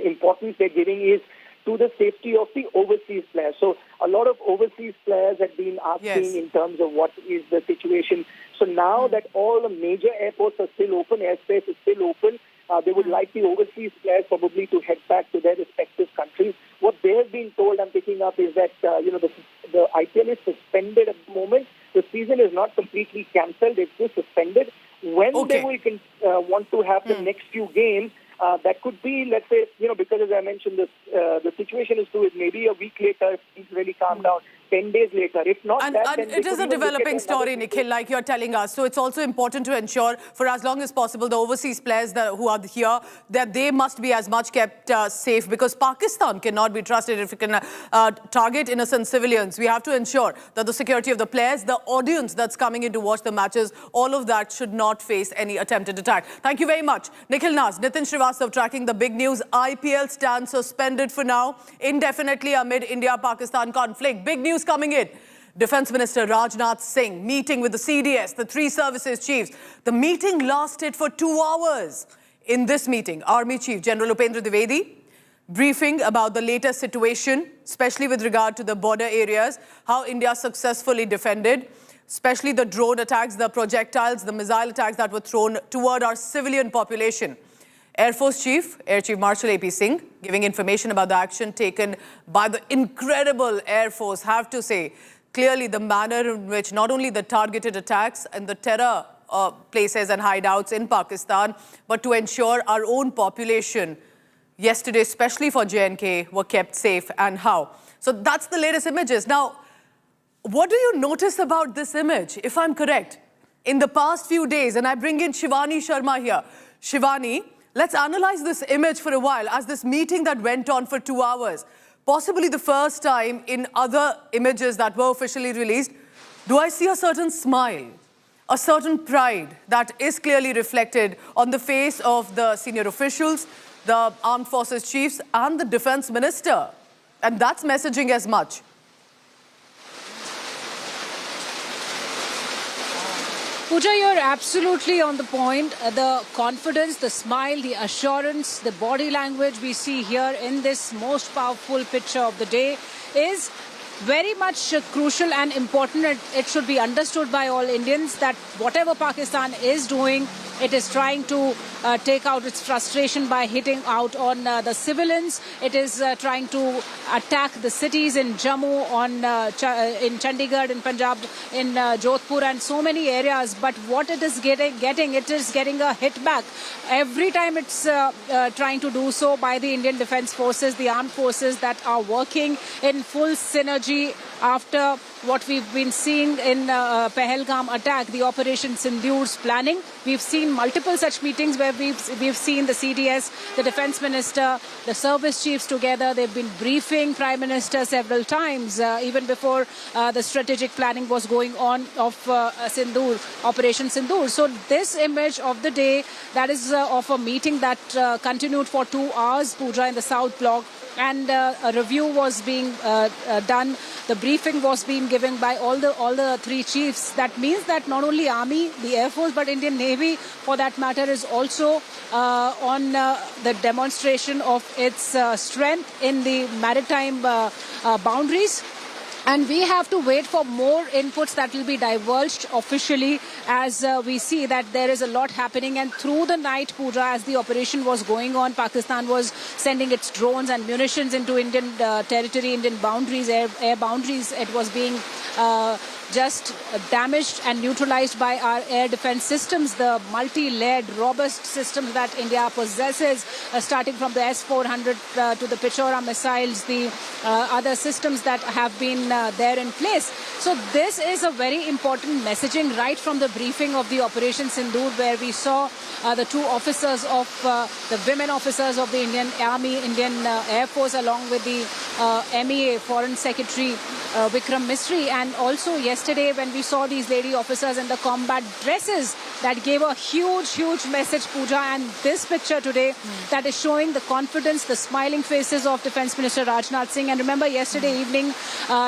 Speaker 2: importance they're giving is to the safety of the overseas players. So a lot of overseas players have been asking in terms of what is the situation. So now that all the major airports are still open, airspace is still open, they would like the overseas players probably to head back to their respective countries. What they have been told, I'm picking up, is that the IPL is suspended at the moment. The season is not completely cancelled; it's just suspended. When they will want to have the next few games, that could be, let's say, because as I mentioned, the situation is fluid. Maybe a week later, if things really calm down, 10 days later. If not
Speaker 1: and
Speaker 2: that, then
Speaker 1: it is a developing story, Nikhil, like you're telling us. So it's also important to ensure, for as long as possible, the overseas players who are here, that they must be as much kept safe, because Pakistan cannot be trusted if it can target innocent civilians. We have to ensure that the security of the players, the audience that's coming in to watch the matches, all of that should not face any attempted attack. Thank you very much. Nikhil Naz, Nitin Srivastav tracking the big news. IPL stands suspended for now, indefinitely amid India-Pakistan conflict. Big news coming in. Defense Minister Rajnath Singh meeting with the CDS, the three services chiefs. The meeting lasted for 2 hours. In this meeting, Army Chief General Upendra Dwivedi briefing about the latest situation, especially with regard to the border areas, how India successfully defended, especially the drone attacks, the projectiles, the missile attacks that were thrown toward our civilian population. Air Force Chief, Air Chief Marshal A.P. Singh, giving information about the action taken by the incredible Air Force. Have to say, clearly the manner in which not only the targeted attacks and the terror places and hideouts in Pakistan, but to ensure our own population yesterday, especially for J&K, were kept safe, and how. So that's the latest images. Now, what do you notice about this image, if I'm correct? In the past few days, and I bring in Shivani Sharma here. Shivani, let's analyze this image for a while as this meeting that went on for 2 hours. Possibly the first time in other images that were officially released. Do I see a certain smile, a certain pride that is clearly reflected on the face of the senior officials, the armed forces chiefs and the defense minister? And that's messaging as much.
Speaker 18: Pooja, you're absolutely on the point. The confidence, the smile, the assurance, the body language we see here in this most powerful picture of the day is very much crucial and important. It should be understood by all Indians that whatever Pakistan is doing, it is trying to take out its frustration by hitting out on the civilians. It is trying to attack the cities in Jammu, in Chandigarh, in Punjab, in Jodhpur and so many areas. But what it is getting, it is getting a hit back. Every time it's trying to do so by the Indian Defence Forces, the armed forces that are working in full synergy after what we've been seeing in Pahalgam attack, the Operation Sindoor's planning. We've seen multiple such meetings where we've seen the CDS, the Defence Minister, the service chiefs together. They've been briefing Prime Minister several times, even before the strategic planning was going on of Sindoor, Operation Sindoor. So this image of the day, that is of a meeting that continued for 2 hours, Pooja, in the South Block. And a review was being done. The briefing was being given by all the three chiefs. That means that not only Army, the Air Force, but Indian Navy, for that matter, is also on the demonstration of its strength in the maritime boundaries. And we have to wait for more inputs that will be divulged officially as we see that there is a lot happening. And through the night, Pooja, as the operation was going on, Pakistan was sending its drones and munitions into Indian territory, Indian boundaries, air boundaries. It was being just damaged and neutralized by our air defense systems, the multi-layered, robust systems that India possesses, starting from the S-400 to the Pichora missiles, the other systems that have been there in place. So this is a very important messaging right from the briefing of the Operation Sindoor, where we saw the two officers of the women officers of the Indian Army, Indian Air Force, along with the MEA Foreign Secretary Vikram Misri, and also yesterday when we saw these lady officers in the combat dresses, that gave a huge message, Pooja. And this picture today that is showing the confidence, the smiling faces of Defence Minister Rajnath Singh. And remember, yesterday evening,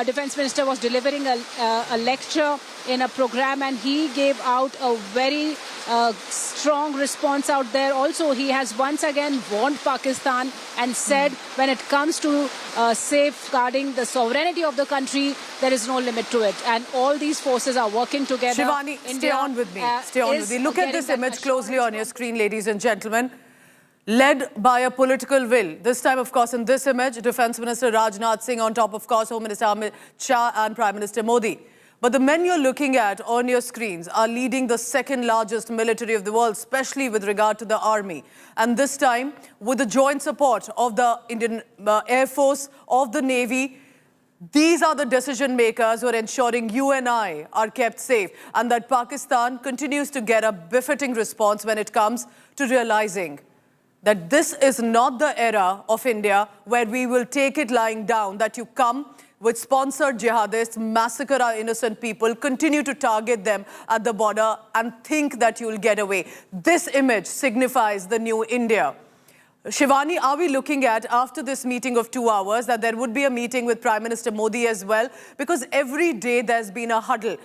Speaker 18: Defence Minister was delivering a lecture in a program, and he gave out a very strong response out there. Also, he has once again warned Pakistan and said when it comes to safeguarding the sovereignty of the country, there is no limit to it. And all these forces are working together.
Speaker 1: Shivani, stay on with me. Stay on with me. Look at this image closely on your screen, ladies and gentlemen. Led by a political will. This time, of course, in this image, Defence Minister Rajnath Singh on top, of course, Home Minister Amit Shah and Prime Minister Modi. But the men you're looking at on your screens are leading the second largest military of the world, especially with regard to the army. And this time, with the joint support of the Indian Air Force, of the Navy, These are the decision makers who are ensuring you and I are kept safe, and that Pakistan continues to get a befitting response when it comes to realizing that this is not the era of India where we will take it lying down, that you come with sponsored jihadists, massacre our innocent people, continue to target them at the border and think that you will get away. This image signifies the new India. Shivani, are we looking at, after this meeting of 2 hours, that there would be a meeting with Prime Minister Modi as well? Because every day there's been a huddle.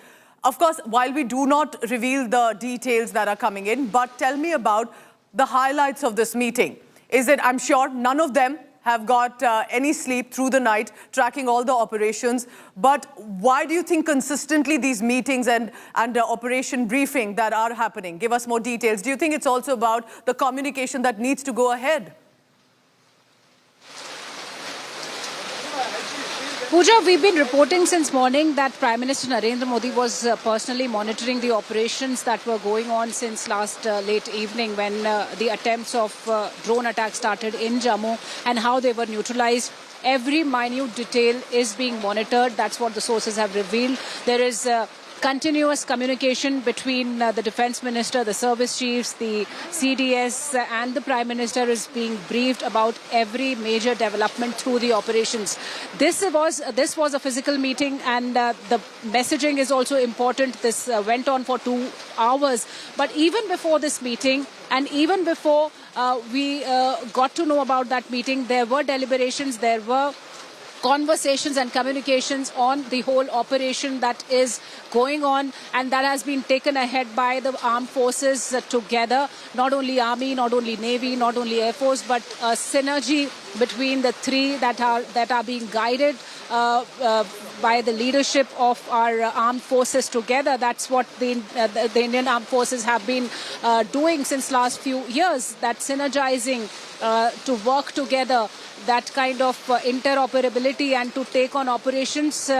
Speaker 1: Of course, while we do not reveal the details that are coming in, but tell me about the highlights of this meeting. Is it, I'm sure none of them have got any sleep through the night, tracking all the operations. But why do you think consistently these meetings and operation briefing that are happening? Give us more details. Do you think it's also about the communication that needs to go ahead?
Speaker 18: Pooja, we've been reporting since morning that Prime Minister Narendra Modi was personally monitoring the operations that were going on since last late evening when the attempts of drone attacks started in Jammu and how they were neutralized. Every minute detail is being monitored. That's what the sources have revealed. There is continuous communication between the Defence Minister, the service chiefs, the CDS and the Prime Minister is being briefed about every major development through the operations. This was a physical meeting, and the messaging is also important. This went on for 2 hours. But even before this meeting and even before we got to know about that meeting, there were deliberations, there were conversations and communications on the whole operation that is going on, and that has been taken ahead by the armed forces together, not only Army, not only Navy, not only Air Force, but a synergy between the three that are being guided by the leadership of our armed forces together. That's what the Indian armed forces have been doing since last few years, that synergizing to work together, that kind of interoperability and to take on operations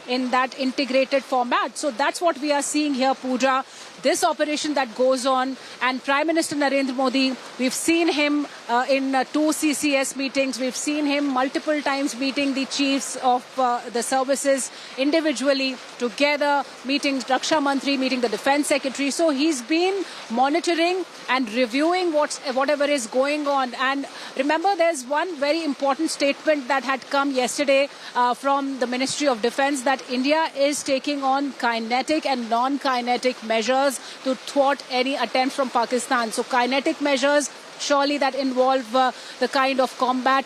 Speaker 18: in that integrated format. So that's what we are seeing here, Pooja. This operation that goes on, and Prime Minister Narendra Modi, we've seen him in 2 CCS meetings. We've seen him multiple times meeting the chiefs of the services individually, together, meeting Raksha Mantri, meeting the Defence Secretary. So he's been monitoring and reviewing whatever is going on. And remember, there's one very important statement that had come yesterday from the Ministry of Defence, that India is taking on kinetic and non-kinetic measures to thwart any attempt from Pakistan. So kinetic measures, surely that involve the kind of combat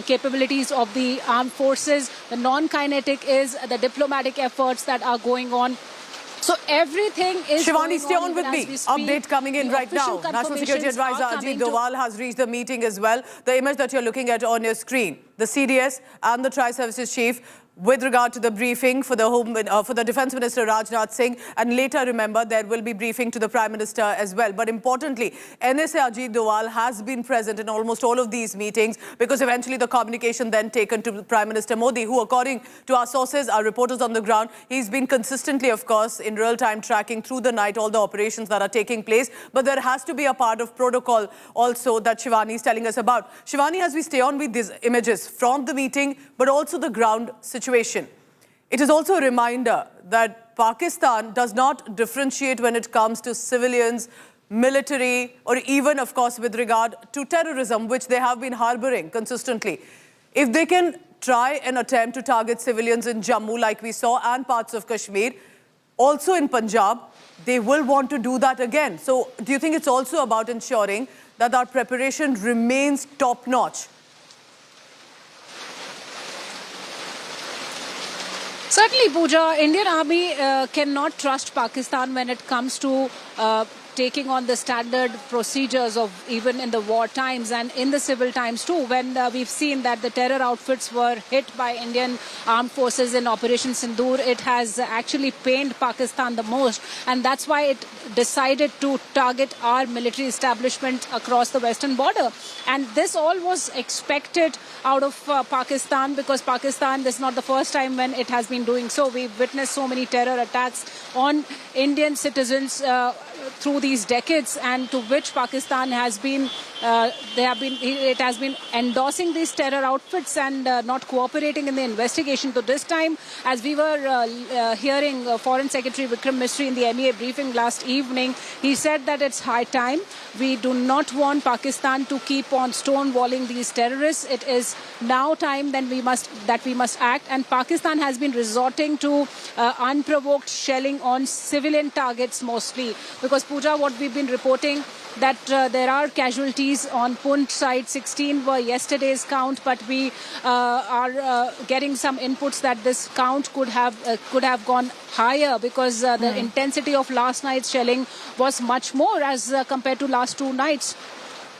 Speaker 18: capabilities of the armed forces. The non-kinetic is the diplomatic efforts that are going on. So everything is
Speaker 1: Shivani, stay on with me. Update coming in right now. National Security Advisor Ajit Doval has reached the meeting as well. The image that you're looking at on your screen, the CDS and the Tri-Services Chief with regard to the briefing for the Defence Minister Rajnath Singh, and later, remember, there will be briefing to the Prime Minister as well. But importantly, NSA Ajit Doval has been present in almost all of these meetings, because eventually the communication then taken to Prime Minister Modi, who, according to our sources, our reporters on the ground, he's been consistently, of course, in real time tracking through the night all the operations that are taking place. But there has to be a part of protocol also that Shivani is telling us about. Shivani, as we stay on with these images from the meeting, but also the ground situation, it is also a reminder that Pakistan does not differentiate when it comes to civilians, military, or even, of course, with regard to terrorism, which they have been harboring consistently. If they can try and attempt to target civilians in Jammu, like we saw, and parts of Kashmir, also in Punjab, they will want to do that again. So do you think it's also about ensuring that our preparation remains top-notch?
Speaker 18: Certainly, Pooja, Indian Army cannot trust Pakistan when it comes to taking on the standard procedures of even in the war times and in the civil times too, when we've seen that the terror outfits were hit by Indian armed forces in Operation Sindoor. It has actually pained Pakistan the most, and that's why it decided to target our military establishment across the western border. And this all was expected out of Pakistan, because Pakistan, this is not the first time when it has been doing so. We've witnessed so many terror attacks on Indian citizens through these decades, and to which Pakistan has been it has been endorsing these terror outfits and not cooperating in the investigation. So this time, as we were hearing Foreign Secretary Vikram Misri in the MEA briefing last evening, he said that it's high time. We do not want Pakistan to keep on stonewalling these terrorists. It is now time that we must act. And Pakistan has been resorting to unprovoked shelling on civilian targets mostly. Because Pooja, what we've been reporting, that there are casualties on Punch side. 16 were yesterday's count, but we are getting some inputs that this count could have gone higher because the intensity of last night's shelling was much more as compared to last 2 nights.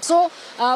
Speaker 18: So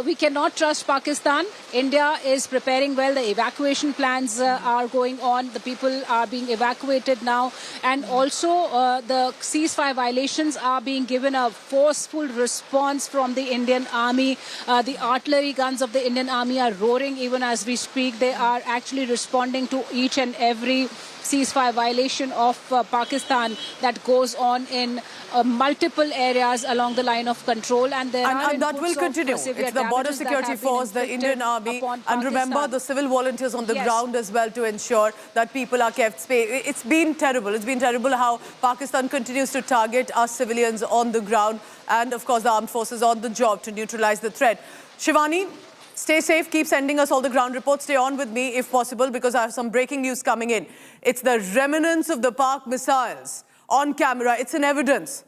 Speaker 18: we cannot trust Pakistan. India is preparing well. The evacuation plans are going on. The people are being evacuated now. And also the ceasefire violations are being given a forceful response from the Indian army. The artillery guns of the Indian army are roaring even as we speak. They are actually responding to each and every ceasefire violation of Pakistan that goes on in multiple areas along the line of control, and
Speaker 1: that will continue. It's the Border Security Force, the Indian Army, and remember the civil volunteers on the ground as well to ensure that people are kept safe. It's been terrible. It's been terrible how Pakistan continues to target our civilians on the ground, and of course the armed forces on the job to neutralize the threat. Shivani, stay safe. Keep sending us all the ground reports. Stay on with me if possible because I have some breaking news coming in. It's the remnants of the Pak missiles on camera. It's in evidence.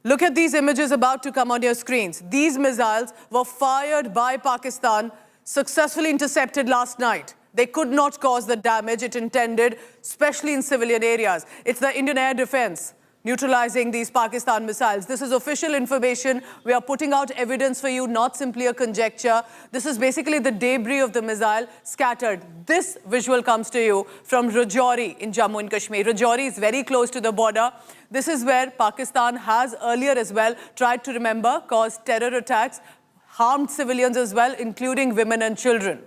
Speaker 1: Look at these images about to come on your screens. These missiles were fired by Pakistan, successfully intercepted last night. They could not cause the damage it intended, especially in civilian areas. It's the Indian Air Defense neutralizing these Pakistan missiles. This is official information. We are putting out evidence for you, not simply a conjecture. This is basically the debris of the missile scattered. This visual comes to you from Rajouri in Jammu and Kashmir. Rajouri is very close to the border. This is where Pakistan has earlier as well tried to, remember, cause terror attacks, harmed civilians as well, including women and children.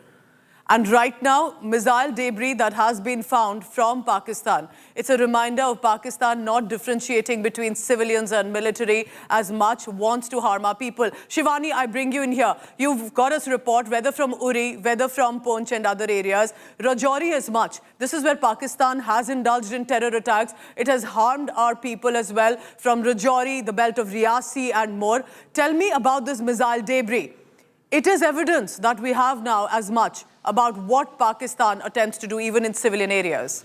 Speaker 1: And right now, missile debris that has been found from Pakistan. It's a reminder of Pakistan not differentiating between civilians and military as much, wants to harm our people. Shivani, I bring you in here. You've got us a report, whether from Uri, whether from Punch and other areas. Rajouri as much. This is where Pakistan has indulged in terror attacks. It has harmed our people as well, from Rajouri, the belt of Riyasi and more. Tell me about this missile debris. It is evidence that we have now as much about what Pakistan attempts to do even in civilian areas.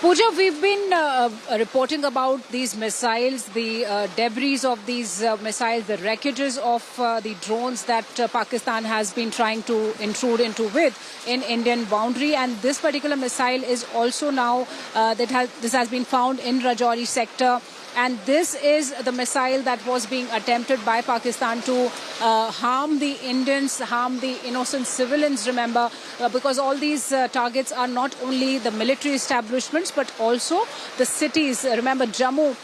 Speaker 18: Pooja, we've been reporting about these missiles, the debris of these missiles, the wreckages of the drones that Pakistan has been trying to intrude into with in Indian boundary. And this particular missile is also now, this has been found in Rajouri sector. And this is the missile that was being attempted by Pakistan to harm the Indians, harm the innocent civilians, remember, because all these targets are not only the military establishments, but also the cities. Remember, Jammu,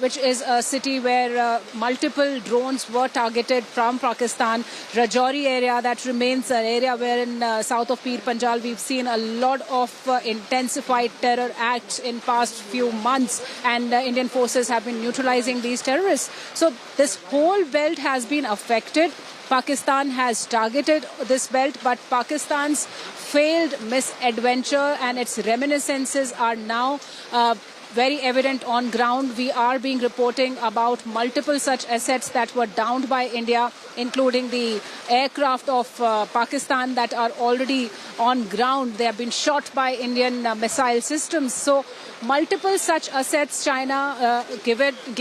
Speaker 18: which is a city where multiple drones were targeted from Pakistan. Rajouri area, that remains an area where in south of Pir Panjal we've seen a lot of intensified terror acts in past few months, and Indian forces have been neutralizing these terrorists. So this whole belt has been affected. Pakistan has targeted this belt, but Pakistan's failed misadventure and its reminiscences are now very evident on ground. We are being reporting about multiple such assets that were downed by India, including the aircraft of Pakistan that are already on ground. They have been shot by Indian missile systems. So multiple such assets China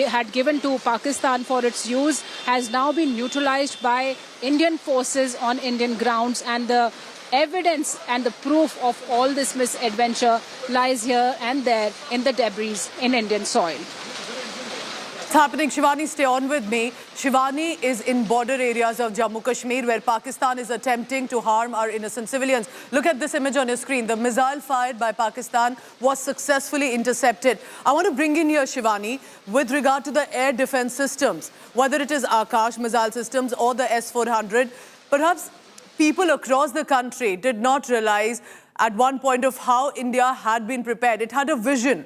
Speaker 18: had given to Pakistan for its use has now been neutralized by Indian forces on Indian grounds, and the evidence and the proof of all this misadventure lies here and there in the debris in Indian soil.
Speaker 1: It's happening. Shivani, stay on with me. Shivani is in border areas of Jammu Kashmir where Pakistan is attempting to harm our innocent civilians. Look at this image on your screen. The missile fired by Pakistan was successfully intercepted. I want to bring in here, Shivani, with regard to the air defense systems, whether it is Akash missile systems or the S-400, perhaps people across the country did not realize at one point of how India had been prepared. It had a vision.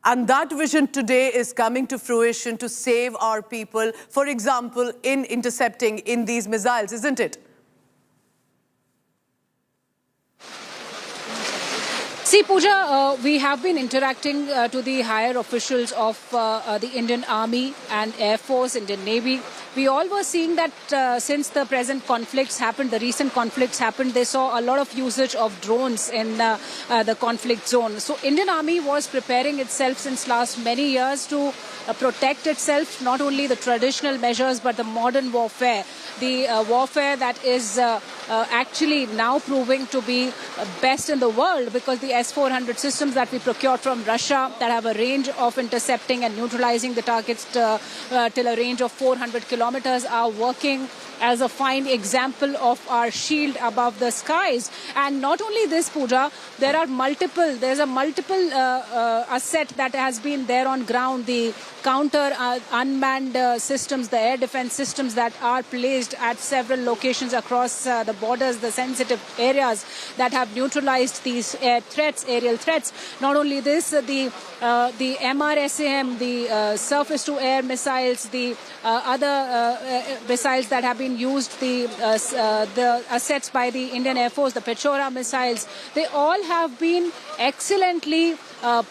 Speaker 1: And that vision today is coming to fruition to save our people, for example, in intercepting in these missiles, isn't it?
Speaker 18: See, Pooja, we have been interacting to the higher officials of the Indian Army and Air Force, Indian Navy. We all were seeing that since the present conflicts happened, the recent conflicts happened, they saw a lot of usage of drones in the conflict zone. So Indian Army was preparing itself since last many years to protect itself, not only the traditional measures, but the modern warfare. The warfare that is actually now proving to be best in the world, because the S-400 systems that we procured from Russia that have a range of intercepting and neutralizing the targets till a range of 400 kilometers are working as a fine example of our shield above the skies. And not only this, Pooja, there's a multiple asset that has been there on ground, the counter unmanned systems, the air defense systems that are placed at several locations across the borders, the sensitive areas that have neutralized these aerial threats. Not only this, the MRSAM, the surface-to-air missiles, the other missiles that have been used, the assets by the Indian Air Force, the Pechora missiles, they all have been excellently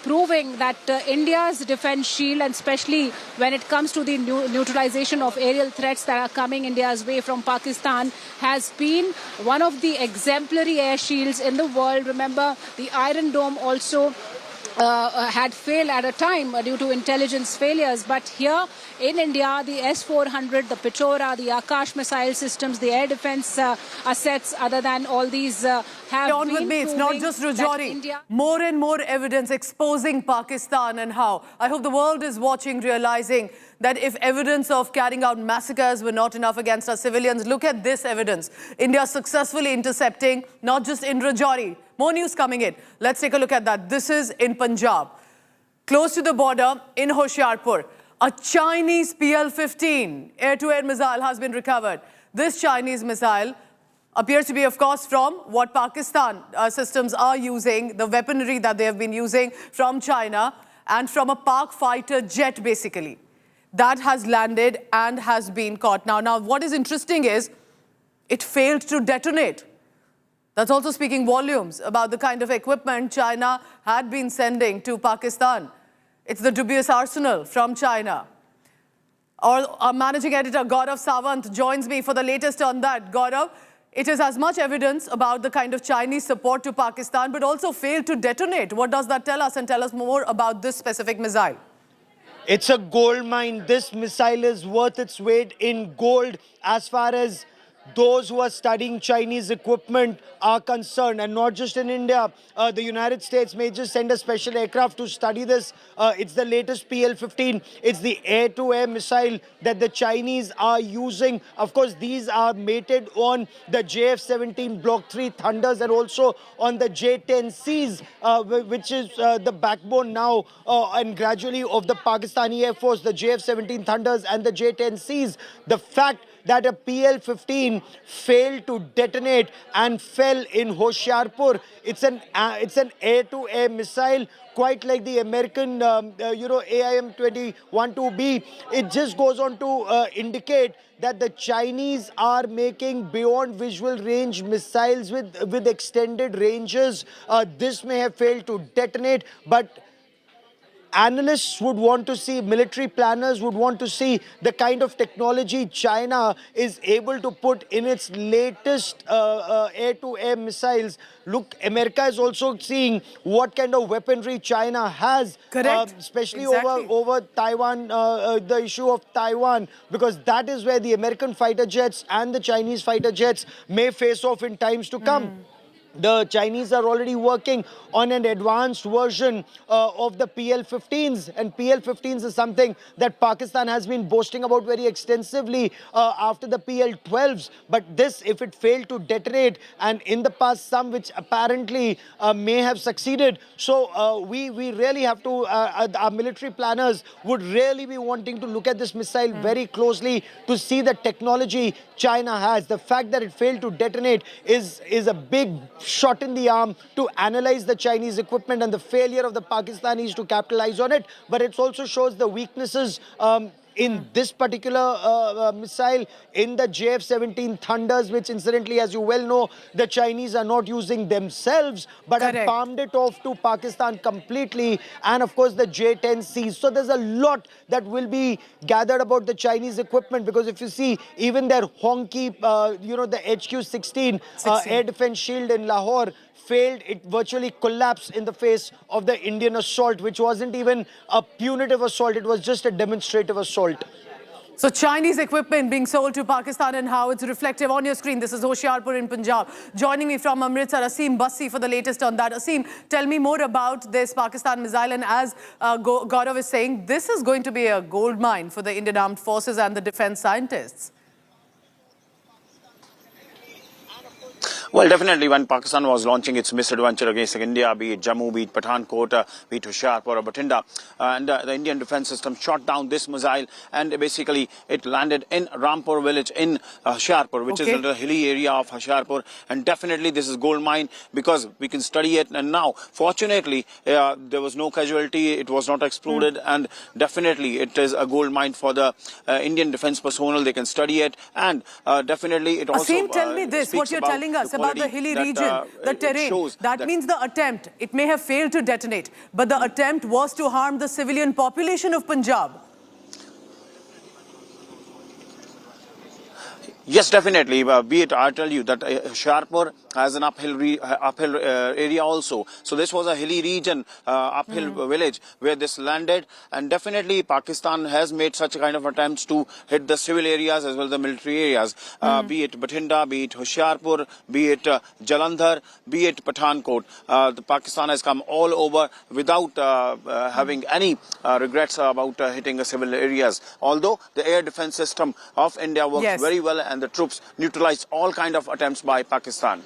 Speaker 18: proving that India's defense shield, and especially when it comes to the neutralization of aerial threats that are coming India's way from Pakistan, has been one of the exemplary air shields in the world. Remember, the Iron Dome also had failed at a time due to intelligence failures. But here in India, the S-400, the Pechora, the Akash missile systems, the air defense assets, other than all these have
Speaker 1: on
Speaker 18: been
Speaker 1: with me. It's not just Rajouri. More and more evidence exposing Pakistan and how. I hope the world is watching, realizing that if evidence of carrying out massacres were not enough against our civilians, look at this evidence. India successfully intercepting, not just in Rajouri. More news coming in. Let's take a look at that. This is in Punjab. Close to the border in Hoshiarpur, a Chinese PL-15 air-to-air missile has been recovered. This Chinese missile appears to be, of course, from what Pakistan systems are using, the weaponry that they have been using from China, and from a Pak fighter jet, basically. That has landed and has been caught. Now, what is interesting is it failed to detonate. That's also speaking volumes about the kind of equipment China had been sending to Pakistan. It's the dubious arsenal from China. Our managing editor, Gaurav Sawant, joins me for the latest on that. Gaurav, it is as much evidence about the kind of Chinese support to Pakistan, but also failed to detonate. What does that tell us? And tell us more about this specific missile.
Speaker 3: It's a gold mine. This missile is worth its weight in gold as far as those who are studying Chinese equipment are concerned, and not just in India. The United States may just send a special aircraft to study this. It's the latest PL-15. It's the air-to-air missile that the Chinese are using. Of course, these are mated on the JF-17 Block 3 Thunders and also on the J-10Cs, which is the backbone now and gradually of the Pakistani Air Force, the JF-17 Thunders and the J-10Cs. The fact that a PL-15 failed to detonate and fell in Hoshiarpur. It's an air-to-air missile, quite like the American, AIM-21-2B. It just goes on to indicate that the Chinese are making beyond visual range missiles with extended ranges. This may have failed to detonate, but analysts would want to see, military planners would want to see the kind of technology China is able to put in its latest air-to-air missiles. Look, America is also seeing what kind of weaponry China has, especially over Taiwan, the issue of Taiwan, because that is where the American fighter jets and the Chinese fighter jets may face off in times to come. The Chinese are already working on an advanced version of the PL-15s, and PL-15s is something that Pakistan has been boasting about very extensively after the PL-12s. But this, if it failed to detonate, and in the past some which apparently may have succeeded, so we really have to, our military planners would really be wanting to look at this missile very closely to see the technology China has. The fact that it failed to detonate is a big shot in the arm to analyze the Chinese equipment and the failure of the Pakistanis to capitalize on it. But it also shows the weaknesses in this particular missile, in the JF-17 Thunders, which incidentally, as you well know, the Chinese are not using themselves, but have palmed it off to Pakistan completely. And of course, the J-10Cs. So there's a lot that will be gathered about the Chinese equipment, because if you see, even their honky, the HQ-16 air defense shield in Lahore failed. It virtually collapsed in the face of the Indian assault, which wasn't even a punitive assault. It was just a demonstrative assault.
Speaker 1: So Chinese equipment being sold to Pakistan and how it's reflective on your screen. This is Hoshiarpur in Punjab. Joining me from Amritsar, Asim Bassi for the latest on that. Asim, tell me more about this Pakistan missile. And as Gaurav is saying, this is going to be a gold mine for the Indian Armed Forces and the defense scientists.
Speaker 9: Well, definitely when Pakistan was launching its misadventure against India, be it Jammu, be it Pathankot, be it Hoshiarpur or Bathinda, and the Indian defense system shot down this missile, and basically it landed in Rampur village in Hoshiarpur, which is in the hilly area of Hoshiarpur. And definitely this is gold mine because we can study it. And now, fortunately, there was no casualty, it was not exploded, and definitely it is a gold mine for the Indian defense personnel. They can study it, and definitely it also
Speaker 1: Asim, tell me this, what you're telling us about the hilly region, the terrain. That means the attempt, it may have failed to detonate, but the attempt was to harm the civilian population of Punjab.
Speaker 9: Yes, definitely. Be it, I tell you that Hoshiarpur has an uphill area also. So this was a hilly region, uphill village where this landed. And definitely Pakistan has made such kind of attempts to hit the civil areas as well as the military areas. Be it Bathinda, be it Hoshiarpur, be it Jalandhar, be it Pathankot. The Pakistan has come all over without having any regrets about hitting the civil areas. Although the air defense system of India works very well, and the troops neutralized all kind of attempts by Pakistan.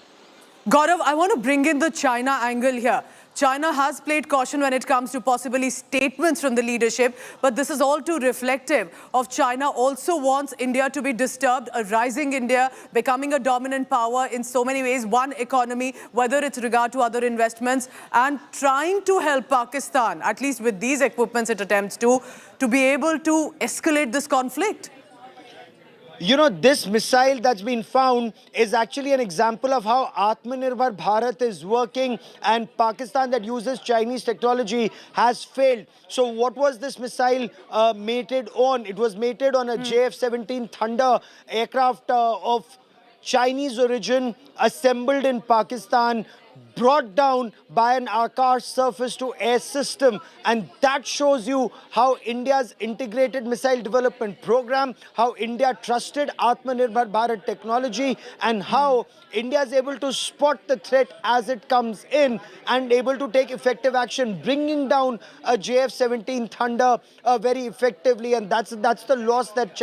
Speaker 1: Gaurav, I want to bring in the China angle here. China has played caution when it comes to possibly statements from the leadership, but this is all too reflective of China also wants India to be disturbed, a rising India, becoming a dominant power in so many ways, one economy, whether it's regard to other investments, and trying to help Pakistan, at least with these equipments it attempts to be able to escalate this conflict.
Speaker 3: You know, this missile that's been found is actually an example of how Atmanirbhar Bharat is working, and Pakistan that uses Chinese technology has failed. So what was this missile mated on? It was mated on a JF-17 Thunder aircraft of Chinese origin, assembled in Pakistan, brought down by an Akash surface-to-air system. And that shows you how India's integrated missile development program, how India trusted Atmanirbhar Bharat technology, and how India is able to spot the threat as it comes in and able to take effective action, bringing down a JF-17 Thunder very effectively. And that's the loss that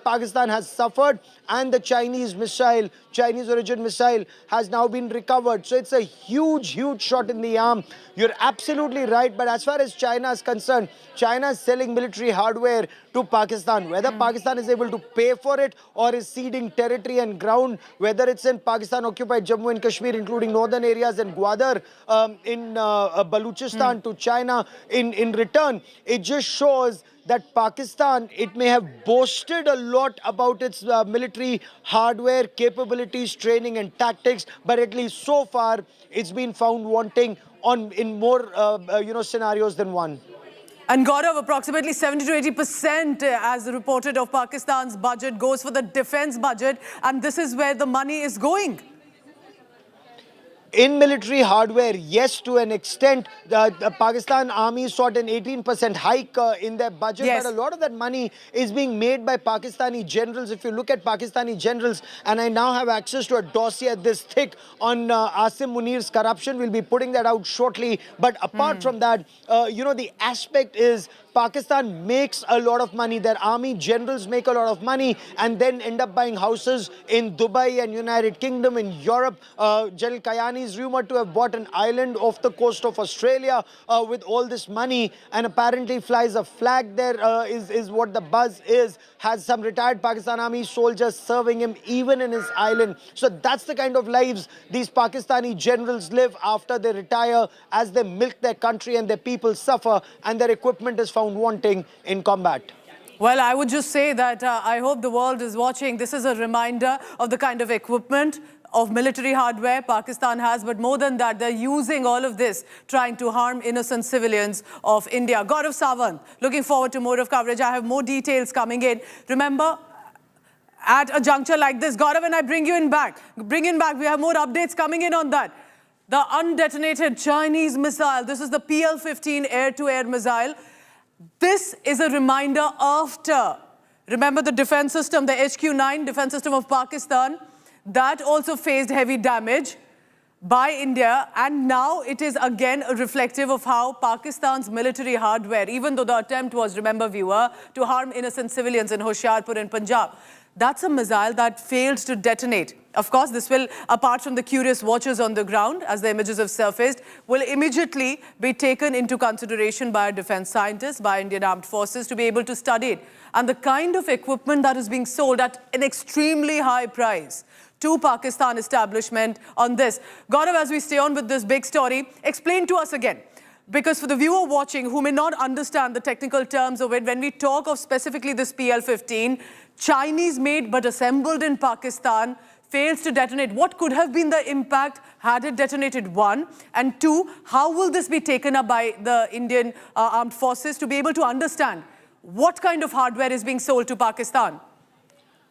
Speaker 3: Pakistan has suffered. And the Chinese missile, Chinese origin missile, has now been recovered. So it's a huge, huge shot in the arm. You're absolutely right. But as far as China is concerned, China is selling military hardware to Pakistan. Whether Pakistan is able to pay for it or is ceding territory and ground, whether it's in Pakistan-occupied Jammu and Kashmir, including northern areas, and Gwadar in Baluchistan to China in return, it just shows that Pakistan, it may have boasted a lot about its military hardware, capabilities, training and tactics, but at least so far it's been found wanting in more scenarios than one.
Speaker 1: And Gaurav, approximately 70 to 80% as reported of Pakistan's budget goes for the defense budget, and this is where the money is going.
Speaker 3: In military hardware, yes, to an extent, the Pakistan army sought an 18% hike in their budget, but a lot of that money is being made by Pakistani generals. If you look at Pakistani generals, and I now have access to a dossier this thick on Asim Munir's corruption, we'll be putting that out shortly. But apart from that, the aspect is Pakistan makes a lot of money. Their army generals make a lot of money and then end up buying houses in Dubai and United Kingdom, in Europe. General Kayani is rumored to have bought an island off the coast of Australia with all this money, and apparently flies a flag there, is what the buzz is. Has some retired Pakistan army soldiers serving him even in his island. So that's the kind of lives these Pakistani generals live after they retire, as they milk their country and their people suffer and their equipment is found wanting in combat.
Speaker 1: Well, I would just say that I hope the world is watching. This is a reminder of the kind of equipment, of military hardware Pakistan has, but more than that, they're using all of this trying to harm innocent civilians of India. Gaurav Sawant, looking forward to more of coverage. I have more details coming in. Remember, at a juncture like this, Gaurav, and I bring in back, we have more updates coming in on that. The undetonated Chinese missile, this is the PL-15 air-to-air missile. This is a reminder after, remember the defense system, the HQ-9 defense system of Pakistan, that also faced heavy damage by India, and now it is again reflective of how Pakistan's military hardware, even though the attempt was, remember viewer, to harm innocent civilians in Hoshiarpur in Punjab, that's a missile that failed to detonate. Of course, this will, apart from the curious watchers on the ground, as the images have surfaced, will immediately be taken into consideration by our defense scientists, by Indian Armed Forces, to be able to study it. And the kind of equipment that is being sold at an extremely high price to Pakistan establishment on this. Gaurav, as we stay on with this big story, explain to us again. Because for the viewer watching who may not understand the technical terms of it, when we talk of specifically this PL-15, Chinese made but assembled in Pakistan, fails to detonate. What could have been the impact had it detonated? One. And two, how will this be taken up by the Indian Armed Forces to be able to understand what kind of hardware is being sold to Pakistan?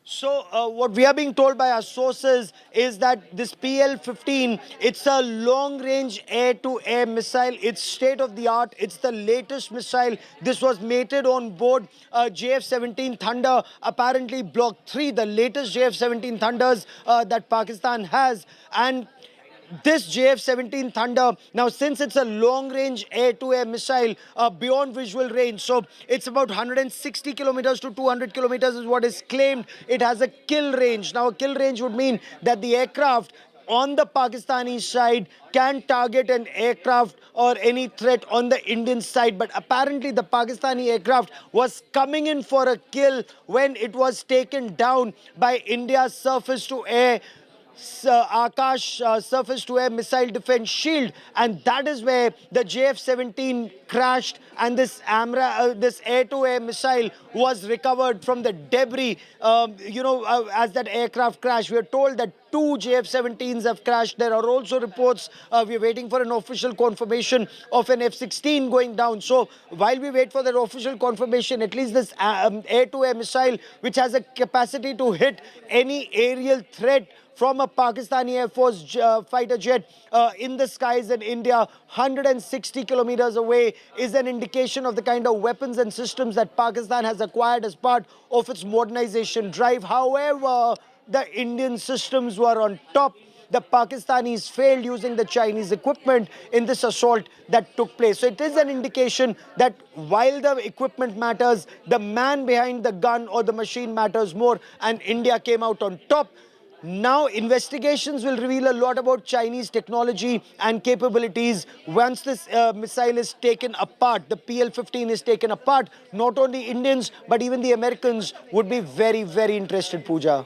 Speaker 3: So what we are being told by our sources is that this PL-15, it's a long-range air-to-air missile. It's state-of-the-art. It's the latest missile. This was mated on board JF-17 Thunder, apparently Block 3, the latest JF-17 Thunders that Pakistan has. And this JF-17 Thunder, now since it's a long-range air-to-air missile beyond visual range, so it's about 160 kilometers to 200 kilometers is what is claimed. It has a kill range. Now a kill range would mean that the aircraft on the Pakistani side can target an aircraft or any threat on the Indian side. But apparently the Pakistani aircraft was coming in for a kill when it was taken down by India's surface-to-air Akash surface-to-air missile defense shield, and that is where the JF-17 crashed, and this air-to-air missile was recovered from the debris. As that aircraft crashed, we are told that 2 JF-17s have crashed. There are also reports, we are waiting for an official confirmation of an F-16 going down. So while we wait for that official confirmation, at least this air-to-air missile, which has a capacity to hit any aerial threat from a Pakistani Air Force fighter jet in the skies in India, 160 kilometers away, is an indication of the kind of weapons and systems that Pakistan has acquired as part of its modernization drive. However, the Indian systems were on top. The Pakistanis failed using the Chinese equipment in this assault that took place. So it is an indication that while the equipment matters, the man behind the gun or the machine matters more, and India came out on top. Now, investigations will reveal a lot about Chinese technology and capabilities. Once this missile is taken apart, the PL-15 is taken apart, not only Indians, but even the Americans would be very, very interested, Pooja.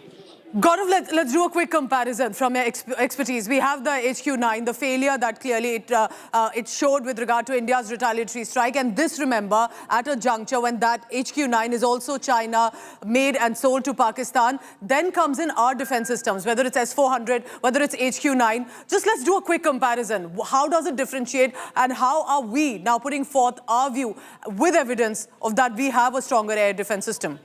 Speaker 1: Gaurav, let's do a quick comparison from your expertise. We have the HQ-9, the failure that clearly it showed with regard to India's retaliatory strike. And this, remember, at a juncture when that HQ-9 is also China made and sold to Pakistan. Then comes in our defense systems, whether it's S-400, whether it's HQ-9. Just let's do a quick comparison. How does it differentiate, and how are we now putting forth our view with evidence of that we have a stronger air defense system?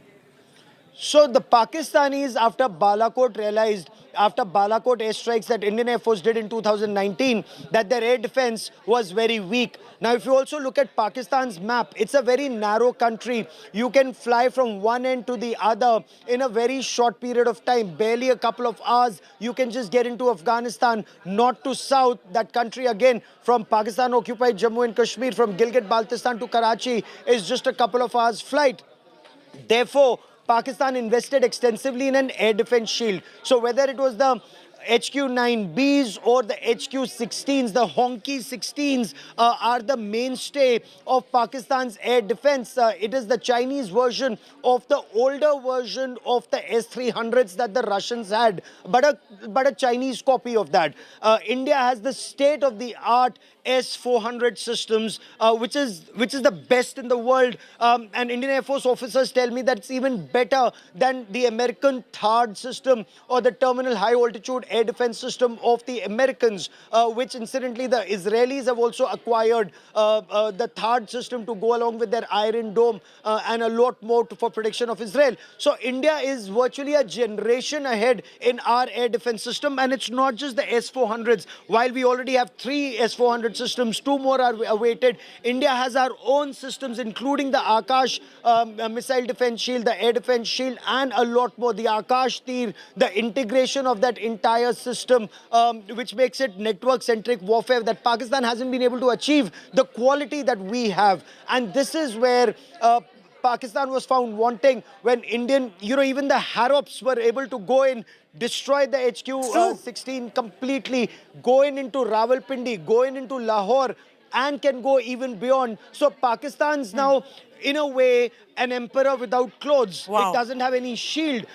Speaker 3: So the Pakistanis, after Balakot, realized, after Balakot airstrikes that Indian Air Force did in 2019, that their air defense was very weak. Now, if you also look at Pakistan's map, it's a very narrow country. You can fly from one end to the other in a very short period of time, barely a couple of hours. You can just get into Afghanistan, north to south. That country, again, from Pakistan-occupied Jammu and Kashmir, from Gilgit-Baltistan to Karachi, is just a couple of hours flight. Therefore, Pakistan invested extensively in an air defense shield. So whether it was the HQ-9Bs or the HQ-16s, the honky 16s are the mainstay of Pakistan's air defense. It is the Chinese version of the older version of the S-300s that the Russians had, but a Chinese copy of that. India has the state-of-the-art S-400 systems, which is the best in the world. And Indian Air Force officers tell me that it's even better than the American THAAD system or the Terminal High Altitude Air Defense System of the Americans, which incidentally the Israelis have also acquired the THAAD system to go along with their Iron Dome and a lot more for protection of Israel. So India is virtually a generation ahead in our air defense system, and it's not just the S-400s. While we already have 3 S-400 systems, 2 more are awaited. India has our own systems, including the Akash missile defense shield, the air defense shield, and a lot more. The Akash Tir, the integration of that entire system, which makes it network-centric warfare that Pakistan hasn't been able to achieve the quality that we have. And this is where Pakistan was found wanting when Indian, even the Harrops were able to go in, destroy the HQ-16 completely, going into Rawalpindi, going into Lahore, and can go even beyond. So Pakistan's now, in a way, an emperor without clothes. Wow. It doesn't have any shield.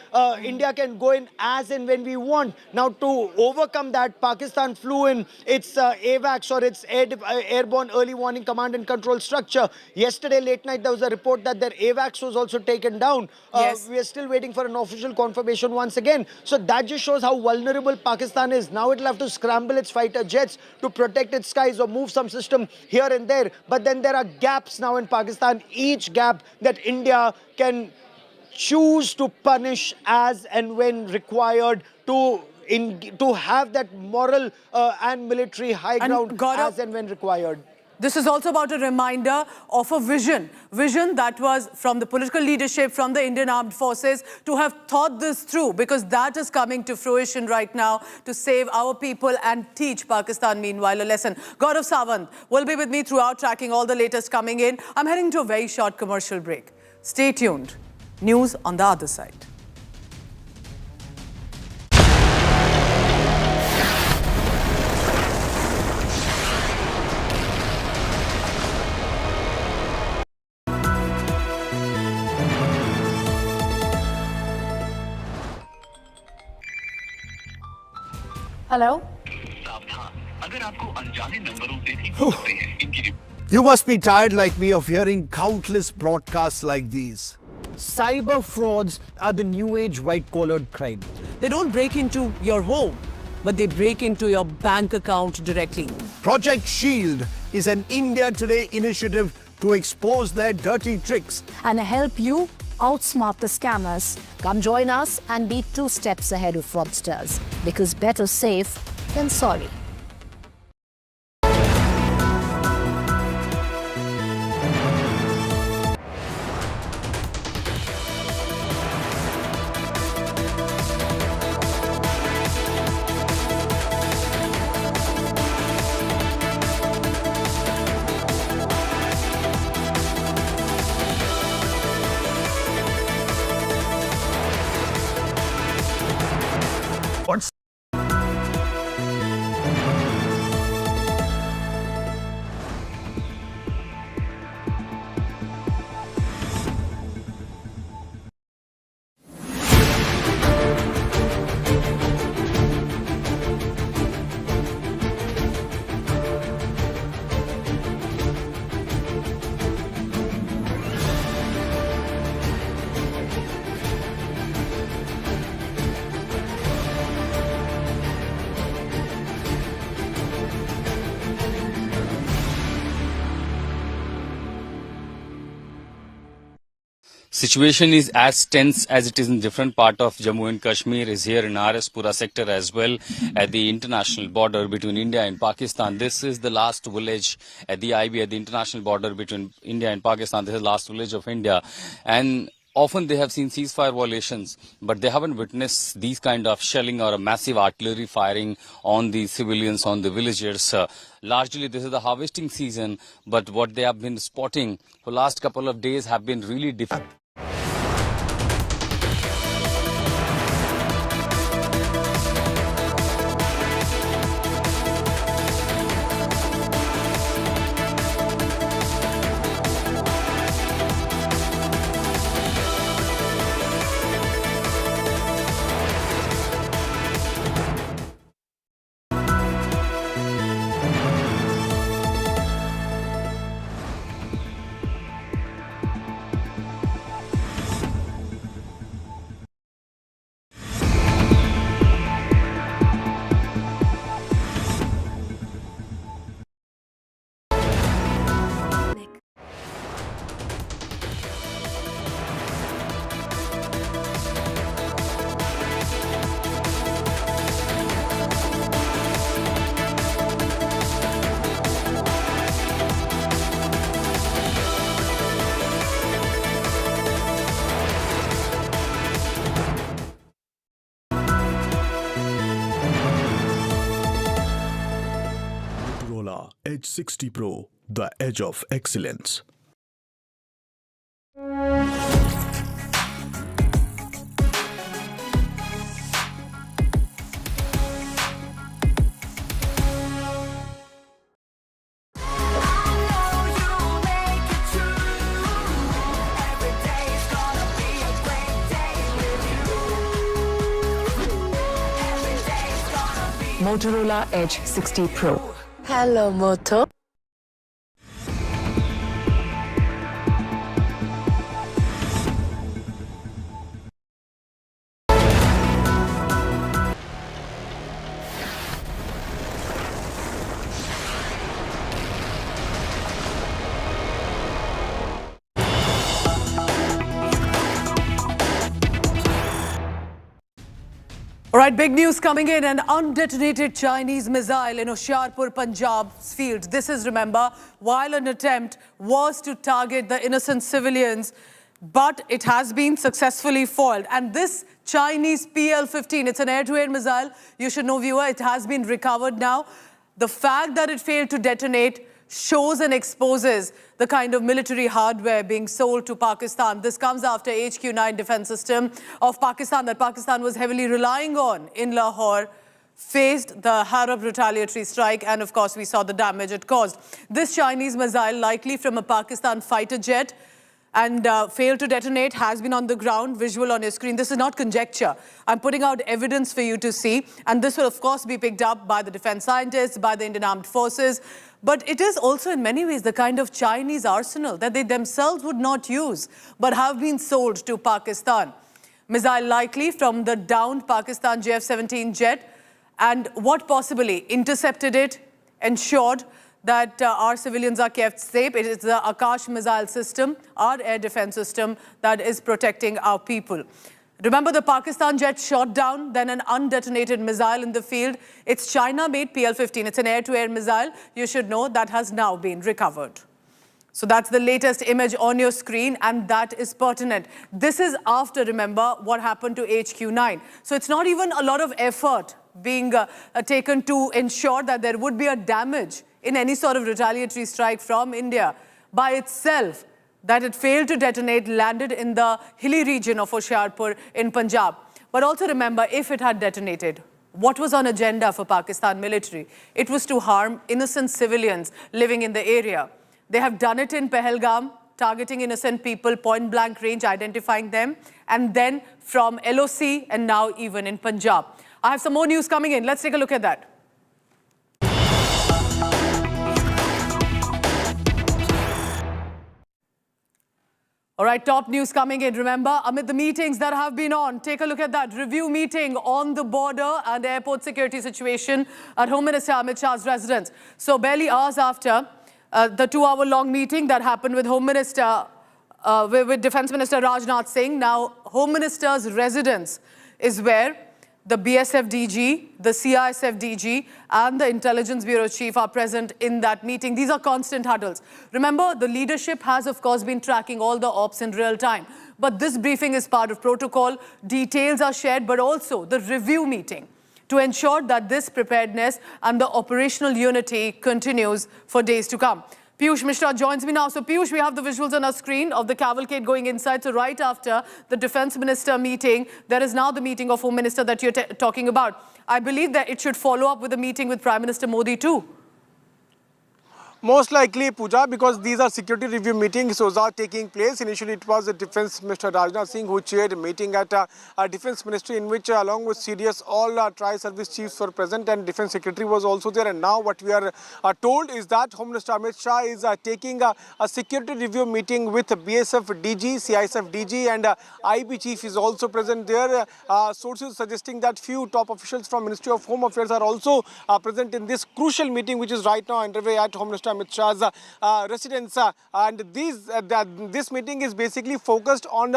Speaker 3: India can go in as and when we want. Now, to overcome that, Pakistan flew in its AWACS, or its Airborne Early Warning Command and Control Structure. Yesterday, late night, there was a report that their AWACS was also taken down. Yes. We are still waiting for an official confirmation once again. So that just shows how vulnerable Pakistan is. Now it'll have to scramble its fighter jets to protect its skies or move some system here and there. But then there are gaps now in Pakistan. Each gap that India can choose to punish as and when required to have that moral and military high ground as and when required.
Speaker 1: This is also about a reminder of a vision that was from the political leadership, from the Indian Armed Forces, to have thought this through, because that is coming to fruition right now to save our people and teach Pakistan, meanwhile, a lesson. Gaurav Sawant will be with me throughout, tracking all the latest coming in. I'm heading to a very short commercial break. Stay tuned. News on the other side.
Speaker 13: Hello?
Speaker 14: You must be tired like me of hearing countless broadcasts like these.
Speaker 3: Cyber frauds are the new age white-collared crime.
Speaker 1: They don't break into your home, but they break into your bank account directly.
Speaker 14: Project Shield is an India Today initiative to expose their dirty tricks
Speaker 13: And help you outsmart the scammers. Come join us and be 2 steps ahead of fraudsters. Because better safe than sorry.
Speaker 21: Situation is as tense as it is in different part of Jammu and Kashmir is here in Pura sector as well at the international border between India and Pakistan. This is the last village at the IB at the international border between India and Pakistan. This is the last village of India, and often they have seen ceasefire violations, but they haven't witnessed these kind of shelling or a massive artillery firing on the civilians, on the villagers. Largely, this is the harvesting season, but what they have been spotting for last couple of days have been really difficult.
Speaker 16: Edge 60 Pro, the edge of excellence.
Speaker 8: Motorola Edge 60 Pro. Hello, Moto.
Speaker 1: All right, big news coming in. An undetonated Chinese missile in Hoshiarpur, Punjab's field. This is, remember, while an attempt was to target the innocent civilians, but it has been successfully foiled. And this Chinese PL-15, it's an air-to-air missile. You should know, viewer, it has been recovered now. The fact that it failed to detonate shows and exposes the kind of military hardware being sold to Pakistan. This comes after HQ-9 defense system of Pakistan that Pakistan was heavily relying on in Lahore faced the Arab retaliatory strike, and of course we saw the damage it caused. This Chinese missile, likely from a Pakistan fighter jet, and failed to detonate, has been on the ground, visual on your screen. This is not conjecture. I'm putting out evidence for you to see, and this will of course be picked up by the defense scientists, by the Indian Armed Forces. But it is also in many ways the kind of Chinese arsenal that they themselves would not use, but have been sold to Pakistan. Missile likely from the downed Pakistan JF-17 jet, and what possibly intercepted it, ensured that our civilians are kept safe. It is the Akash missile system, our air defense system, that is protecting our people. Remember, the Pakistan jet shot down then an undetonated missile in the field. It's China-made PL-15. It's an air-to-air missile. You should know that has now been recovered. So that's the latest image on your screen, and that is pertinent. This is after, remember, what happened to HQ-9. So it's not even a lot of effort being taken to ensure that there would be a damage in any sort of retaliatory strike from India. By itself, that it failed to detonate, landed in the hilly region of Hoshiarpur in Punjab. But also remember, if it had detonated, what was on agenda for Pakistan military? It was to harm innocent civilians living in the area. They have done it in Pahalgam, targeting innocent people, point-blank range, identifying them, and then from LOC and now even in Punjab. I have some more news coming in. Let's take a look at that. All right, top news coming in. Remember, amid the meetings that have been on, take a look at that. Review meeting on the border and airport security situation at Home Minister Amit Shah's residence. So barely hours after the 2-hour-long meeting that happened with Home Minister with Defence Minister Rajnath Singh. Now, Home Minister's residence is where the BSF DG, the CISF DG and the Intelligence Bureau Chief are present in that meeting. These are constant huddles. Remember, the leadership has, of course, been tracking all the ops in real time. But this briefing is part of protocol. Details are shared, but also the review meeting to ensure that this preparedness and the operational unity continues for days to come. Piyush Mishra joins me now. So Piyush, we have the visuals on our screen of the cavalcade going inside. So right after the Defence Minister meeting, there is now the meeting of Home Minister that you're talking about. I believe that it should follow up with a meeting with Prime Minister Modi too.
Speaker 6: Most likely, Pooja, because these are security review meetings, those are taking place. Initially, it was the Defence Minister Rajnath Singh who chaired a meeting at a Defence Ministry in which, along with CDS, all tri-service chiefs were present and Defence Secretary was also there. And now what we are told is that Home Minister Amit Shah is taking a security review meeting with BSF DG, CISF DG and IB Chief is also present there. Sources suggesting that few top officials from Ministry of Home Affairs are also present in this crucial meeting which is right now underway at Home Minister Amit Shah's residence. And this meeting is basically focused on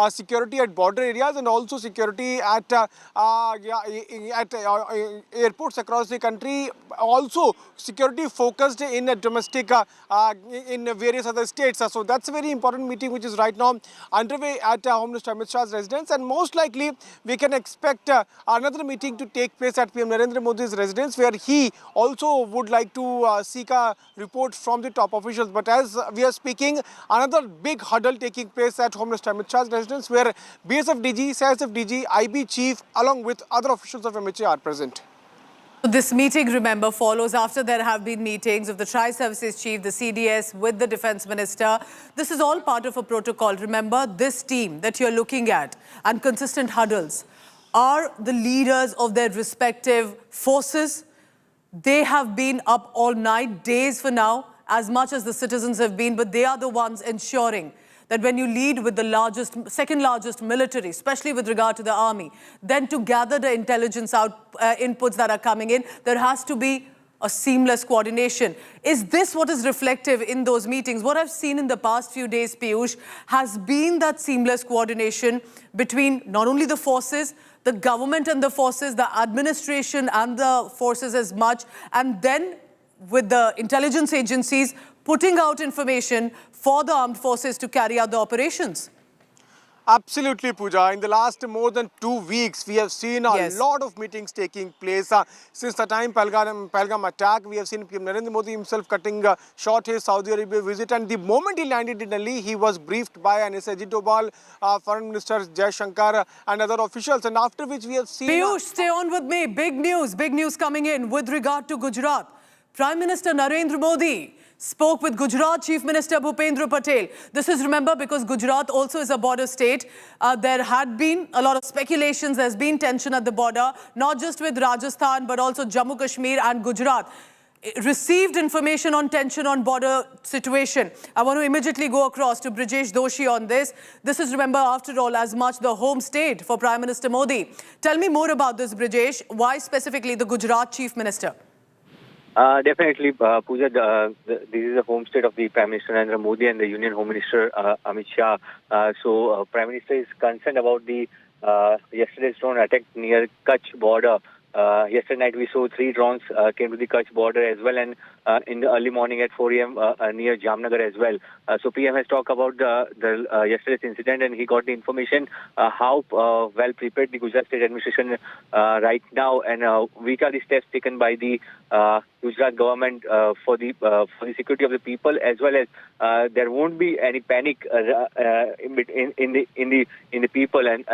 Speaker 6: security at border areas and also security at airports across the country. Also security focused in domestic in various other states. So that's a very important meeting which is right now underway at Home Minister Amit Shah's residence, and most likely we can expect another meeting to take place at PM Narendra Modi's residence where he also would like to seek a report from the top officials. But as we are speaking, another big huddle taking place at Home Minister Amit Shah's residence where BSF DG, CISF DG, IB Chief along with other officials of MHA are present.
Speaker 1: This meeting, remember, follows after there have been meetings of the Tri-Services Chief, the CDS with the Defence Minister. This is all part of a protocol. Remember, this team that you're looking at and consistent huddles are the leaders of their respective forces. They have been up all night, days for now, as much as the citizens have been, but they are the ones ensuring that when you lead with the second largest military, especially with regard to the army, then to gather the intelligence inputs that are coming in, there has to be a seamless coordination. Is this what is reflective in those meetings? What I've seen in the past few days, Piyush, has been that seamless coordination between not only the forces, the government and the forces, the administration and the forces as much, and then with the intelligence agencies putting out information for the armed forces to carry out the operations.
Speaker 6: Absolutely, Pooja. In the last more than 2 weeks, we have seen a lot of meetings taking place. Since the time Pahalgam attack, we have seen PM Narendra Modi himself cutting short his Saudi Arabia visit. And the moment he landed in Delhi, he was briefed by NSA Ajit Doval, Foreign Minister Jaisalmer and other officials. And after which we have seen...
Speaker 1: Piyush, stay on with me. Big news coming in with regard to Gujarat. Prime Minister Narendra Modi spoke with Gujarat Chief Minister Bhupendra Patel. This is, remember, because Gujarat also is a border state. There had been a lot of speculations. There's been tension at the border, not just with Rajasthan, but also Jammu Kashmir and Gujarat. Received information on tension on border situation. I want to immediately go across to Brijesh Doshi on this. This is, remember, after all, as much the home state for Prime Minister Modi. Tell me more about this, Brijesh. Why specifically the Gujarat Chief Minister?
Speaker 19: Definitely, Pooja, this is the home state of the Prime Minister Narendra Modi and the Union Home Minister Amit Shah. So, Prime Minister is concerned about the yesterday's drone attack near Kutch border. Yesterday night we saw 3 drones came to the Kutch border as well, and in the early morning at 4 a.m. Near Jamnagar as well. So PM has talked about the yesterday's incident, and he got the information how well prepared the Gujarat State Administration right now, and which are the steps taken by the Gujarat government for the security of the people, as well as there won't be any panic in the people, and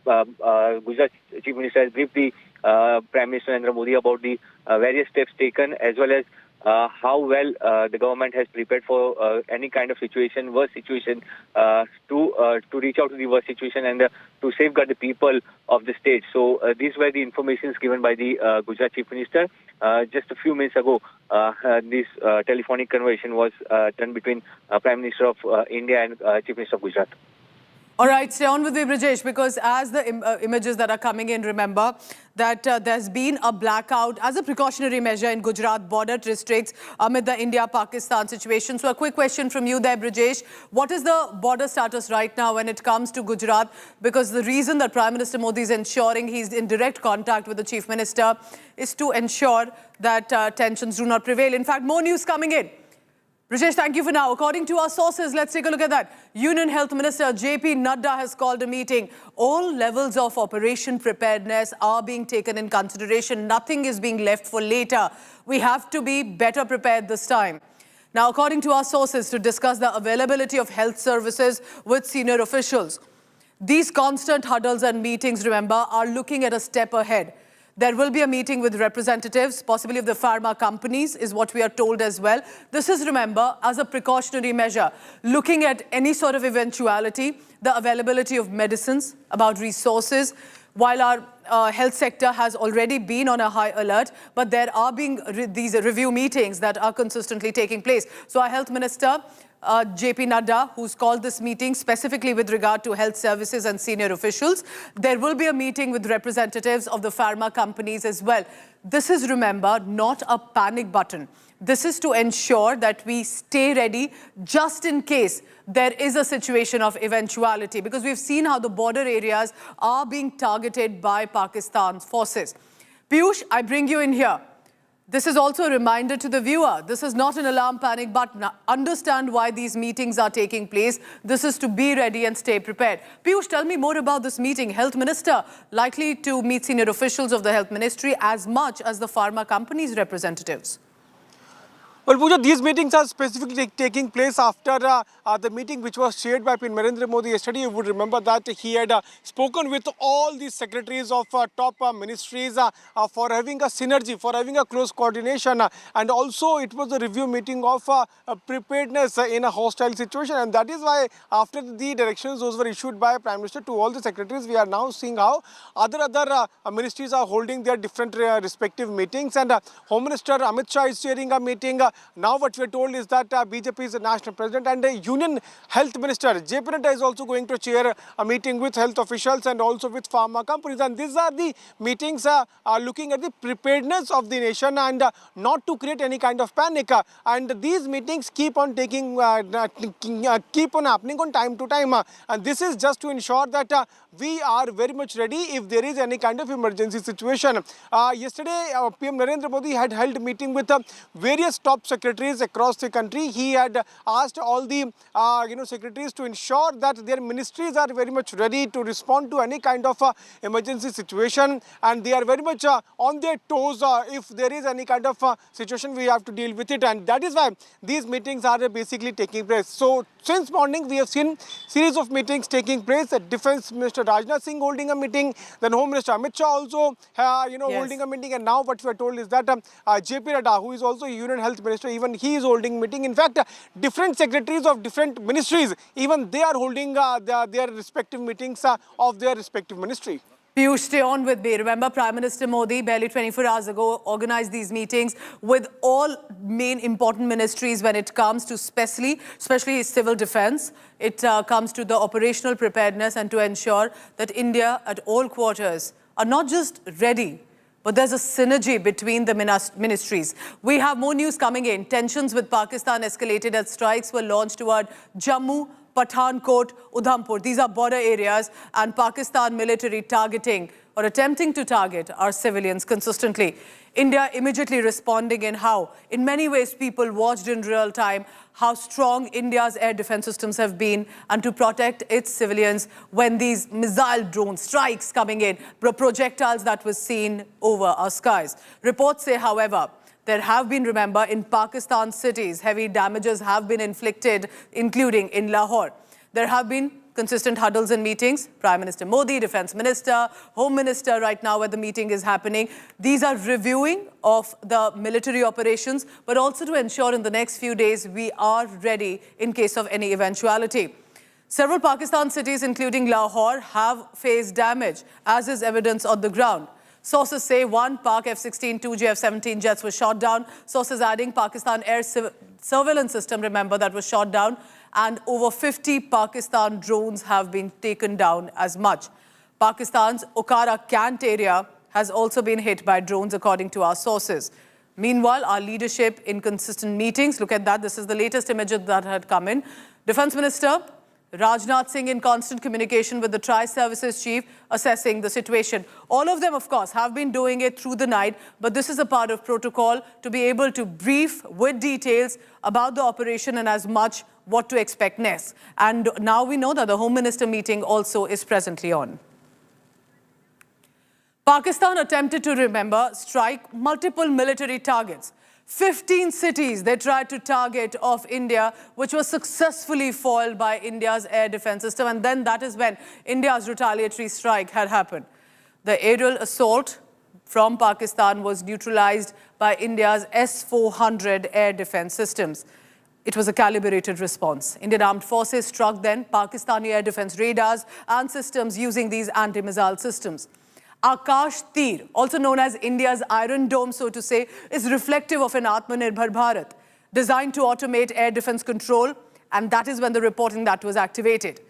Speaker 19: Gujarat Chief Minister has briefed the Prime Minister Narendra Modi about the various steps taken, as well as how well the government has prepared for any kind of situation, worst situation, to reach out to the worst situation and to safeguard the people of the state. So these were the informations given by the Gujarat Chief Minister. Just a few minutes ago, this telephonic conversation was done between Prime Minister of India and Chief Minister of Gujarat.
Speaker 1: All right, stay on with me, Brijesh, because as the images that are coming in, remember that there's been a blackout as a precautionary measure in Gujarat border districts amid the India-Pakistan situation. So a quick question from you there, Brijesh. What is the border status right now when it comes to Gujarat? Because the reason that Prime Minister Modi is ensuring he's in direct contact with the Chief Minister is to ensure that tensions do not prevail. In fact, more news coming in. Brijesh, thank you for now. According to our sources, let's take a look at that. Union Health Minister J.P. Nadda has called a meeting. All levels of operation preparedness are being taken in consideration. Nothing is being left for later. We have to be better prepared this time. Now, according to our sources, to discuss the availability of health services with senior officials, these constant huddles and meetings, remember, are looking at a step ahead. There will be a meeting with representatives, possibly of the pharma companies, is what we are told as well. This is, remember, as a precautionary measure, looking at any sort of eventuality, the availability of medicines, about resources. While our health sector has already been on a high alert, but there are being these review meetings that are consistently taking place. So our Health Minister, J.P. Nadda, who's called this meeting specifically with regard to health services and senior officials. There will be a meeting with representatives of the pharma companies as well. This is, remember, not a panic button. This is to ensure that we stay ready just in case there is a situation of eventuality, because we've seen how the border areas are being targeted by Pakistan's forces. Piyush, I bring you in here. This is also a reminder to the viewer. This is not an alarm panic button. Understand why these meetings are taking place. This is to be ready and stay prepared. Piyush, tell me more about this meeting. Health Minister likely to meet senior officials of the Health Ministry as much as the pharma companies' representatives.
Speaker 6: Well, Pooja, these meetings are specifically taking place after the meeting which was chaired by Prime Minister Modi yesterday. You would remember that he had spoken with all the secretaries of top ministries for having a synergy, for having a close coordination. And also it was a review meeting of preparedness in a hostile situation. And that is why after the directions those were issued by Prime Minister to all the secretaries, we are now seeing how other ministries are holding their different respective meetings. And Home Minister Amit Shah is chairing a meeting. Now what we are told is that BJP's national president and Union Health Minister J.P. Nadda is also going to chair a meeting with health officials and also with pharma companies. And these are the meetings looking at the preparedness of the nation and not to create any kind of panic. And these meetings keep on happening on time to time. And this is just to ensure that we are very much ready if there is any kind of emergency situation. Yesterday, PM Narendra Modi had held a meeting with various top secretaries across the country. He had asked all the secretaries to ensure that their ministries are very much ready to respond to any kind of emergency situation, and they are very much on their toes. If there is any kind of situation, we have to deal with it, and that is why these meetings are basically taking place. So since morning we have seen series of meetings taking place. Defense Minister Rajnath Singh holding a meeting, then Home Minister Amit Shah also holding a meeting, and now what we are told is that J.P. Nadda, who is also Union Health Minister, even he is holding a meeting. In fact, different secretaries of different ministries, even they are holding their respective meetings of their respective ministry.
Speaker 1: Piyush, stay on with me. Remember, Prime Minister Modi barely 24 hours ago organized these meetings with all main important ministries when it comes to especially civil defense. It comes to the operational preparedness and to ensure that India at all quarters are not just ready, but there's a synergy between the ministries. We have more news coming in. Tensions with Pakistan escalated as strikes were launched toward Jammu, Pathankot, Udhampur. These are border areas, and Pakistan military targeting or attempting to target our civilians consistently. India immediately responding in how, in many ways, people watched in real time how strong India's air defense systems have been and to protect its civilians when these missile drone strikes coming in, projectiles that were seen over our skies. Reports say, however, there have been, remember, in Pakistan cities, heavy damages have been inflicted, including in Lahore. There have been consistent huddles and meetings. Prime Minister Modi, Defense Minister, Home Minister right now where the meeting is happening. These are reviewing of the military operations, but also to ensure in the next few days we are ready in case of any eventuality. Several Pakistan cities, including Lahore, have faced damage, as is evidence on the ground. Sources say one Pak F-16, two JF-17 jets were shot down. Sources adding Pakistan air surveillance system, remember, that was shot down. and over 50 Pakistan drones have been taken down as much. Pakistan's Okara Cant area has also been hit by drones, according to our sources. Meanwhile, our leadership in consistent meetings, look at that, this is the latest image that had come in. Defense Minister Rajnath Singh in constant communication with the Tri-Services Chief, assessing the situation. All of them, of course, have been doing it through the night, but this is a part of protocol to be able to brief with details about the operation and as much what to expect next. And now we know that the Home Minister meeting also is presently on. Pakistan attempted to, strike multiple military targets. 15 cities they tried to target of India, which was successfully foiled by India's air defense system. And then that is when India's retaliatory strike had happened. The aerial assault from Pakistan was neutralized by India's S-400 air defense systems. It was a calibrated response. Indian armed forces struck then Pakistani air defense radars and systems using these anti-missile systems. Akash Tir, also known as India's Iron Dome, so to say, is reflective of an Atmanirbhar Bharat, designed to automate air defense control, and that is when the reporting that was activated.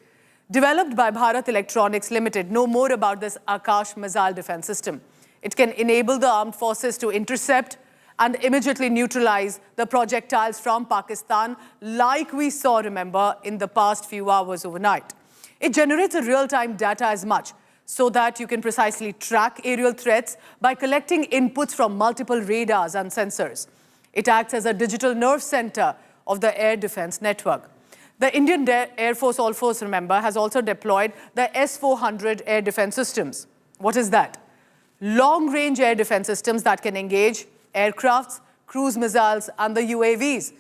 Speaker 1: Developed by Bharat Electronics Limited, know more about this Akash missile defense system. It can enable the armed forces to intercept and immediately neutralize the projectiles from Pakistan, like we saw, remember, in the past few hours overnight. It generates a real-time data as much, so that you can precisely track aerial threats by collecting inputs from multiple radars and sensors. It acts as a digital nerve center of the air defense network. The Indian Air Force, remember, has also deployed the S-400 air defense systems. What is that? Long-range air defense systems that can engage aircrafts, cruise missiles, and the UAVs.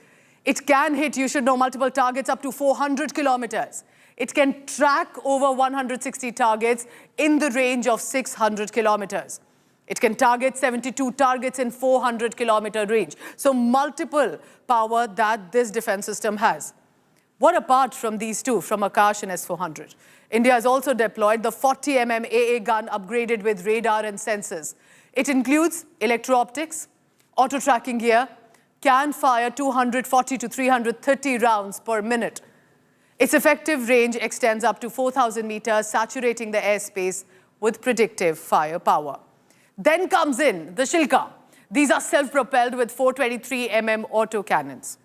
Speaker 1: It can hit, you should know, multiple targets up to 400 kilometers. It can track over 160 targets in the range of 600 kilometers. It can target 72 targets in 400-kilometer range. So multiple power that this defense system has. What apart from these two, from Akash and S-400? India has also deployed the 40mm AA gun upgraded with radar and sensors. It includes electro-optics, auto-tracking gear, can fire 240 to 330 rounds per minute. Its effective range extends up to 4,000 meters, saturating the airspace with predictive firepower. Then comes in the Shilka. These are self-propelled with 423mm autocannons.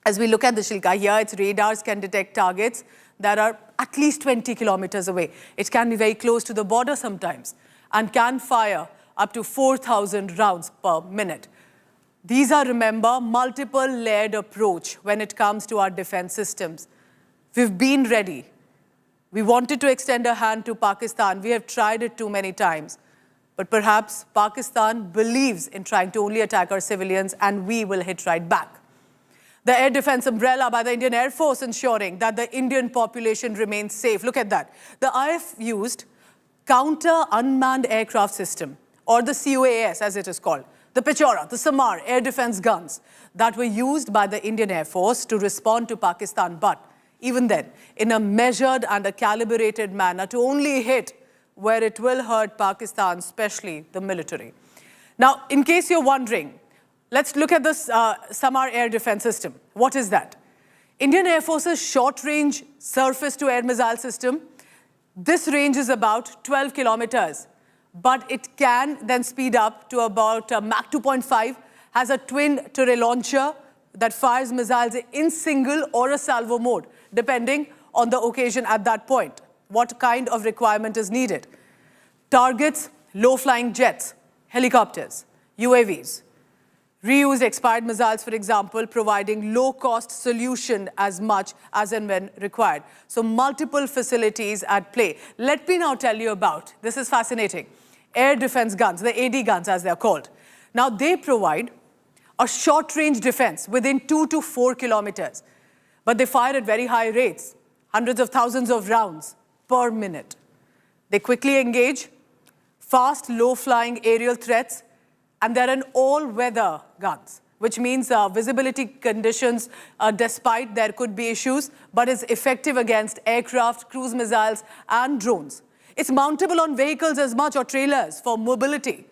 Speaker 1: As we look at the Shilka here, its radars can detect targets that are at least 20 kilometers away. It can be very close to the border sometimes and can fire up to 4,000 rounds per minute. These are, remember, multiple layered approach when it comes to our defense systems. We've been ready. We wanted to extend a hand to Pakistan. We have tried it too many times. But perhaps Pakistan believes in trying to only attack our civilians, and we will hit right back. The air defense umbrella by the Indian Air Force ensuring that the Indian population remains safe. Look at that. The IF used counter-unmanned aircraft system, or the CUAS as it is called. The Pechora, the Samar air defense guns that were used by the Indian Air Force to respond to Pakistan. But even then, in a measured and a calibrated manner to only hit where it will hurt Pakistan, especially the military. Now, in case you're wondering, let's look at this Samar air defense system. What is that? Indian Air Force's short-range surface-to-air missile system. This range is about 12 kilometers, but it can then speed up to about Mach 2.5, has a twin turret launcher that fires missiles in single or a salvo mode, depending on the occasion at that point, what kind of requirement is needed. Targets low-flying jets, helicopters, UAVs. Reused expired missiles, for example, providing low-cost solution as much as and when required. So multiple facilities at play. Let me now tell you about, this is fascinating, air defense guns, the AD guns as they're called. Now they provide a short-range defense within 2 to 4 kilometers. But they fire at very high rates, hundreds of thousands of rounds per minute. They quickly engage fast, low-flying aerial threats, and they're an all-weather guns, which means visibility conditions, despite there could be issues, but is effective against aircraft, cruise missiles, and drones. It's mountable on vehicles as much, or trailers, for mobility.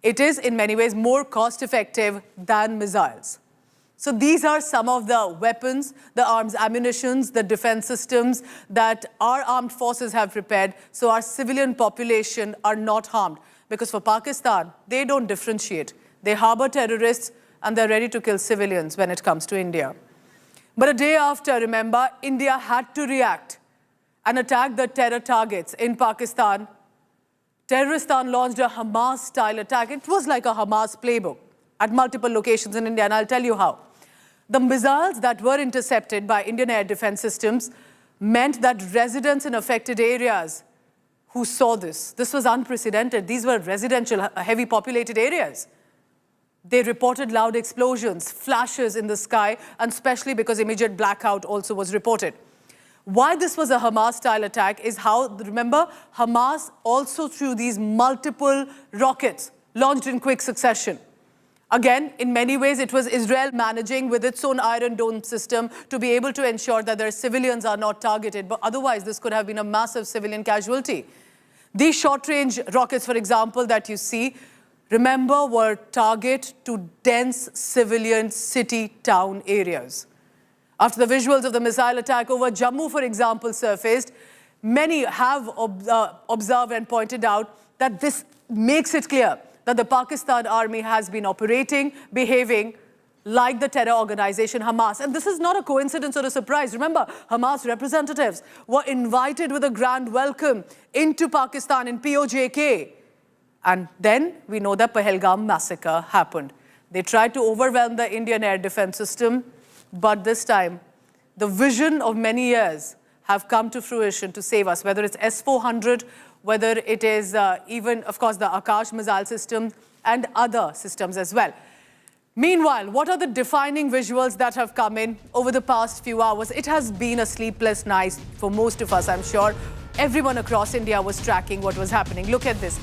Speaker 1: It is, in many ways, more cost-effective than missiles. So these are some of the weapons, the arms, ammunitions, the defense systems that our armed forces have prepared so our civilian population are not harmed. Because for Pakistan, they don't differentiate. They harbor terrorists and they're ready to kill civilians when it comes to India. But a day after, remember, India had to react and attack the terror targets in Pakistan. Terroristan launched a Hamas-style attack. It was like a Hamas playbook at multiple locations in India, and I'll tell you how. The missiles that were intercepted by Indian air defense systems meant that residents in affected areas who saw this was unprecedented. These were residential, heavy populated areas. They reported loud explosions, flashes in the sky, and especially because immediate blackout also was reported. Why this was a Hamas-style attack is how, remember, Hamas also threw these multiple rockets launched in quick succession. Again, in many ways, it was Israel managing with its own Iron Dome system to be able to ensure that their civilians are not targeted. But otherwise, this could have been a massive civilian casualty. These short-range rockets, for example, that you see, remember, were target to dense civilian city-town areas. After the visuals of the missile attack over Jammu, for example, surfaced, many have observed and pointed out that this makes it clear that the Pakistan army has been operating, behaving like the terror organization Hamas. And this is not a coincidence or a surprise. Remember, Hamas representatives were invited with a grand welcome into Pakistan in POJK. And then we know the Pahalgam massacre happened. They tried to overwhelm the Indian air defense system, but this time, the vision of many years have come to fruition to save us, whether it's S-400, whether it is even, of course, the Akash missile system and other systems as well. Meanwhile, what are the defining visuals that have come in over the past few hours? It has been a sleepless night for most of us, I'm sure. Everyone across India was tracking what was happening. Look at this.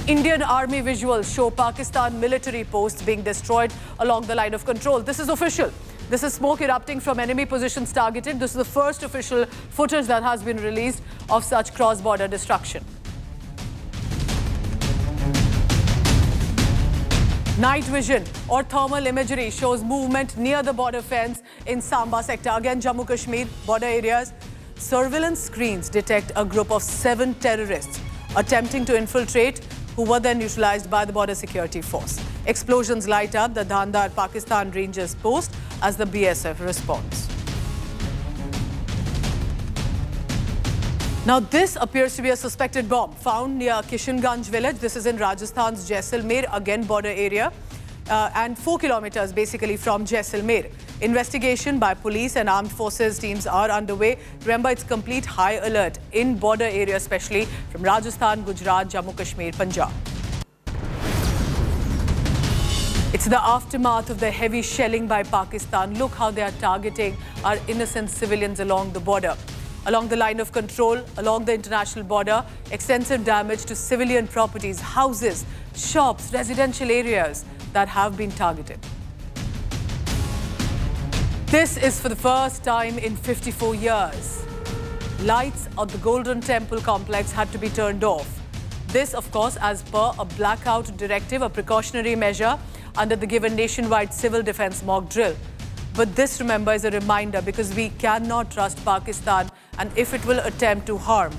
Speaker 1: Indian army visuals show Pakistan military posts being destroyed along the line of control. This is official. This is smoke erupting from enemy positions targeted. This is the first official footage that has been released of such cross-border destruction. Night vision or thermal imagery shows movement near the border fence in Samba sector. Again, Jammu Kashmir, border areas. Surveillance screens detect a group of 7 terrorists attempting to infiltrate, who were then neutralized by the border security force. Explosions light up the Dhandar Pakistan Rangers post as the BSF responds. Now, this appears to be a suspected bomb found near Kishanganj village. This is in Rajasthan's Jaisalmer, again border area, and 4 kilometers basically from Jaisalmer. Investigation by police and armed forces teams are underway. Remember, it's complete high alert in border area, especially from Rajasthan, Gujarat, Jammu Kashmir, Punjab. It's the aftermath of the heavy shelling by Pakistan. Look how they are targeting our innocent civilians along the border. Along the line of control, along the international border, extensive damage to civilian properties, houses, shops, residential areas that have been targeted. This is for the first time in 54 years. Lights at the Golden Temple complex had to be turned off. This, of course, as per a blackout directive, a precautionary measure under the given nationwide civil defense mock drill. But this, remember, is a reminder because we cannot trust Pakistan, and if it will attempt to harm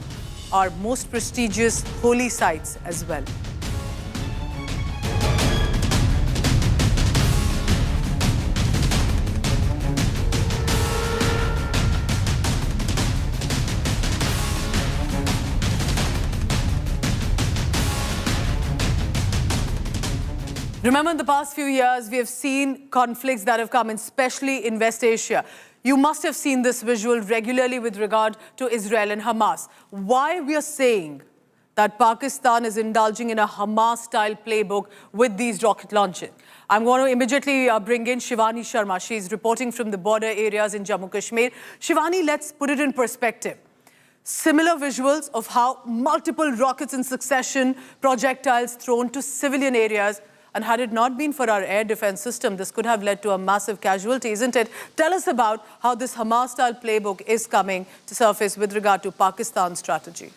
Speaker 1: our most prestigious holy sites as well. Remember, in the past few years, we have seen conflicts that have come in, especially in West Asia. You must have seen this visual regularly with regard to Israel and Hamas. Why we are saying that Pakistan is indulging in a Hamas-style playbook with these rocket launches? I'm going to immediately bring in Shivani Sharma. She's reporting from the border areas in Jammu Kashmir. Shivani, let's put it in perspective. Similar visuals of how multiple rockets in succession, projectiles thrown to civilian areas. And had it not been for our air defense system, this could have led to a massive casualty, isn't it? Tell us about how this Hamas-style playbook is coming to surface with regard to Pakistan's strategy.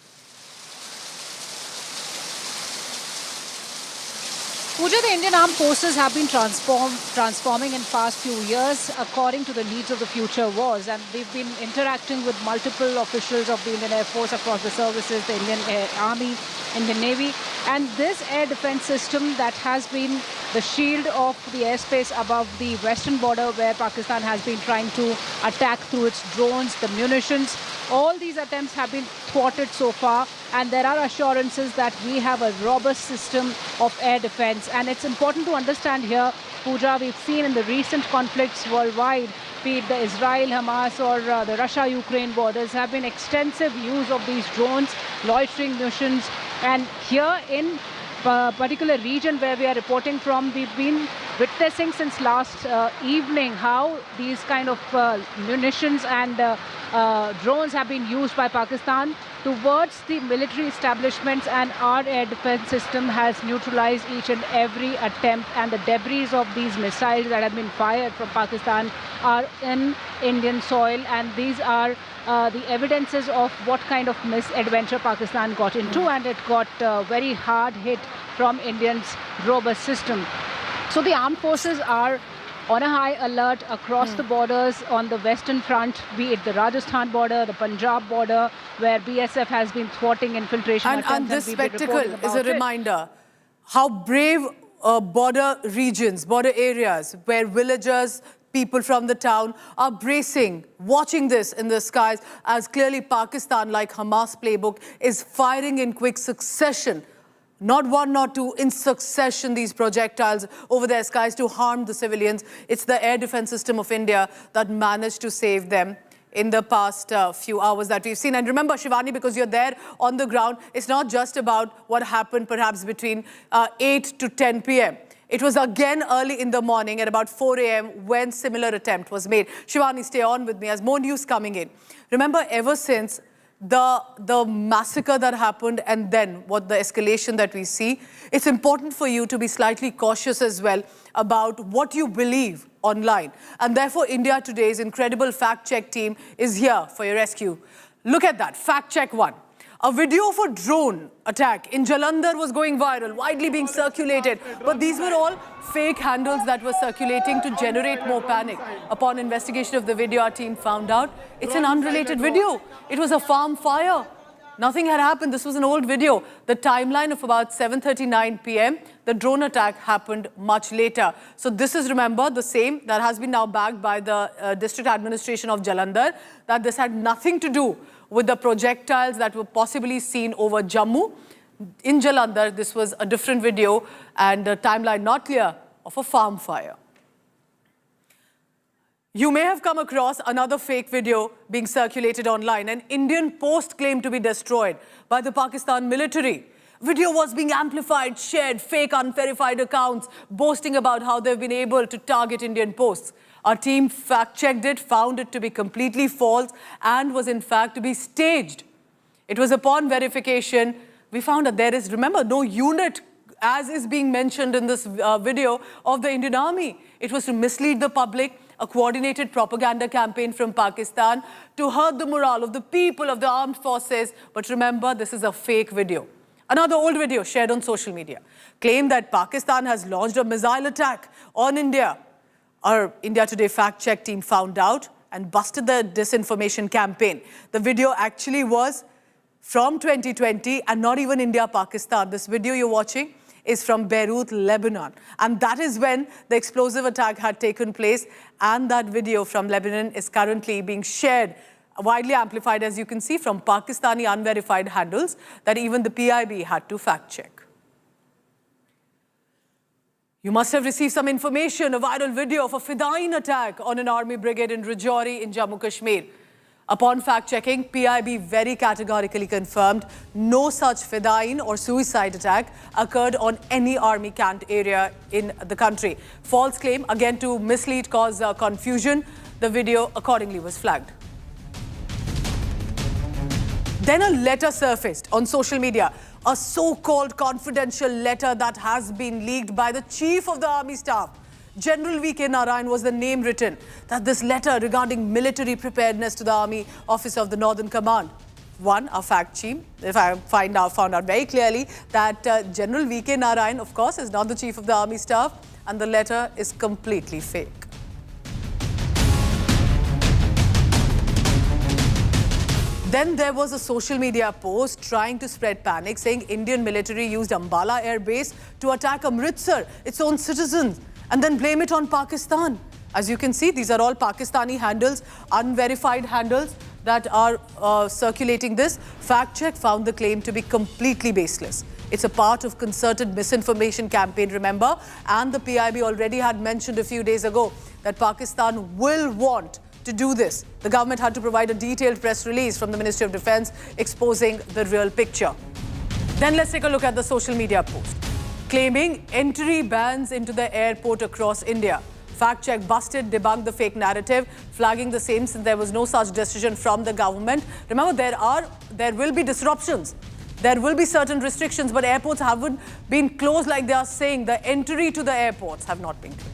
Speaker 18: Pooja, the Indian Armed Forces have been transforming in past few years according to the needs of the future wars, and they've been interacting with multiple officials of the Indian Air Force across the services, the Indian Army, Indian Navy, and this air defense system that has been the shield of the airspace above the western border where Pakistan has been trying to attack through its drones, the munitions. All these attempts have been thwarted so far, and there are assurances that we have a robust system of air defense. And it's important to understand here, Pooja, we've seen in the recent conflicts worldwide, be it the Israel-Hamas or the Russia-Ukraine war, there's have been extensive use of these drones, loitering munitions. And here in particular region where we are reporting from, we've been witnessing since last evening how these kind of munitions and drones have been used by Pakistan towards the military establishments, and our air defense system has neutralized each and every attempt, and the debris of these missiles that have been fired from Pakistan are in Indian soil, and these are the evidences of what kind of misadventure Pakistan got into, and it got very hard hit from Indians' robust system. So the armed forces are on a high alert across the borders on the western front, be it the Rajasthan border, the Punjab border, where BSF has been thwarting infiltration attempts.
Speaker 1: And this spectacle is a reminder how brave border regions, border areas, where villagers, people from the town are bracing, watching this in the skies, as clearly Pakistan, like Hamas playbook, is firing in quick succession. Not one, not two, in succession, these projectiles over their skies to harm the civilians. It's the air defense system of India that managed to save them in the past few hours that we've seen. And remember, Shivani, because you're there on the ground, it's not just about what happened perhaps between 8 to 10 p.m. It was again early in the morning at about 4 a.m. when similar attempt was made. Shivani, stay on with me as more news coming in. Remember, ever since the massacre that happened and then what the escalation that we see, it's important for you to be slightly cautious as well about what you believe online. And therefore, India Today's incredible fact-check team is here for your rescue. Look at that, fact check one. A video of a drone attack in Jalandhar was going viral, widely being circulated. But these were all fake handles that were circulating to generate more panic. Upon investigation of the video, our team found out it's an unrelated video. It was a farm fire. Nothing had happened. This was an old video. The timeline of about 7:39 p.m., the drone attack happened much later. So this is, remember, the same that has been now backed by the district administration of Jalandhar, that this had nothing to do with the projectiles that were possibly seen over Jammu. In Jalandhar, this was a different video, and the timeline not clear, of a farm fire. You may have come across another fake video being circulated online. An Indian post claimed to be destroyed by the Pakistan military. Video was being amplified, shared, fake unverified accounts boasting about how they've been able to target Indian posts. Our team fact-checked it, found it to be completely false and was in fact to be staged. It was upon verification, we found that there is, remember, no unit as is being mentioned in this video of the Indian Army. It was to mislead the public, a coordinated propaganda campaign from Pakistan to hurt the morale of the people of the armed forces. But remember, this is a fake video. Another old video shared on social media claimed that Pakistan has launched a missile attack on India. Our India Today fact-check team found out and busted the disinformation campaign. The video actually was from 2020 and not even India, Pakistan. This video you're watching is from Beirut, Lebanon. And that is when the explosive attack had taken place. And that video from Lebanon is currently being shared, widely amplified, as you can see, from Pakistani unverified handles that even the PIB had to fact-check. You must have received some information, a viral video of a Fidayeen attack on an army brigade in Rajouri in Jammu Kashmir. Upon fact-checking, PIB very categorically confirmed no such Fidayeen or suicide attack occurred on any army camp area in the country. False claim, again to mislead, cause confusion. The video accordingly was flagged. Then a letter surfaced on social media, a so-called confidential letter that has been leaked by the Chief of the Army Staff. General V.K. Narayan was the name written, that this letter regarding military preparedness to the Army Office of the Northern Command. one, our fact team, if I found out very clearly that General V.K. Narayan, of course, is not the Chief of the Army Staff, and the letter is completely fake. Then there was a social media post trying to spread panic, saying Indian military used Ambala Air Base to attack Amritsar, its own citizens, and then blame it on Pakistan. As you can see, these are all Pakistani handles, unverified handles that are circulating this. Fact Check found the claim to be completely baseless. It's a part of concerted misinformation campaign, remember? And the PIB already had mentioned a few days ago that Pakistan will want to do this. The government had to provide a detailed press release from the Ministry of Defence exposing the real picture. Then let's take a look at the social media post, claiming entry bans into the airport across India. Fact Check busted, debunked the fake narrative, flagging the same since there was no such decision from the government. Remember, there will be disruptions. There will be certain restrictions, but airports haven't been closed like they are saying. The entry to the airports have not been closed.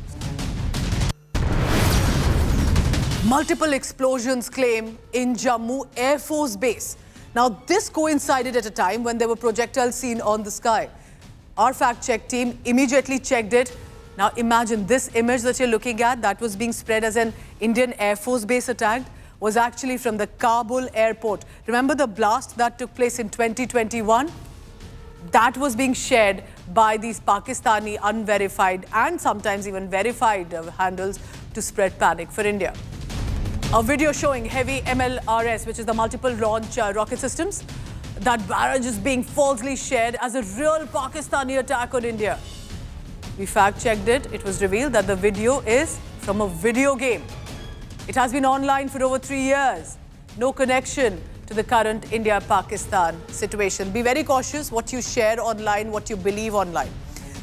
Speaker 1: Multiple explosions claim in Jammu Air Force Base. Now, this coincided at a time when there were projectiles seen on the sky. Our Fact Check team immediately checked it. Now, imagine this image that you're looking at that was being spread as an Indian Air Force base attack was actually from the Kabul airport. Remember the blast that took place in 2021? That was being shared by these Pakistani unverified and sometimes even verified handles to spread panic for India. A video showing heavy MLRS, which is the multiple launch rocket systems, that barrage is being falsely shared as a real Pakistani attack on India. We fact-checked it. It was revealed that the video is from a video game. It has been online for over 3 years. No connection to the current India-Pakistan situation. Be very cautious what you share online, what you believe online.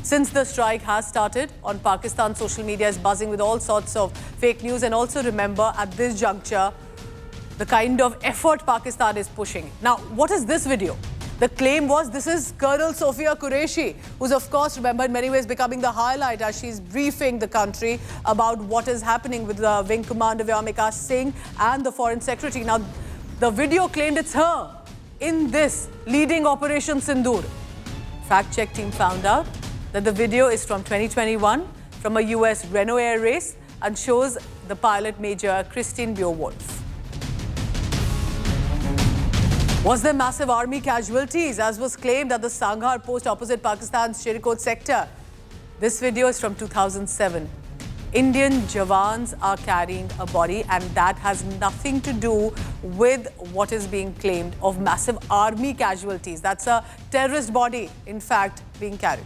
Speaker 1: Since the strike has started on Pakistan, social media is buzzing with all sorts of fake news. And also remember, at this juncture, the kind of effort Pakistan is pushing. Now, what is this video? The claim was this is Colonel Sophia Qureshi, who's of course, remember, in many ways becoming the highlight as she's briefing the country about what is happening with the Wing Commander Vyomika Singh and the Foreign Secretary. Now, the video claimed it's her in this leading Operation Sindoor. Fact Check team found out that the video is from 2021 from a US Renault Air race and shows the pilot Major Christine Beowulf. Was there massive army casualties, as was claimed at the Sangha post opposite Pakistan's Srinagar sector? This video is from 2007. Indian Jawans are carrying a body, and that has nothing to do with what is being claimed of massive army casualties. That's a terrorist body, in fact, being carried.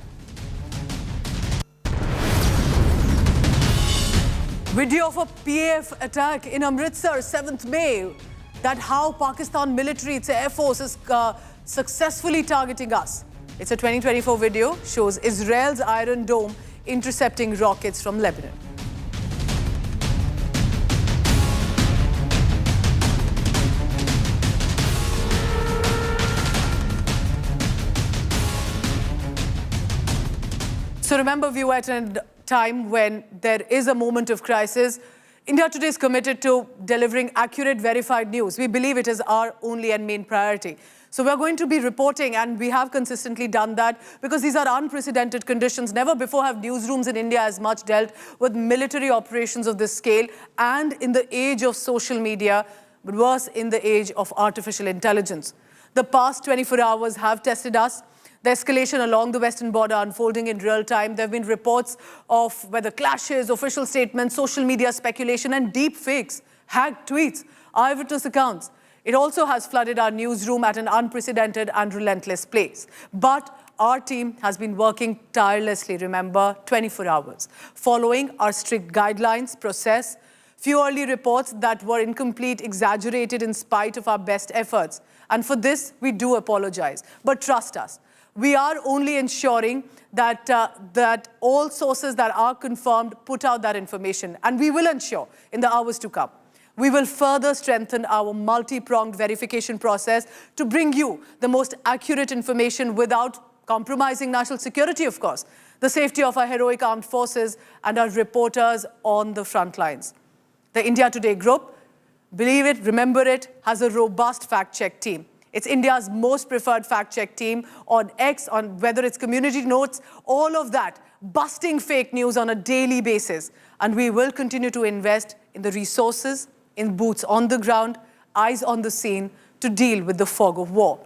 Speaker 1: Video of a PAF attack in Amritsar, 7th May. That how Pakistan military, its Air Force, is successfully targeting us. It's a 2024 video, shows Israel's Iron Dome intercepting rockets from Lebanon. So remember, viewer, at a time when there is a moment of crisis, India today is committed to delivering accurate, verified news. We believe it is our only and main priority. So we're going to be reporting, and we have consistently done that because these are unprecedented conditions. Never before have newsrooms in India as much dealt with military operations of this scale, and in the age of social media, but worse, in the age of artificial intelligence. The past 24 hours have tested us. The escalation along the western border unfolding in real time. There have been reports of whether clashes, official statements, social media speculation, and deep fakes, hacked tweets, eyewitness accounts. It also has flooded our newsroom at an unprecedented and relentless pace. But our team has been working tirelessly, remember, 24 hours, following our strict guidelines, process. Few early reports that were incomplete, exaggerated in spite of our best efforts. And for this, we do apologize. But trust us, we are only ensuring that, that all sources that are confirmed put out that information. And we will ensure in the hours to come. We will further strengthen our multi-pronged verification process to bring you the most accurate information without compromising national security, of course, the safety of our heroic armed forces and our reporters on the front lines. The India Today group, believe it, remember it, has a robust fact-check team. It's India's most preferred fact-check team on X, on whether it's community notes, all of that, busting fake news on a daily basis. And we will continue to invest in the resources, in boots on the ground, eyes on the scene to deal with the fog of war.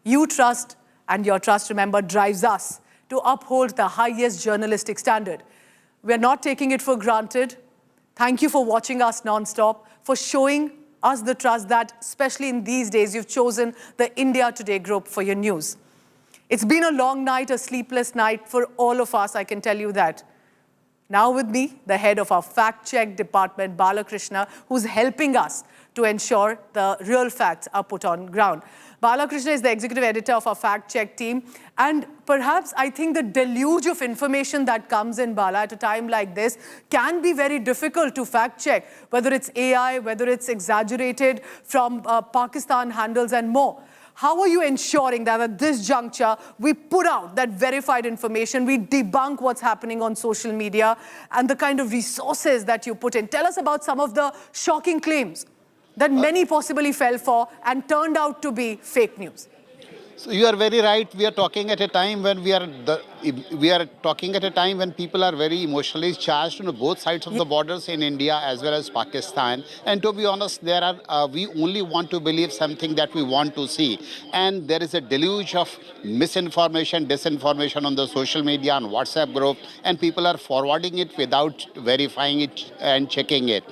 Speaker 1: You trust, and your trust, remember, drives us to uphold the highest journalistic standard. We're not taking it for granted. Thank you for watching us non-stop, for showing us the trust that, especially in these days, you've chosen the India Today group for your news. It's been a long night, a sleepless night for all of us, I can tell you that. Now with me, the head of our fact-check department, Balakrishna, who's helping us to ensure the real facts are put on ground. Balakrishna is the executive editor of our fact-check team. And perhaps I think the deluge of information that comes in, Bala, at a time like this can be very difficult to fact-check, whether it's AI, whether it's exaggerated from Pakistan handles and more. How are you ensuring that at this juncture, we put out that verified information, we debunk what's happening on social media and the kind of resources that you put in? Tell us about some of the shocking claims that many possibly fell for and turned out to be fake news.
Speaker 15: So you are very right. We are talking at a time when people are very emotionally charged on both sides of the borders in India as well as Pakistan. And to be honest, we only want to believe something that we want to see. And there is a deluge of misinformation, disinformation on the social media, on WhatsApp group, and people are forwarding it without verifying it and checking it.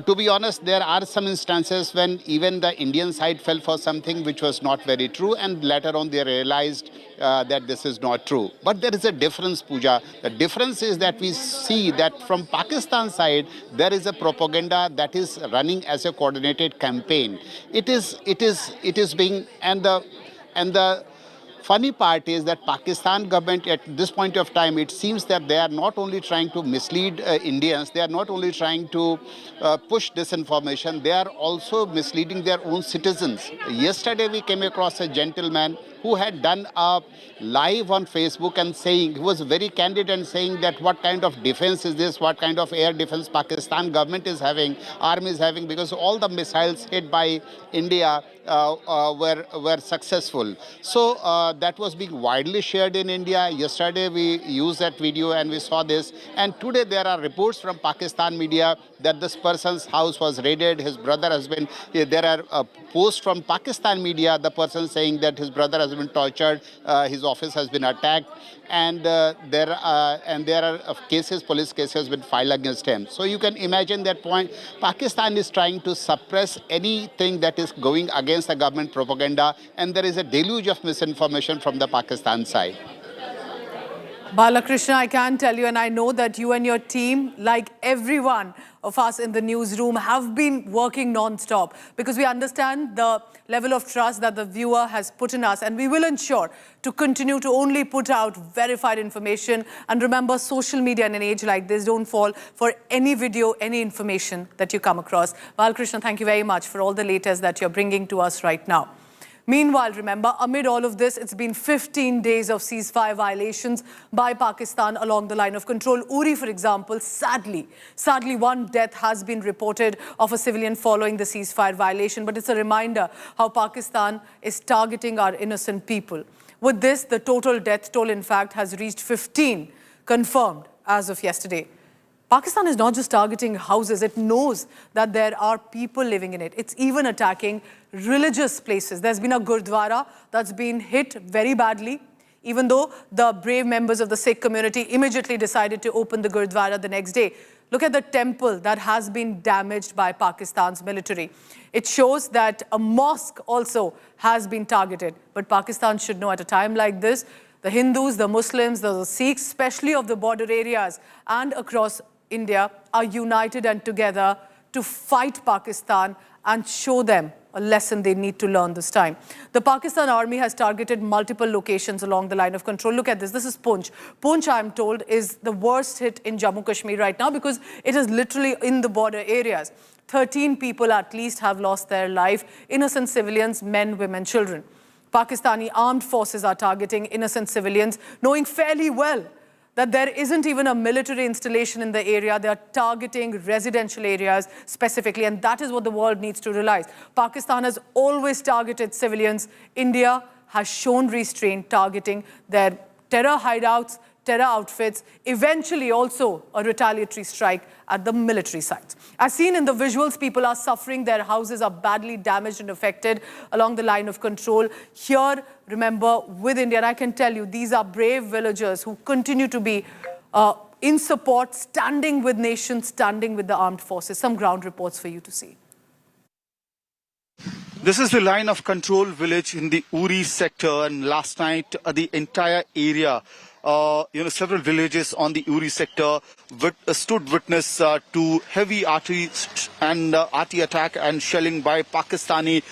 Speaker 15: To be honest, there are some instances when even the Indian side fell for something which was not very true, and later on they realized that this is not true. But there is a difference, Pooja. The difference is that we see that from Pakistan side, there is a propaganda that is running as a coordinated campaign. It is being, and the funny part is that Pakistan government at this point of time, it seems that they are not only trying to mislead Indians, they are not only trying to push disinformation, they are also misleading their own citizens. Yesterday we came across a gentleman who had done a live on Facebook and saying, he was very candid and saying that what kind of defense is this, what kind of air defense Pakistan government is having, army is having, because all the missiles hit by India were successful. So that was being widely shared in India. Yesterday we used that video and we saw this. And today there are reports from Pakistan media that this person's house was raided, his brother has been, there are posts from Pakistan media, the person saying that his brother has been tortured, his office has been attacked, and there are cases, police cases has been filed against him. So you can imagine that point. Pakistan is trying to suppress anything that is going against the government propaganda, and there is a deluge of misinformation from the Pakistan side.
Speaker 1: Balakrishna, I can tell you, and I know that you and your team, like everyone of us in the newsroom, have been working non-stop because we understand the level of trust that the viewer has put in us, and we will ensure to continue to only put out verified information. And remember, social media in an age like this, don't fall for any video, any information that you come across. Balakrishna, thank you very much for all the latest that you're bringing to us right now. Meanwhile, remember, amid all of this, it's been 15 days of ceasefire violations by Pakistan along the line of control. Uri, for example, sadly, one death has been reported of a civilian following the ceasefire violation. But it's a reminder how Pakistan is targeting our innocent people. With this, the total death toll, in fact, has reached 15, confirmed as of yesterday. Pakistan is not just targeting houses, it knows that there are people living in it. It's even attacking religious places. There's been a Gurdwara that's been hit very badly, even though the brave members of the Sikh community immediately decided to open the Gurdwara the next day. Look at the temple that has been damaged by Pakistan's military. It shows that a mosque also has been targeted. But Pakistan should know at a time like this, the Hindus, the Muslims, the Sikhs, especially of the border areas and across India, are united and together to fight Pakistan and show them a lesson they need to learn this time. The Pakistan army has targeted multiple locations along the line of control. Look at this. This is Punj. Punj, I'm told, is the worst hit in Jammu Kashmir right now because it is literally in the border areas. 13 people at least have lost their life. Innocent civilians, men, women, children. Pakistani armed forces are targeting innocent civilians, knowing fairly well that there isn't even a military installation in the area. They are targeting residential areas specifically, and that is what the world needs to realize. Pakistan has always targeted civilians. India has shown restraint, targeting their terror hideouts, terror outfits, eventually also a retaliatory strike at the military sites. As seen in the visuals, people are suffering. Their houses are badly damaged and affected along the line of control. Here, remember, with India, and I can tell you, these are brave villagers who continue to be in support, standing with nations, standing with the armed forces. Some ground reports for you to see.
Speaker 4: This is the line of control village in the Uri sector, and last night the entire area, several villages on the Uri sector stood witness to heavy artillery and artillery attack and shelling by Pakistani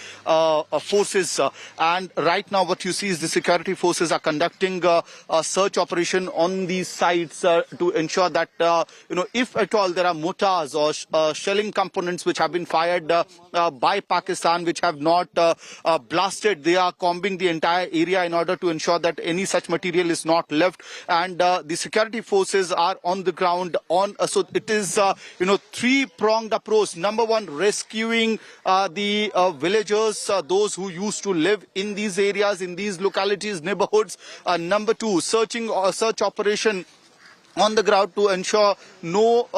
Speaker 4: forces. And right now what you see is the security forces are conducting a search operation on these sites to ensure that, if at all there are mortars or shelling components which have been fired by Pakistan, which have not blasted, they are combing the entire area in order to ensure that any such material is not left. And the security forces are on the ground. So it is three-pronged approach. Number one, rescuing the villagers, those who used to live in these areas, in these localities, neighborhoods. Number two, search operation on the ground to ensure no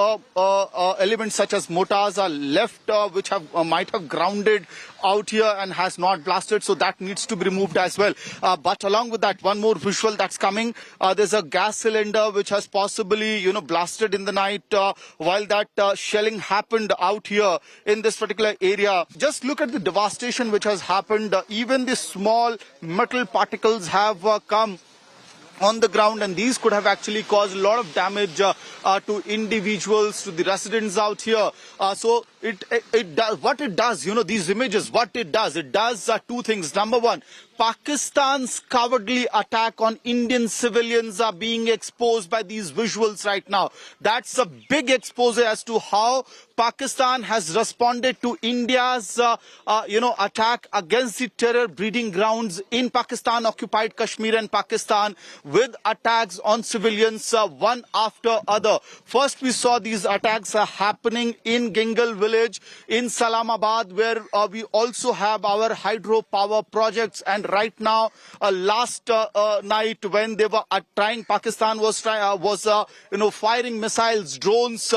Speaker 4: elements such as mortars are left, which might have grounded out here and has not blasted, so that needs to be removed as well. But along with that, one more visual that's coming. There's a gas cylinder which has possibly blasted in the night while that shelling happened out here in this particular area. Just look at the devastation which has happened. Even the small metal particles have come on the ground, and these could have actually caused a lot of damage to individuals, to the residents out here. So it does what it does. These images, what it does two things. Number one, Pakistan's cowardly attack on Indian civilians are being exposed by these visuals right now. That's a big expose as to how Pakistan has responded to India's, attack against the terror breeding grounds in Pakistan, occupied Kashmir and Pakistan, with attacks on civilians, one after other. First, we saw these attacks happening in Gingal village in Islamabad, where we also have our hydropower projects. And right now, last night, when they were trying, Pakistan was firing missiles, drones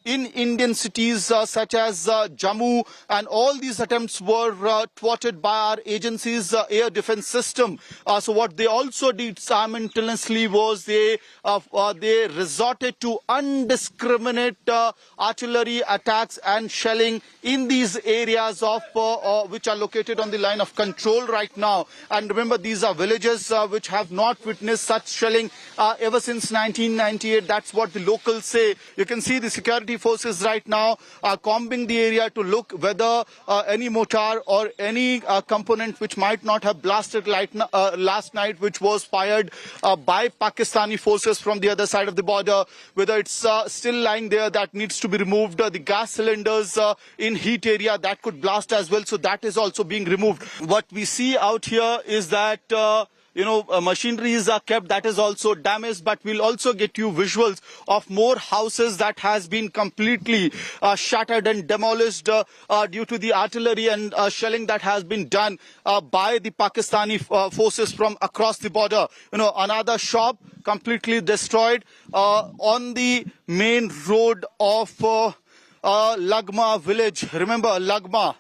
Speaker 4: in Indian cities such as Jammu, and all these attempts were thwarted by our agency's air defense system. So what they also did simultaneously was they resorted to indiscriminate artillery attacks and shelling in these areas of which are located on the line of control right now. And remember, these are villages which have not witnessed such shelling ever since 1998. That's what the locals say. You can see the security forces right now are combing the area to look whether any mortar or any component which might not have blasted last night, which was fired by Pakistani forces from the other side of the border, whether it's still lying there, that needs to be removed. The gas cylinders in heat area, that could blast as well, so that is also being removed. What we see out here is that machineries are kept, that is also damaged, but we'll also get you visuals of more houses that has been completely shattered and demolished due to the artillery and shelling that has been done by the Pakistani forces from across the border. Another shop completely destroyed on the main road of Lagma village. Remember Lagma,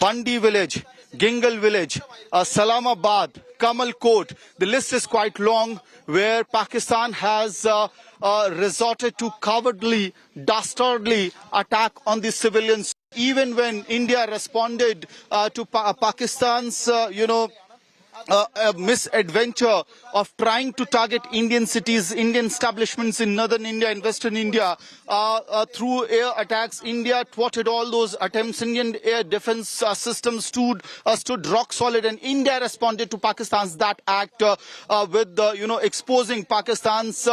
Speaker 4: Bandi village, Gingal village, Islamabad, Kamalkot. The list is quite long, where Pakistan has resorted to cowardly, dastardly attack on the civilians. Even when India responded to Pakistan's, misadventure of trying to target Indian cities, Indian establishments in northern India and western India through air attacks. India thwarted all those attempts. Indian air defense systems stood rock solid, and India responded to Pakistan's that act with exposing Pakistan's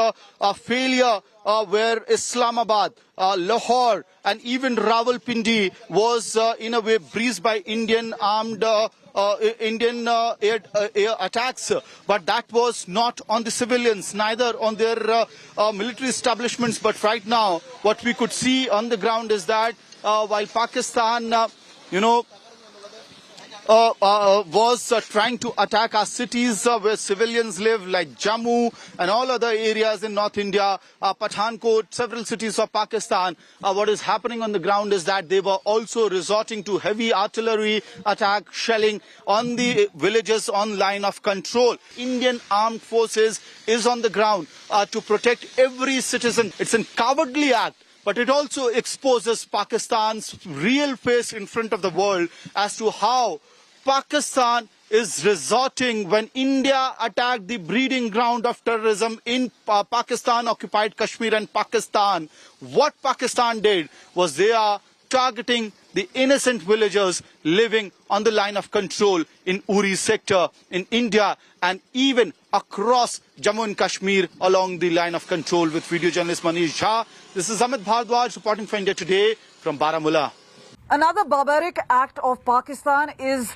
Speaker 4: failure, where Islamabad, Lahore and even Rawalpindi was in a way breezed by Indian armed Indian air attacks, but that was not on the civilians, neither on their military establishments. But right now, what we could see on the ground is that while Pakistan, was trying to attack our cities where civilians live, like Jammu and all other areas in North India, Pathankot, several cities of Pakistan. What is happening on the ground is that they were also resorting to heavy artillery attack, shelling on the villages on line of control. Indian armed forces is on the ground to protect every citizen. It's a cowardly act, but it also exposes Pakistan's real face in front of the world as to how Pakistan is resorting when India attacked the breeding ground of terrorism in Pakistan-occupied Kashmir and Pakistan. What Pakistan did was they are targeting the innocent villagers living on the line of control in Uri sector in India and even across Jammu and Kashmir along the line of control. With video journalist Manish Jha, this is Amit Bhardwaj reporting for India Today from Baramulla.
Speaker 1: Another barbaric act of Pakistan is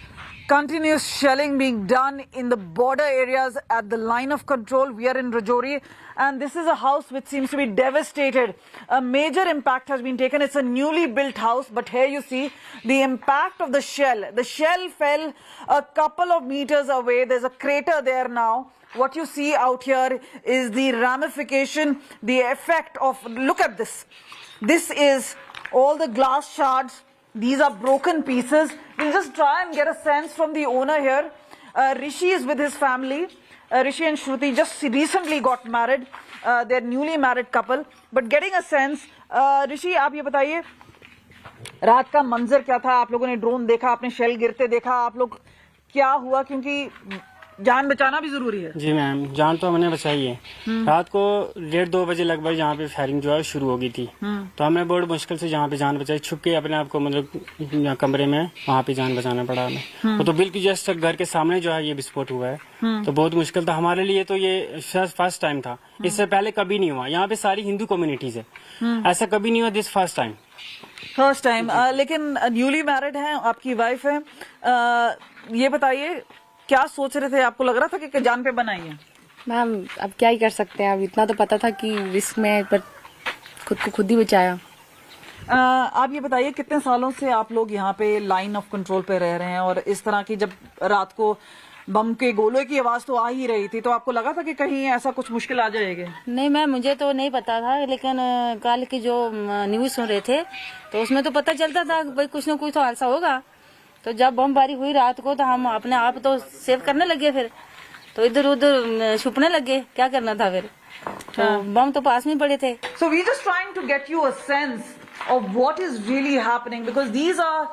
Speaker 1: continuous shelling being done in the border areas at the line of control. We are in Rajouri, and this is a house which seems to be devastated. A major impact has been taken. It's a newly built house, but here you see the impact of the shell. The shell fell a couple of meters away. There's a crater there now. What you see out here is the ramification, the effect of, look at this. This is all the glass shards. These are broken pieces. We'll just try and get a sense from the owner here. Rishi is with his family. Rishi and Shruti just recently got married. They're newly married couple. But getting a sense, Rishi, आप ये बताइए, रात का मंजर क्या था? आप लोगों ने ड्रोन देखा, आपने शेल गिरते देखा, आप लोग क्या हुआ? क्योंकि जान बचाना भी जरूरी है।
Speaker 20: जी मैम, जान तो हमने बचाई है। रात को 1:30-2 बजे लगभग यहाँ पे फायरिंग जो है शुरू हो गई थी, तो हमने बहुत मुश्किल से यहाँ पे जान बचाई, छुप के अपने आप को मतलब कमरे में वहाँ पे जान बचाना पड़ा हमें। तो बिल्कुल जस्ट घर के सामने जो है ये विस्फोट हुआ है, तो बहुत मुश्किल था हमारे लिए। तो ये फर्स्ट टाइम था, इससे पहले कभी नहीं हुआ। यहाँ पे सारी हिंदू कम्युनिटीज है, ऐसा कभी नहीं हुआ, दिस फर्स्ट टाइम। लेकिन न्यूली मैरिड है, आपकी वाइफ है, ये बताइए क्या सोच रहे थे? आपको लग रहा था कि जान पे बनाई है?
Speaker 22: मैम अब क्या ही कर सकते हैं, अब इतना तो पता था कि रिस्क में, पर खुद को खुद ही बचाया।
Speaker 1: आप ये बताइए कितने सालों से आप लोग यहाँ पे लाइन ऑफ कंट्रोल पे रह रहे हैं, और इस तरह की जब रात को बम के गोलों की आवाज तो आ ही रही थी, तो आपको लगा था कि कहीं ऐसा कुछ मुश्किल आ जाएगी?
Speaker 22: नहीं मैम, मुझे तो नहीं पता था, लेकिन कल की जो न्यूज सुन रहे थे तो उसमें तो पता चलता था भाई कुछ न कुछ तो हादसा होगा। तो जब बमबारी हुई रात को तो हम अपने आप तो सेव करने लगे, फिर तो इधर उधर छुपने लगे, क्या करना था फिर, तो बम तो पास में पड़े थे।
Speaker 1: So we just trying to get you a sense of what is really happening, because these are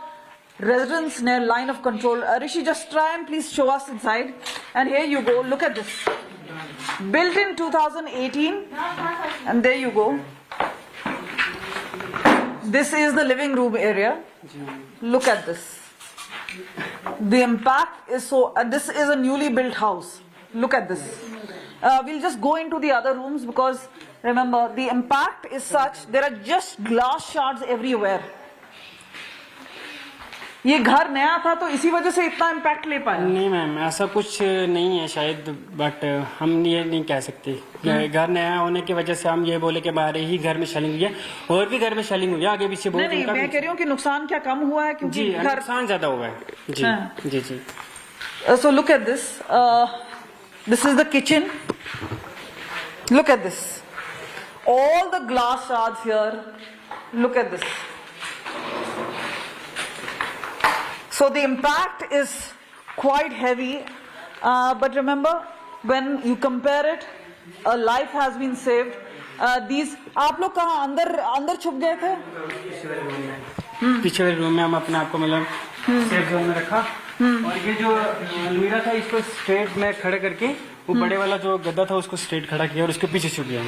Speaker 1: residents near line of control. Rishi, just try and please show us inside. And here you go, look at this. Built in 2018, and there you go. This is the living room area. Look at this. The impact is so, this is a newly built house. Look at this. We'll just go into the other rooms, because remember the impact is such, there are just glass shards everywhere. ये घर नया था तो इसी वजह से इतना impact ले पाया?
Speaker 20: नहीं मैम, ऐसा कुछ नहीं है शायद, बट हम ये नहीं कह सकते। घर नया होने की वजह से हम ये बोले कि हमारे ही घर में शेलिंग हुई है, और भी घर में शेलिंग हुई है आगे पीछे बहुत।
Speaker 1: नहीं, मैं कह रही हूँ कि नुकसान क्या कम हुआ है? क्योंकि
Speaker 20: जी नुकसान ज्यादा हुआ है। जी जी जी।
Speaker 1: So look at this. This is the kitchen. Look at this. All the glass shards here. Look at this. So the impact is quite heavy, but remember, when you compare it, a life has been saved. These, आप लोग कहाँ अंदर छुप गए थे?
Speaker 20: पीछे वाले room में हम अपने आप को मतलब सेफ जोन में रखा, और ये जो अलमीरा था इसको स्ट्रेट में खड़ा करके वो बड़े वाला जो गद्दा था उसको स्ट्रेट खड़ा किया और उसके पीछे छुप गया।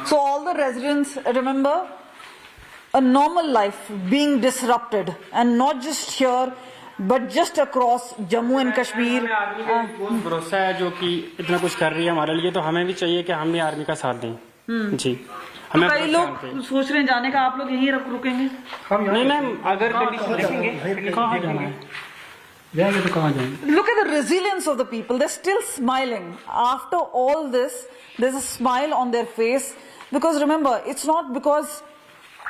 Speaker 1: So all the residents, remember, a normal life being disrupted, and not just here, but just across Jammu and Kashmir.
Speaker 20: बहुत भरोसा है जो कि इतना कुछ कर रही है हमारे लिए, तो हमें भी चाहिए कि हम भी आर्मी का साथ दें। जी, हमें
Speaker 1: कई लोग सोच रहे हैं जाने का, आप लोग यहीं रुकेंगे?
Speaker 20: नहीं मैम, अगर कंडीशन देखेंगे कहाँ जाना है, जाएंगे तो कहाँ जाएंगे?
Speaker 11: Look at the resilience of the people. They're still smiling. After all this, there's a smile on their face. Because remember, it's not because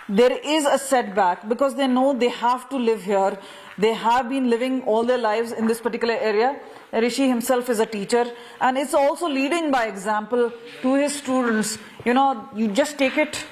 Speaker 11: there is a setback, because they know they have to live here. They have been living all their lives in this particular area. Rishi himself is a teacher, and it's also leading by example to his students. You know, you just take it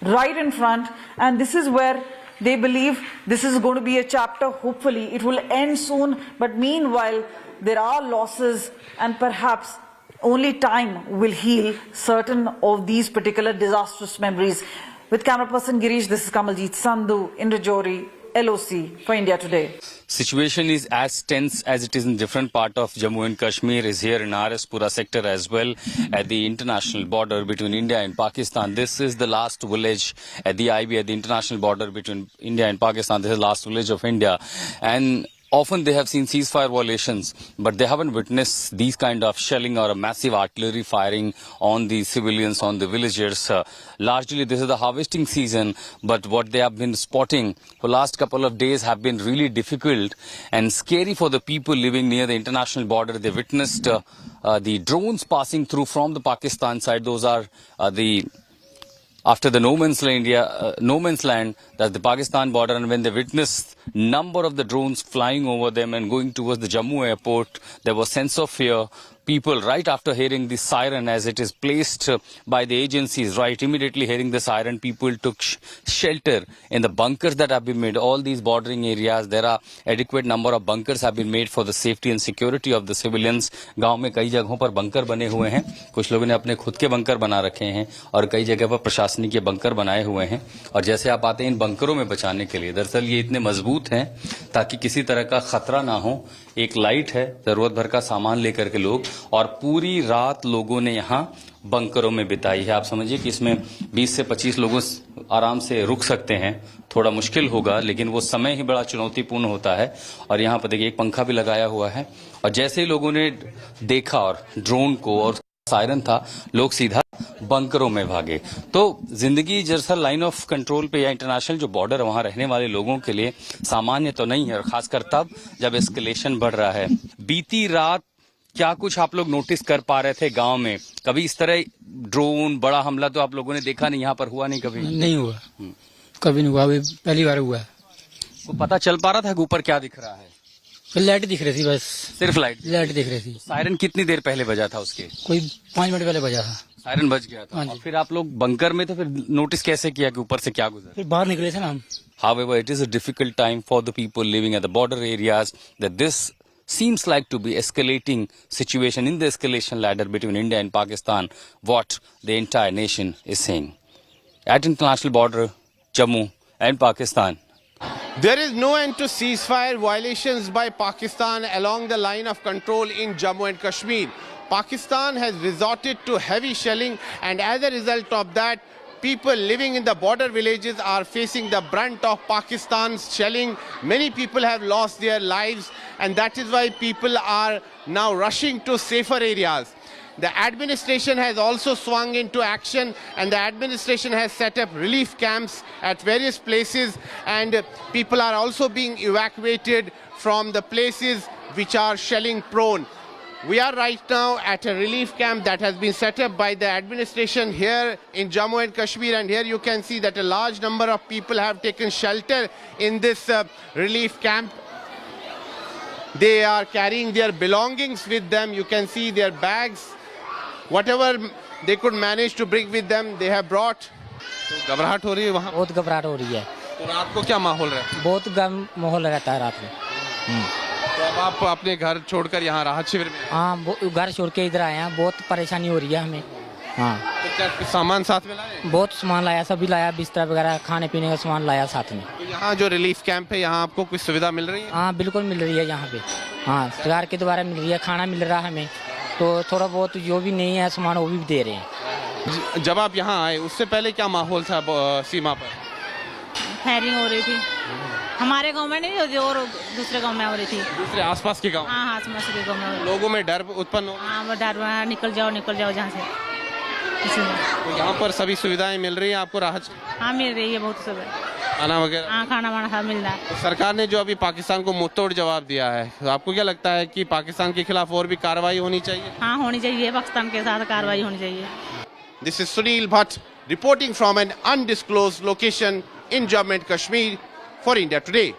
Speaker 11: right in front, and this is where they believe this is going to be a chapter. Hopefully it will end soon, but meanwhile there are losses, and perhaps only time will heal certain of these particular disastrous memories. With camera person Girish, this is Kamaljeet Sandhu in Rajouri, LOC for India Today.
Speaker 21: Situation is as tense as it is in different part of Jammu and Kashmir is here in Pura sector as well at the international border between India and Pakistan. This is the last village at the IB at the international border between India and Pakistan. This is the last village of India, and often they have seen ceasefire violations, but they haven't witnessed these kind of shelling or a massive artillery firing on the civilians, on the villagers. Largely this is the harvesting season, but what they have been spotting for last couple of days have been really difficult and scary for the people living near the international border. They witnessed the drones passing through from the Pakistan side. Those are after the no man's land, that's the Pakistan border, and when they witnessed number of the drones flying over them and going towards the Jammu airport, there was sense of fear. People, right after hearing the siren as it is placed by the agencies, right immediately hearing the siren, people took shelter in the bunkers that have been made. All these bordering areas, there are adequate number of bunkers have been made for the safety and security of the civilians. गांव में कई जगहों पर bunker बने हुए हैं. कुछ लोगों ने अपने खुद के बंकर बना रखे हैं और कई जगह पर प्रशासनिक के बंकर बनाए हुए हैं. और जैसे आप आते हैं इन बंकरों में बचाने के लिए, दरअसल ये इतने मजबूत हैं ताकि किसी तरह का खतरा ना हो. एक लाइट है, जरूरत भर का सामान लेकर के लोग, और पूरी रात लोगों ने यहाँ बंकरों में बिताई है. आप समझिए कि इसमें 20 से 25 लोगों आराम से रुक सकते हैं. थोड़ा मुश्किल होगा, लेकिन वो समय ही बड़ा चुनौतीपूर्ण होता है. और यहाँ पर देखिए एक पंखा भी लगाया हुआ है, और जैसे ही लोगों ने देखा और ड्रोन को और सायरन था, लोग सीधा बंकरों में भागे. तो जिंदगी दरअसल लाइन ऑफ कंट्रोल पे या इंटरनेशनल जो बॉर्डर है वहां रहने वाले लोगों के लिए सामान्य तो नहीं है, और खासकर तब जब एस्केलेशन बढ़ रहा है. बीती रात क्या कुछ आप लोग नोटिस कर पा रहे थे गांव में? कभी इस तरह ड्रोन बड़ा हमला तो आप लोगों ने देखा नहीं, यहाँ पर हुआ नहीं कभी?
Speaker 20: नहीं हुआ, कभी नहीं हुआ, अभी पहली बार हुआ.
Speaker 21: तो पता चल पा रहा था कि ऊपर क्या दिख रहा है?
Speaker 20: लाइट दिख रही थी, बस सिर्फ लाइट दिख रही थी.
Speaker 21: सायरन कितनी देर पहले बजा था? उसके
Speaker 20: कोई 5 मिनट पहले बजा था.
Speaker 21: सायरन बज गया था. और फिर आप लोग बंकर में थे, फिर नोटिस कैसे किया कि ऊपर से क्या गुजरा?
Speaker 20: फिर बाहर निकले थे ना हम.
Speaker 21: However, it is a difficult time for the people living at the border areas, that this seems like to be escalating situation in the escalation ladder between India and Pakistan, what the entire nation is saying. At international border, Jammu and Pakistan.
Speaker 6: There is no end to ceasefire violations by Pakistan along the line of control in Jammu and Kashmir. Pakistan has resorted to heavy shelling, and as a result of that, people living in the border villages are facing the brunt of Pakistan's shelling. Many people have lost their lives, and that is why people are now rushing to safer areas. The administration has also swung into action, and the administration has set up relief camps at various places, and people are also being evacuated from the places which are shelling prone. We are right now at a relief camp that has been set up by the administration here in Jammu and Kashmir, and here you can see that a large number of people have taken shelter in this relief camp. They are carrying their belongings with them. You can see their bags. Whatever they could manage to bring with them, they have brought.
Speaker 20: तो घबराहट हो रही है वहाँ? बहुत घबराहट हो रही है.
Speaker 6: तो रात को क्या माहौल रहता है?
Speaker 20: बहुत गर्म माहौल रहता है रात में.
Speaker 6: तो अब आप अपने घर छोड़कर यहाँ राहत शिविर में?
Speaker 20: हाँ, घर छोड़ के इधर आए हैं. बहुत परेशानी हो रही है हमें. हाँ.
Speaker 6: तो क्या सामान साथ में लाए?
Speaker 20: बहुत सामान लाया, सभी लाया, बिस्तर वगैरह, खाने पीने का सामान लाया साथ में.
Speaker 6: तो यहाँ जो रिलीफ कैंप है, यहाँ आपको कुछ सुविधा मिल रही है?
Speaker 20: हाँ, बिल्कुल मिल रही है यहाँ पे. हाँ, सरकार के द्वारा मिल रही है, खाना मिल रहा है हमें. तो थोड़ा बहुत जो भी नहीं है सामान वो भी दे रहे हैं.
Speaker 6: जब आप यहाँ आए उससे पहले क्या माहौल था सीमा पर?
Speaker 22: फायरिंग हो रही थी. हमारे गांव में नहीं होती, और दूसरे गांव में हो रही थी.
Speaker 6: दूसरे आसपास के गांव?
Speaker 22: हाँ, आसपास के गांव में.
Speaker 6: लोगों में डर उत्पन्न हो?
Speaker 22: हाँ, डर, निकल जाओ जहाँ से.
Speaker 6: तो यहाँ पर सभी सुविधाएं मिल रही है आपको? राहत?
Speaker 22: हाँ, मिल रही है बहुत सुविधा.
Speaker 12: खाना वगैरह?
Speaker 17: हाँ, खाना वाना सब मिलता है।
Speaker 12: तो सरकार ने जो अभी पाकिस्तान को मुंहतोड़ जवाब दिया है, तो आपको क्या लगता है कि पाकिस्तान के खिलाफ और भी कार्रवाई होनी चाहिए?
Speaker 17: हाँ, होनी चाहिए, पाकिस्तान के साथ कार्रवाई होनी चाहिए।
Speaker 12: This is Sunil Bhatt reporting from an undisclosed location in Jammu and Kashmir for India Today.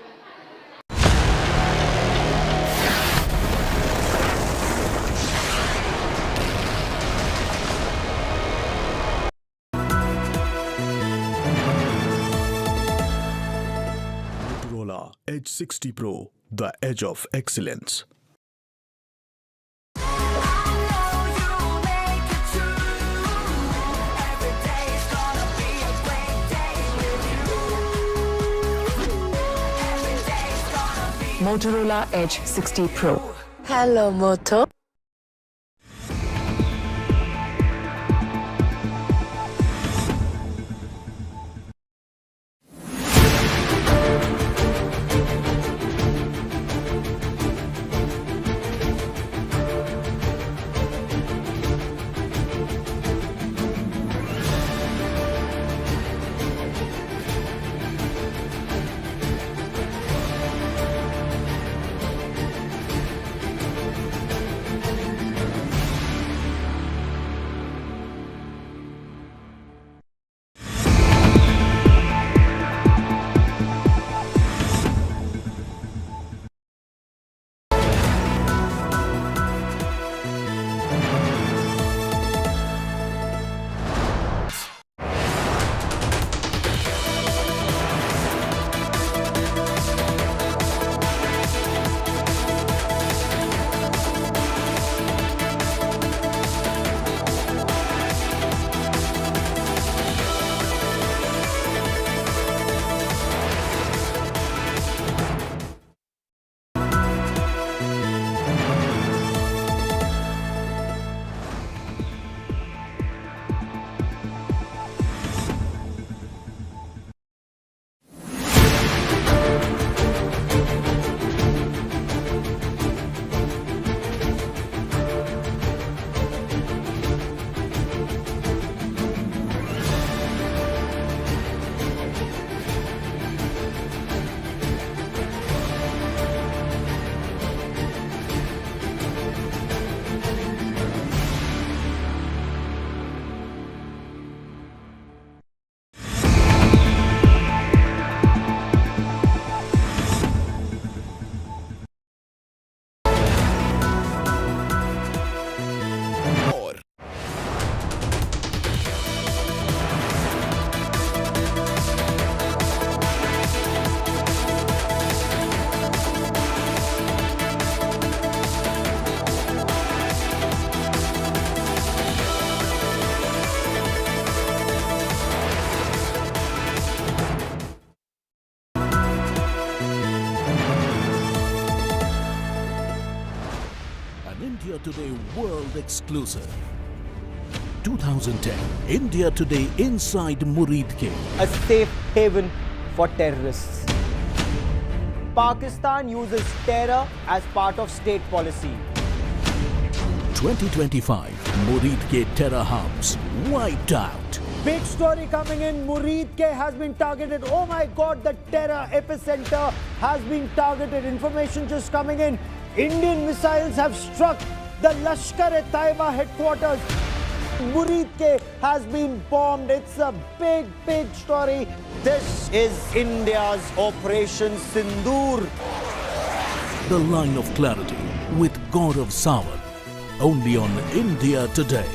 Speaker 16: Motorola Edge 60 Pro, the edge of excellence.
Speaker 8: Motorola Edge 60 Pro. Hello, Moto.
Speaker 7: India Today World Exclusive. 2010 India Today Inside Muridke.
Speaker 3: A safe haven for terrorists. Pakistan uses terror as part of state policy.
Speaker 7: 2025 Muridke terror hubs wiped out.
Speaker 3: Big story coming in. Muridke has been targeted. Oh my God, the terror epicenter has been targeted. Information just coming in. Indian missiles have struck the Lashkar-e-Taiba headquarters. Muridke has been bombed. It's a big, big story. This is India's Operation Sindoor.
Speaker 7: The line of clarity with Gaurav Sawant. Only on India Today.